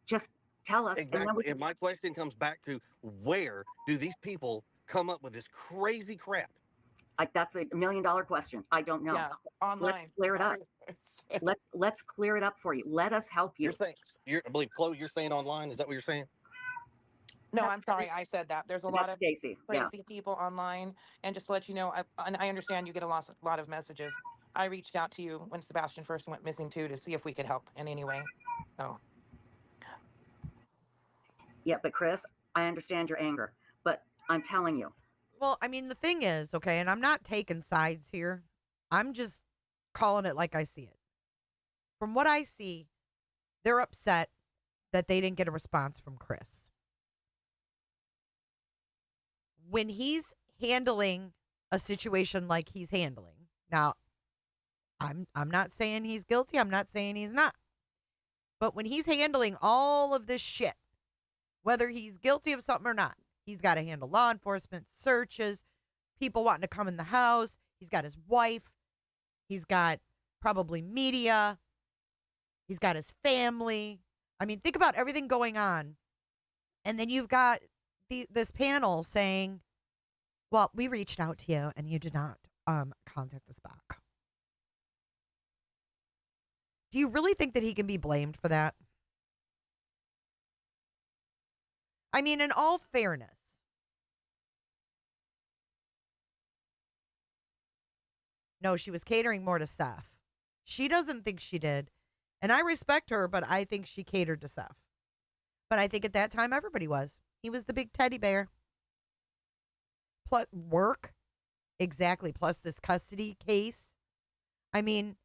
Just tell us. Exactly. And my question comes back to, where do these people come up with this crazy crap? That's $1 million question. I don't know. Yeah, online. Let's clear it up. Let's clear it up for you. Let us help you. I believe, Chloe, you're saying online. Is that what you're saying? No, I'm sorry, I said that. There's a lot of Stacey. crazy people online, and just to let you know, I understand you get a lot of messages. I reached out to you when Sebastian first went missing too, to see if we could help in any way. Oh. Yeah, but Chris, I understand your anger, but I'm telling you. Well, I mean, the thing is, okay, and I'm not taking sides here. I'm just calling it like I see it. From what I see, they're upset that they didn't get a response from Chris. When he's handling a situation like he's handling, now, I'm not saying he's guilty. I'm not saying he's not. But when he's handling all of this shit, whether he's guilty of something or not, he's got to handle law enforcement, searches, people wanting to come in the house. He's got his wife. He's got probably media. He's got his family. I mean, think about everything going on. And then you've got this panel saying, well, we reached out to you and you did not contact us back. Do you really think that he can be blamed for that? I mean, in all fairness, no, she was catering more to Seth. She doesn't think she did. And I respect her, but I think she catered to Seth. But I think at that time, everybody was. He was the big teddy bear. Plus work. Exactly. Plus this custody case. I mean,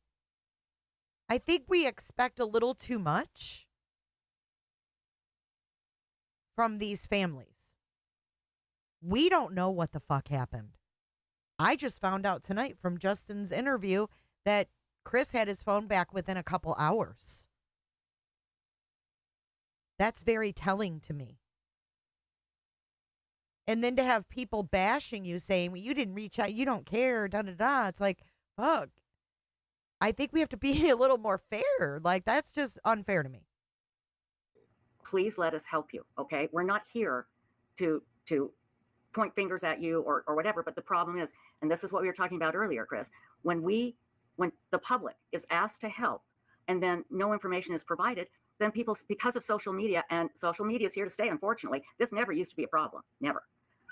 I think we expect a little too much from these families. We don't know what the fuck happened. I just found out tonight from Justin's interview that Chris had his phone back within a couple hours. That's very telling to me. And then to have people bashing you saying, well, you didn't reach out, you don't care, da da da. It's like, fuck. I think we have to be a little more fair. Like, that's just unfair to me. Please let us help you, okay? We're not here to point fingers at you or whatever, but the problem is, and this is what we were talking about earlier, Chris, when the public is asked to help and then no information is provided, then people, because of social media, and social media is here to stay, unfortunately, this never used to be a problem, never,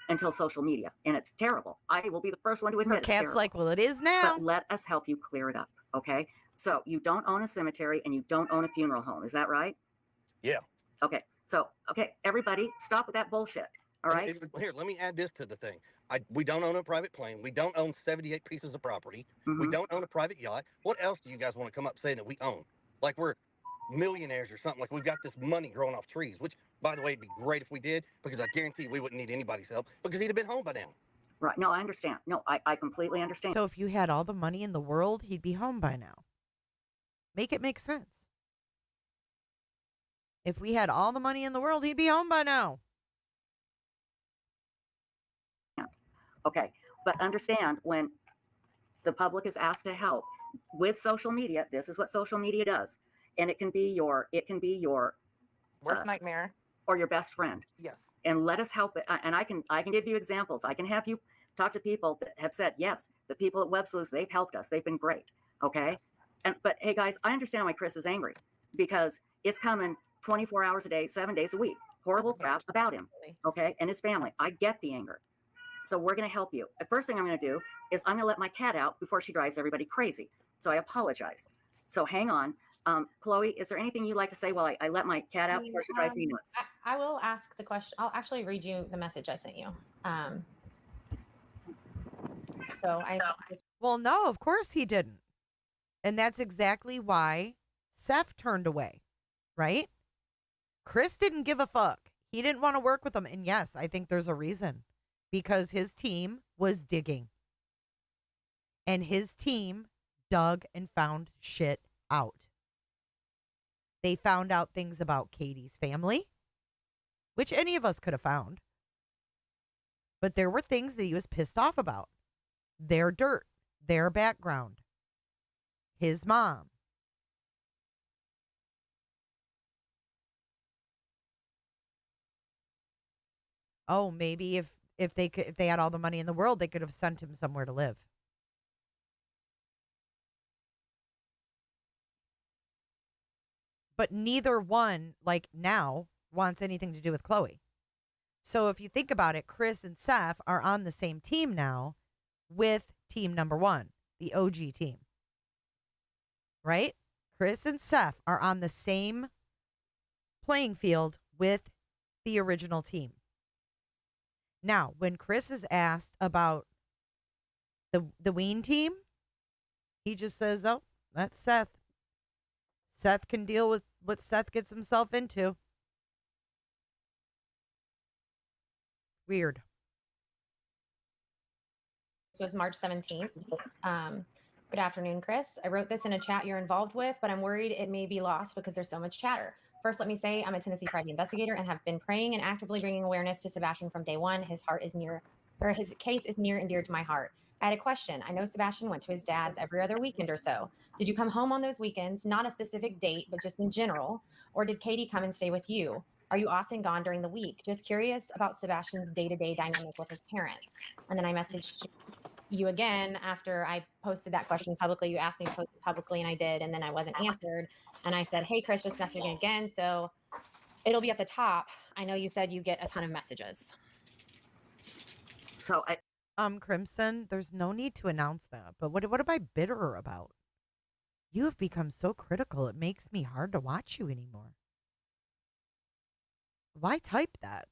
until social media, and it's terrible. I will be the first one to admit Her cat's like, well, it is now. But let us help you clear it up, okay? So you don't own a cemetery and you don't own a funeral home, is that right? Yeah. Okay, so, everybody, stop with that bullshit, all right? Here, let me add this to the thing. We don't own a private plane. We don't own 78 pieces of property. Mm-hmm. We don't own a private yacht. What else do you guys want to come up saying that we own? Like we're millionaires or something, like we've got this money growing off trees, which, by the way, it'd be great if we did, because I guarantee we wouldn't need anybody's help, because he'd have been home by now. Right, no, I understand. No, I completely understand. So if you had all the money in the world, he'd be home by now. Make it make sense. If we had all the money in the world, he'd be home by now. Okay, but understand when the public is asked to help with social media, this is what social media does. And it can be your Worst nightmare. or your best friend. Yes. And let us help it. And I can give you examples. I can have you talk to people that have said, yes, the people at Websleuths, they've helped us. They've been great. Okay. But hey guys, I understand why Chris is angry because it's coming 24 hours a day, 7 days a week. Horrible crap about him. Okay. And his family. I get the anger. So we're going to help you. The first thing I'm going to do is I'm going to let my cat out before she drives everybody crazy. So I apologize. So hang on. Chloe, is there anything you'd like to say while I let my cat out before she drives me nuts? I will ask the question. I'll actually read you the message I sent you. Well, no, of course he didn't. And that's exactly why Seth turned away, right? Chris didn't give a fuck. He didn't want to work with him. And yes, I think there's a reason. Because his team was digging. And his team dug and found shit out. They found out things about Katie's family, which any of us could have found. But there were things that he was pissed off about. Their dirt, their background, his mom. Oh, maybe if they had all the money in the world, they could have sent him somewhere to live. But neither one, like now, wants anything to do with Chloe. So if you think about it, Chris and Seth are on the same team now with team number one, the OG team. Right? Chris and Seth are on the same playing field with the original team. Now, when Chris is asked about the Ween team, he just says, oh, that's Seth. Seth can deal with what Seth gets himself into. Weird. This was March 17th. Good afternoon, Chris. I wrote this in a chat you're involved with, but I'm worried it may be lost because there's so much chatter. First, let me say I'm a Tennessee private investigator and have been praying and actively bringing awareness to Sebastian from day one. His case is near and dear to my heart. I had a question. I know Sebastian went to his dad's every other weekend or so. Did you come home on those weekends? Not a specific date, but just in general. Or did Katie come and stay with you? Are you often gone during the week? Just curious about Sebastian's day-to-day dynamic with his parents. And then I messaged you again after I posted that question publicly. You asked me to post it publicly, and I did, and then I wasn't answered. And I said, hey, Chris, just messaging again. So it'll be at the top. I know you said you get a ton of messages. So Crimson, there's no need to announce that. But what am I bitter about? You have become so critical, it makes me hard to watch you anymore. Why type that?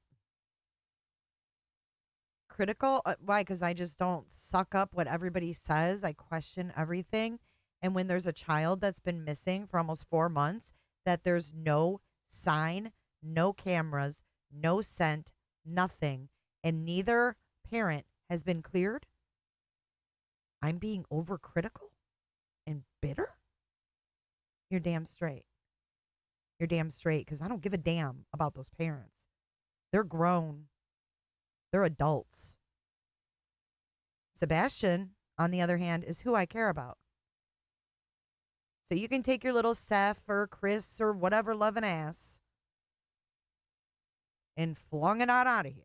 Critical? Why? Because I just don't suck up what everybody says. I question everything. And when there's a child that's been missing for almost 4 months, that there's no sign, no cameras, no scent, nothing, and neither parent has been cleared, I'm being overcritical and bitter? You're damn straight. You're damn straight, because I don't give a damn about those parents. They're grown. They're adults. Sebastian, on the other hand, is who I care about. So you can take your little Seth or Chris or whatever loving ass and flung it out of here.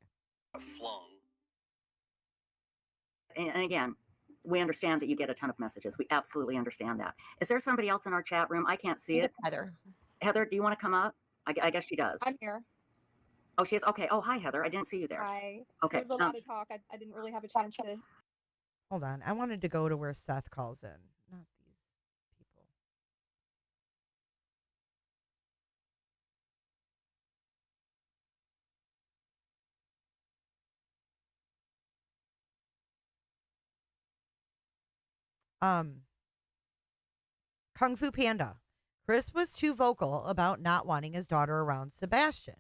And again, we understand that you get a ton of messages. We absolutely understand that. Is there somebody else in our chat room? I can't see it. Heather. Heather, do you want to come up? I guess she does. I'm here. Oh, she is? Okay. Oh, hi, Heather. I didn't see you there. Hi. Okay. There was a lot of talk. I didn't really have a chance to. Hold on. I wanted to go to where Seth calls in. Not these people. Kung Fu Panda. Chris was too vocal about not wanting his daughter around Sebastian,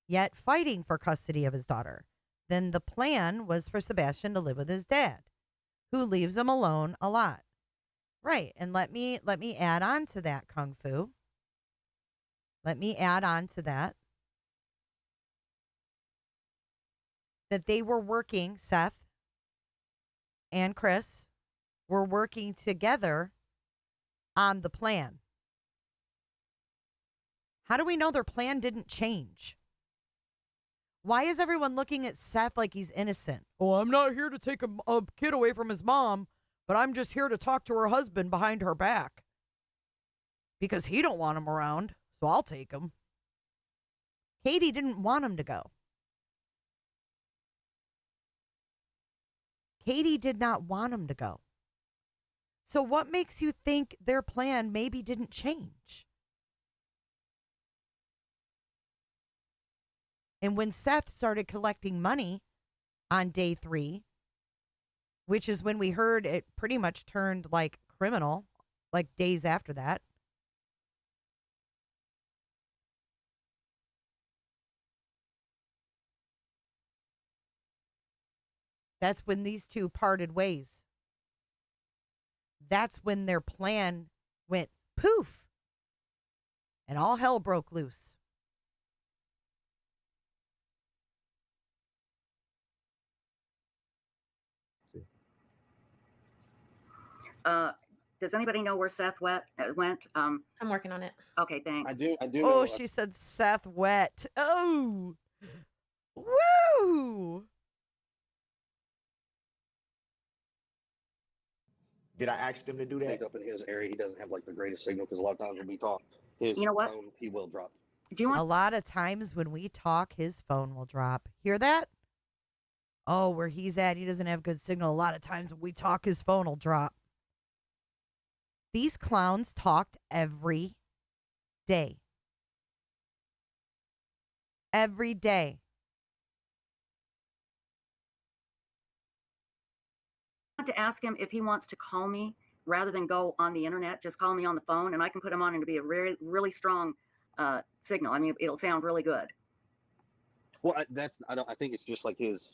yet fighting for custody of his daughter. Then the plan was for Sebastian to live with his dad, who leaves him alone a lot. Right. And let me add on to that, Kung Fu. let me add on to that they were working, Seth and Chris were working together on the plan. How do we know their plan didn't change? Why is everyone looking at Seth like he's innocent? Oh, I'm not here to take a kid away from his mom, but I'm just here to talk to her husband behind her back. Because he don't want him around, so I'll take him. Katie didn't want him to go. Katie did not want him to go. So what makes you think their plan maybe didn't change? And when Seth started collecting money on day 3, which is when we heard it pretty much turned like criminal, like days after that. That's when these two parted ways. That's when their plan went poof. And all hell broke loose. Does anybody know where Seth went? I'm working on it. Okay, thanks. I do Oh, know. she said Seth wet. Oh. Woo. Did I ask them to do that? Up in his area, he doesn't have like the greatest signal because a lot of times when we talk, his You know what? phone, he will drop. Do you want A lot of times when we talk, his phone will drop. Hear that? Oh, where he's at, he doesn't have good signal. A lot of times when we talk, his phone will drop. These clowns talked every day. Every day. I want to ask him if he wants to call me rather than go on the internet? Just call me on the phone, and I can put him on, and it'll be a really strong signal. I mean, it'll sound really good. Well, I think it's just like his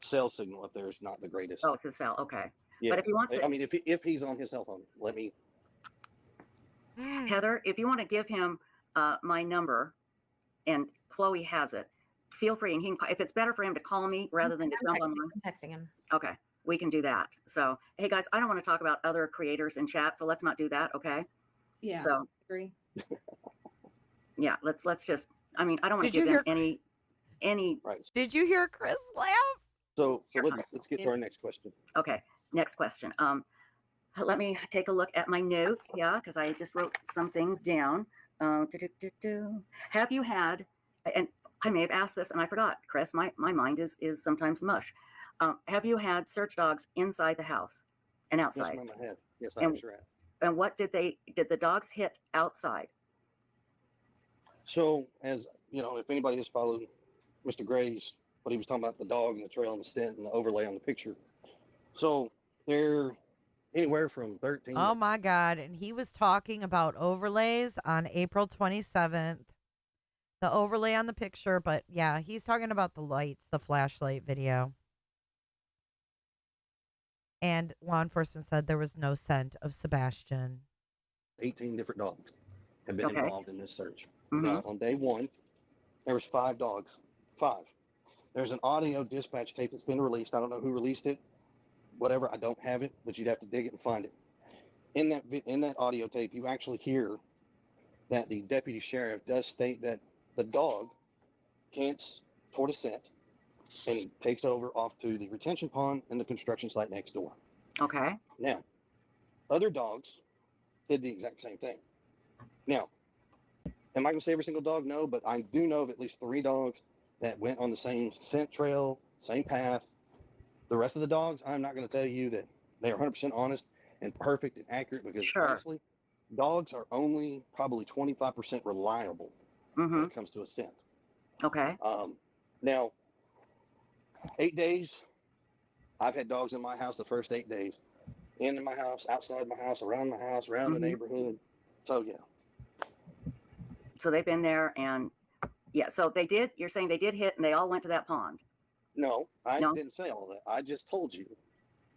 cell signal up there is not the greatest. Oh, it's his cell. Okay. Yeah. But if he wants to, I mean, if he's on his cell phone, let me. Heather, if you want to give him my number, and Chloe has it, feel free. And he can, if it's better for him to call me rather than to jump online. I'm texting him. Okay, we can do that. So, hey guys, I don't want to talk about other creators in chat, so let's not do that. Okay. Yeah. So Agree. yeah, let's just. I mean, I don't want to Did give you them any. Right. Did you hear Chris laugh? So let's get to our next question. Okay, next question. Let me take a look at my notes, yeah, because I just wrote some things down. Have you had, and I may have asked this and I forgot, Chris, my mind is sometimes mush. Have you had search dogs inside the house and outside? Yes, ma'am, I have. Yes, I sure have. And what did the dogs hit outside? So, as you know, if anybody has followed Mr. Gray's, what he was talking about, the dog and the trail and the scent and the overlay on the picture. So they're anywhere from 13. Oh my God. And he was talking about overlays on April 27th. The overlay on the picture, but yeah, he's talking about the lights, the flashlight video. And law enforcement said there was no scent of Sebastian. 18 different dogs have been Okay. involved in this search. Mhm. Now, on day one, there was 5 dogs. 5. There's an audio dispatch tape that's been released. I don't know who released it. Whatever, I don't have it, but you'd have to dig it and find it. In that audio tape, you actually hear that the deputy sheriff does state that the dog cants toward a scent and he takes over off to the retention pond and the construction site next door. Okay. Now, other dogs did the exact same thing. Now, am I going to say every single dog? No, but I do know of at least 3 dogs that went on the same scent trail, same path. The rest of the dogs, I'm not going to tell you that they are 100% honest and perfect and accurate because honestly, dogs are only probably 25% reliable when it comes to a scent. Okay. Now, 8 days, I've had dogs in my house the first 8 days. In my house, outside my house, around my house, around the neighborhood. So, yeah. So they've been there and, yeah, so they did, you're saying they did hit and they all went to that pond? No, I didn't say all that. I just told you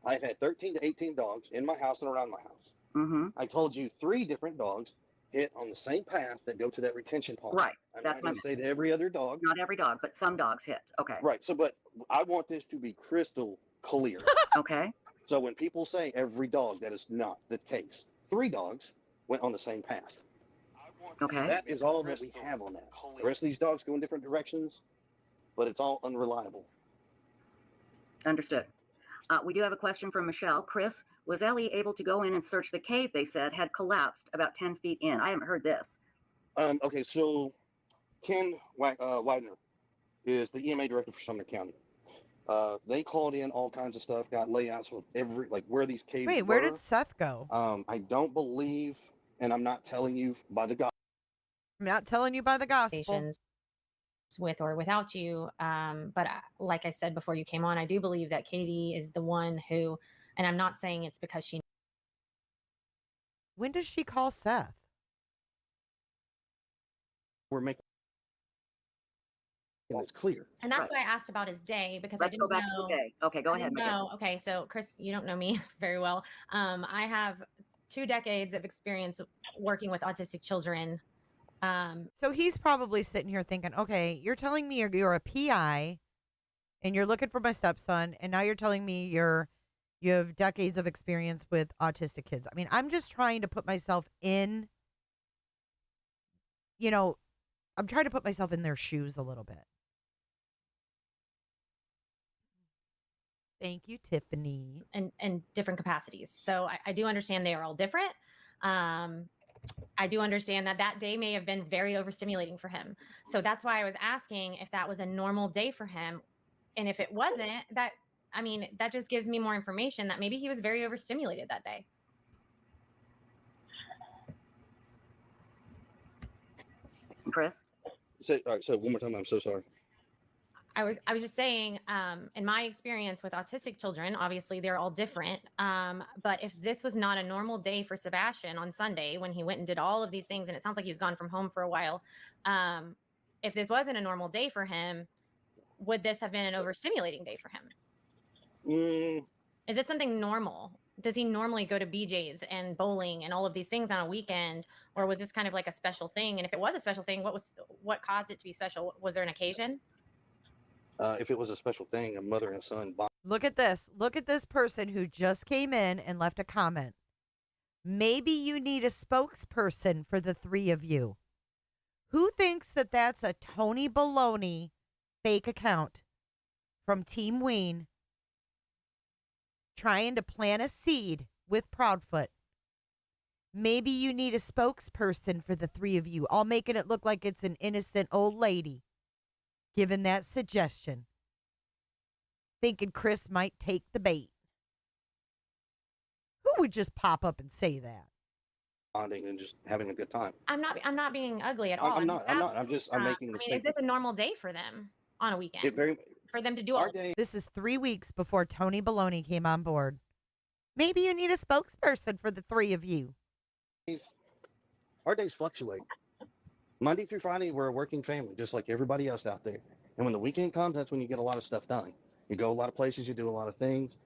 I've had 13 to 18 dogs in my house and around my house. I told you 3 different dogs hit on the same path that go to that retention pond. Right. I'm That's not going my to say that every other dog. Not every dog, but some dogs hit. Okay. Right. So, but I want this to be crystal clear. Okay. So when people say every dog, that is not the case. 3 dogs went on the same path. Okay. That is all that we have on that. The rest of these dogs go in different directions, but it's all unreliable. Understood. We do have a question from Michelle. Chris, was Ellie able to go in and search the cave they said had collapsed about 10 feet in? I haven't heard this. Okay, so Ken Widener is the EMA director for Sumner County. They called in all kinds of stuff, got layouts of every, like where these caves Wait, were. where did Seth go? I don't believe, and I'm not telling you by the gospel. I'm not telling you by the gospel. With or without you. But like I said before you came on, I do believe that Katie is the one who, and I'm not saying it's because she. When does she call Seth? We're making it's clear. And that's why I asked about his day, because Let's I go didn't back know. to the day. Okay, go ahead, Megan. No, okay. So Chris, you don't know me very well. I have 2 decades of experience working with autistic children. So he's probably sitting here thinking, okay, you're telling me you're a PI and you're looking for my stepson, and now you're telling me you have decades of experience with autistic kids. I mean, I'm just trying to put myself in, I'm trying to put myself in their shoes a little bit. Thank you, Tiffany. And different capacities. So I do understand they are all different. I do understand that day may have been very overstimulating for him. So that's why I was asking if that was a normal day for him. And if it wasn't, that just gives me more information that maybe he was very overstimulated that day. Chris? All right, so one more time, I'm so sorry. I was just saying, in my experience with autistic children, obviously they're all different. But if this was not a normal day for Sebastian on Sunday when he went and did all of these things, and it sounds like he was gone from home for a while, if this wasn't a normal day for him, would this have been an overstimulating day for him? Is this something normal? Does he normally go to BJ's and bowling and all of these things on a weekend, or was this kind of like a special thing? And if it was a special thing, what caused it to be special? Was there an occasion? If it was a special thing, a mother and a son. Look at this. Look at this person who just came in and left a comment. Maybe you need a spokesperson for the 3 of you. Who thinks that that's a Tony Baloney fake account from Team Ween trying to plant a seed with Proudfoot? Maybe you need a spokesperson for the 3 of you, all making it look like it's an innocent old lady giving that suggestion, thinking Chris might take the bait. Who would just pop up and say that? Bonding and just having a good time. I'm not being ugly at all. I'm not. I'm making the statement. Is this a normal day for them on a weekend? For them to do all day. This is 3 weeks before Tony Baloney came on board. Maybe you need a spokesperson for the 3 of you. Our days fluctuate. Monday through Friday, we're a working family, just like everybody else out there. And when the weekend comes, that's when you get a lot of stuff done. You go a lot of places, you do a lot of things.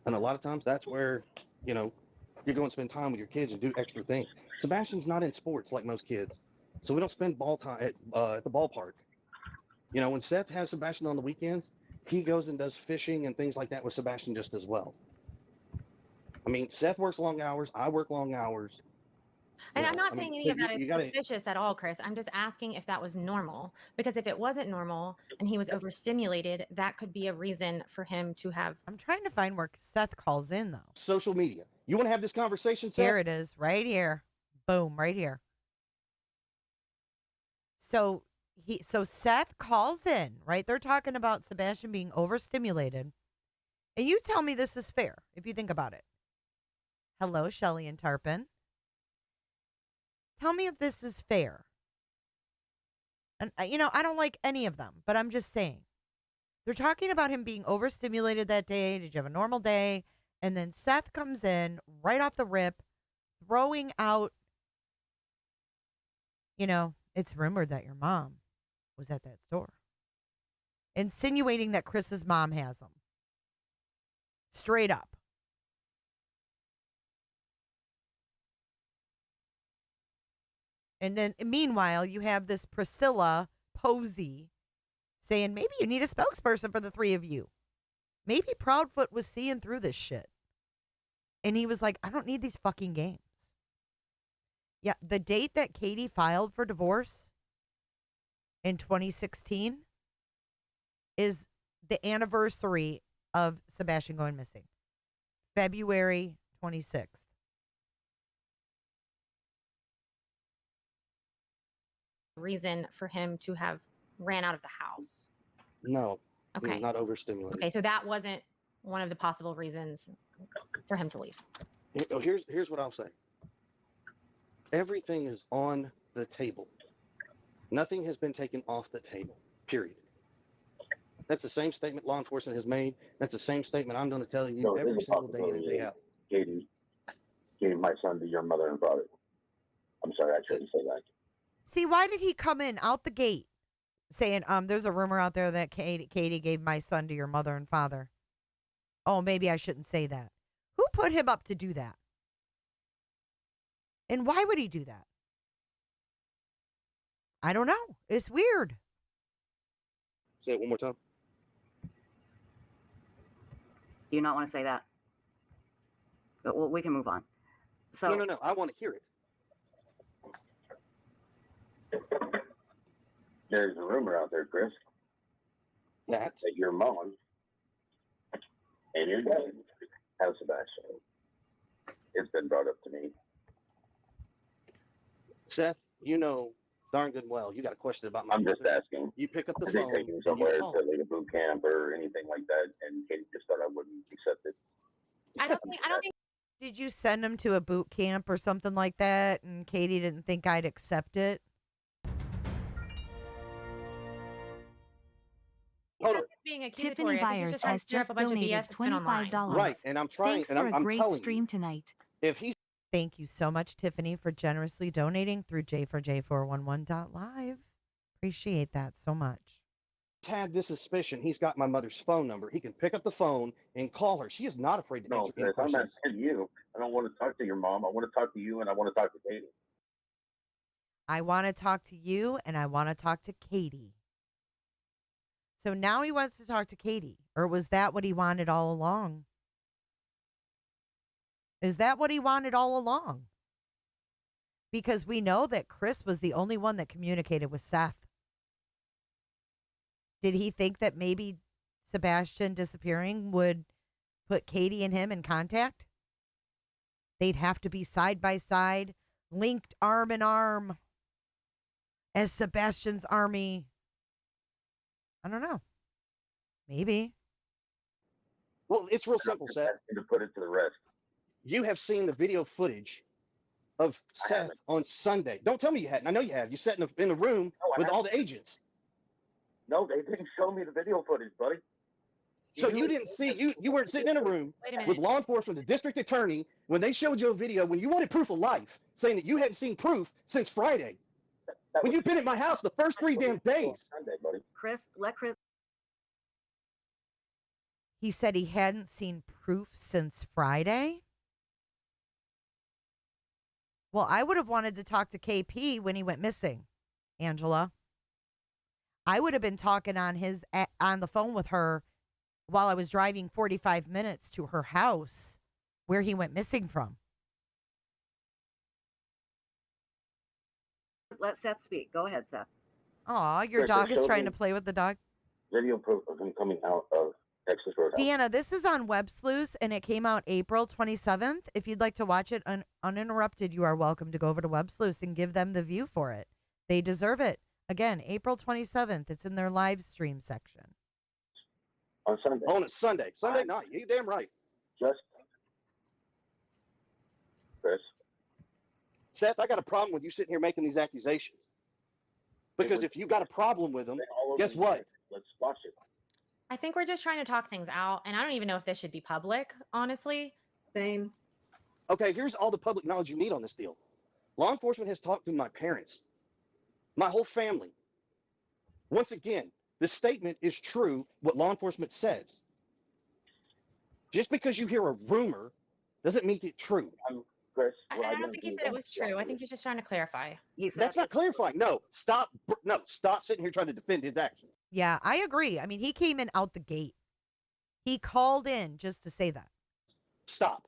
And a lot of times that's where, you go and spend time with your kids and do extra things. Sebastian's not in sports like most kids. So we don't spend ball time at the ballpark. When Seth has Sebastian on the weekends, he goes and does fishing and things like that with Sebastian just as well. I mean, Seth works long hours. I work long hours. And I'm not saying any of that is suspicious at all, Chris. I'm just asking if that was normal. Because if it wasn't normal and he was overstimulated, that could be a reason for him to have. I'm trying to find where Seth calls in, though. Social media. You want to have this conversation, Seth? Here it is, right here. Boom, right here. So Seth calls in, right? They're talking about Sebastian being overstimulated. And you tell me this is fair, if you think about it. Hello, Shelly and Tarpon. Tell me if this is fair. And, I don't like any of them, but I'm just saying. They're talking about him being overstimulated that day. Did you have a normal day? And then Seth comes in right off the rip, throwing out, it's rumored that your mom was at that store. Insinuating that Chris's mom has him. Straight up. And then meanwhile, you have this Priscilla Posey saying, maybe you need a spokesperson for the three of you. Maybe Proudfoot was seeing through this shit. And he was like, I don't need these fucking games. Yeah, the date that Katie filed for divorce in 2016 is the anniversary of Sebastian going missing. February 26th. Reason for him to have ran out of the house. No, he Okay. was not overstimulated. Okay, so that wasn't one of the possible reasons for him to leave. Here's what I'll say. Everything is on the table. Nothing has been taken off the table, period. That's the same statement law enforcement has made. That's the same statement I'm going to tell you every single day in and day out. Katie gave my son to your mother and father. I'm sorry, I shouldn't say that. See, why did he come in out the gate saying, there's a rumor out there that Katie gave my son to your mother and father? Oh, maybe I shouldn't say that. Who put him up to do that? And why would he do that? I don't know. It's weird. Say it one more time. Do you not want to say that? But, well, we can move on. So No. I want to hear it. There's a rumor out there, Chris, that your mom and your dad have Sebastian. It's been brought up to me. Seth, you know darn good and well. You got a question about my I'm just mother. asking. You pick up the Are they phone. taking and somewhere you to call. like a boot camp or anything like that, and Katie just thought I wouldn't accept it? I don't think. Did you send him to a boot camp or something like that, and Katie didn't think I'd accept it? Hold on. Being accusatory. Tiffany I think he's Byers just trying has to clear up just a bunch of BS donated that's been online. $25. Right, and I'm trying, Thanks and for a I'm great telling stream you, tonight. if he's Thank you so much, Tiffany, for generously donating through J4J411.live. Appreciate that so much. had this suspicion, he's got my mother's phone number. He can pick up the phone and call her. She is not afraid to No, answer any Chris, I'm questions. asking you. I don't want to talk to your mom. I want to talk to you, and I want to talk to Katie. I want to talk to you, and I want to talk to Katie. So now he wants to talk to Katie. Or was that what he wanted all along? Is that what he wanted all along? Because we know that Chris was the only one that communicated with Seth. Did he think that maybe Sebastian disappearing would put Katie and him in contact? They'd have to be side by side, linked arm in arm as Sebastian's army. I don't know. Maybe. Well, it's real simple, Seth. To put it to the rest. You have seen the video footage of Seth on Sunday. Don't tell me you hadn't. I know you have. You sat in the room with all the agents. No, they didn't show me the video footage, buddy. So you didn't see, you weren't sitting in a room with law enforcement, the district attorney, when they showed you a video, when you wanted proof of life, saying that you hadn't seen proof since Friday. When you've been at my house the first 3 damn days. Sunday, buddy. Chris, let Chris. He said he hadn't seen proof since Friday. Well, I would have wanted to talk to KP when he went missing, Angela. I would have been talking on the phone with her while I was driving 45 minutes to her house where he went missing from. Let Seth speak. Go ahead, Seth. Aw, your Chris, dog they is showed trying me to play with the dog. Video proof of him coming out of Texas Roadhouse. Deanna, this is on Websleuths, and it came out April 27th. If you'd like to watch it uninterrupted, you are welcome to go over to Websleuths and give them the view for it. They deserve it. Again, April 27th. It's in their live stream section. On Sunday. On a Sunday. Sunday night. You damn right. Just Chris. Seth, I got a problem with you sitting here making these accusations. Because if you got a problem with them, guess what? Let's watch it. I think we're just trying to talk things out, and I don't even know if this should be public, honestly. Same. Okay, here's all the public knowledge you need on this deal. Law enforcement has talked to my parents, my whole family. Once again, this statement is true, what law enforcement says. Just because you hear a rumor doesn't make it true. Chris, I what I don't want think to he do said is it was true. I think he's just trying to clarify. He said That's not clarifying. No, stop. No, stop sitting here trying to defend his actions. Yeah, I agree. I mean, he came in out the gate. He called in just to say that. Stop.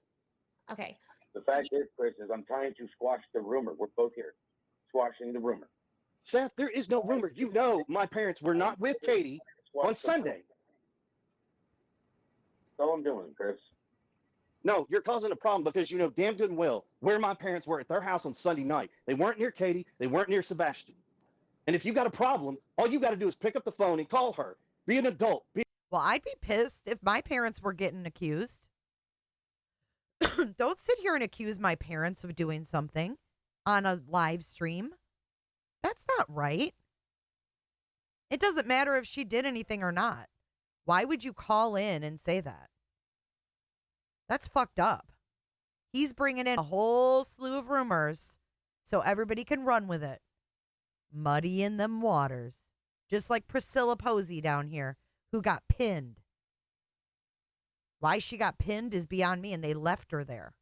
Okay. The fact is, Chris, is I'm trying to squash the rumor. We're both here, squashing the rumor. Seth, there is no rumor. You know my parents were not with Katie on Sunday. That's all I'm doing, Chris. No, you're causing a problem because you know damn good and well where my parents were at their house on Sunday night. They weren't near Katie. They weren't near Sebastian. And if you got a problem, all you got to do is pick up the phone and call her. Be an adult. Well, I'd be pissed if my parents were getting accused. Don't sit here and accuse my parents of doing something on a live stream. That's not right. It doesn't matter if she did anything or not. Why would you call in and say that? That's fucked up. He's bringing in a whole slew of rumors so everybody can run with it. Muddying them waters. Just like Priscilla Posey down here, who got pinned. Why she got pinned is beyond me, and they left her there.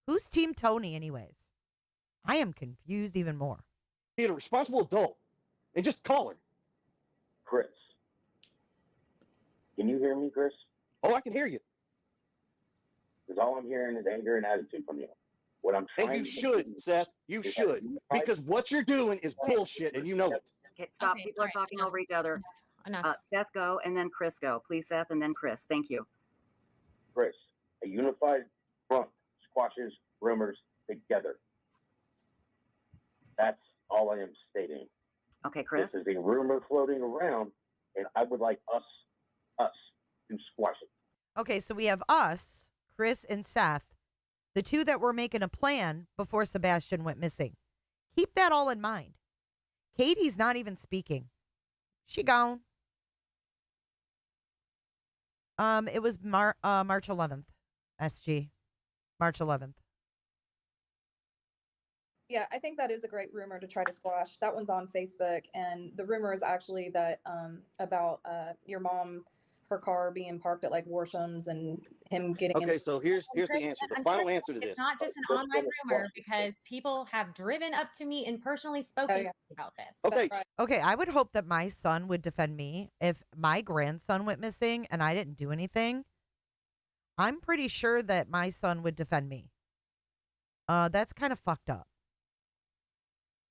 Who's Team Tony anyways? I am confused even more. Be a responsible adult and just call her. Chris, can you hear me, Chris? Oh, I can hear you. Because all I'm hearing is anger and attitude from you. What I'm trying And you to should, do Seth. You is should. have Because what you're doing is bullshit, and you know it. Okay, stop. Okay, People are all right, talking enough. over each other. Enough. Seth, go, and then Chris, go. Please, Seth, and then Chris. Thank you. Chris, a unified front squashes rumors together. That's all I am stating. Okay, Chris. This is a rumor floating around, and I would like us to squash it. Okay, so we have us, Chris and Seth, the two that were making a plan before Sebastian went missing. Keep that all in mind. Katie's not even speaking. She gone. It was March 11th, SG. March 11th. Yeah, I think that is a great rumor to try to squash. That one's on Facebook, and the rumor is actually that about your mom, her car being parked at like Worsham's, and him getting. Okay, so here's the answer. The final answer to this. It's not just an online rumor because people have driven up to me and personally spoken to me about this. Okay. Okay, I would hope that my son would defend me if my grandson went missing and I didn't do anything. I'm pretty sure that my son would defend me. That's kind of fucked up.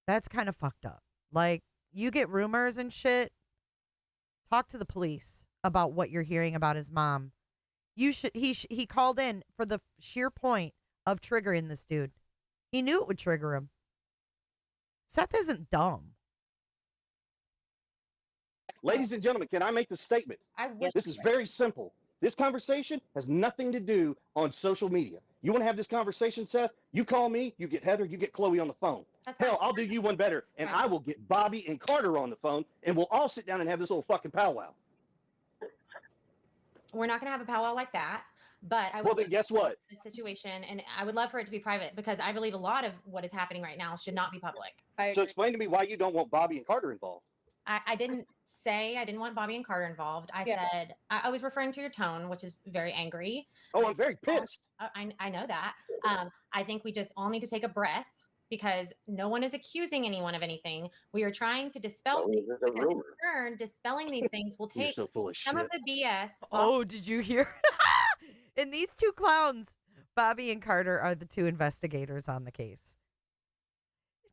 That's kind of fucked up. Like, you get rumors and shit. Talk to the police about what you're hearing about his mom. You should. He called in for the sheer point of triggering this dude. He knew it would trigger him. Seth isn't dumb. Ladies and gentlemen, can I make the statement? This is very simple. This conversation has nothing to do on social media. You want to have this conversation, Seth? You call me, you get Heather, you get Chloe on the phone. Hell, I'll do you one better, and I will get Bobby and Carter on the phone, and we'll all sit down and have this little fucking powwow. We're not going to have a powwow like that, but I would Well, then guess what? the situation, and I would love for it to be private because I believe a lot of what is happening right now should not be public. So explain to me why you don't want Bobby and Carter involved. I didn't say I didn't want Bobby and Carter involved. I said I was referring to your tone, which is very angry. Oh, I'm very pissed. I know that. I think we just all need to take a breath because no one is accusing anyone of anything. We are trying to dispel things because in turn, dispelling these things will You're take so full of some shit. of the BS. Oh, did you hear? And these two clowns, Bobby and Carter, are the two investigators on the case.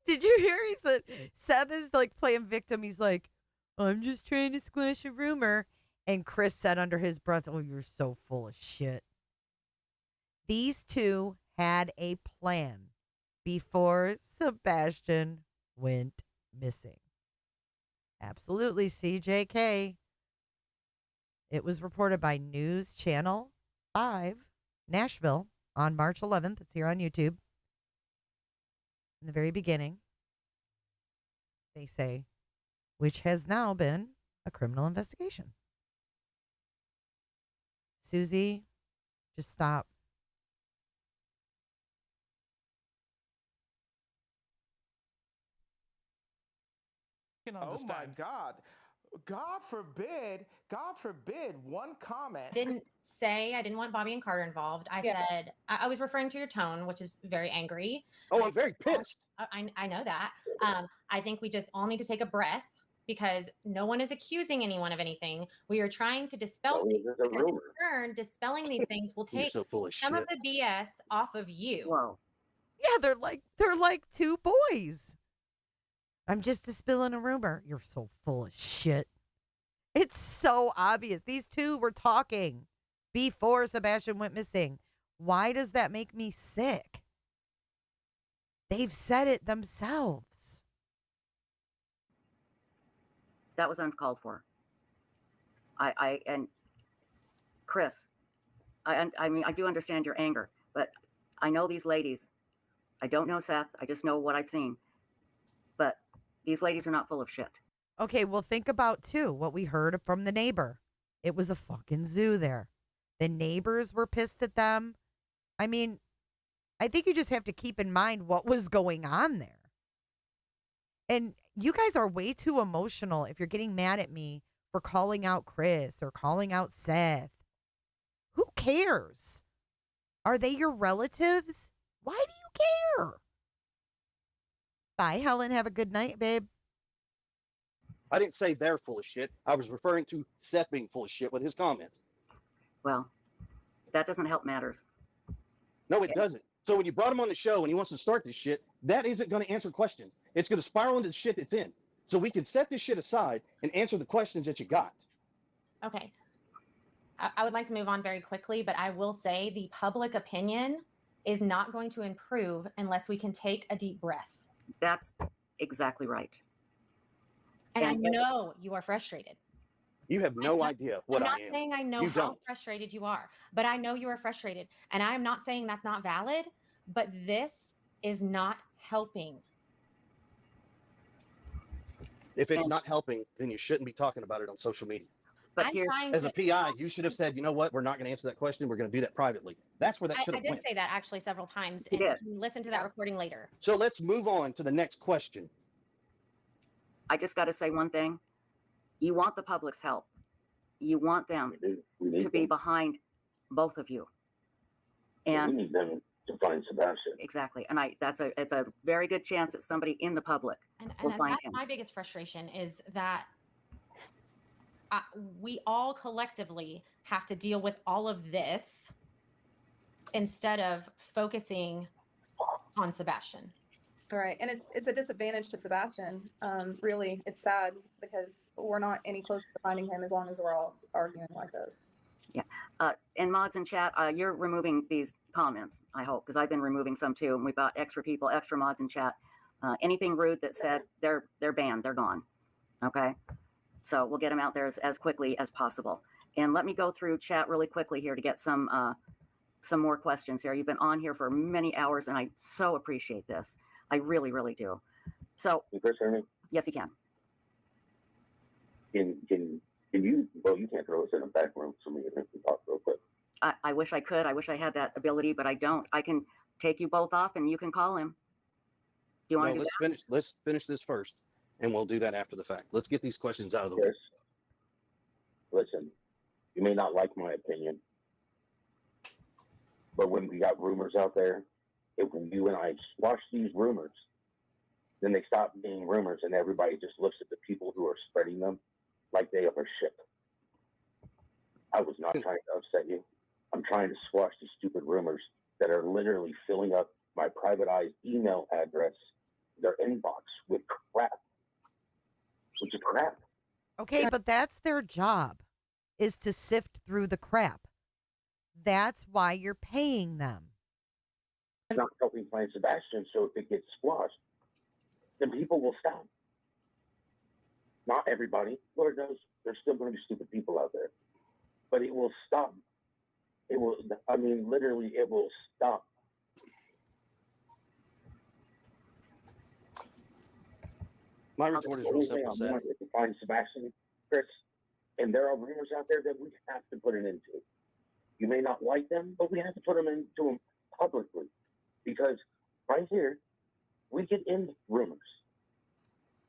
Did you hear? He said Seth is like playing victim. He's like, I'm just trying to squash a rumor. And Chris said under his breath, oh, you're so full of shit. These two had a plan before Sebastian went missing. Absolutely, CJK. It was reported by News Channel 5, Nashville, on March 11th. It's here on YouTube. In the very beginning, they say, which has now been a criminal investigation. Susie, just stop. Oh my God. God forbid, one comment. I didn't want Bobby and Carter involved. I said, I was referring to your tone, which is very angry. Oh, I'm very pissed. I know that. I think we just all need to take a breath because no one is accusing anyone of anything. We are trying to dispel things because in turn, dispelling these things will You're take so full of some of shit. the BS off of you. Whoa. Yeah, they're like two boys. I'm just dispelling a rumor. You're so full of shit. It's so obvious. These two were talking before Sebastian went missing. Why does that make me sick? They've said it themselves. That was uncalled for. And Chris, I mean, I do understand your anger, but I know these ladies. I don't know Seth. I just know what I've seen. But these ladies are not full of shit. Okay, well, think about, too, what we heard from the neighbor. It was a fucking zoo there. The neighbors were pissed at them. I mean, I think you just have to keep in mind what was going on there. And you guys are way too emotional if you're getting mad at me for calling out Chris or calling out Seth. Who cares? Are they your relatives? Why do you care? Bye, Helen. Have a good night, babe. I didn't say they're full of shit. I was referring to Seth being full of shit with his comments. Well, that doesn't help matters. No, it doesn't. So when you brought him on the show and he wants to start this shit, that isn't going to answer questions. It's going to spiral into the shit that's in. So we can set this shit aside and answer the questions that you got. Okay. I would like to move on very quickly, but I will say the public opinion is not going to improve unless we can take a deep breath. That's exactly right. And I know you are frustrated. You have no idea what I am. I'm not saying I know You how don't. frustrated you are, but I know you are frustrated. And I'm not saying that's not valid, but this is not helping. If it's not helping, then you shouldn't be talking about it on social media. But as a PI, you should have said, you know what, we're not going to answer that question. We're going to do that privately. That's where that should have I went. did say that actually several times, and you can listen to that recording later. So let's move on to the next question. I just got to say one thing. You want the public's help. You want them to be behind both of you. And we need them to find Sebastian. Exactly. And it's a very good chance that somebody in the public will find him. My biggest frustration is that we all collectively have to deal with all of this instead of focusing on Sebastian. Right. And it's a disadvantage to Sebastian. Really, it's sad because we're not any closer to finding him as long as we're all arguing like this. Yeah. And mods in chat, you're removing these comments, I hope, because I've been removing some too. And we've got extra people, extra mods in chat. Anything rude that said, they're banned, they're gone. Okay. So we'll get them out there as quickly as possible. And let me go through chat really quickly here to get some more questions here. You've been on here for many hours, and I so appreciate this. I really, really do. So, Chris, hear me? Yes, you can. Can you? Well, you can't throw us in a back room so we can talk real quick. I wish I could. I wish I had that ability, but I don't. I can take you both off, and you can call him. Do you want to do that? Let's finish this first, and we'll do that after the fact. Let's get these questions out of the way. Listen, you may not like my opinion, but when we got rumors out there, if you and I squash these rumors, then they stop being rumors, and everybody just looks at the people who are spreading them like they are shit. I was not trying to upset you. I'm trying to squash these stupid rumors that are literally filling up my privatized email address, their inbox with crap, which is crap. Okay, but that's their job, is to sift through the crap. That's why you're paying them. It's not helping find Sebastian, so if it gets squashed, then people will stop. Not everybody. Lord knows there's still going to be stupid people out there. But it will stop. It will, I mean, literally, it will stop. My report is real simple, Seth. If you find Sebastian, Chris, and there are rumors out there that we have to put an end to. You may not like them, but we have to put them into them publicly. Because right here, we can end rumors.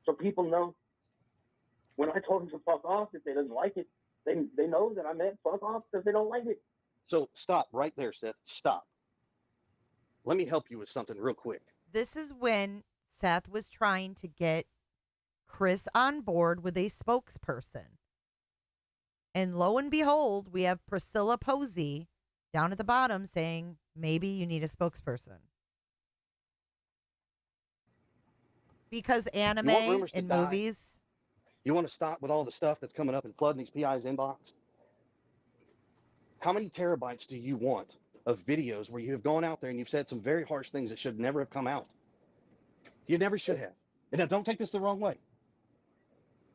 So people know. When I told them to fuck off, if they doesn't like it, they know that I meant fuck off because they don't like it. So stop right there, Seth. Stop. Let me help you with something real quick. This is when Seth was trying to get Chris on board with a spokesperson. And lo and behold, we have Priscilla Posey down at the bottom saying, maybe you need a spokesperson. Because anime and movies. You want to stop with all the stuff that's coming up and flooding these PI's inbox? How many terabytes do you want of videos where you have gone out there and you've said some very harsh things that should never have come out? You never should have. And now don't take this the wrong way.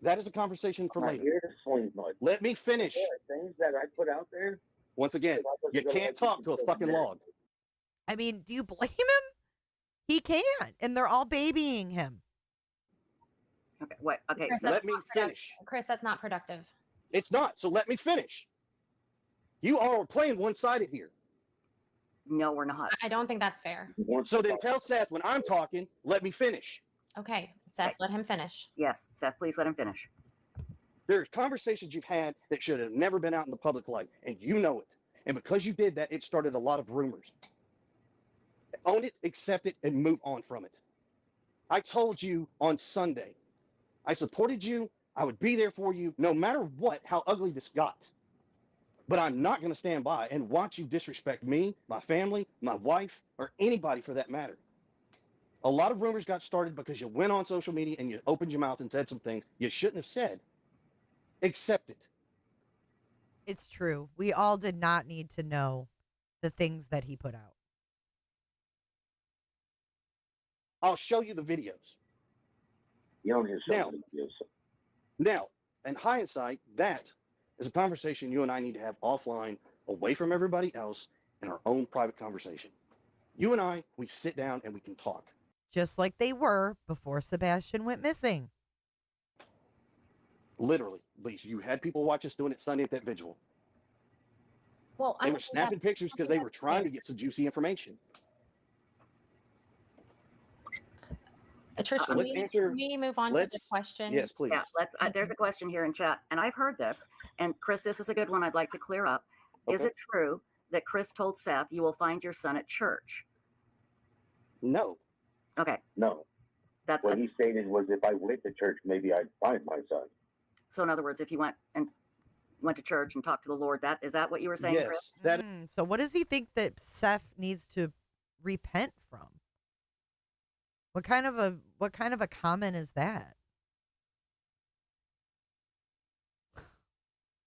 That is a conversation for later. Here to swing mud. Let me finish. There are things that I put out there. Once again, you can't talk to a fucking log. I mean, do you blame him? He can't. And they're all babying him. Okay, what? Okay, Chris, Let me finish. Chris, that's not productive. It's not. So let me finish. You all are playing one-sided here. No, we're not. I don't think that's fair. So then tell Seth when I'm talking, let me finish. Okay, Seth, let him finish. Yes, Seth, please let him finish. There's conversations you've had that should have never been out in the public light, and you know it. And because you did that, it started a lot of rumors. Own it, accept it, and move on from it. I told you on Sunday, I supported you. I would be there for you no matter what, how ugly this got. But I'm not going to stand by and watch you disrespect me, my family, my wife, or anybody for that matter. A lot of rumors got started because you went on social media and you opened your mouth and said some things you shouldn't have said. Accept it. It's true. We all did not need to know the things that he put out. I'll show you the videos. You don't need to show me the videos. Now, in hindsight, that is a conversation you and I need to have offline, away from everybody else, in our own private conversation. You and I, we sit down and we can talk. Just like they were before Sebastian went missing. Literally, Lisa, you had people watch us doing it Sunday at that vigil. Well, They were snapping pictures because they were trying to get some juicy information. Trish, So let's answer. can we move on to the question? Yes, please. Yeah, let's. There's a question here in chat, and I've heard this. And Chris, this is a good one. I'd like to clear up. Is it true that Chris told Seth, "You will find your son at church"? No. Okay. No. That's what he stated was if I went to church, maybe I'd find my son. So in other words, if you went to church and talked to the Lord, is that what you were saying, Yes. Chris? So what does he think that Seth needs to repent from? What kind of a comment is that?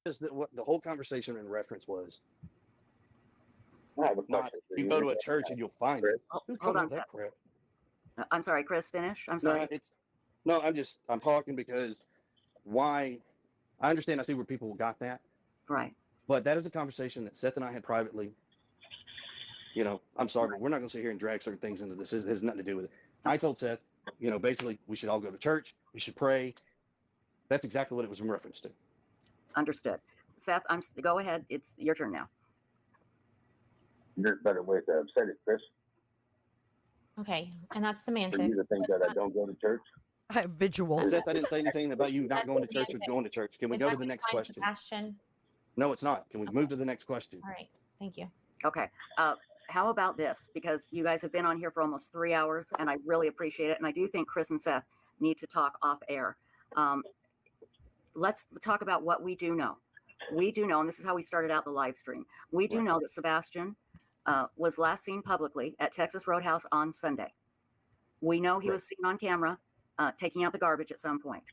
Because what the whole conversation in reference was, I have a not question for you you. go to a church and you'll find it. Who's Hold coming on, with that Seth. crap? I'm sorry, Chris. Finish. I'm sorry. I'm talking because why? I understand. I see where people got that. Right. But that is a conversation that Seth and I had privately. You know, I'm sorry, but we're not going to sit here and drag certain things into this. It has nothing to do with it. I told Seth, you know, basically we should all go to church. We should pray. That's exactly what it was in reference to. Understood. Seth, go ahead. It's your turn now. There's a better way to have said it, Chris. Okay, and that's For semantics. you to think that I don't go to church. Visual. Seth, I didn't say anything about you not going to church or going to church. Can we go to the next question? Sebastian? No, it's not. Can we move to the next question? All right, thank you. Okay. How about this? Because you guys have been on here for almost 3 hours, and I really appreciate it. And I do think Chris and Seth need to talk off air. Let's talk about what we do know. We do know, and this is how we started out the live stream. We do know that Sebastian was last seen publicly at Texas Roadhouse on Sunday. We know he was seen on camera taking out the garbage at some point.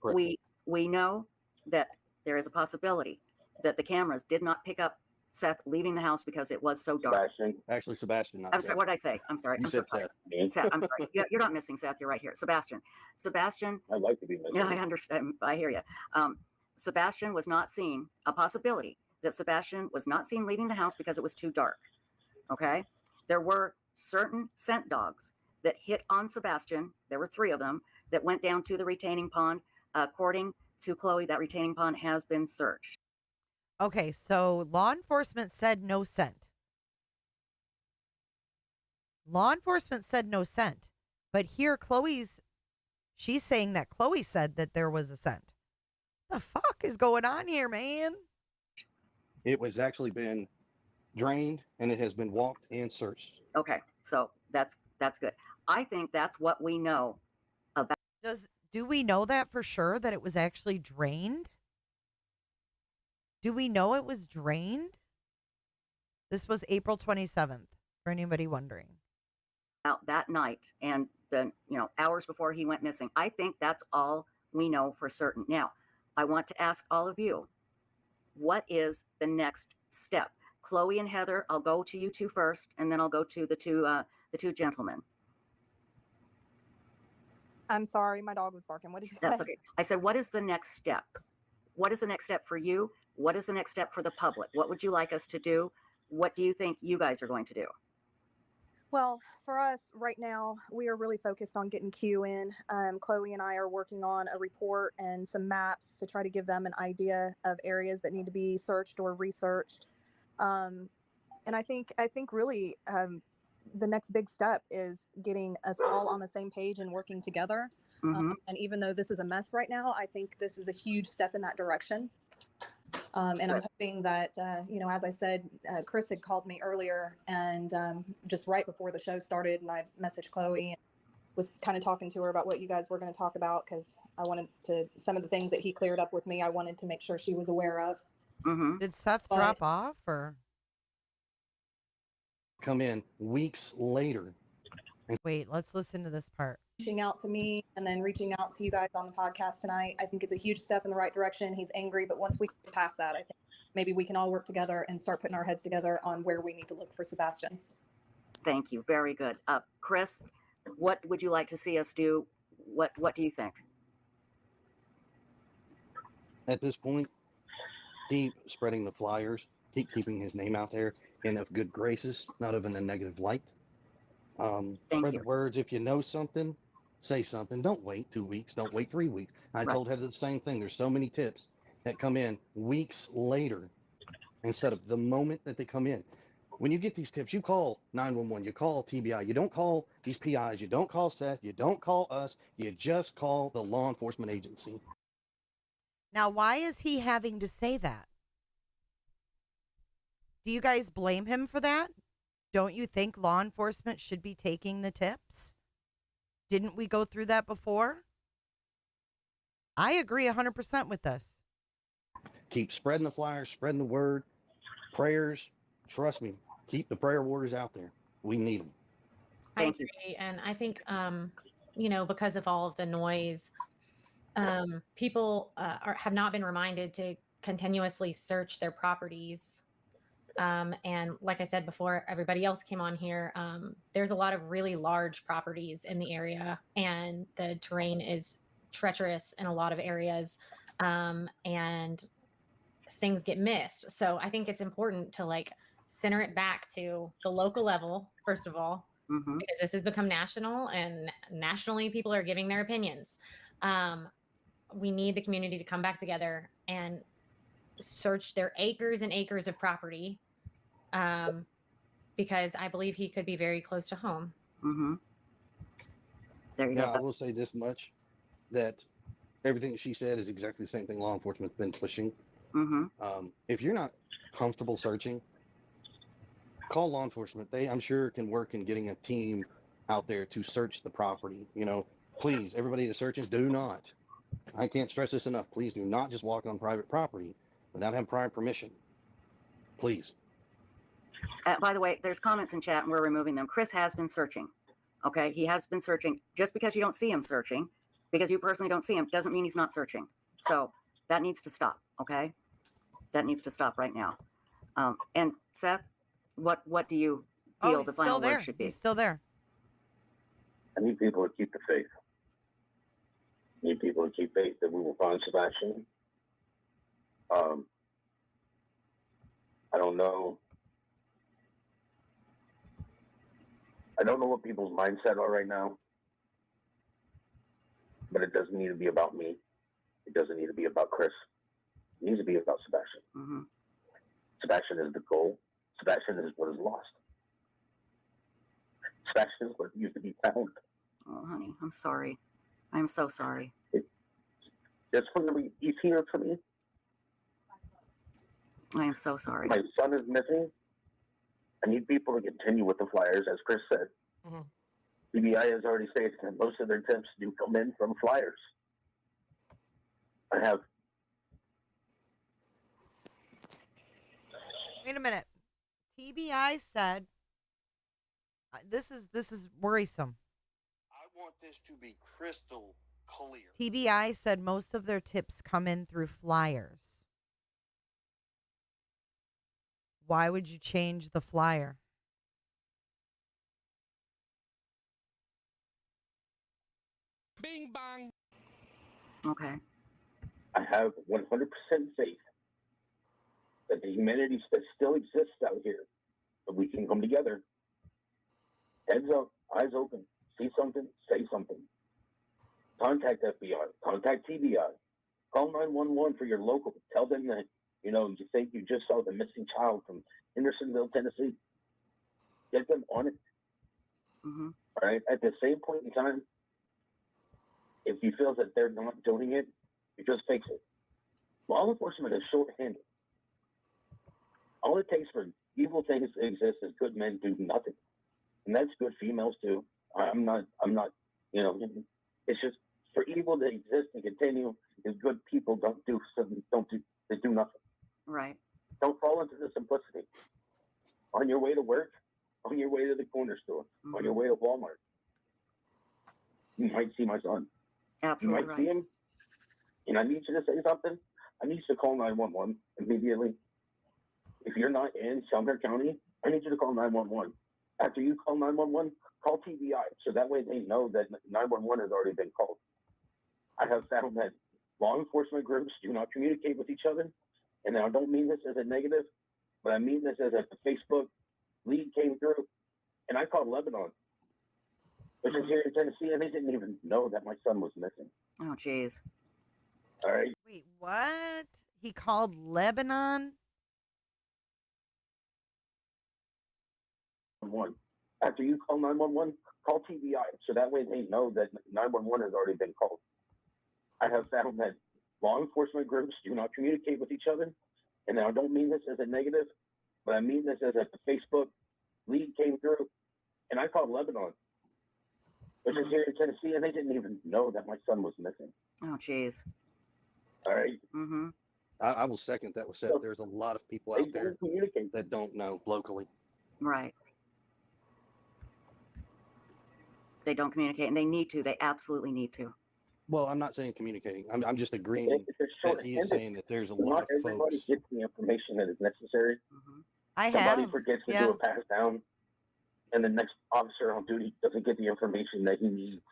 We know that there is a possibility that the cameras did not pick up Seth leaving the house because it was so dark. Actually, Sebastian. I'm sorry. What did I say? I'm sorry. You I'm said sorry. Seth. Seth. I'm sorry. You're not missing Seth. You're right here. Sebastian. I'd like to be missing. Yeah, I understand. I hear you. Sebastian was not seen. A possibility that Sebastian was not seen leaving the house because it was too dark. Okay. There were certain scent dogs that hit on Sebastian. There were 3 of them that went down to the retaining pond. According to Chloe, that retaining pond has been searched. Okay, so law enforcement said no scent. Law enforcement said no scent. But here she's saying that Chloe said that there was a scent. The fuck is going on here, man? It was actually been drained and it has been walked and searched. Okay, so that's good. I think that's what we know about. Do we know that for sure, that it was actually drained? Do we know it was drained? This was April 27th, for anybody wondering. Out that night and the hours before he went missing. I think that's all we know for certain. Now, I want to ask all of you, what is the next step? Chloe and Heather, I'll go to you two first, and then I'll go to the two gentlemen. I'm sorry, my dog was barking. What did you say? That's okay. I said, what is the next step? What is the next step for you? What is the next step for the public? What would you like us to do? What do you think you guys are going to do? Well, for us right now, we are really focused on getting Q in. Chloe and I are working on a report and some maps to try to give them an idea of areas that need to be searched or researched. And I think really the next big step is getting us all on the same page and working together. And even though this is a mess right now, I think this is a huge step in that direction. And I'm hoping that, as I said, Chris had called me earlier and just right before the show started, and I messaged Chloe and was kind of talking to her about what you guys were going to talk about, because I wanted to, some of the things that he cleared up with me, I wanted to make sure she was aware of. Did Seth drop off or? Come in weeks later. Wait, let's listen to this part. Reaching out to me and then reaching out to you guys on the podcast tonight. I think it's a huge step in the right direction. He's angry, but once we get past that, I think maybe we can all work together and start putting our heads together on where we need to look for Sebastian. Thank you. Very good. Chris, what would you like to see us do? What do you think? At this point, keep spreading the flyers, keep keeping his name out there in of good graces, not of in a negative light. Spread the words. If you know something, say something. Don't wait 2 weeks. Don't wait 3 weeks. I told Heather the same thing. There's so many tips that come in weeks later instead of the moment that they come in. When you get these tips, you call 911, you call TBI, you don't call these PIs, you don't call Seth, you don't call us, you just call the law enforcement agency. Now, why is he having to say that? Do you guys blame him for that? Don't you think law enforcement should be taking the tips? Didn't we go through that before? I agree 100% with this. Keep spreading the flyers, spreading the word, prayers. Trust me, keep the prayer warriors out there. We need them. I agree. And I think, because of all of the noise, people have not been reminded to continuously search their properties. And like I said before, everybody else came on here. There's a lot of really large properties in the area, and the terrain is treacherous in a lot of areas, and things get missed. So I think it's important to center it back to the local level, first of all, because this has become national, and nationally people are giving their opinions. We need the community to come back together and search their acres and acres of property, because I believe he could be very close to home. There you go. go. I will say this much, that everything she said is exactly the same thing law enforcement's been pushing. If you're not comfortable searching, call law enforcement. They, I'm sure, can work in getting a team out there to search the property. Please, everybody that searches, do not. I can't stress this enough. Please do not just walk on private property without having prior permission. Please. By the way, there's comments in chat and we're removing them. Chris has been searching. Okay. He has been searching. Just because you don't see him searching, because you personally don't see him, doesn't mean he's not searching. So that needs to stop. Okay. That needs to stop right now. And Seth, what do you feel the final word should be? He's still there. I need people to keep the faith. I need people to keep faith that we will find Sebastian. I don't know. I don't know what people's mindset are right now, but it doesn't need to be about me. It doesn't need to be about Chris. It needs to be about Sebastian. Sebastian is the goal. Sebastian is what is lost. Sebastian is what used to be found. Oh, honey, I'm sorry. I'm so sorry. This one to be easier for me. I am so sorry. My son is missing. I need people to continue with the flyers, as Chris said. CBI has already stated that most of their tips do come in from flyers. I have. Wait a minute. TBI said this is worrisome. I want this to be crystal clear. TBI said most of their tips come in through flyers. Why would you change the flyer? Bing bang. Okay. I have 100% faith that the humanity that still exists out here, that we can come together. Heads up, eyes open, see something, say something. Contact FBI, contact TBI, call 911 for your local. Tell them that, you think you just saw the missing child from Hendersonville, Tennessee. Get them on it. All right. At the same point in time, if you feel that they're not doing it, you just fix it. Law enforcement is short-handed. All it takes for evil things to exist is good men do nothing, and that's good females too. I'm not. It's just for evil to exist and continue is good people they do nothing. Right. Don't fall into the simplicity. On your way to work, on your way to the corner store, on your way to Walmart, you might see my son. Absolutely You might see him, and I need you to say something. I need you to call 911 immediately. If you're not in Sumner County, I need you to call 911. After you call 911, call TBI, so that way they know that 911 has already been called. I have found that law enforcement groups do not communicate with each other, and I don't mean this as a negative, but I mean this as a Facebook lead came through, and I called Lebanon, which is here in Tennessee, and they didn't even know that my son was missing. Oh, jeez. All right. Wait, what? He called Lebanon? After you call 911, call TBI, so that way they know that 911 has already been called. I have found that law enforcement groups do not communicate with each other, and I don't mean this as a negative, but I mean this as a Facebook lead came through, and I called Lebanon, which is here in Tennessee, and they didn't even know that my son was missing. Oh, jeez. All right. I will second that with Seth. There's a lot of people out there that don't know locally. Right. They don't communicate, and they need to. They absolutely need to. Well, I'm not saying communicating. I'm just agreeing that he is saying that there's a lot of Everybody folks. gets the information that is necessary. I Somebody have. forgets to do a pass down, and the next officer on duty doesn't get the information that he needs.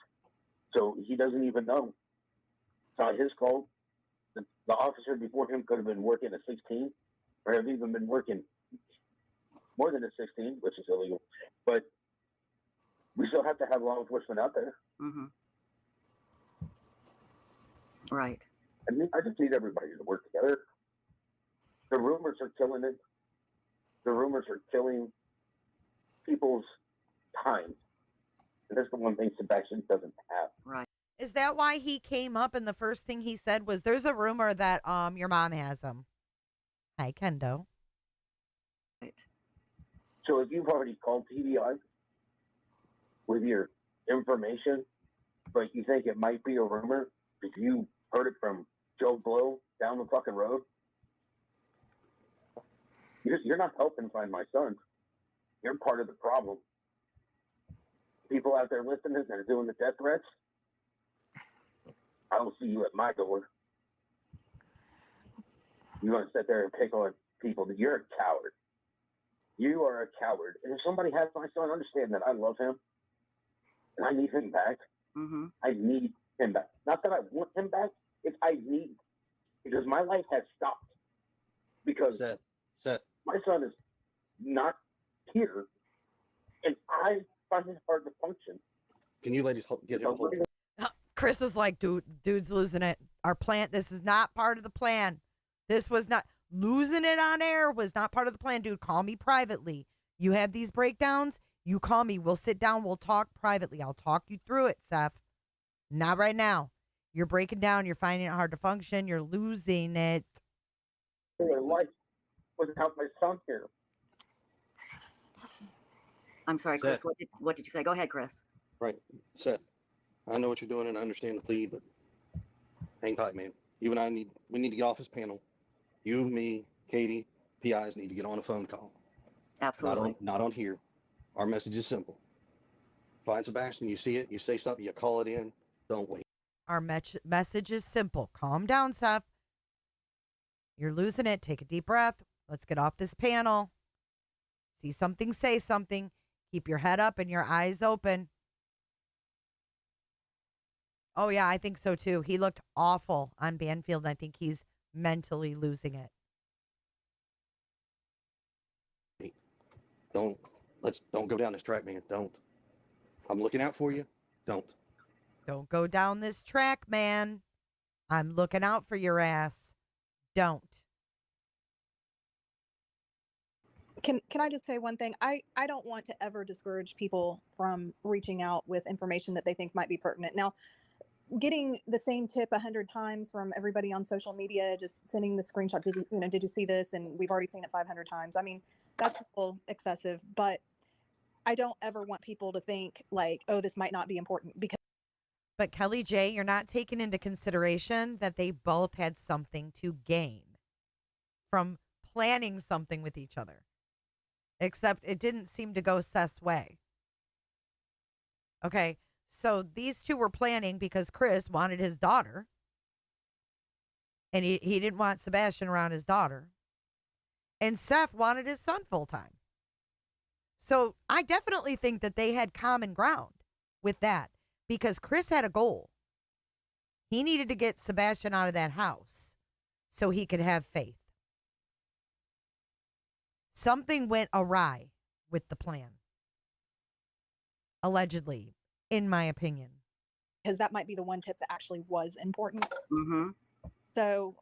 So he doesn't even know. It's not his fault. The officer before him could have been working at 16, or have even been working more than a 16, which is illegal. But we still have to have law enforcement out there. Right. I mean, I just need everybody to work together. The rumors are killing it. The rumors are killing people's time. And that's the one thing Sebastian doesn't have. Right. Is that why he came up and the first thing he said was, there's a rumor that your mom has him? Hi, Kendo. Right. So if you've already called TBI with your information, but you think it might be a rumor, if you heard it from Joe Blow down the fucking road, you're not helping find my son. You're part of the problem. People out there listening that are doing the death threats, I will see you at my door. You're going to sit there and pick on people. You're a coward. You are a coward. And if somebody has my son, understand that I love him and I need him back. I need him back. Not that I want him back. It's I need. Because my life has stopped. Because Seth. My son is not here. And I find it hard to function. Can you ladies get him a hold? Chris is like, dude's losing it. Our plan, this is not part of the plan. This was not, losing it on air was not part of the plan. Dude, call me privately. You have these breakdowns, you call me. We'll sit down, we'll talk privately. I'll talk you through it, Seth. Not right now. You're breaking down. You're finding it hard to function. You're losing it. My life without my son here. I'm sorry, Chris. Seth. What did you say? Go ahead, Chris. Right. Seth, I know what you're doing and I understand the plea, but hang tight, man. You and I need to get off this panel. You, me, Katie, PIs need to get on a phone call. Absolutely. Not on here. Our message is simple. Find Sebastian, you see it, you say something, you call it in. Don't wait. Our message is simple. Calm down, Seth. You're losing it. Take a deep breath. Let's get off this panel. See something, say something. Keep your head up and your eyes open. Oh, yeah, I think so, too. He looked awful on Banfield. I think he's mentally losing it. Don't go down this track, man. Don't. I'm looking out for you. Don't. Don't go down this track, man. I'm looking out for your ass. Don't. Can I just say one thing? I don't want to ever discourage people from reaching out with information that they think might be pertinent. Now, getting the same tip 100 times from everybody on social media, just sending the screenshot, did you see this? And we've already seen it 500 times. I mean, that's a little excessive, but I don't ever want people to think like, oh, this might not be important because. But Kelly J, you're not taking into consideration that they both had something to gain from planning something with each other. Except it didn't seem to go Seth's way. Okay, so these two were planning because Chris wanted his daughter. And he didn't want Sebastian around his daughter. And Seth wanted his son full time. So I definitely think that they had common ground with that. Because Chris had a goal. He needed to get Sebastian out of that house so he could have faith. Something went awry with the plan. Allegedly, in my opinion. Because that might be the one tip that actually was important. Mm-hmm. So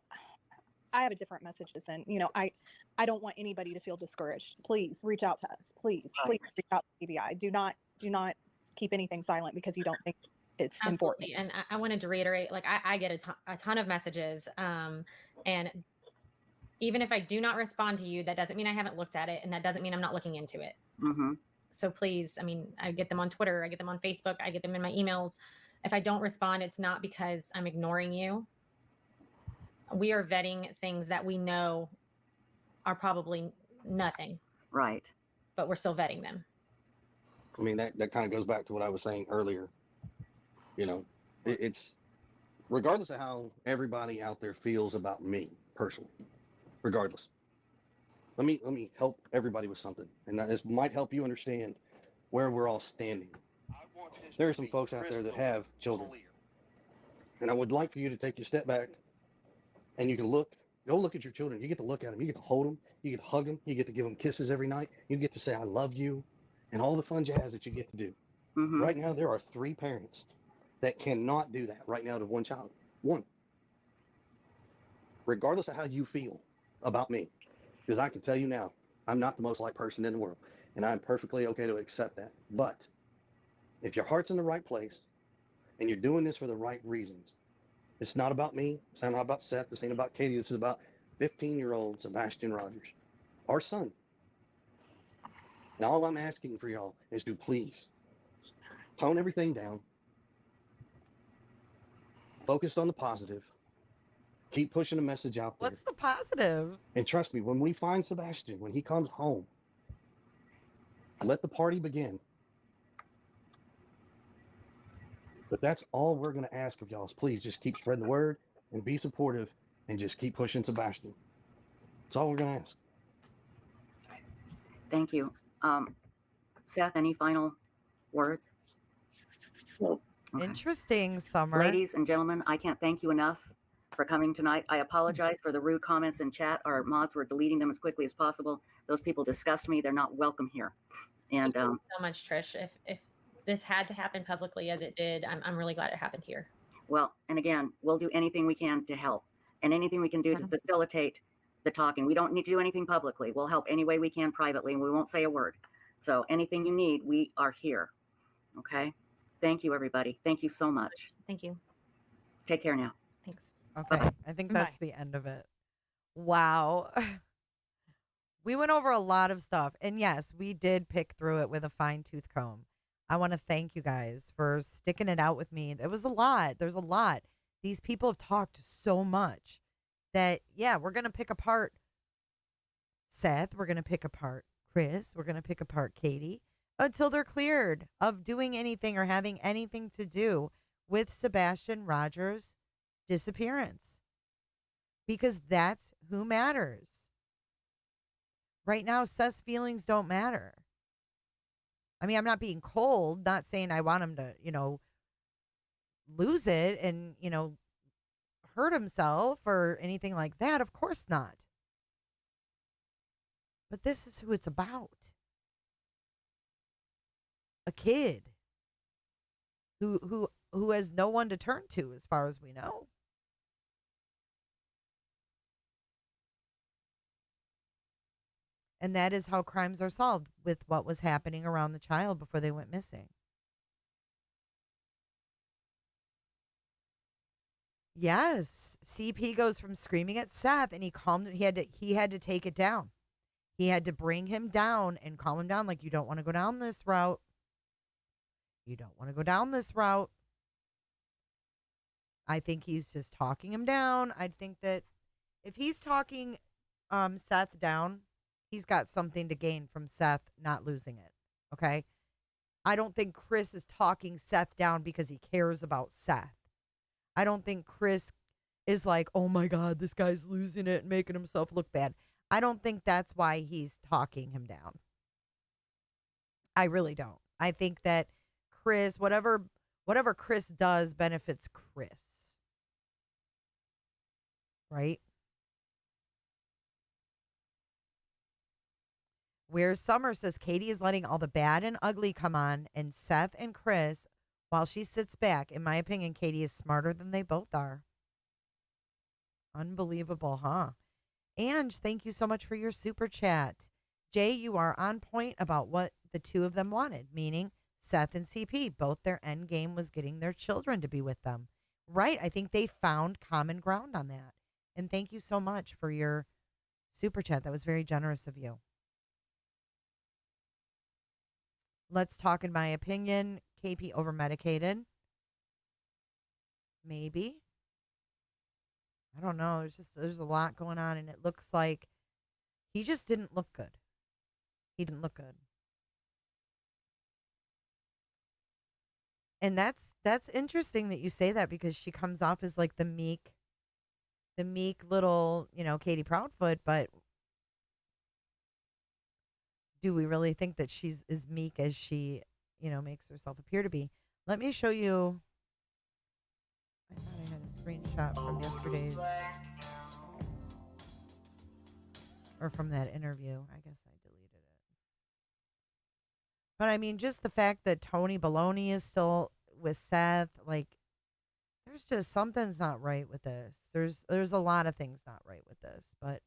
I have a different message to send. I don't want anybody to feel discouraged. Please reach out to us. Please reach out to TBI. Do not keep anything silent because you don't think it's Absolutely. important. And I wanted to reiterate, like I get a ton of messages. And even if I do not respond to you, that doesn't mean I haven't looked at it. And that doesn't mean I'm not looking into it. Mm-hmm. So please, I mean, I get them on Twitter. I get them on Facebook. I get them in my emails. If I don't respond, it's not because I'm ignoring you. We are vetting things that we know are probably nothing. Right. But we're still vetting them. I mean, that kind of goes back to what I was saying earlier. It's regardless of how everybody out there feels about me personally, regardless. Let me help everybody with something, and this might help you understand where we're all standing. There are some folks out there that have children, and I would like for you to take your step back, and you can go look at your children. You get to look at them. You get to hold them. You get to hug them. You get to give them kisses every night. You get to say, I love you, and all the fun jazz that you get to do. Mm-hmm. Right now, there are 3 parents that cannot do that right now to one child. One. Regardless of how you feel about me, because I can tell you now, I'm not the most liked person in the world, and I'm perfectly okay to accept that. But if your heart's in the right place, and you're doing this for the right reasons, it's not about me. It's not about Seth. This ain't about Katie. This is about 15-year-old Sebastian Rogers, our son. And all I'm asking for y'all is to please tone everything down. Focus on the positive. Keep pushing the message out there. What's the positive? And trust me, when we find Sebastian, when he comes home, let the party begin. But that's all we're going to ask of y'all is please just keep spreading the word and be supportive and just keep pushing Sebastian. That's all we're going to ask. Thank you. Seth, any final words? No. Okay. Interesting, Summer. Ladies and gentlemen, I can't thank you enough for coming tonight. I apologize for the rude comments in chat. Our mods were deleting them as quickly as possible. Those people disgust me. They're not welcome here. And Thank you so much, Trish. If this had to happen publicly as it did, I'm really glad it happened here. Well, and again, we'll do anything we can to help and anything we can do to facilitate the talking. We don't need to do anything publicly. We'll help any way we can privately, and we won't say a word. So anything you need, we are here. Okay. Thank you, everybody. Thank you so much. Thank you. Take care now. Thanks. Okay. I think that's the end of it. Wow. We went over a lot of stuff. And yes, we did pick through it with a fine tooth comb. I want to thank you guys for sticking it out with me. It was a lot. There's a lot. These people have talked so much that, yeah, we're going to pick apart Seth. We're going to pick apart Chris. We're going to pick apart Katie until they're cleared of doing anything or having anything to do with Sebastian Rogers' disappearance. Because that's who matters. Right now, Seth's feelings don't matter. I mean, I'm not being cold, not saying I want him to, lose it and, hurt himself or anything like that. Of course not. But this is who it's about. A kid who has no one to turn to as far as we know. And that is how crimes are solved, with what was happening around the child before they went missing. Yes, CP goes from screaming at Seth, and he had to take it down. He had to bring him down and calm him down, like, you don't want to go down this route. You don't want to go down this route. I think he's just talking him down. I think that if he's talking Seth down, he's got something to gain from Seth not losing it. Okay? I don't think Chris is talking Seth down because he cares about Seth. I don't think Chris is like, oh my God, this guy's losing it and making himself look bad. I don't think that's why he's talking him down. I really don't. I think that Chris, whatever Chris does benefits Chris. Right? Where Summer says Katie is letting all the bad and ugly come on, and Seth and Chris, while she sits back. In my opinion, Katie is smarter than they both are. Unbelievable, huh? Ange, thank you so much for your super chat. Jay, you are on point about what the two of them wanted, meaning Seth and CP. Both their end game was getting their children to be with them. Right. I think they found common ground on that. And thank you so much for your super chat. That was very generous of you. Let's talk, in my opinion, KP over-medicated. Maybe. I don't know. There's a lot going on, and it looks like he just didn't look good. He didn't look good. And that's interesting that you say that, because she comes off as like the meek little, Katie Proudfoot, but do we really think that she's as meek as she, makes herself appear to be? Let me show you. I thought I had a screenshot from yesterday's, or from that interview. I guess I deleted it. But I mean, just the fact that Tony Baloney is still with Seth, like, there's just something's not right with this. There's a lot of things not right with this, but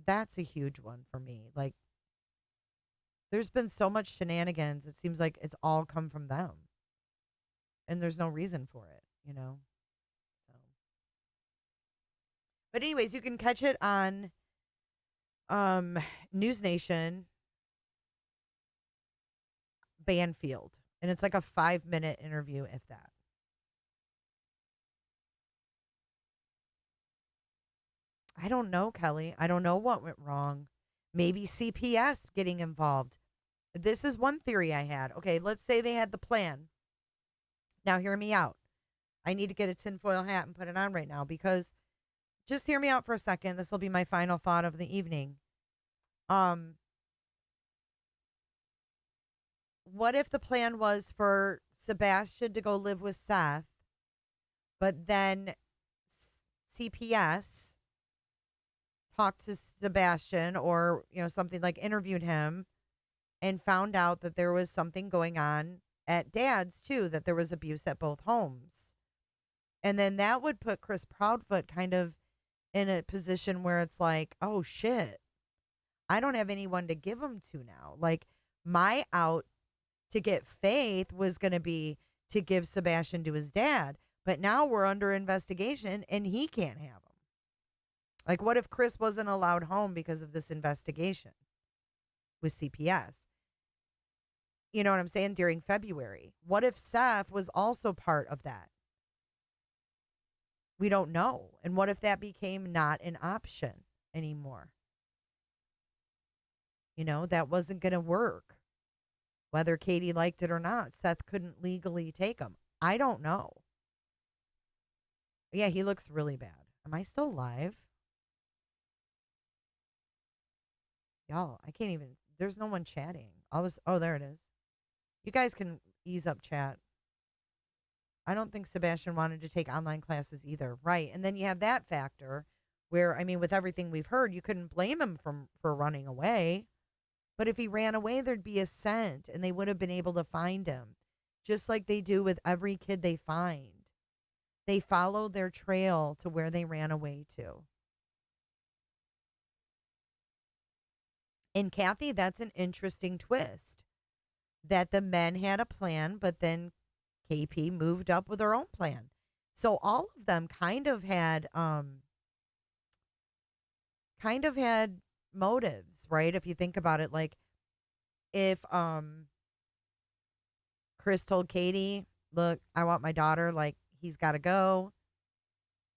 that's a huge one for me. Like, there's been so much shenanigans. It seems like it's all come from them. And there's no reason for it, So. But anyways, you can catch it on News Nation Banfield. And it's like a 5-minute interview, if that. I don't know, Kelly. I don't know what went wrong. Maybe CPS getting involved. This is one theory I had. Okay, let's say they had the plan. Now, hear me out. I need to get a tinfoil hat and put it on right now, because just hear me out for a second. This will be my final thought of the evening. What if the plan was for Sebastian to go live with Seth, but then CPS talked to Sebastian, or, something like interviewed him, and found out that there was something going on at Dad's too, that there was abuse at both homes. And then that would put Chris Proudfoot kind of in a position where it's like, oh shit, I don't have anyone to give him to now. Like, my out to get Faith was going to be to give Sebastian to his dad, But now we're under investigation and he can't have them. Like, what if Chris wasn't allowed home because of this investigation with CPS? You know what I'm saying? During February. What if Seth was also part of that? We don't know. And what if that became not an option anymore? You know, that wasn't going to work. Whether Katie liked it or not, Seth couldn't legally take him. I don't know. Yeah, he looks really bad. Am I still live? Y'all, I can't even. There's no one chatting. All this. Oh, there it is. You guys can ease up chat. I don't think Sebastian wanted to take online classes either. Right. And then you have that factor where, I mean, with everything we've heard, you couldn't blame him for running away. But if he ran away, there'd be a scent and they would have been able to find him. Just like they do with every kid they find. They follow their trail to where they ran away to. And Kathy, that's an interesting twist. That the men had a plan, but then KP moved up with her own plan. So all of them kind of had motives, right? If you think about it, like if Chris told Katie, look, I want my daughter, like he's got to go.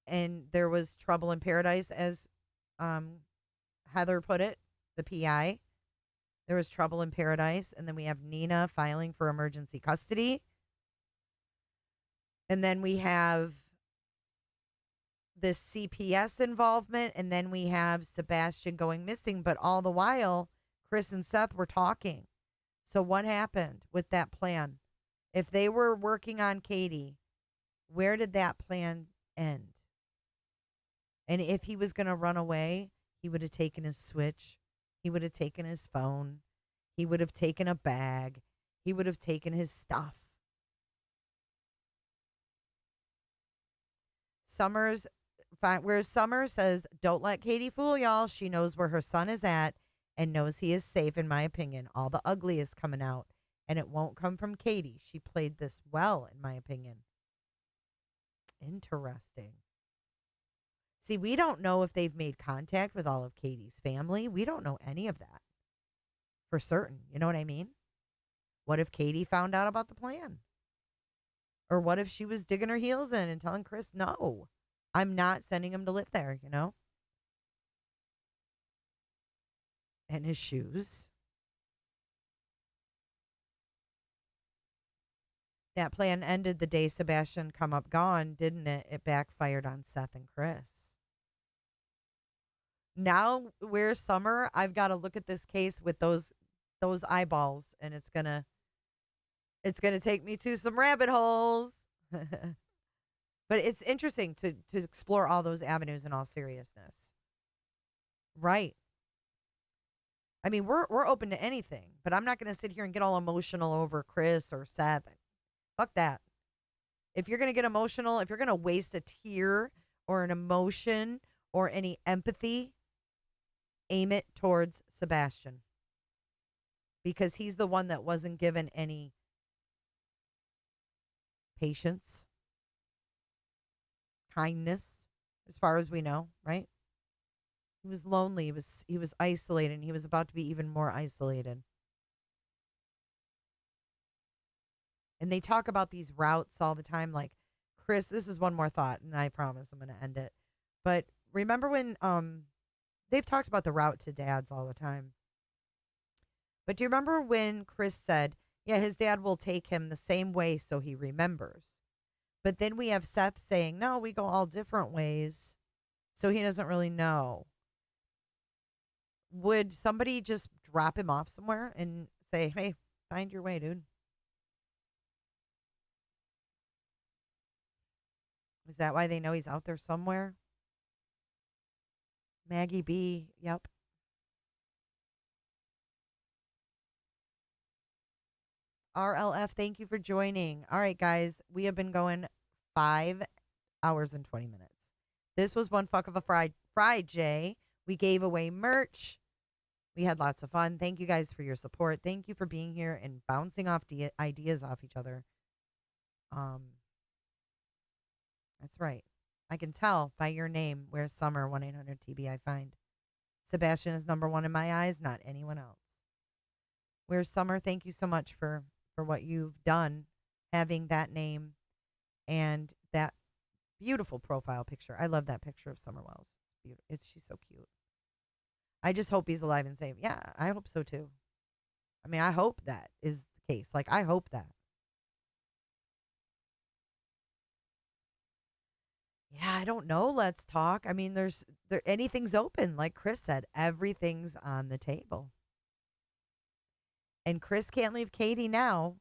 And there was trouble in paradise, as Heather put it, the PI. There was trouble in paradise. And then we have Nina filing for emergency custody. And then we have this CPS involvement. And then we have Sebastian going missing. But all the while, Chris and Seth were talking. So what happened with that plan? If they were working on Katie, where did that plan end? And if he was going to run away, he would have taken his switch. He would have taken his phone. He would have taken a bag. He would have taken his stuff. Whereas Summer says, don't let Katie fool y'all. She knows where her son is at and knows he is safe, in my opinion. All the ugly is coming out, and it won't come from Katie. She played this well, in my opinion. Interesting. See, we don't know if they've made contact with all of Katie's family. We don't know any of that for certain. You know what I mean? What if Katie found out about the plan? Or what if she was digging her heels in and telling Chris, no, I'm not sending him to live there, you know? And his shoes. That plan ended the day Sebastian come up gone, didn't it? It backfired on Seth and Chris. Now, where's Summer? I've got to look at this case with those eyeballs, and it's gonna take me to some rabbit holes. But it's interesting to explore all those avenues in all seriousness. Right. I mean, we're open to anything, but I'm not going to sit here and get all emotional over Chris or Seth. Fuck that. If you're going to get emotional, if you're going to waste a tear or an emotion or any empathy, aim it towards Sebastian. Because he's the one that wasn't given any patience, kindness, as far as we know, right? He was lonely. He was isolated, and he was about to be even more isolated. And they talk about these routes all the time. Like, Chris, this is one more thought, and I promise I'm going to end it. But remember when they've talked about the route to dads all the time. But do you remember when Chris said, yeah, his dad will take him the same way so he remembers. But then we have Seth saying, no, we go all different ways. So he doesn't really know. Would somebody just drop him off somewhere and say, hey, find your way, dude? Is that why they know he's out there somewhere? Maggie B. Yep. RLF, thank you for joining. All right, guys, we have been going 5 hours and 20 minutes. This was one fuck of a frijay. We gave away merch. We had lots of fun. Thank you guys for your support. Thank you for being here and bouncing off ideas off each other. That's right. I can tell by your name. Where's Summer? 1-800-TBI find. Sebastian is number one in my eyes, not anyone else. Where's Summer? Thank you so much for what you've done, having that name and that beautiful profile picture. I love that picture of Summer Wells. It's beautiful. She's so cute. I just hope he's alive and safe. Yeah, I hope so too. I mean, I hope that is the case. Like, I hope that. Yeah, I don't know. Let's talk. I mean, anything's open. Like Chris said, everything's on the table. And Chris can't leave Katie now,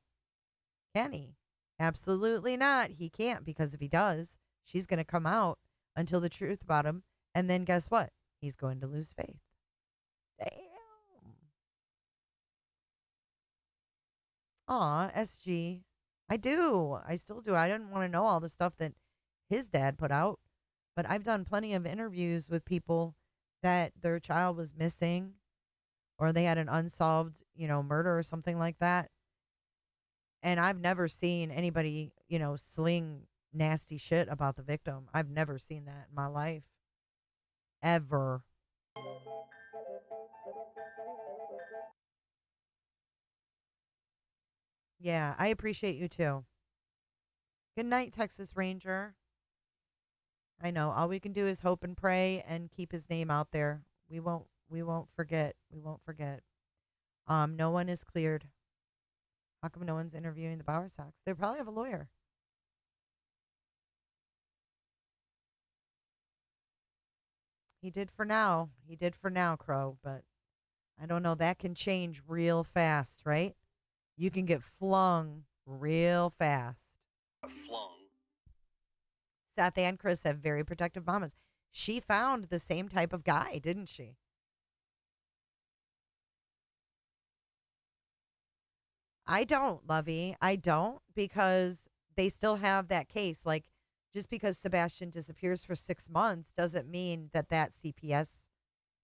can he? Absolutely not. He can't, because if he does, she's going to come out until the truth about him. And then guess what? He's going to lose faith. Damn. Aw, SG. I do. I still do. I didn't want to know all the stuff that his dad put out, but I've done plenty of interviews with people that their child was missing or they had an unsolved, murder or something like that. And I've never seen anybody, sling nasty shit about the victim. I've never seen that in my life. Ever. Yeah, I appreciate you too. Good night, Texas Ranger. I know. All we can do is hope and pray and keep his name out there. We won't forget. We won't forget. No one is cleared. How come no one's interviewing the Bauer Sox? They probably have a lawyer. He did for now. He did for now, Crow, but I don't know. That can change real fast, right? You can get flung real fast. Flung. Seth and Chris have very protective mamas. She found the same type of guy, didn't she? I don't, Lovey. I don't, because they still have that case. Like, just because Sebastian disappears for 6 months doesn't mean that CPS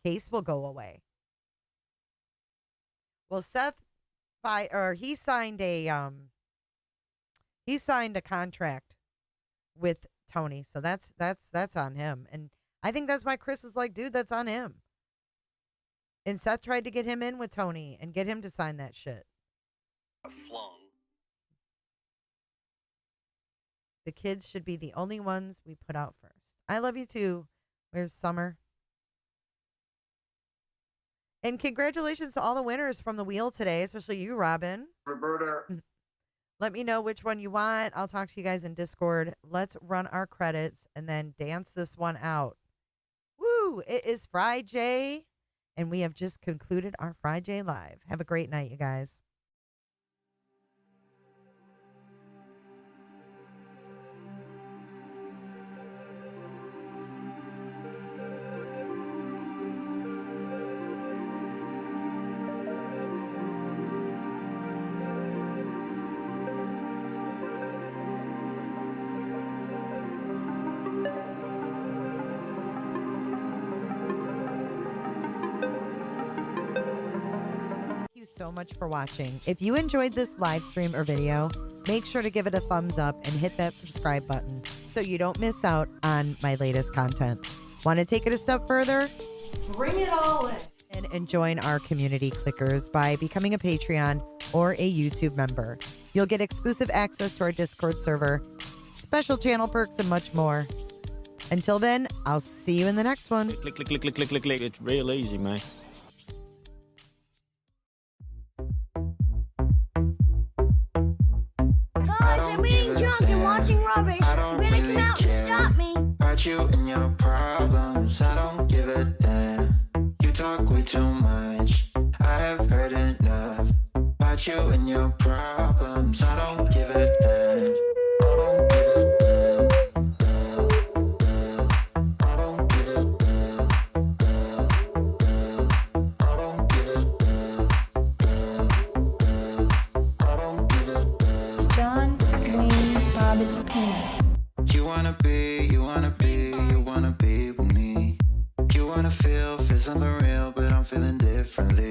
case will go away. Well, Seth he signed a contract with Tony, so that's on him. And I think that's why Chris is like, dude, that's on him. And Seth tried to get him in with Tony and get him to sign that shit. Flung. The kids should be the only ones we put out first. I love you too. Where's Summer? And congratulations to all the winners from the wheel today, especially you, Robin. Roberta. Let me know which one you want. I'll talk to you guys in Discord. Let's run our credits and then dance this one out. Woo! It is frijay, and we have just concluded our frijay Live. Have a great night, you guys. So much for watching. If you enjoyed this live stream or video, make sure to give it a thumbs up and hit that subscribe button so you don't miss out on my latest content. Want to take it a step further? Bring it all in. And join our community clickers by becoming a Patreon or a YouTube member. You'll get exclusive access to our Discord server, special channel perks, and much more. Until then, I'll see you in the next one. Click, click, click, click, click, click, click. It's real easy, man. I'm being drunk and watching rubbish. You're gonna come out and stop me. About you and your problems, I don't give a damn. You talk way too much, I have heard enough. About you and your problems, I don't give a damn. I don't give a damn. I don't give a damn. I don't give a damn. I don't give a damn. John Wayne Bobbitt's penis. You wanna be with me. You wanna feel something real, but I'm feeling differently.